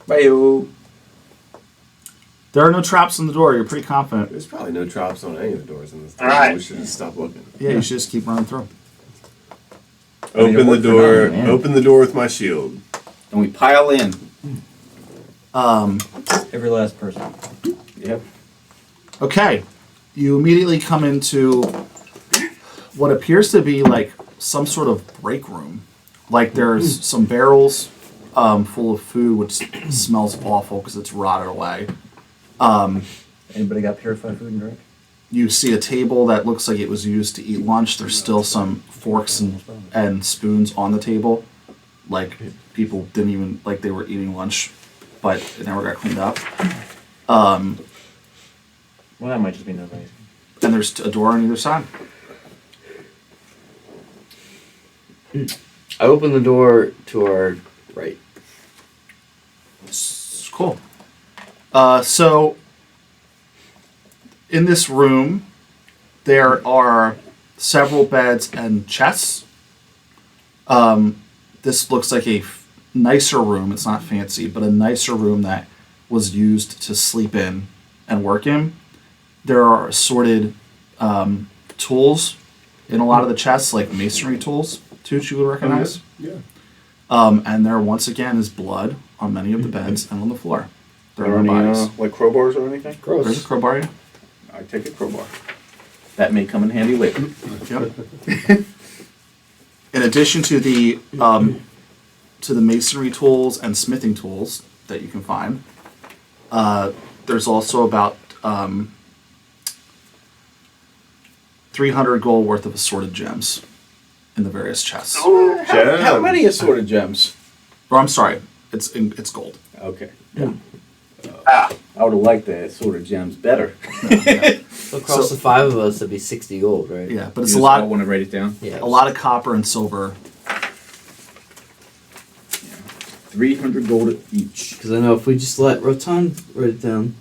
D: Bye.
A: There are no traps on the door. You're pretty confident.
F: There's probably no traps on any of the doors in this.
C: All right.
F: We should just stop looking.
A: Yeah, you should just keep running through.
F: Open
D: it
F: the
D: worked for
F: door.
D: now, man.
F: Open the door with my shield.
D: And we pile in.
E: Every last person.
D: Yep.
A: Okay, you immediately come into what appears to be like some sort of break room. Like there's some barrels full of food, which smells awful because it's rotted away.
E: Anybody got purified food and drink?
A: You see a table that looks like it was used to eat lunch. There's still some forks and spoons on the table. Like people didn't even, like they were eating lunch, but it never got cleaned up.
E: Well, that might just be nobody.
A: And there's a door on either side.
B: I open the door to our right.
A: Cool. So, in this room, there are several beds and chests. This looks like a nicer room. It's not fancy, but a nicer room that was used to sleep in and work in. There are assorted tools in a lot of the chests, like masonry tools, too, which you would recognize.
F: Yeah.
A: And there once again is blood on many of the beds and on the floor. There are no bodies.
D: Like crowbars or anything?
A: There's a crowbar. Yeah.
D: I take a crowbar. That may come in handy later.
A: Yep. In addition to the masonry tools and smithing tools that you can find, there's also about 300 gold worth of assorted gems in the various chests.
D: How many assorted gems?
A: Or I'm sorry, it's gold.
D: Okay.
A: Yeah.
D: I would have liked the assorted gems better.
B: So across the five of us, that'd be 60 gold, right?
A: Yeah, but it's
D: You
A: a
D: just all
A: lot.
D: want to write it down?
B: Yeah.
A: A lot of copper and silver.
D: 300 gold each.
B: Because I know if we just let Rotan write it down.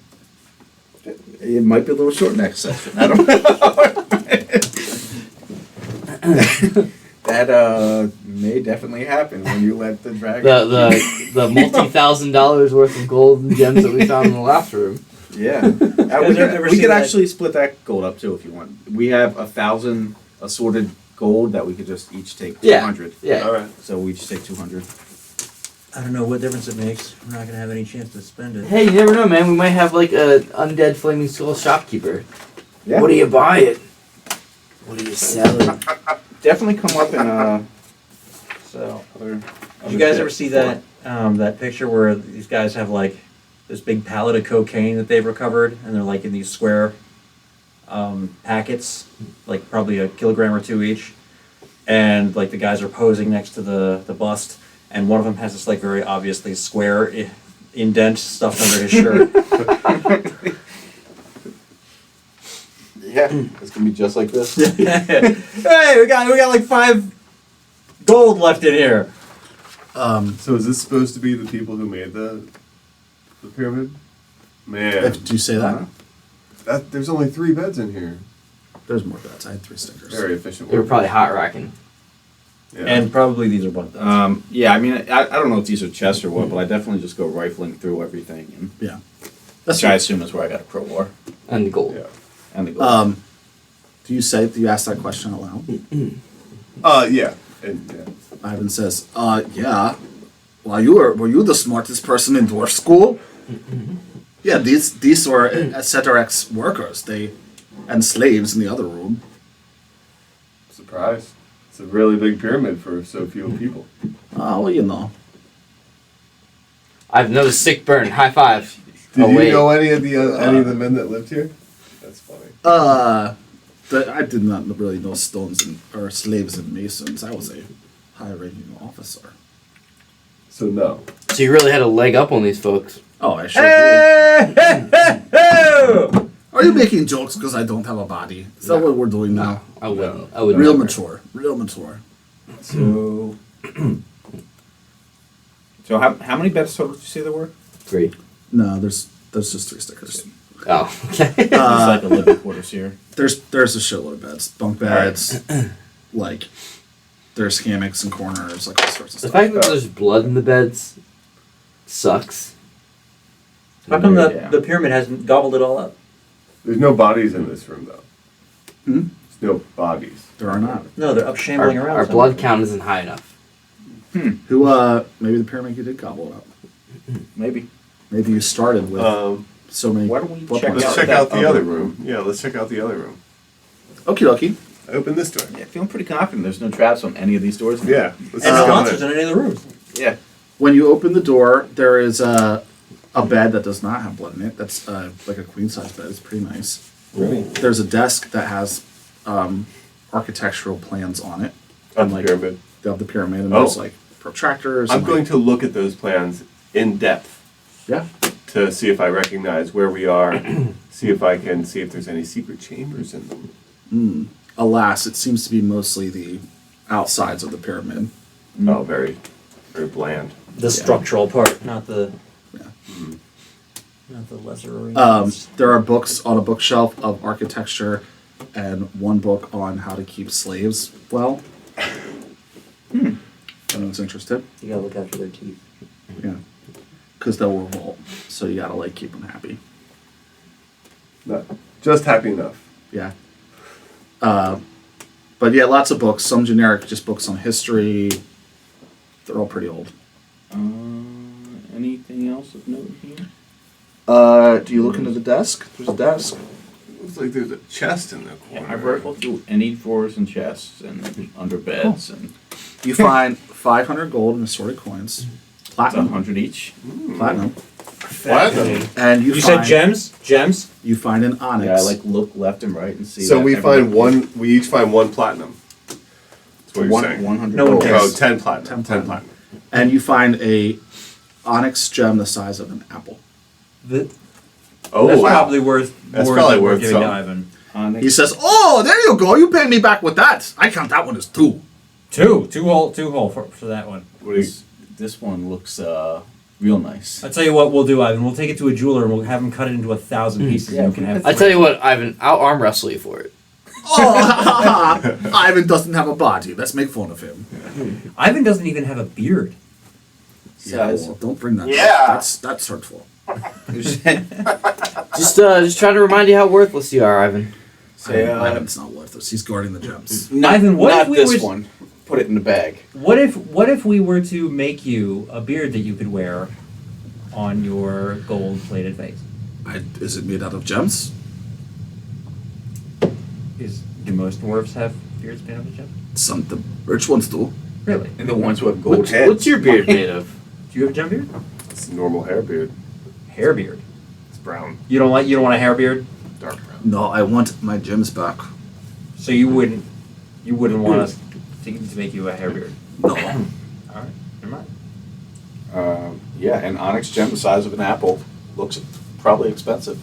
D: It might be a little short next session. I don't know. That may definitely happen when you let the dragon.
B: The multi-$1,000 worth of gold and gems that we found in the last room.
D: Yeah.
E: guys
D: we
E: ever
D: could
E: seen that-
D: actually split that gold up too if you want. We have 1,000 assorted gold that we could just each take 200.
B: Yeah.
F: All right.
D: So we each take 200.
E: I don't know what difference it makes. We're not gonna have any chance to spend it.
B: Hey, you never know, man. We might have like a undead flaming skull shopkeeper.
D: Yeah.
B: What are you buying? What are you selling?
D: Definitely come up and
E: So,
D: other.
E: did you guys ever see that that picture where these guys have like this big pallet of cocaine that they've recovered, and they're like in these square packets, like probably a kilogram or two each, and like the guys are posing next to the bust, and one of them has this like very obviously square indent stuffed under his shirt.
D: Yeah, it's gonna be just like this.
E: Hey, we got like 5 gold left in here.
F: So is this supposed to be the people who made the pyramid? Man,
A: Do you say that?
F: there's only 3 beds in here.
A: There's more beds. I had 3 stickers.
F: Very efficient.
B: They were probably hot racking.
F: Yeah.
E: And probably these are bunk beds.
D: Yeah, I mean, I don't know if these are chests or what, but I definitely just go rifling through everything, and
A: Yeah.
D: which I assume is where I got a crowbar
B: And gold.
F: Yeah.
D: and the gold.
A: Do you ask that question aloud?
F: Yeah. And, yeah.
A: Ivan says, yeah. Well, were you the smartest person in dwarf school? Yeah, these were Ceterex workers. And slaves in the other room.
F: Surprise. It's a really big pyramid for so few people.
A: Oh, well, you know.
B: I've another sick burn. High five.
F: Did
B: Oh,
F: you
B: wait.
F: know any of the men that lived here? That's funny.
A: I did not really know or slaves and masons. I was a high-ranking officer.
F: So no.
B: So you really had a leg up on these folks.
A: Oh, I sure did.
E: Hey!
A: Are you making jokes because I don't have a body? Is that what we're doing now?
B: I wouldn't. I would
A: Real
B: never.
A: mature. Real mature.
D: So, so how many beds total did you say there were?
B: 3.
A: No, there's just 3 stickers.
B: Oh, okay.
D: It's like 11 quarters here.
A: There's a shitload of beds. Bunk beds, like there's hammocks and corners, like all sorts of
B: The
A: stuff.
B: fact that there's blood in the beds sucks.
H: How come
D: Yeah.
H: the pyramid hasn't gobbled it all up?
F: There's no bodies in this room, though.
A: Hmm?
F: There's no bodies.
A: There are not.
H: No, they're up shambling around.
B: Our
H: somewhere.
B: blood count isn't high enough.
A: Who, maybe the pyramid did gobble it up.
D: Maybe.
A: Maybe you started with so many.
D: Why don't we
A: blood
D: check
A: points.
F: Let's
D: out
F: check
D: that
F: out the
D: other
F: other room. Yeah, let's check out the other room.
A: Okie dokie.
F: Open this door.
D: Yeah, feeling pretty confident. There's no traps on any of these doors.
F: Yeah. Let's
H: And
F: just go
H: monsters
F: in.
H: in any of the rooms.
D: Yeah.
A: When you open the door, there is a bed that does not have blood in it. That's like a queen size bed. It's pretty nice.
D: Really?
A: There's a desk that has architectural plans on it.
F: Of the
A: like
F: pyramid.
A: of the pyramid, and
F: Oh.
A: there's like protractors.
F: I'm
A: and,
F: going
A: like,
F: to look at those plans in depth
A: Yeah.
F: to see if I recognize where we are, see if I can see if there's any secret chambers in them.
A: Alas, it seems to be mostly the outsides of the pyramid.
F: Oh, very, very bland.
H: The structural part, not the
A: Yeah.
H: not the lesser arrangements.
A: There are books on a bookshelf of architecture, and one book on how to keep slaves well. If anyone's interested,
H: You gotta look after their teeth.
A: yeah, because they'll revolt. So you gotta like keep them happy.
F: Not just happy enough.
A: Yeah. But yeah, lots of books. Some generic, just books on history. They're all pretty old.
D: Anything else of note here?
A: Do you look into the desk? There's a desk.
F: Looks like there's a chest in the corner.
D: Yeah, I've rifled through any drawers and chests and under beds, and
A: You find 500 gold and assorted coins,
D: it's
A: platinum,
D: 100 each.
A: platinum,
F: Platinum.
A: and
H: You
A: find,
H: said gems? Gems?
A: You find an onyx.
D: Yeah, I like look left and right and see.
F: So
D: that
F: we
D: everybody-
F: find one. We each find one platinum. That's what you're saying.
D: 100
H: No one
D: gold.
H: cares.
F: Oh, 10 platinum.
A: 10
F: 10
A: platinum.
F: platinum.
A: And you find a onyx gem the size of an apple.
F: Oh,
H: That's
F: wow.
H: probably worth
F: That's
H: more
F: probably
H: than we're
F: worth
H: giving to
F: some.
H: Ivan.
D: Onyx.
A: He says, "Oh, there you go. You pay me back with that. I count that one as 2."
H: Two hole for that one.
F: What do you,
D: This one looks real nice.
H: I'll tell you what we'll do, Ivan. We'll take it to a jeweler and we'll have him cut it into 1,000 pieces.
D: Yeah,
H: and you can have.
B: I tell you what, Ivan, I'll arm wrestle you for it.
A: Oh, Ivan doesn't have a body. Let's make fun of him.
H: Ivan doesn't even have a beard.
A: Yeah,
D: Size.
A: well, don't bring that.
C: Yeah.
A: That's hurtful.
B: Just trying to remind you how worthless you are, Ivan.
D: Say,
A: Ivan's not worthless. He's guarding the gems.
D: not,
H: Ivan, what
D: not
H: if we
D: this
H: was-
D: one. Put it in the bag.
H: What if we were to make you a beard that you could wear on your gold-plated face?
A: Is it made out of gems?
H: Do most dwarves have beards made out of gems?
A: Some the rich ones do.
H: Really?
D: And the ones who have gold
B: What's,
D: heads.
B: what's your beard made of?
H: Do you have a gem beard?
F: it's a normal hair beard.
H: Hair beard.
F: It's brown.
H: You don't want a hair beard?
F: Dark brown.
A: No, I want my gems back.
H: So you wouldn't want us to make you a hair beard?
A: No.
H: All right, never mind.
D: Yeah, an onyx gem the size of an apple looks probably expensive.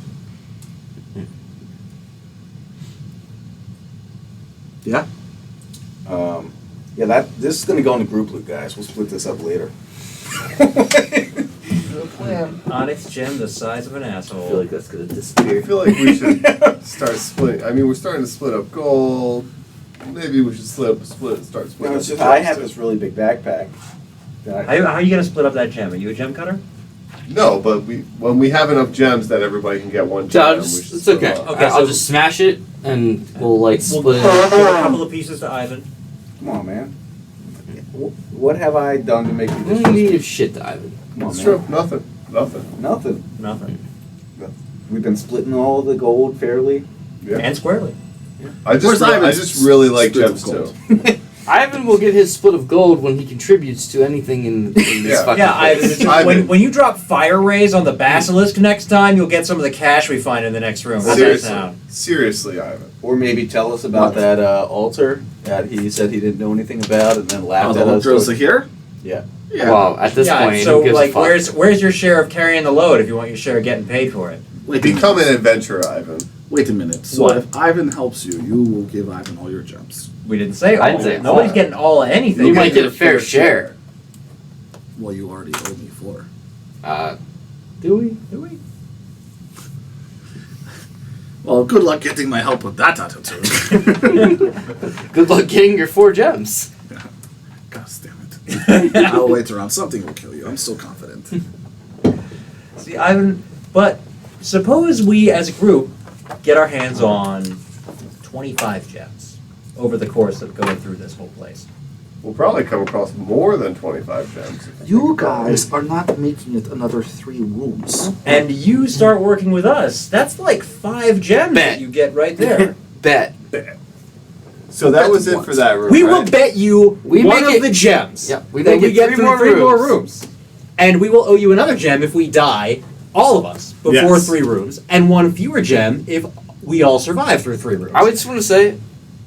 A: Yeah.
D: Yeah, this is gonna go in the group loot, guys. We'll split this up later.
H: Onyx gem the size of an
B: I
H: asshole.
B: feel like that's gonna
F: I
B: disappear.
F: feel like we should start splitting. I mean, we're starting to split up gold. Maybe we should start
D: No,
F: splitting
D: it's
F: up
D: just
F: gems,
D: I have
F: too.
D: this really big backpack. that
H: How are you gonna split up that gem? Are you a gem cutter?
F: No, but when we have enough gems that everybody can get one
B: So
F: gem,
B: I'll
F: we
B: just,
F: should
B: it's
F: split
B: okay.
F: them up.
H: Okay,
B: I'll
H: so-
B: just smash it and we'll like
H: We'll
B: split
H: give
B: it.
H: a couple of pieces to Ivan.
D: Come on, man. What have I done to make you
B: You
D: this?
B: don't need shit to Ivan.
D: Come on,
F: It's
D: man.
F: true. Nothing. Nothing.
D: Nothing.
H: Nothing.
D: We've been splitting all the gold fairly.
F: Yeah.
H: And squarely.
A: Where's
F: I
A: Ivan's
F: just really like
A: split of
F: gems
A: gold?
F: too.
B: Ivan will get his split of gold when he contributes to anything in this
F: Yeah.
B: fucking
H: Yeah,
B: place.
H: Ivan. It's just,
F: Ivan.
H: when you drop fire rays on the basilisk next time, you'll get some of the cash we find in the next room. How's that
F: Seriously,
H: sound?
F: seriously, Ivan.
D: Or maybe tell us about that altar that he said he didn't know anything about and then
A: Oh,
D: laughed
A: the
D: at
A: whole
D: us.
A: drills are here?
D: Yeah.
A: Yeah.
B: Well, at this
H: Yeah,
B: point,
H: so
B: who gives
H: like,
B: a fuck?
H: where's your share of carrying the load if you want your share of getting paid for it?
A: Wait,
F: Become an adventurer, Ivan.
A: Wait a minute. So
H: What?
A: if Ivan helps you, you will give Ivan all your gems.
H: We didn't say all.
B: I'd say
H: Nobody's
B: all.
H: getting all of anything.
B: You might get a fair share.
A: Well, you already owe me 4.
B: Do we?
H: Do we?
A: Well, good luck getting my help with that attitude.
B: Good luck getting your 4 gems.
A: God damn it. I'll wait around. Something will kill you. I'm still confident.
H: See, Ivan, But suppose we, as a group, get our hands on 25 gems over the course of going through this whole place.
F: We'll probably come across more than 25 gems.
A: You guys are not making it another 3 rooms.
H: And you start working with us. That's like 5 gems
B: Bet.
H: that you get right there.
B: Bet.
F: So that was it for that room.
H: We will
F: right?
H: bet you
B: We
H: one
B: make
H: of
B: it-
H: the gems.
B: Yep, we
H: that
B: make
H: we
B: it
H: get
B: 3
H: through
B: more
H: 3 more
B: rooms.
H: rooms. And we will owe you another gem if we die, all of us, before
F: Yes.
H: 3 rooms, and 1 fewer gem if we all survive through 3 rooms.
B: I would just want to say,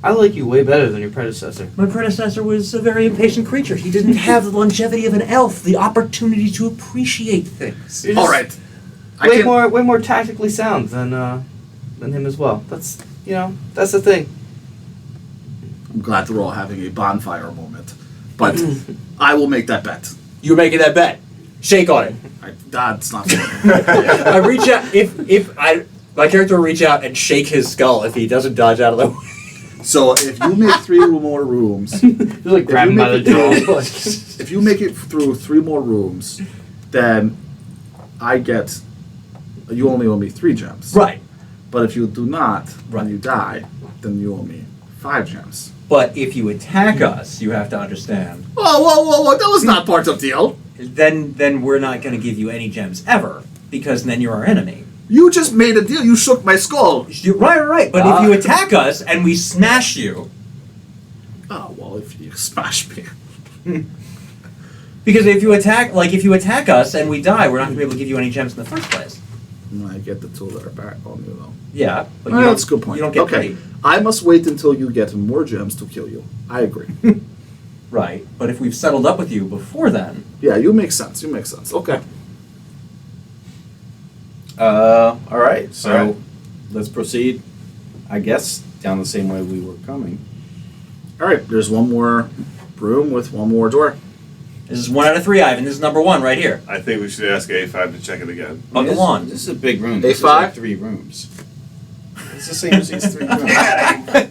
B: I like you way better than your predecessor.
H: My predecessor was a very impatient creature. He didn't have the longevity of an elf, the opportunity to appreciate things.
B: You're
A: All
B: just
A: right.
B: way more tactically sound than him as well. That's that's the thing.
A: I'm glad that we're all having a bonfire moment. But I will make that bet.
H: You're making that bet. Shake on it.
A: That's not fair.
H: I reach out my character will reach out and shake his skull if he doesn't dodge out of the way.
A: So if you make 3 more rooms,
B: Just like grab him by the jaw.
A: if you make it through 3 more rooms, then you only owe me 3 gems.
H: Right.
A: But if you do not, when
H: Right.
A: you die, then you owe me 5 gems.
H: But if you attack us, you have to understand.
A: Whoa! That was not part of the deal.
H: Then we're not going to give you any gems ever, because then you're our enemy.
A: You just made a deal. You shook my skull.
H: Right. But if you attack us and we smash you,
A: Oh well, if you smash me.
H: because if you attack us and we die, we're not going to be able to give you any gems in the first place.
A: I get the 2 that are back on you though.
H: Yeah, but
A: Well,
H: you
A: that's a
H: don't,
A: good point.
H: You don't get
A: okay.
H: paid.
A: I must wait until you get more gems to kill you. I agree.
H: Right, but if we've settled up with you before then,
A: Yeah, you make sense. Okay.
D: All right. So
F: All right.
D: let's proceed. I guess down the same way we were coming.
A: All right. There's 1 more room with 1 more door.
H: this is 1 out of 3, Ivan. This is number 1 right here.
F: I think we should ask A5 to check it again.
H: Buckle on.
D: This is a big room. This is
A: A5?
D: like 3 rooms. It's the same as these 3 rooms.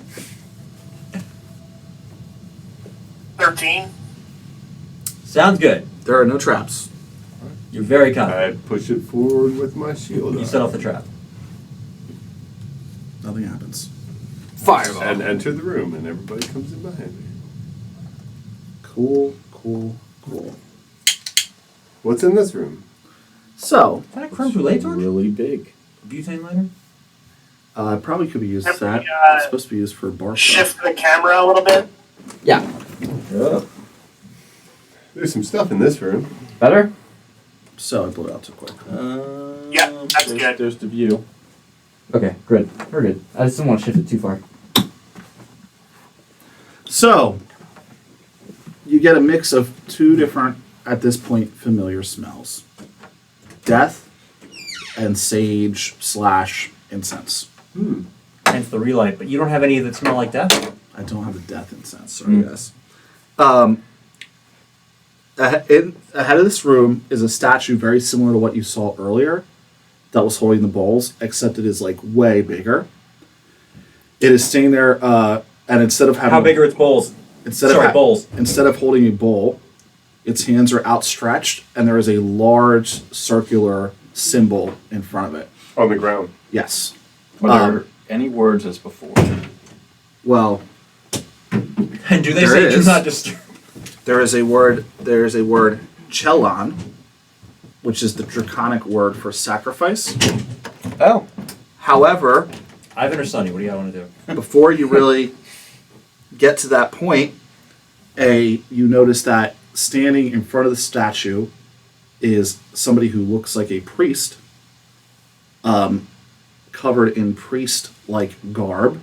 C: 13.
H: Sounds good.
A: There are no traps.
H: You're very confident.
F: I push it forward with my shield.
H: You set off the trap.
A: Nothing happens.
B: Fireball.
F: And enter the room, and everybody comes in behind me.
A: Cool.
F: What's in this room?
A: So,
H: Is that a creme brulee torch?
D: Really big.
H: Butane lighter?
A: probably could be used
C: Yep,
A: that.
C: we,
A: It's supposed to be used for bar stuff.
C: Shift the camera a little bit.
B: Yeah.
F: Oh. There's some stuff in this room.
B: Better?
A: So I blew it out too quick.
C: Yeah, that's good.
D: There's the view.
B: Okay, good. We're good. I just don't want to shift it too far.
A: So, you get a mix of 2 different, at this point, familiar smells. Death and sage / incense.
H: Hence the relight, but you don't have any that smell like death?
A: I don't have a death incense, sorry guys. Ahead of this room is a statue very similar to what you saw earlier that was holding the bowls, except it is like way bigger. It is staying there, and instead of having
H: How big are its bowls? Bowls.
A: Instead of holding a bowl, its hands are outstretched, and there is a large circular symbol in front of it.
F: On the ground.
A: Yes.
D: Are there any words as before?
A: Well,
H: And do they
A: There
H: say do
A: is.
H: not disturb?
A: there is a word chelon, which is the draconic word for sacrifice.
D: Oh.
A: However,
H: Ivan or Sonny, what do you want to do?
A: before you really get to that point, you notice that standing in front of the statue is somebody who looks like a priest, covered in priest-like garb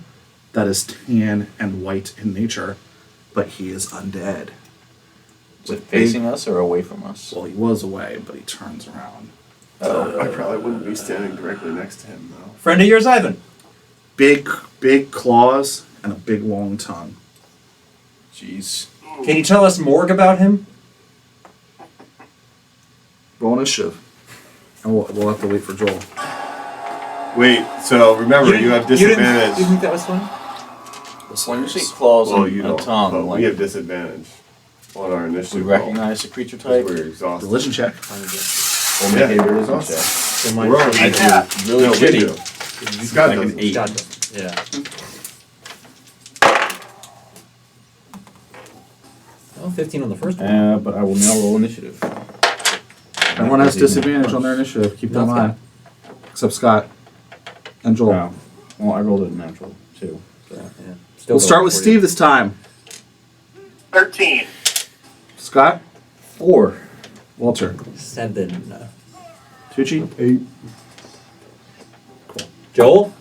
A: that is tan and white in nature, but he is undead.
D: Is it facing us or away from us?
A: Well, he was away, but he turns around.
F: I probably wouldn't be standing directly next to him, though.
H: Friend of yours, Ivan.
A: Big claws and a big long tongue.
D: Jeez.
H: Can you tell us more about him?
A: Roll initiative. And we'll have to wait for Joel.
F: Wait, so remember, you have
H: You
F: disadvantage.
H: didn't think that was funny?
D: When you see claws
F: Well,
D: and
F: you
D: a
F: don't.
D: tongue,
F: But
D: like,
F: we have disadvantage on our
D: we
F: initiative.
D: recognize the creature
F: roll,
D: type.
F: 'cause we're exhausted.
A: Religion check.
D: We'll make
F: Yeah.
D: a religion
F: Awesome.
D: check.
H: So mine
G: We're all
H: should be-
C: Yeah.
G: really
F: No, we
G: shitty.
F: do. Scott
G: Like an
F: doesn't.
G: 8.
H: Scott does. Yeah. Oh, 15 on the first one.
G: But I will now roll initiative.
A: Everyone has disadvantage on their initiative. Keep that in
B: No,
A: mind. Except Scott and Joel.
G: Wow. Well, I rolled a natural too. So.
H: Yeah. Still
A: We'll start with
H: going for
A: Steve this time.
C: 13.
A: Scott,
G: 4.
A: Walter,
H: 7.
A: Tucci.
G: 8.
H: Joel?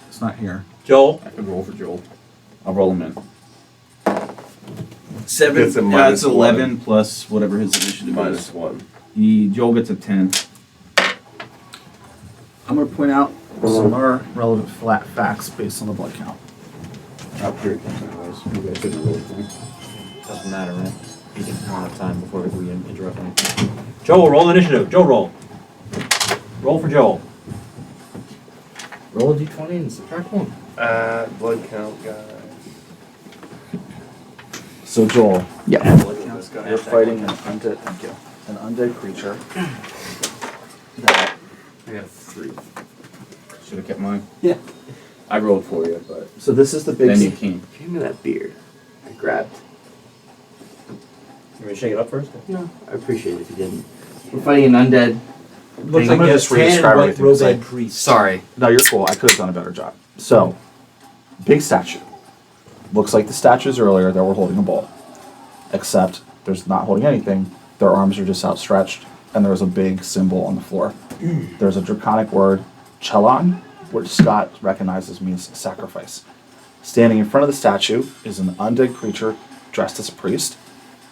A: It's not here.
H: Joel?
G: I could roll for Joel. I'll roll him in.
F: 7. Gets a
G: Yeah,
F: minus
G: it's 11 plus whatever his initiative
F: Minus
G: is.
F: 1.
G: Joel gets a 10.
A: I'm going to point out some more relevant flat facts based on the blood count.
G: Oh, here it comes anyways. Maybe I shouldn't roll anything.
H: Doesn't matter, right? We can have time before we interrupt anything. Joel, roll initiative. Joel, roll. Roll for Joel.
B: Roll a d20 and subtract 1.
F: Blood count guy.
A: So Joel,
F: This guy.
A: you're fighting an undead. Thank you. An undead creature. That
B: I got a 3.
G: Should have kept mine.
B: Yeah.
G: I rolled for you, but
A: So this is the big.
G: then you came.
B: Give me that beard. I grabbed.
H: You want me to shake it up first?
B: No, I appreciate it if you didn't. We're fighting an undead.
H: Looks
A: I'm
H: like
A: gonna
H: a
A: just
H: tan
A: re-describe
H: white
A: everything, 'cause
H: robed
A: I-
H: priest.
B: Sorry.
A: No, you're cool. I could have done a better job. So, big statue. Looks like the statues earlier that were holding a ball. Except there's not holding anything. Their arms are just outstretched, and there's a big symbol on the floor. There's a draconic word, Chelon, which Scott recognizes means sacrifice. Standing in front of the statue is an undead creature dressed as a priest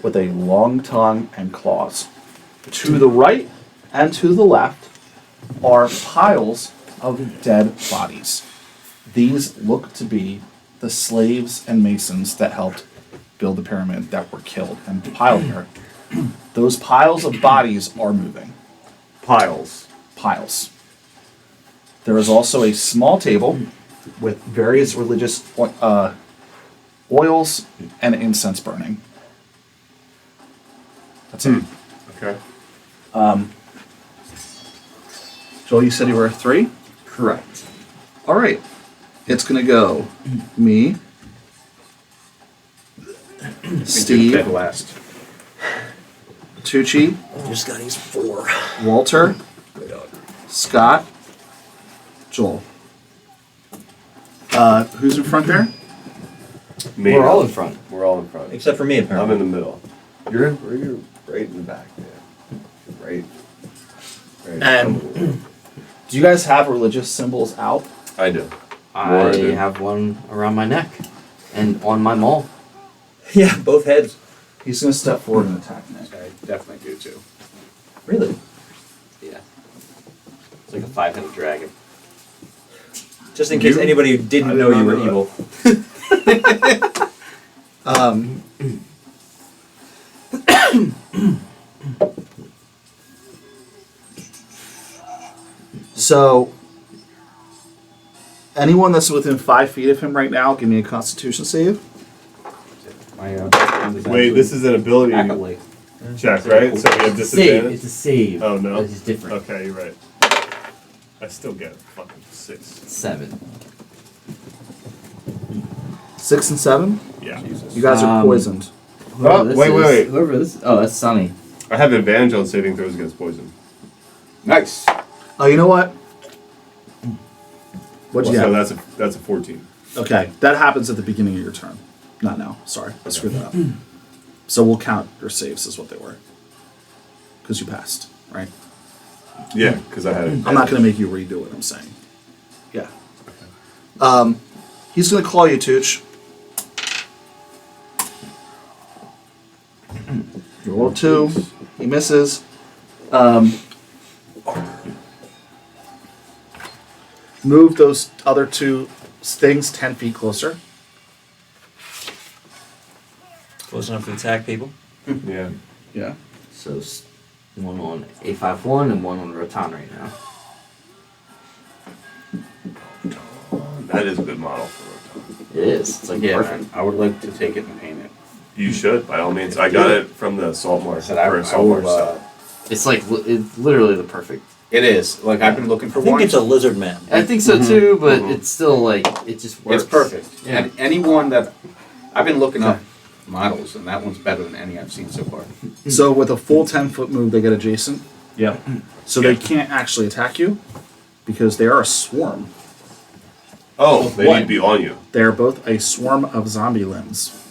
A: with a long tongue and claws. To the right and to the left are piles of dead bodies. These look to be the slaves and masons that helped build the pyramid that were killed and piled here. Those piles of bodies are moving.
F: Piles.
A: Piles. There is also a small table with various religious oils and incense burning. That's it.
F: Okay.
A: Joel, you said you were 3?
G: Correct.
A: All right. It's going to go me,
G: Dead
A: Steve,
G: last.
A: Tucci,
H: Just got these 4.
A: Walter, Scott, Joel. Who's in front there?
F: Me.
B: We're all in front.
F: We're all in front.
H: Except for me,
F: I'm
H: apparently.
F: in the middle. You're right in the back there. Right.
A: And do you guys have religious symbols out?
F: I do.
B: I
F: do.
B: have one around my neck and on my maul.
H: Yeah, both heads.
A: He's going to step forward and attack Nick.
G: I definitely do too.
H: Really?
G: Yeah. It's like a 5-headed dragon.
H: Just in case
F: You?
H: anybody didn't
F: I
H: know
F: did
H: you
F: not
H: were
F: know
H: evil.
A: So, anyone that's within 5 feet of him right now, give me a Constitution save.
G: My,
F: Wait, this is an ability
G: accolade.
F: check, right? So we have
B: Save.
F: disadvantage?
B: It's a save.
F: Oh, no?
B: This is different.
F: Okay, you're right. I still get fucking 6.
B: 7.
A: 6 and 7.
F: Yeah.
A: You guys are poisoned.
B: Whoever
F: Oh,
B: this
F: wait,
B: is,
F: wait.
B: Whoever this. Oh, that's Sunny.
F: I have advantage on saving throws against poison.
G: Nice.
A: Oh, you know what? What'd you
F: So
A: have?
F: that's a 14.
A: Okay, that happens at the beginning of your turn. Not now. Sorry, I screwed that up. So we'll count your saves as what they were. Because you passed, right?
F: Yeah, because I had.
A: I'm not going to make you redo what I'm saying. Yeah. He's going to claw you, Tooch. You roll 2. He misses. Move those other 2 things 10 feet closer.
H: Close enough to attack people.
F: Yeah.
A: Yeah.
B: So one on A51 and one on Rotan right now.
F: That is a good model for Rotom.
B: It is. It's like
G: Perfect. I would like to take it and paint it.
F: You should, by all means. I got it from the salt mark.
G: I said I
F: for a
G: will,
F: salt mark. So.
B: It's like it's literally the perfect
D: It is. Like, I've been looking for
H: I think
D: one.
H: it's a lizard man.
B: I think so too, but it's still like it just works.
D: It's perfect.
B: Yeah.
D: And anyone that I've been looking up models, and that one's better than any I've seen so far.
A: So with a full 10-foot move, they get adjacent.
D: Yeah.
A: So they can't actually attack you because they are a swarm.
F: Oh, they need to be on you.
A: They are both a swarm of zombie limbs.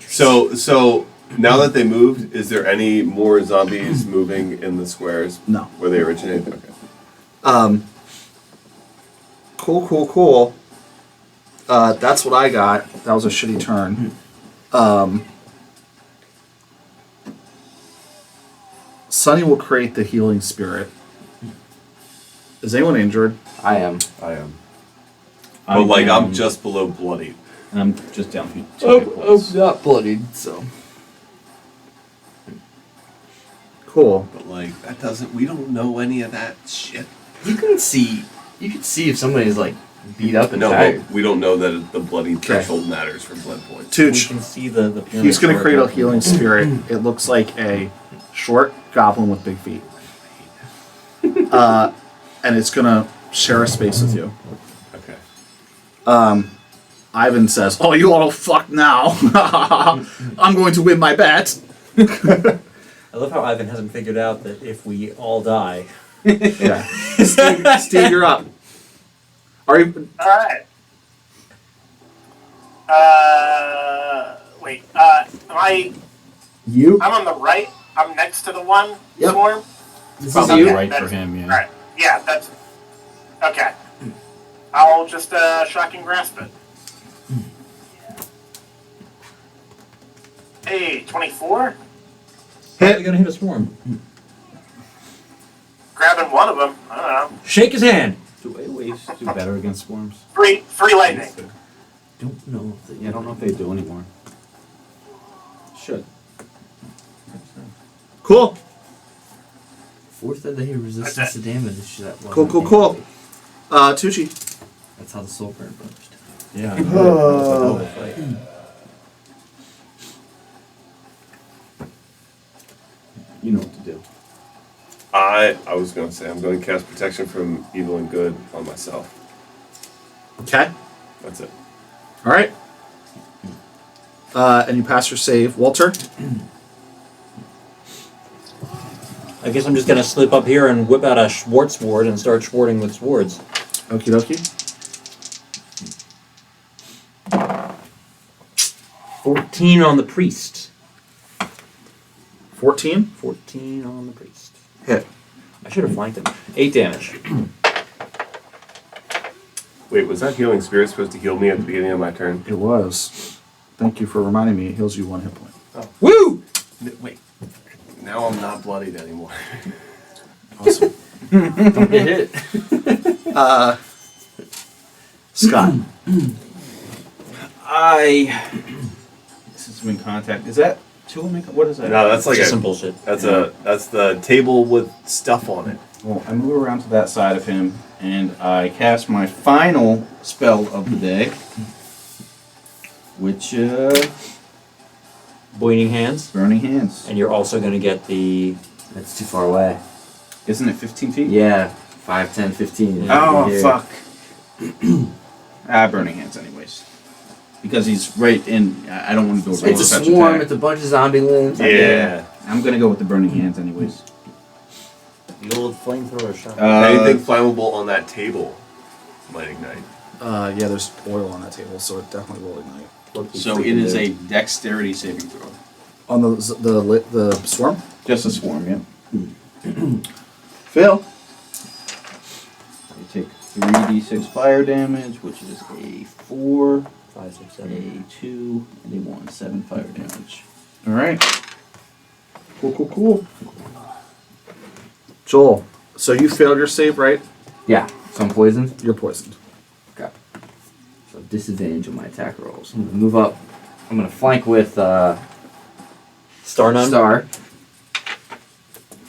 F: So now that they moved, is there any more zombies moving in the squares
A: No.
F: where they originated? Okay.
A: Cool. That's what I got. That was a shitty turn. Sunny will create the healing spirit. Is anyone injured?
B: I am.
F: I am. But like I'm just below bloody.
D: I'm just down for
B: I'm not bloodied, so.
A: Cool.
F: But like that doesn't. We don't know any of that shit.
B: You can see if somebody's like beat up and
F: No,
B: tired.
F: but we don't know that the bloody threshold matters for blood points.
H: We
A: Tooch,
H: can see the pyramid.
A: he's going to create a
H: chart.
A: healing spirit. It looks like a short goblin with big feet. And it's going to share a space with you.
F: Okay.
A: Ivan says, "Oh, you all fucked now. I'm going to win my bet."
H: I love how Ivan hasn't figured out that if we all die,
A: Yeah. Steve, you're up. Are you?
C: All right. Wait. I'm on the right. I'm next to the one
A: Yep.
C: swarm.
B: This
D: Probably
B: is you.
D: right for
C: That's-
D: him, yeah.
C: All right. Yeah, that's okay. I'll just shocking grasp it. Hey, 24.
H: probably gonna hit a swarm.
C: Grabbing one of them. I don't know.
H: Shake his hand.
D: Do AoEs do better against swarms?
C: Free lightning.
B: Don't know if they
D: Yeah, I don't know if they do anymore. Should.
A: Cool.
B: Fourth of the day resistance
C: That's
B: to damage. That
A: Cool. Tucci.
B: That's how the soul burn brothers do
H: Yeah.
D: You know what to do.
F: I was gonna say I'm going to cast protection from evil and good on myself.
A: Okay.
F: That's it.
A: All right. And you pass your save, Walter.
H: I guess I'm just gonna slip up here and whip out a Schwartz sword and start schwarting with swords.
A: Okie dokie.
H: 14 on the priest.
A: 14.
H: 14 on the priest.
A: Hit.
H: I should have flanked him. 8 damage.
F: Wait, was that healing spirit supposed to heal me at the beginning of my turn?
A: It was. Thank you for reminding me. It heals you 1 hit point.
H: Woo!
F: Wait. Now I'm not bloodied anymore.
A: Awesome.
B: Don't get hit.
A: Scott.
D: This has been contact. Is that two of me? What is that?
F: No, that's like
H: Just some bullshit.
F: that's the table with stuff on it.
D: Well, I move around to that side of him, and I cast my final spell of the day, which
H: Boining hands.
D: Burning Hands.
H: And you're also gonna get the...
B: That's too far away.
D: Isn't it 15 feet?
B: Yeah, 5, 10, 15.
D: Oh,
B: Here.
D: fuck. Burning Hands, anyways. Because he's right in. I don't want to do a
B: It's a
D: range touch
B: swarm.
D: attack.
B: It's a bunch of zombie limbs.
F: Yeah.
D: I'm gonna go with the Burning Hands, anyways.
H: The old flamethrower shot.
F: Anything flammable on that table might ignite.
A: Yeah, there's oil on that table, so it definitely will ignite.
D: So it is a dexterity saving throw.
A: On the swarm?
D: Just a swarm, yeah.
A: Phil.
D: You take 3d6 fire damage, which is a 4,
H: 5, 6, 7.
D: a 2, and a 1. 7 fire damage.
A: All right. Cool. Joel, so you failed your save, right?
B: Yeah, so I'm poisoned.
A: You're poisoned.
B: Okay. So disadvantage on my attack rolls. I'm gonna move up. I'm gonna flank with
H: Star none?
B: Star.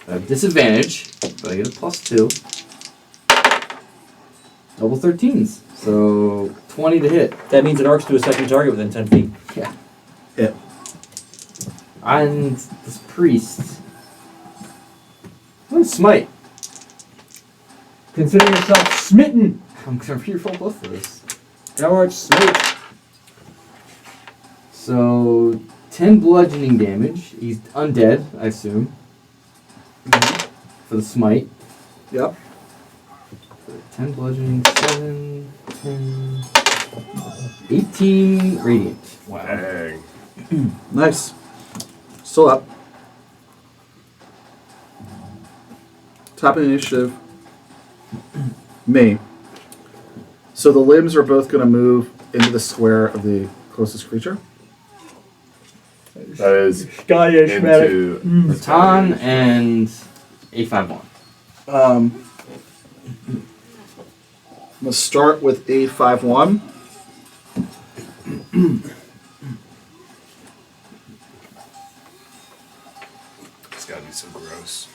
B: I have disadvantage, but I get a +2. Double 13s. So 20 to hit.
H: That means it arcs to a second target within 10 feet.
B: Yeah.
A: Hit.
B: And this priest. I'm gonna smite.
H: Consider yourself smitten.
B: I'm gonna reroll both of those.
H: Thou art smitten.
B: So 10 bludgeoning damage. He's undead, I assume. For the smite.
A: Yep.
B: 10 bludgeoning, 7, 10, 18 radiant.
H: Wow.
F: Dang.
A: Nice. Still up. Top of initiative. Me. So the limbs are both going to move into the square of the closest creature.
F: That is
H: Scottish
F: into
B: Ratan and A51.
A: I'm going to start with A51.
F: It's gotta be so gross.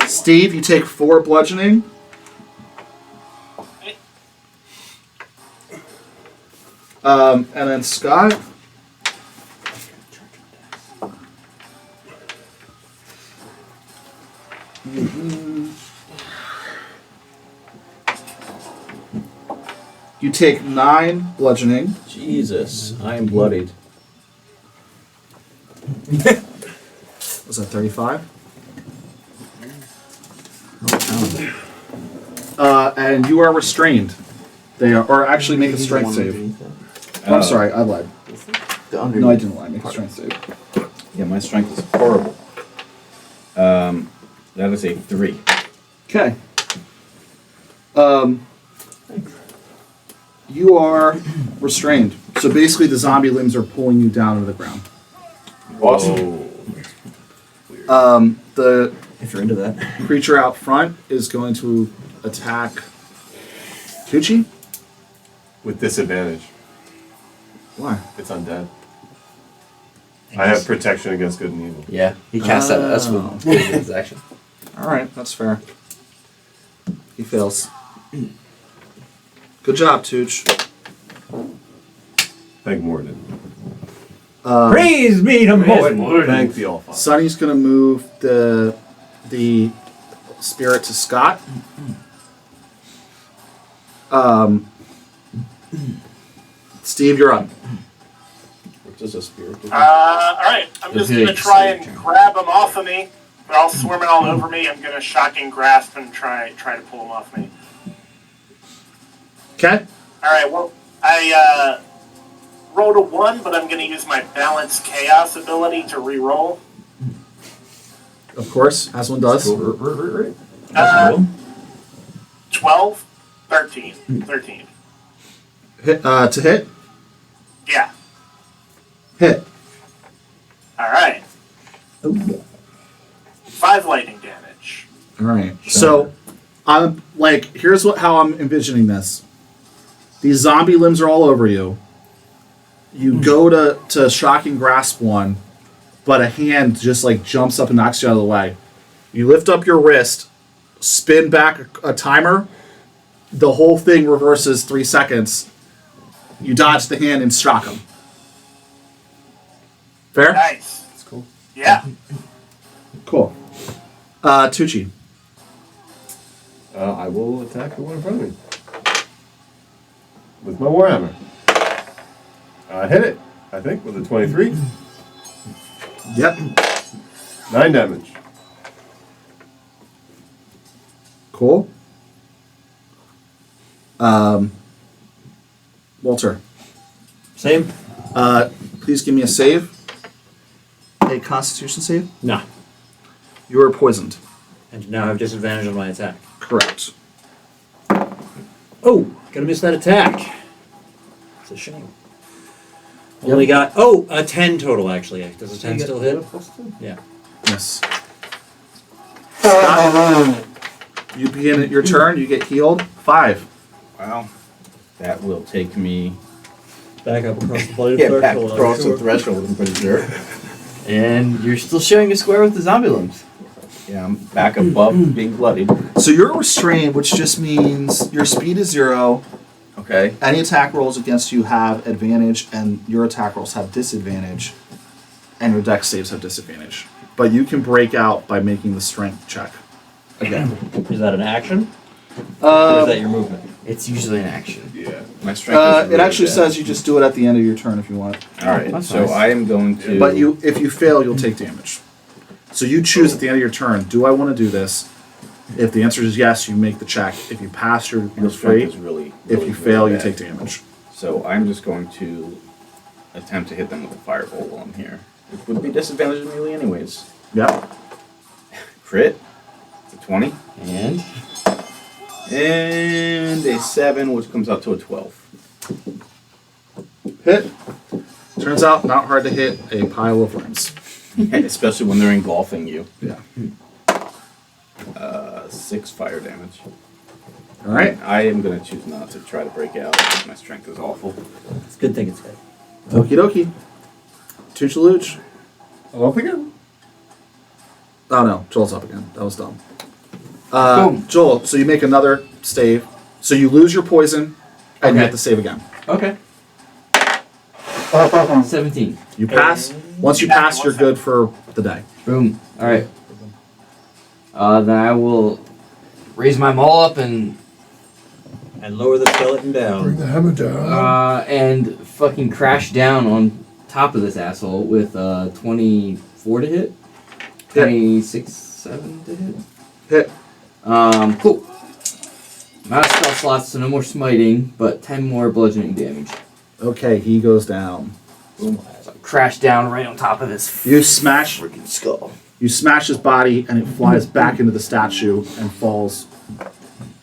A: Steve, you take 4 bludgeoning. And then Scott. You take 9 bludgeoning.
D: Jesus, I am bloodied.
A: Was that 35? And you are restrained. They are, or actually make a strength save. Oh, I'm sorry, I lied. No, I didn't lie. Make a strength save.
D: Yeah, my strength is horrible. That is a 3.
A: Okay. You are restrained. So basically, the zombie limbs are pulling you down to the ground.
F: Awesome.
A: The
H: If you're into that.
A: creature out front is going to attack Tucci.
F: With disadvantage.
A: Why?
F: It's undead. I have protection against good and evil.
B: Yeah, he cast that us with his action.
A: All right, that's fair. He fails. Good job, Tooch.
F: Thank Morden.
H: Praise be to Morden.
F: Thank the Allfather.
A: Sonny's gonna move the spirit to Scott. Steve, you're up.
D: What does a spirit do?
C: Alright, I'm just
B: Okay,
C: gonna try
B: so-
C: and grab them off of me. They're all swarming all over me. I'm gonna shocking grasp and try to pull them off me.
A: Okay.
C: Alright, well, I rolled a 1, but I'm gonna use my Balance Chaos ability to re-roll.
A: Of course, as one does.
C: 12, 13. 13.
A: Hit, to hit.
C: Yeah.
A: Hit.
C: Alright. 5 lightning damage.
A: All right. So, I'm like, here's how I'm envisioning this. These zombie limbs are all over you. You go to shocking grasp one, but a hand just like jumps up and knocks you out of the way. You lift up your wrist, spin back a timer. The whole thing reverses 3 seconds. You dodge the hand and shock him. Fair?
C: Nice.
D: That's cool.
C: Yeah.
A: Cool. Tucci.
F: I will attack the one in front of me. With my Warhammer. I hit it, I think, with a 23.
A: Yep.
F: 9 damage.
A: Cool. Walter.
H: Same?
A: Please give me a save. A Constitution save.
H: Nah.
A: You are poisoned.
H: And you now have disadvantage on my attack.
A: Correct.
H: Oh, gonna miss that attack. It's a shame. Only got a 10 total actually. Does a 10 still hit? Yeah.
A: Yes. Scott, you begin at your turn. You get healed. 5.
D: Wow. That will take me
H: Back up across the bloody
D: back
H: threshold.
D: across the threshold, I'm pretty sure.
B: And you're still sharing a square with the zombie limbs.
D: Yeah, I'm back above being bloodied.
A: So you're restrained, which just means your speed is 0.
D: Okay.
A: Any attack rolls against you have advantage, and your attack rolls have disadvantage, and your dex saves have disadvantage. But you can break out by making the strength check. again.
H: Is that an action? Or is that your movement?
B: It's usually an action.
F: Yeah.
D: My strength.
A: It actually says you just do it at the end of your turn if you want.
D: All right.
B: That's
D: So
B: nice.
D: I am going to.
A: But if you fail, you'll take damage. So you choose at the end of your turn, do I want to do this? If the answer is yes, you make the check. If you pass, you're
D: My strength
A: free.
D: is really.
A: If
D: really,
A: you fail,
D: really
A: you
D: bad.
A: take damage.
D: So I'm just going to attempt to hit them with a firebolt while I'm here. It would be disadvantaged melee anyways.
A: Yep.
D: Crit. It's a 20.
B: And
D: And a 7, which comes out to a 12.
A: Hit. Turns out not hard to hit a pile of worms.
D: Especially when they're engulfing you.
A: Yeah.
D: 6 fire damage.
A: All right.
D: I am going to choose not to try to break out because my strength is awful.
H: It's a good thing it's hit.
A: Okie dokie. Tooch-a-looch.
F: Up again.
A: Oh no, Joel's up again. That was dumb.
B: Boom.
A: Joel, so you make another save. So you lose your poison, and you
B: Okay.
A: have to save again.
B: okay. 17.
A: You pass. Once you pass, you're good for the day.
B: Boom. All right. Then I will raise my maul up and
H: Lower the skeleton down.
J: Bring the hammer down.
B: and fucking crash down on top of this asshole with 24 to hit. 26, 7 to hit.
A: Hit.
B: Cool. I'm out of spell slots, so no more smiting, but 10 more bludgeoning damage.
A: Okay, he goes down.
B: So I crash down right on top of this
A: You smash.
B: freaking skull.
A: You smash his body, and it flies back into the statue and falls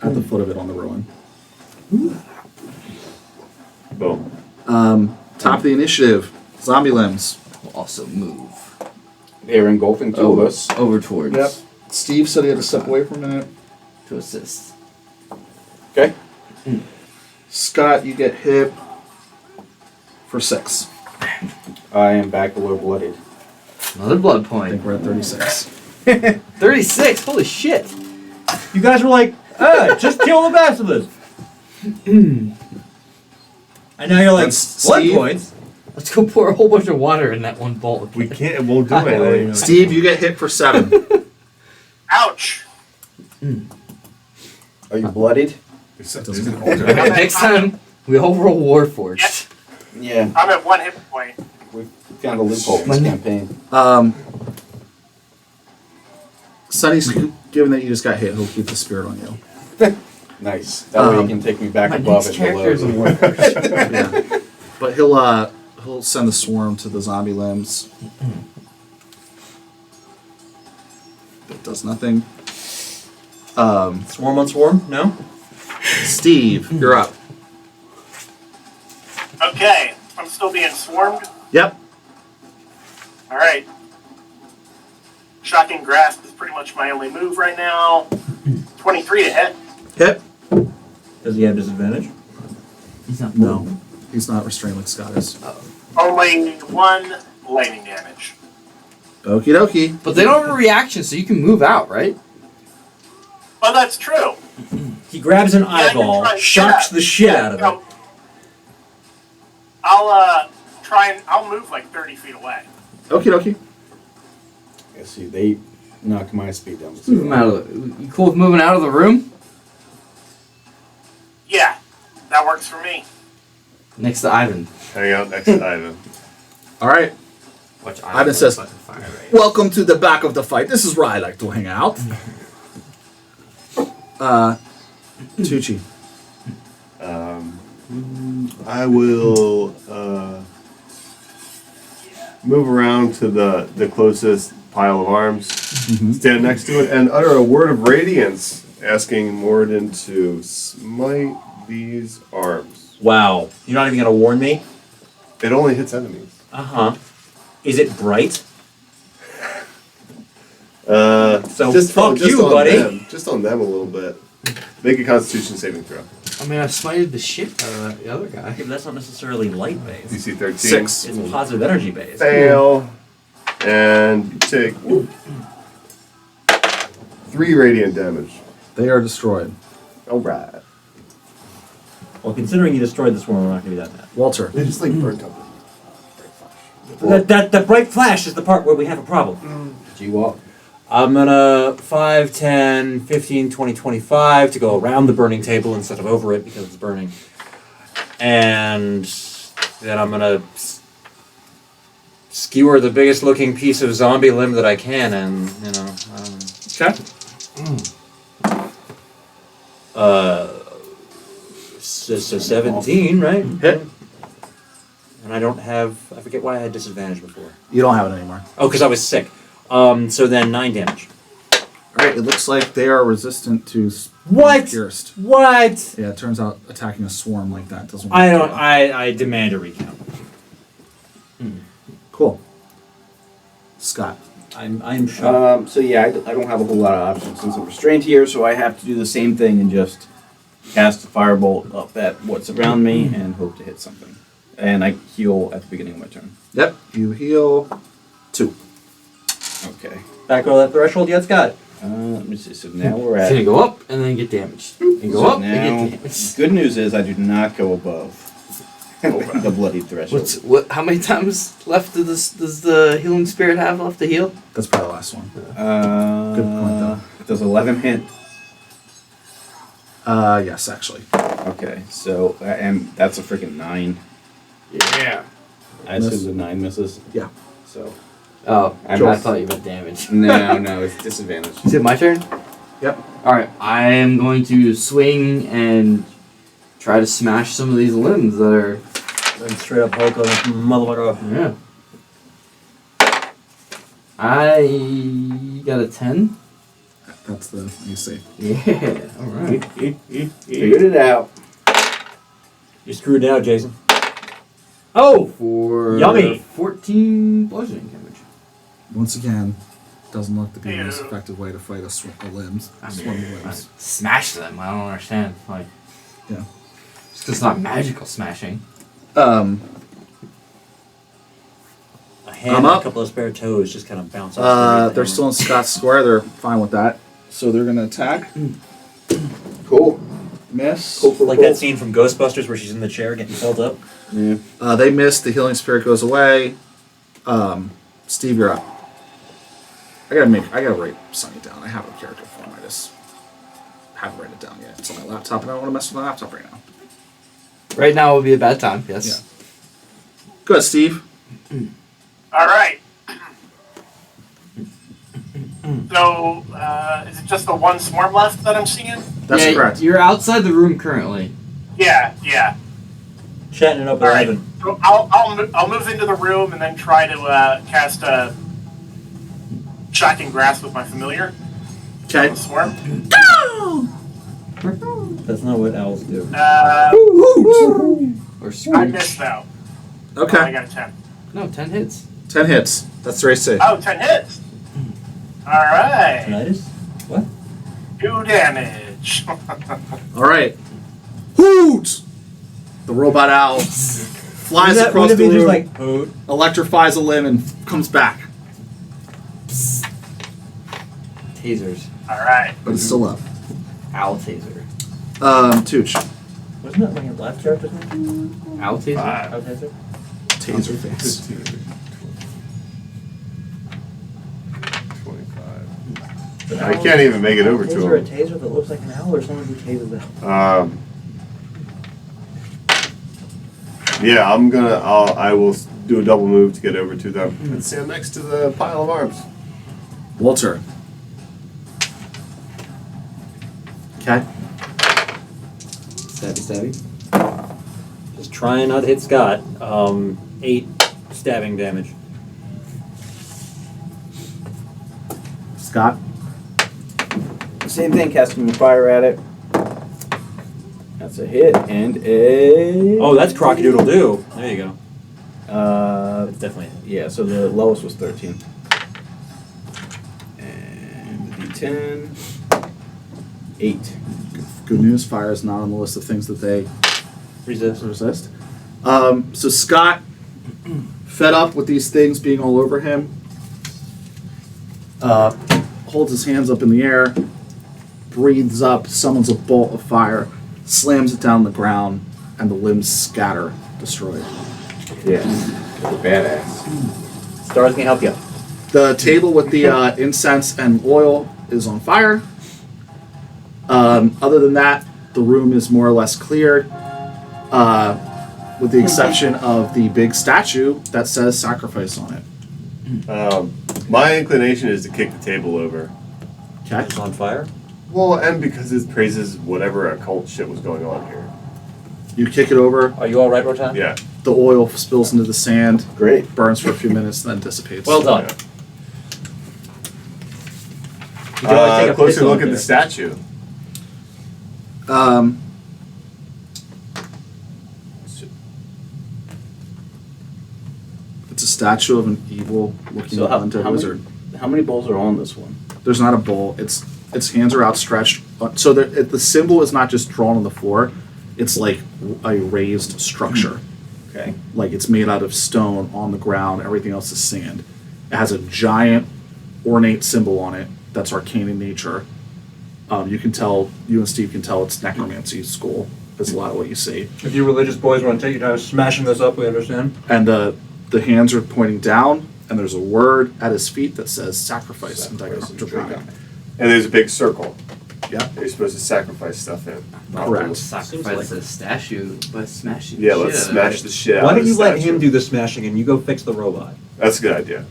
A: at the foot of it on the ruin.
F: Boom.
A: Top of the initiative. Zombie limbs.
B: Will also move
D: They're engulfing two of us.
B: over towards
A: Steve said he had to step away for a minute.
B: to assist.
D: Okay.
A: Scott, you get hit for 6.
D: I am back below blooded.
B: Another blood
A: I
B: point.
A: think we're at 36.
B: 36. Holy shit.
H: You guys were like, just kill the basilisk. And now you're like,
A: That's
H: blood
A: Steve.
H: points.
B: Let's go pour a whole bunch of water in that one bowl.
F: We can't. It won't do anything.
A: Steve, you get hit for 7.
C: Ouch!
D: Are you blooded?
B: Next time, we all roll Warforged.
D: Yeah.
C: I'm at 1 hit point.
D: We found a loophole in this campaign.
A: Sonny's, given that you just got hit, he'll keep the spirit on you.
D: Nice. That way you can take me back
B: My
D: above
B: next
D: and
B: character is a
D: below.
B: Warforged.
A: Yeah. But he'll send the swarm to the zombie limbs. It does nothing.
H: Swarm on swarm? No?
A: Steve, you're up.
C: Okay, I'm still being swarmed.
A: Yep.
C: Alright. Shocking Grasp is pretty much my only move right now. 23 to hit.
A: Hit.
H: Does he have disadvantage?
B: He's not
A: No. He's not restrained like Scott is.
C: Only 1 lightning damage.
A: Okie dokie.
B: But they don't have a reaction, so you can move out, right?
C: Well, that's true.
H: He grabs an
C: I can
H: eyeball,
C: try-
H: shocks the shit out of it.
C: I'll move like 30 feet away.
A: Okie dokie.
D: Yeah, see, they knocked my speed down. to
B: Move him
D: 0.
B: out of the, you cool with moving out of the room?
C: Yeah, that works for me.
B: Next to Ivan.
F: Hang out next to Ivan.
A: All right.
B: Watch
A: Ivan says, "Welcome to the back of the fight. This is where I like to hang out." Tucci.
F: I will move around to the closest pile of arms, stand next to it, and utter a word of radiance, asking Morden to smite these arms.
H: Wow. You're not even going to warn me?
F: It only hits enemies.
H: Uh-huh. Is it bright?
F: So
H: fuck you,
F: on
H: buddy.
F: Them, just on them a little bit. Make a Constitution saving throw.
B: I mean, I smited the shit out of the other guy.
H: Okay, but that's not necessarily light-based.
F: DC 13.
A: 6.
H: It's positive energy-based.
F: Fail. And you take 3 radiant damage.
A: They are destroyed.
F: Alright.
H: Well, considering you destroyed this one, we're not going to be that mad.
A: Walter.
F: They just like burnt up.
H: The bright flash is the part where we have a problem.
D: G-Walk.
H: I'm gonna 5, 10, 15, 20, 25 to go around the burning table instead of over it because it's burning. And then I'm gonna skewer the biggest looking piece of zombie limb that I can, and
A: Okay.
H: So 17, right?
A: Hit.
H: And I forget why I had disadvantage before.
A: You don't have it anymore.
H: Oh, because I was sick. So then 9 damage.
A: All right. It looks like they are resistant to
H: What?
A: pierced.
H: What?
A: Yeah. It turns out attacking a swarm like that doesn't. Work
H: I don't.
A: too well.
H: I demand a recount.
A: Cool. Scott.
H: I'm shocked.
D: So yeah, I don't have a whole lot of options since I'm restrained here, so I have to do the same thing and just cast a firebolt up at what's around me and hope to hit something. And I heal at the beginning of my turn.
A: Yep. You heal 2.
D: Okay.
H: Back over that threshold yet, Scott?
D: Let me see. So now we're
B: It's
D: at.
B: gonna go up and then get damaged. And go
D: So
B: up
D: now,
B: and get damaged.
D: good news is I do not go above the bloody threshold.
B: How many times left does the healing spirit have left to heal?
A: That's probably the last one.
D: Good
A: point, though.
D: Does 11 hit?
A: Yes, actually.
D: Okay, so and that's a freaking 9.
B: Yeah.
D: I
A: Miss.
D: assume the 9 misses.
A: Yeah.
D: So
B: Oh, I
D: Just-
B: thought you meant damage.
D: no, it's disadvantage.
B: Is it my turn?
A: Yep.
B: Alright, I am going to swing and try to smash some of these limbs that are.
H: Then straight up Hulk on this motherfucker.
B: Yeah. I got a 10.
A: That's the. Let me see.
B: Yeah, alright.
D: Figured it out.
H: You screwed out, Jason.
B: Oh! For
H: Yummy.
B: 14 bludgeoning damage.
A: Once again, doesn't look to be the
C: Ew.
A: most effective way to fight a swarm of limbs.
B: I
A: Swarm of
B: mean,
A: limbs.
B: smash them. I don't understand. Like,
A: Yeah.
B: just 'cause it's not magical smashing.
H: A hand
A: I'm
H: and
A: up.
H: a couple of spare toes just kind of bounce off.
A: They're still in Scott's square. They're fine with that. So they're gonna attack.
D: Cool.
A: Miss.
H: like that scene from Ghostbusters where she's in the chair getting filled up.
D: Yeah.
A: They miss. The healing spirit goes away. Steve, you're up. I gotta write Sunny down. I have a character form. I just haven't written it down yet. It's on my laptop, and I don't want to mess with my laptop right now.
B: Right now would be a bad time, yes.
A: Yeah. Good, Steve.
C: All right. So, is it just the one swarm left that I'm seeing?
A: That's
B: Yeah,
A: correct.
B: You're outside the room currently.
C: Yeah.
H: Chatting it up with
C: All right.
H: Ivan.
C: So I'll move into the room and then try to cast a shocking grasp with my familiar.
A: Okay.
C: On the swarm.
H: That's not what owls do.
B: Or
C: I
B: scream.
C: missed though. I
A: Okay.
C: got a 10.
B: No, 10 hits.
A: 10 hits. That's the race save.
C: Oh, 10 hits. All right.
H: Tinnitus? What?
C: 2 damage.
A: All right. Hoot! The robot owl flies across the room,
H: hoot?
A: electrifies a limb, and comes back.
B: Tasers.
C: All right.
A: But it's still up.
B: Owl taser.
A: Tooch.
H: Wasn't that like your last character's name?
B: Owl taser?
H: Okay, sir.
A: Taser face.
F: 25. I can't even make it over to
H: Taser a
F: him.
H: taser that looks like an owl or someone who tases the owl?
F: Yeah, I will do a double move to get over to them and stand next to the pile of arms.
A: Walter. Okay.
B: Stabby.
H: Just trying not to hit Scott. 8 stabbing damage.
A: Scott.
D: Same thing, casting fire at it. That's a hit and a.
H: Oh, that's Crocodile do. There you go.
D: That's
H: definitely a hit.
D: Yeah, so the lowest was 13. And the D10. 8.
A: Good news, fire is not on the list of things that they
H: Resist.
A: So Scott, fed up with these things being all over him, holds his hands up in the air, breathes up, summons a bolt of fire, slams it down on the ground, and the limbs scatter, destroyed.
D: Yeah. Badass.
H: Stars can help you.
A: The table with the incense and oil is on fire. Other than that, the room is more or less clear, with the exception of the big statue that says sacrifice on it.
F: My inclination is to kick the table over.
A: Okay.
H: It's on fire.
F: Well, and because it praises whatever occult shit was going on here.
A: You kick it over,
H: Are you all right, Rotan?
F: Yeah.
A: the oil spills into the sand,
D: Great.
A: burns for a few minutes, then dissipates.
H: Well done.
F: Yeah.
H: You can always take a
F: Closer
H: piss
F: look
H: on
F: at the
H: there.
F: statue.
A: It's a statue of an evil-looking
D: So
A: undead wizard.
D: How many bowls are on this one?
A: There's not a bowl. Its hands are outstretched. So the symbol is not just drawn on the floor. It's like a raised structure.
D: Okay.
A: Like it's made out of stone on the ground. Everything else is sand. It has a giant ornate symbol on it that's arcane in nature. You and Steve can tell it's necromancy school. That's a lot of what you see.
H: If you religious boys want to take your time smashing this up, we understand.
A: And the hands are pointing down, and there's a word at his feet that says sacrifice in Draconic.
F: And there's a big circle.
A: Yeah,
F: that you're supposed to sacrifice stuff in.
A: correct.
B: Sacrifice the statue by smashing
F: Yeah,
B: the
F: let's
B: shit out of
F: smash
B: it.
F: the shit out
H: Why
F: of
H: don't
F: the
H: you let
F: statue.
H: him do the smashing and you go fix the robot?
F: That's a good idea.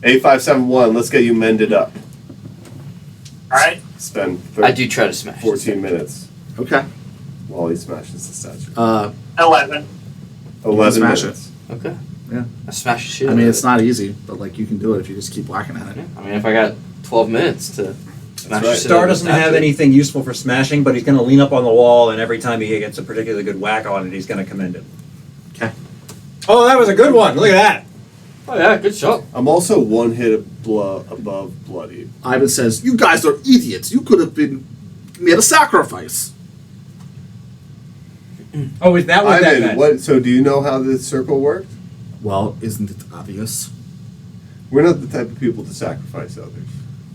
F: 8571, let's get you mended up.
C: Alright?
F: Spend
B: I do try to smash
F: 14 minutes
A: Okay.
F: while he smashes the statue.
C: 11.
F: 11
A: smash
F: minutes.
B: Okay.
A: Yeah.
B: I smash the shit
A: I
B: out
A: mean,
B: of
A: it's
B: it.
A: not easy, but like you can do it if you just keep whacking at it.
B: I mean, if I got 12 minutes to smash the
F: right.
B: shit
H: Star
B: out of
H: doesn't
B: the
H: have
B: statue.
H: anything useful for smashing, but he's going to lean up on the wall, and every time he gets a particularly good whack on it, he's going to commend it.
A: Okay.
H: Oh, that was a good one. Look at that.
B: Oh yeah, good shot.
F: I'm also one hit above bloody.
A: Ivan says, "You guys are idiots. You could have been made a sacrifice."
H: Oh, is that what that
F: Ivan,
H: meant?
F: what? So do you know how this circle worked?
A: Well, isn't it obvious?
F: We're not the type of people to sacrifice others.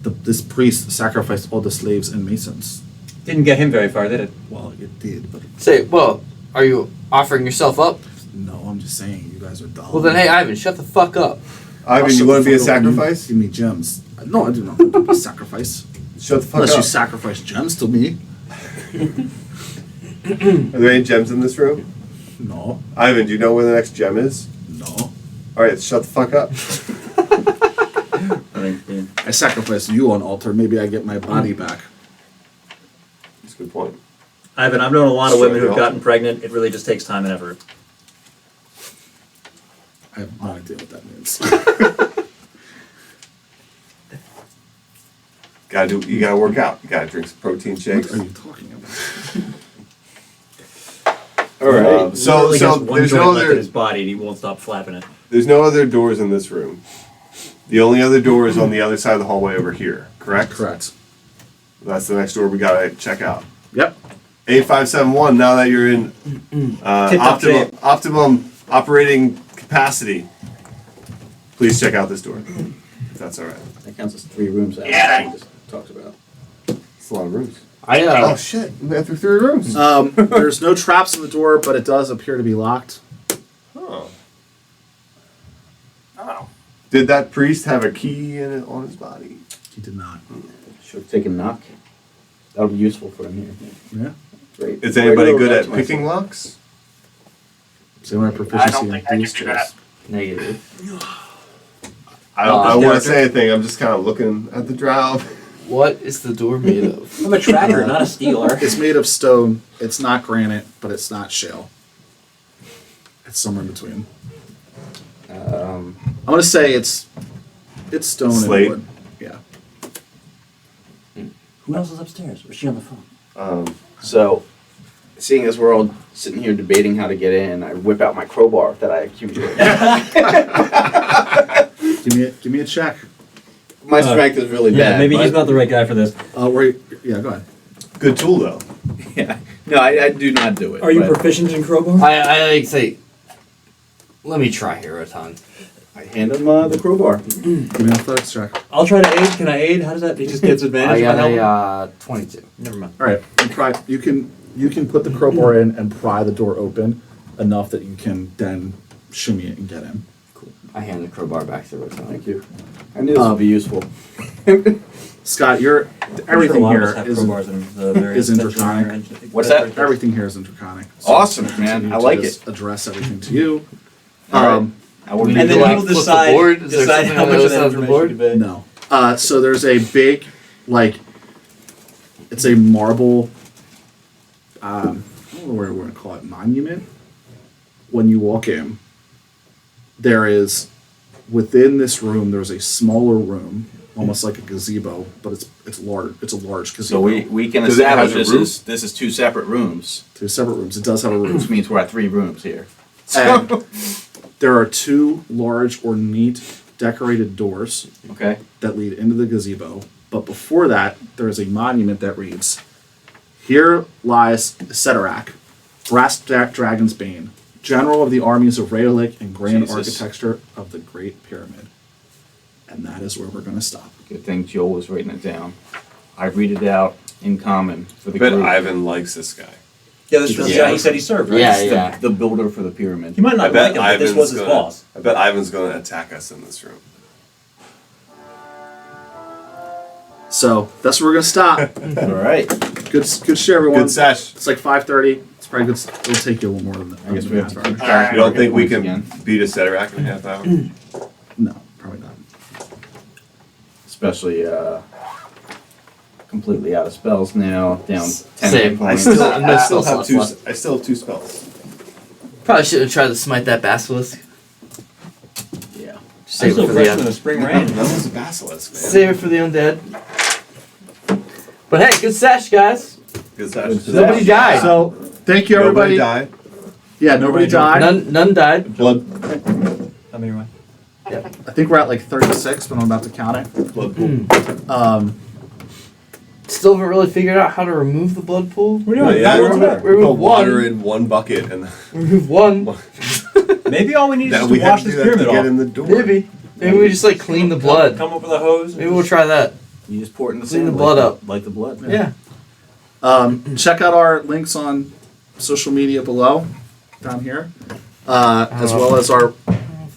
A: This priest sacrificed all the slaves and masons.
H: Didn't get him very far, did it?
A: Well, it did, but
B: Say, well, are you offering yourself up?
A: no, I'm just saying you guys are dumb.
B: Well then, hey Ivan, shut the fuck up.
F: Ivan,
A: Shut
F: you
A: the
F: want to be a
A: fuck up when you
F: sacrifice?
A: Give me gems. No, I do not want to be a sacrifice.
F: Shut the fuck
A: Unless
F: up.
A: you sacrifice gems to me.
F: Are there any gems in this room?
A: No,
F: Ivan, do you know where the next gem is?
A: no.
F: Alright, shut the fuck up.
A: I sacrificed you on altar. Maybe I get my body back.
F: That's a good point.
H: Ivan, I've known a lot of women who've
F: Strong
H: gotten pregnant. It really just takes time and effort.
A: I have no idea what that means.
F: You gotta work out. You gotta drink some protein
A: What
F: shakes.
A: are you talking about?
D: Alright.
F: So
H: Literally has one
F: there's
H: joint
F: no
H: left in
F: other
H: his body, and he won't stop flapping it.
F: there's no other doors in this room. The only other door is on the other side of the hallway over here. Correct.
A: Correct.
F: That's the next door we gotta check out.
A: Yep.
F: 8571. Now that you're in
H: Tip-top shape.
F: optimum operating capacity, please check out this door. If that's all right.
D: That counts as 3 rooms. That
C: Yeah.
D: we just talked about.
F: It's a lot of rooms.
B: I
F: Oh shit! We went through 3 rooms.
A: There's no traps in the door, but it does appear to be locked.
F: Oh.
C: Oh.
F: Did that priest have a key in it on his body?
A: He did not.
D: Should have taken knock. That'll be useful for him here.
A: Yeah.
D: Great.
F: Is anybody
D: Regular
F: good at
D: notes,
F: picking
D: myself.
F: locks?
A: So my
C: I
A: proficiency
C: don't
A: in
C: think I can
A: these
C: do
A: skills.
C: that.
B: Negative.
F: I don't want to
H: character?
F: say anything. I'm just kind of looking at the drow.
B: What is the door made of?
H: I'm a tracker, not a stealer.
A: It's made of stone. It's not granite, but it's not shale. It's somewhere in between. I'm gonna say it's stone
F: Slate?
A: and wood. Yeah.
H: Who else is upstairs? Was she on the phone?
D: So, seeing as we're all sitting here debating how to get in, I whip out my crowbar that I accumulated.
A: Give me a check.
D: My strength is really
H: Yeah,
D: bad.
H: maybe he's
D: but-
H: not the right guy for this.
A: Wait. Yeah. Go ahead.
F: Good tool though.
D: Yeah. No, I do not do it.
H: Are you
D: but
H: proficient in crowbar?
B: I like say, let me try here, Rotan.
D: I hand him the crowbar.
A: Give me an athletics check.
H: I'll try to aid. Can I aid? How does that? He just gets
B: I
H: advantage.
B: got
H: if I help him?
B: a 22.
H: Never mind.
A: All right. You can put the crowbar in and pry the door open enough that you can then shimmy it and get in.
B: I hand the crowbar back to Rotan.
D: Thank you. I knew this would be useful.
A: Scott,
E: I'm
A: everything
E: sure a lot of
A: here
E: us have
A: is
E: crowbars in the various
A: is
E: sections of
A: intertonic.
E: your engine.
D: What's that?
A: everything here is intraconic.
D: Awesome,
A: we'll
D: man.
A: continue
D: I
A: to
D: like
A: just
D: it.
A: Address everything to you.
D: All right.
A: Um,
D: I will
B: And
E: And
B: You
E: then
B: go
E: he
B: out,
E: will
B: flip the
E: decide,
B: board? Is there
E: decide
B: something
E: how
B: on the
E: much
B: other
E: of
B: side
E: that
B: of the
E: information
B: board?
E: to convey.
A: No. So there's a big, it's a marble, I don't know what we're going to call it, monument. When you walk in, there is, within this room, there's a smaller room, almost like a gazebo, but it's large. It's a large gazebo.
D: So we can
F: Does it have
D: establish
F: a roof?
D: this is two separate rooms,
A: Two separate rooms. It does have a
D: which
A: roof.
D: means we're at 3 rooms here.
A: And there are 2 large, ornate, decorated doors
D: Okay.
A: that lead into the gazebo. But before that, there is a monument that reads, "Here lies Setarak, brass dragon's bane, general of the armies of Rayolic and grand
D: Jesus.
A: architecture of the Great Pyramid." And that is where we're going to stop.
D: Good thing Joel was writing it down. I read it out in common for the
F: I bet
D: group.
F: Ivan likes this guy.
E: Yeah, this was the guy he said he served, right?
B: Yeah,
D: He's
B: yeah.
D: the builder for the pyramid.
E: He might
F: I
E: not
F: bet
E: like him, but this was his
F: Ivan's gonna.
E: boss.
F: I bet Ivan's gonna attack us in this room.
A: So that's where we're going to stop.
D: All right.
A: Good share, everyone.
F: Good sesh.
A: It's like 5:30. It's probably good. It'll take you a little more than that.
D: I guess we have to keep
C: All
D: track.
C: right.
F: You don't think we
D: Points
F: can
D: again.
F: beat a Setarak in a half hour?
A: No, probably not.
D: Especially completely out of spells now, down 10
B: Same.
D: hit points.
B: I still have two-
F: I still have 2 spells.
B: Probably should have tried to smite that basilisk.
D: Yeah.
E: I'm
B: Save it
E: still
B: for
E: fresh from
B: the
E: the spring rain.
F: That was a basilisk, man.
B: Save it for the undead. But hey, good sesh, guys.
F: Good sesh.
B: Nobody died.
A: So thank you, everybody.
F: Nobody died.
A: Yeah, nobody died.
B: None died.
F: Blood.
E: I mean, right.
A: I think we're at like 36, but I'm about to count it.
F: Blood pool.
B: Still haven't really figured out how to remove the blood pool.
E: What are you
F: Oh,
E: doing?
F: yeah,
E: That one's
F: remember?
E: better.
B: Remove
F: Put water
B: one.
F: in one bucket and
B: Remove one.
E: Maybe all we need is
F: that
E: just
F: we
E: to
F: have
E: wash
F: to do
E: this
F: that to
E: pyramid
F: get
E: off.
F: in the door.
B: Maybe we just like clean the blood.
E: Come up with a hose.
B: Maybe we'll try that.
D: You just pour it in the
B: Clean
D: sand
B: the blood
D: like,
B: up.
D: like the blood.
B: Yeah.
A: Check out our links on social media below, down here, as well as our.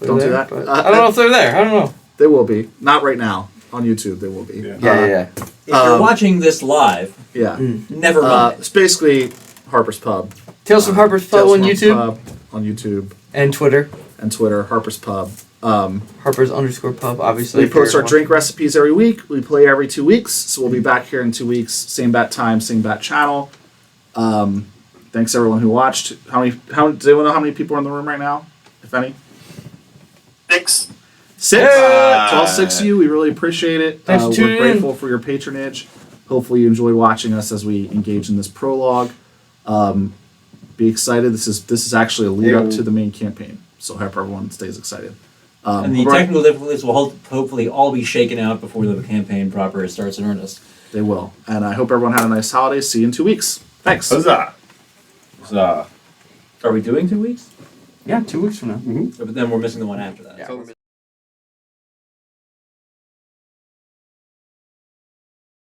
A: Don't do that.
B: I don't know if they're there. I don't know.
A: They will be, not right now on YouTube. They will be.
F: Yeah.
B: Yeah.
E: If you're watching this live,
A: Yeah.
E: never mind.
A: It's basically Harper's Pub.
B: Tales from Harper's Pub
A: Tales
B: on
A: from
B: YouTube
A: Pub on YouTube
B: and Twitter.
A: and Twitter. Harper's Pub.
B: Harper's_pub, obviously.
A: We post our drink recipes every week. We play every 2 weeks, so we'll be back here in 2 weeks. Same bat time, same bat channel. Thanks everyone who watched. How does anyone know how many people are in the room right now, if any?
C: 6.
A: 6. To all 6 of you, we really appreciate it.
B: Thanks for tuning
A: we're
B: in.
A: grateful for your patronage. Hopefully you enjoy watching us as we engage in this prologue. Be excited. This is actually a lead up to the main campaign. So I hope everyone stays excited.
E: And the technical difficulties will hopefully all be shaken out before the campaign proper starts in earnest.
A: They will. And I hope everyone had a nice holiday. See you in 2 weeks. Thanks.
F: Huzzah!
E: Are we doing 2 weeks?
B: Yeah, 2 weeks from now.
E: But then we're missing the one after that.
B: Yeah.